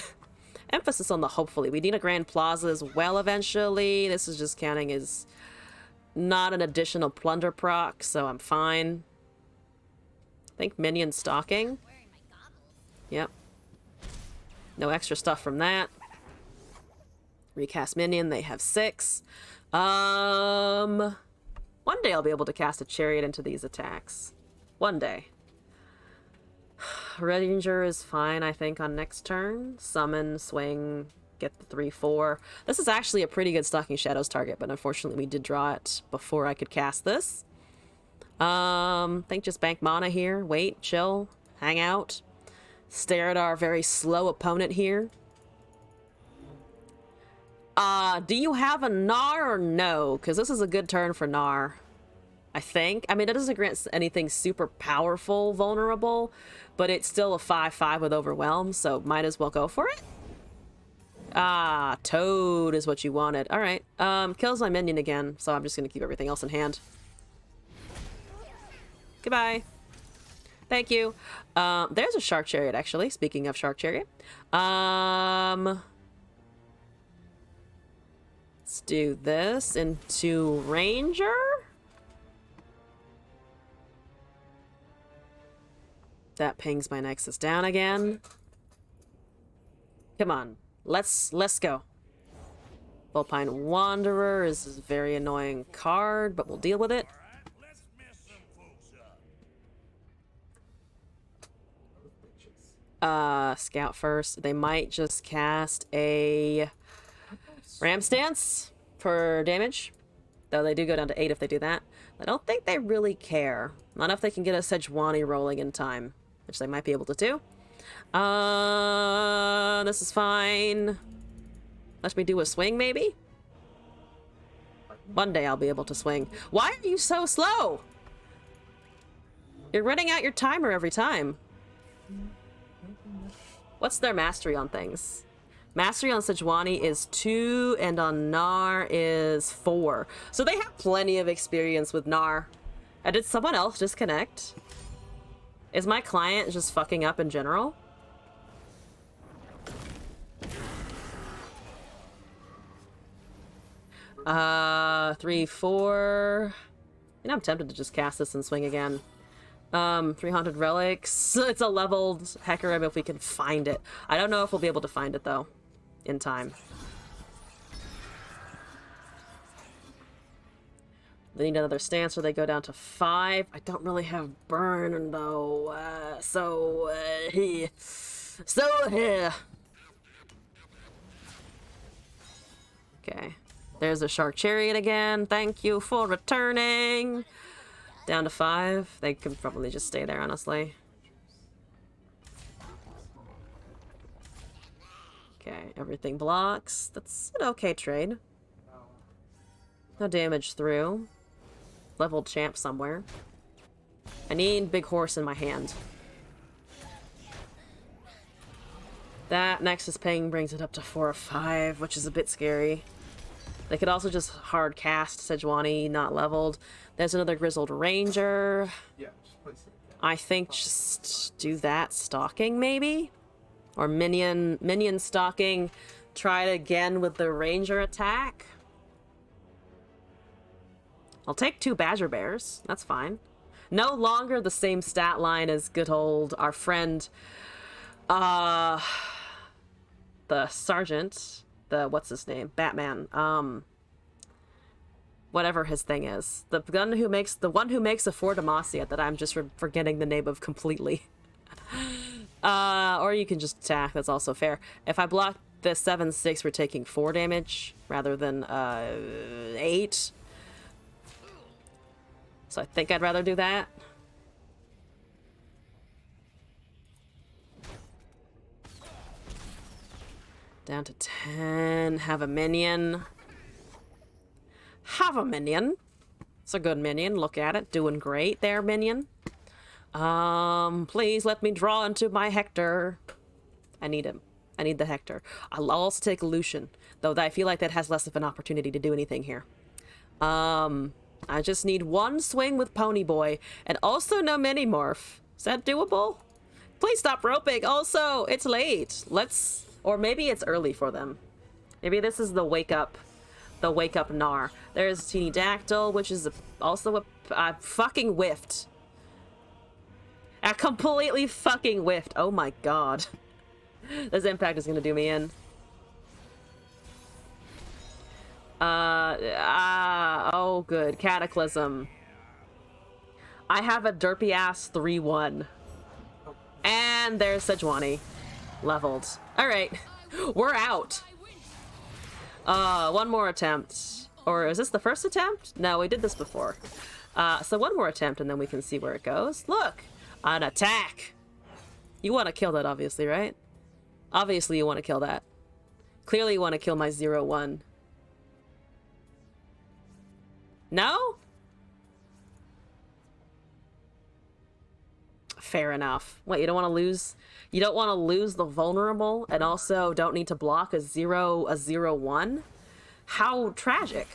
Emphasis on the hopefully. We need a Grand Plaza as well eventually. This is just counting as not an additional plunder proc, so I'm fine. I think Minion Stalking. Yep. No extra stuff from that. Recast Minion, they have 6. One day I'll be able to cast a Chariot into these attacks. One day. Ranger is fine, I think, on next turn. Summon, swing, get the 3/4. This is actually a pretty good Stalking Shadows target, but unfortunately we did draw it before I could cast this. Think just bank mana here. Wait, chill, hang out. Stare at our very slow opponent here. Do you have a Gnar or no? Because this is a good turn for Gnar, I think. I mean, it doesn't grant anything super powerful vulnerable, but it's still a 5/5 with Overwhelm, so might as well go for it. Ah, Toad is what you wanted. All right. Kills my minion again, so I'm just going to keep everything else in hand. Goodbye. Thank you. There's a Shark Chariot, actually. Speaking of Shark Chariot. Let's do this into Ranger. That pings my Nexus down again. Come on. Let's go. Vulpine Wanderer is a very annoying card, but we'll deal with it. Scout first. They might just cast a Ram Stance for damage. Though they do go down to 8 if they do that. I don't think they really care. Not if they can get a Sejuani rolling in time, which they might be able to do. This is fine. Let me do a swing, maybe? One day I'll be able to swing. Why are you so slow? You're running out your timer every time. What's their mastery on things? Mastery on Sejuani is 2, and on Gnar is 4. So they have plenty of experience with Gnar. Did someone else disconnect? Is my client just fucking up in general? Uh, 3/4. You know, I'm tempted to just cast this and swing again. 300 relics. It's a leveled Hecarim if we can find it. I don't know if we'll be able to find it though, in time. They need another stance or they go down to 5. I don't really have burn though, here. Okay. There's a Shark Chariot again. Thank you for returning. Down to 5. They could probably just stay there, honestly. Okay, everything blocks. That's an okay trade. No damage through. Leveled champ somewhere. I need Big Horse in my hand. That Nexus Ping brings it up to 4 or 5, which is a bit scary. They could also just hard cast Sejuani, not leveled. There's another Grizzled Ranger. Yeah, just place it. I think just do that. Stalking, maybe? Or minion stalking. Try it again with the Ranger attack. I'll take 2 Badger Bears. That's fine. No longer the same stat line as good old our friend, the Sergeant. What's his name? Batman. Whatever his thing is. The one who makes a For Demacia that I'm just forgetting the name of completely. Or you can just attack. That's also fair. If I block the 7/6, we're taking 4 damage rather than 8. So I think I'd rather do that. Down to 10. Have a minion. Have a minion. It's a good minion. Look at it. Doing great there, minion. Please let me draw into my Hector. I need him. I need the Hector. I'll also take Lucian, though I feel like that has less of an opportunity to do anything here. I just need 1 swing with Ponyboy, and also no Minimorph. Is that doable? Please stop roping. Also, it's late. Or maybe it's early for them. Maybe this is the wake up Gnar. There's Teeny Dactyl, which is also a fucking whiffed. I completely fucking whiffed. Oh my god. This impact is gonna do me in. Oh good. Cataclysm. I have a derpy ass 3-1. And there's Sejuani. Leveled. Alright. We're out. One more attempt. Or is this the first attempt? No, we did this before. So one more attempt and then we can see where it goes. Look! An attack! You want to kill that, obviously, right? Obviously you want to kill that. Clearly you want to kill my 0-1. No? Fair enough. What, you don't want to lose? You don't want to lose the vulnerable and also don't need to block a 0-1? How tragic.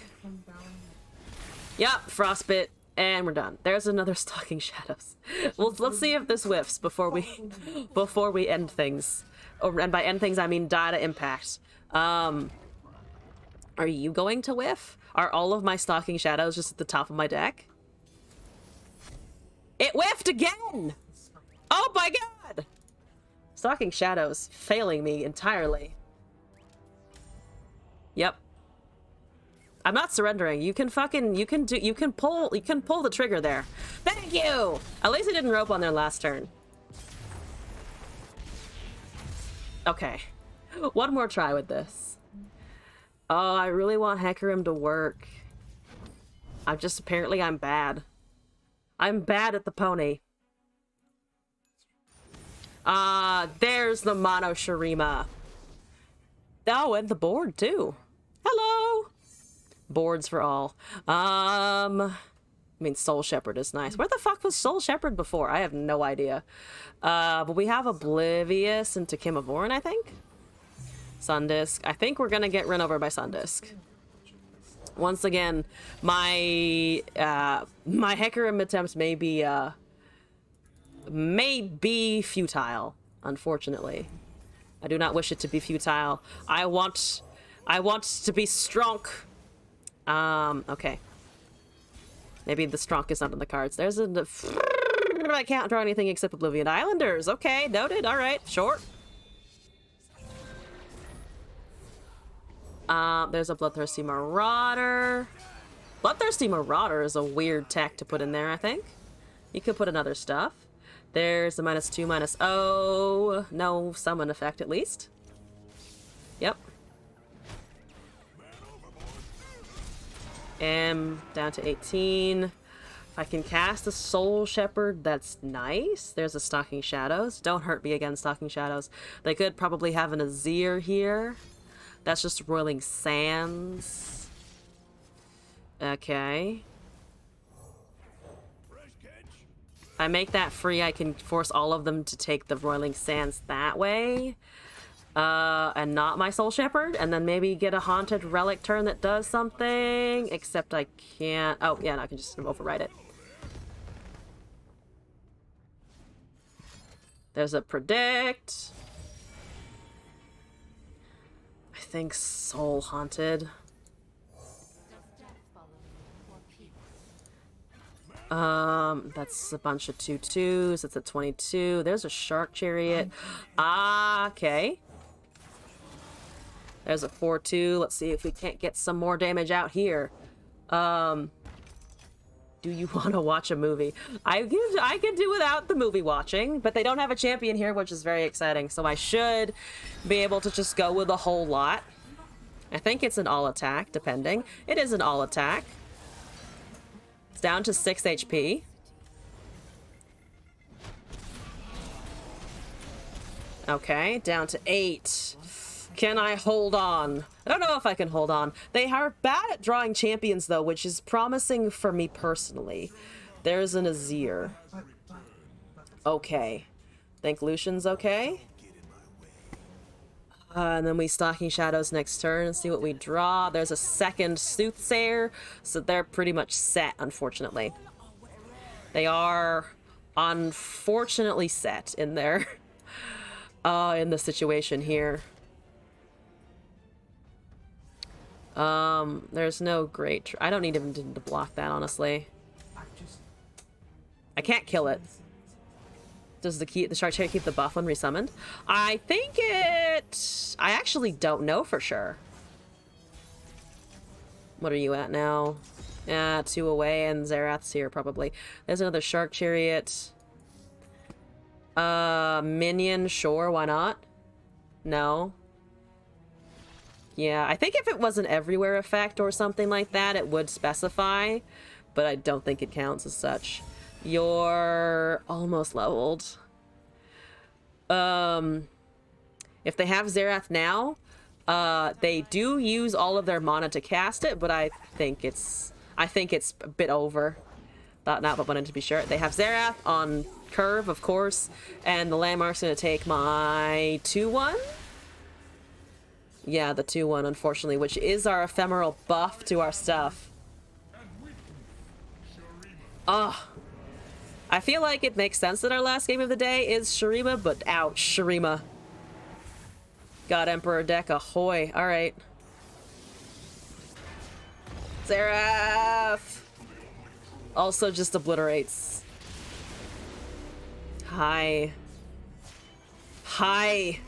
Yep, frostbite, and we're done. There's another Stalking Shadows. Well, let's see if this whiffs before we end things. And by end things I mean die to impact. Are you going to whiff? Are all of my Stalking Shadows just at the top of my deck? It whiffed again! Oh my god! Stalking Shadows failing me entirely. Yep. I'm not surrendering. You can pull the trigger there. Thank you! At least I didn't rope on their last turn. Okay. One more try with this. Oh, I really want Hecarim to work. Apparently I'm bad. I'm bad at the pony. There's the Mono Shurima. Oh, and the board too. Hello! Boards for all. I mean, Soul Shepherd is nice. Where the fuck was Soul Shepherd before? I have no idea. But we have Oblivious and Takim of Orin, I think? Sundisk. I think we're gonna get run over by Sundisk. Once again, my Hecarim attempts may be futile, unfortunately. I do not wish it to be futile. I want to be strong. Okay. Maybe the strong is not in the cards. There's I can't draw anything except Oblivion Islanders. Okay, noted. All right, sure. There's a Bloodthirsty Marauder. Bloodthirsty Marauder is a weird tech to put in there, I think. You could put in other stuff. There's the -2/-0. No summon effect, at least. Yep. Down to 18. If I can cast a Soul Shepherd, that's nice. There's a Stalking Shadows. Don't hurt me again, Stalking Shadows. They could probably have an Azir here. That's just Roiling Sands. Okay. If I make that free, I can force all of them to take the Roiling Sands that way. And not my Soul Shepherd. And then maybe get a Haunted Relic turn that does something. Except I can't... Oh, yeah, no, I can just override it. There's a Predict. I think Soul Haunted. That's a bunch of 2/2s. It's a 22. There's a Shark Chariot. Okay. There's a 4/2. Let's see if we can't get some more damage out here. Do you want to watch a movie? I can do without the movie watching, but they don't have a champion here, which is very exciting. So I should be able to just go with a whole lot. I think it's an all attack, depending. It is an all attack. It's down to 6 HP. Okay, down to 8. Can I hold on? I don't know if I can hold on. They are bad at drawing champions, though, which is promising for me personally. There's an Azir. Okay. Think Lucian's okay? And then we Stalking Shadows next turn and see what we draw. There's a second Soothsayer, so they're pretty much set, unfortunately. They are unfortunately set in their... in the situation here. There's no great... I don't need him to block that, honestly. I can't kill it. Does the Shark Chariot keep the buff when resummoned? I think it... I actually don't know for sure. What are you at now? Yeah, 2 away, and Xerath's here, probably. There's another Shark Chariot. Minion, sure, why not? No. Yeah, I think if it was an everywhere effect or something like that, it would specify, but I don't think it counts as such. You're almost leveled. If they have Xerath now, they do use all of their mana to cast it, but I think it's a bit over. Thought not, but wanted to be sure. They have Xerath on curve, of course, and the Landmark's gonna take my 2-1. Yeah, the 2-1, unfortunately, which is our ephemeral buff to our stuff. Ugh. I feel like it makes sense that our last game of the day is Shurima, but ouch, Shurima. God Emperor deck, ahoy. Alright. Xerath! Also just obliterates. Hi. Hi.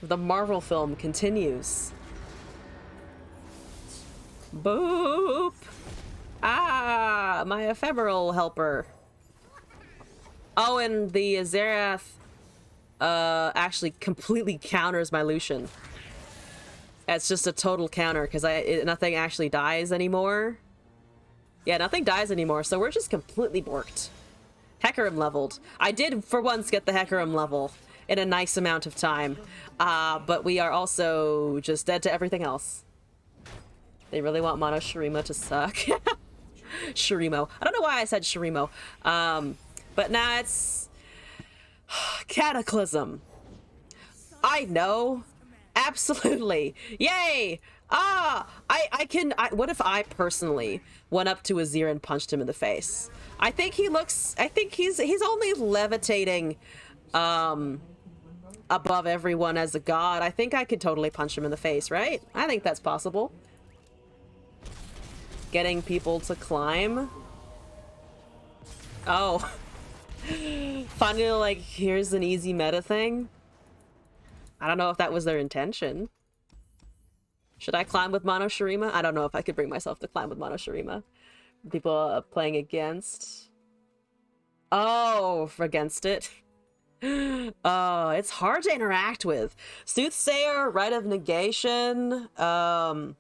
The Marvel film continues. Boop! Ah! My ephemeral helper. Oh, and the Xerath actually completely counters my Lucian. It's just a total counter because nothing actually dies anymore. Yeah, nothing dies anymore, so we're just completely borked. Hecarim leveled. I did, for once, get the Hecarim level in a nice amount of time. But we are also just dead to everything else. They really want Mono Shurima to suck. Shurimo. I don't know why I said Shurimo. But now it's... Cataclysm. I know. Absolutely. Yay! What if I personally went up to Azir and punched him in the face? I think he's only levitating above everyone as a god. I think I could totally punch him in the face, right? I think that's possible. Getting people to climb. Oh. Finally, like, here's an easy meta thing. I don't know if that was their intention. Should I climb with Mono Shurima? I don't know if I could bring myself to climb with Mono Shurima. People playing against. Oh, against it. Oh, it's hard to interact with. Soothsayer, Rite of Negation. You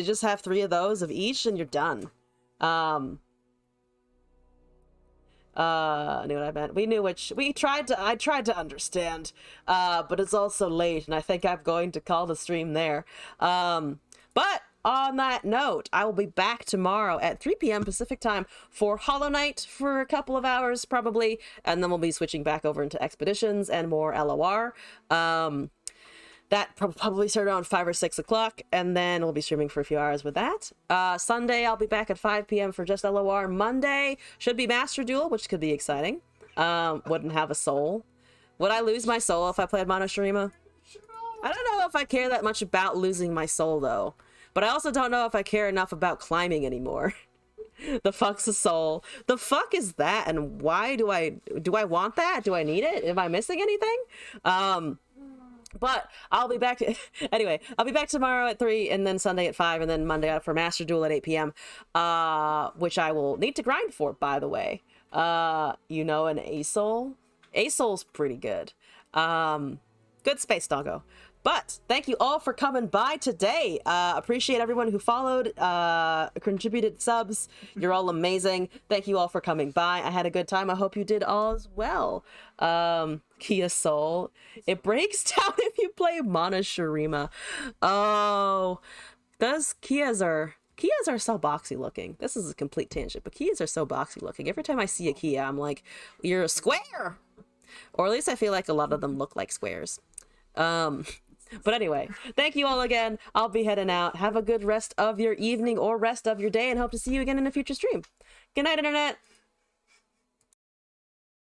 just have 3 of those of each and you're done. Knew what I meant. We knew which. I tried to understand, but it's also late, and I think I'm going to call the stream there. But on that note, I will be back tomorrow at 3 p.m. Pacific time for Hollow Knight for a couple of hours, probably, and then we'll be switching back over into Expeditions and more LOR. That probably start around 5 or 6 o'clock, and then we'll be streaming for a few hours with that. Sunday, I'll be back at 5 p.m. for just LOR. Monday should be Master Duel, which could be exciting. Wouldn't have a soul. Would I lose my soul if I played Mono Shurima? I don't know if I care that much about losing my soul, though. But I also don't know if I care enough about climbing anymore. The fuck's a soul? The fuck is that, and why do I want that? Do I need it? Am I missing anything? But I'll be back. Anyway, I'll be back tomorrow at 3, and then Sunday at 5, and then Monday for Master Duel at 8 p.m. Which I will need to grind for, by the way. You know, an A-Soul? A-Soul's pretty good. Good space, doggo. But thank you all for coming by today. Appreciate everyone who followed, contributed subs. You're all amazing. Thank you all for coming by. I had a good time. I hope you did all as well. Kia Soul. It breaks down if you play Mono Shurima. Oh, Kias are so boxy looking. This is a complete tangent, but Kias are so boxy looking. Every time I see a Kia, I'm like, you're a square. Or at least I feel like a lot of them look like squares. But anyway, thank you all again. I'll be heading out. Have a good rest of your evening or rest of your day, and hope to see you again in a future stream. Good night, Internet.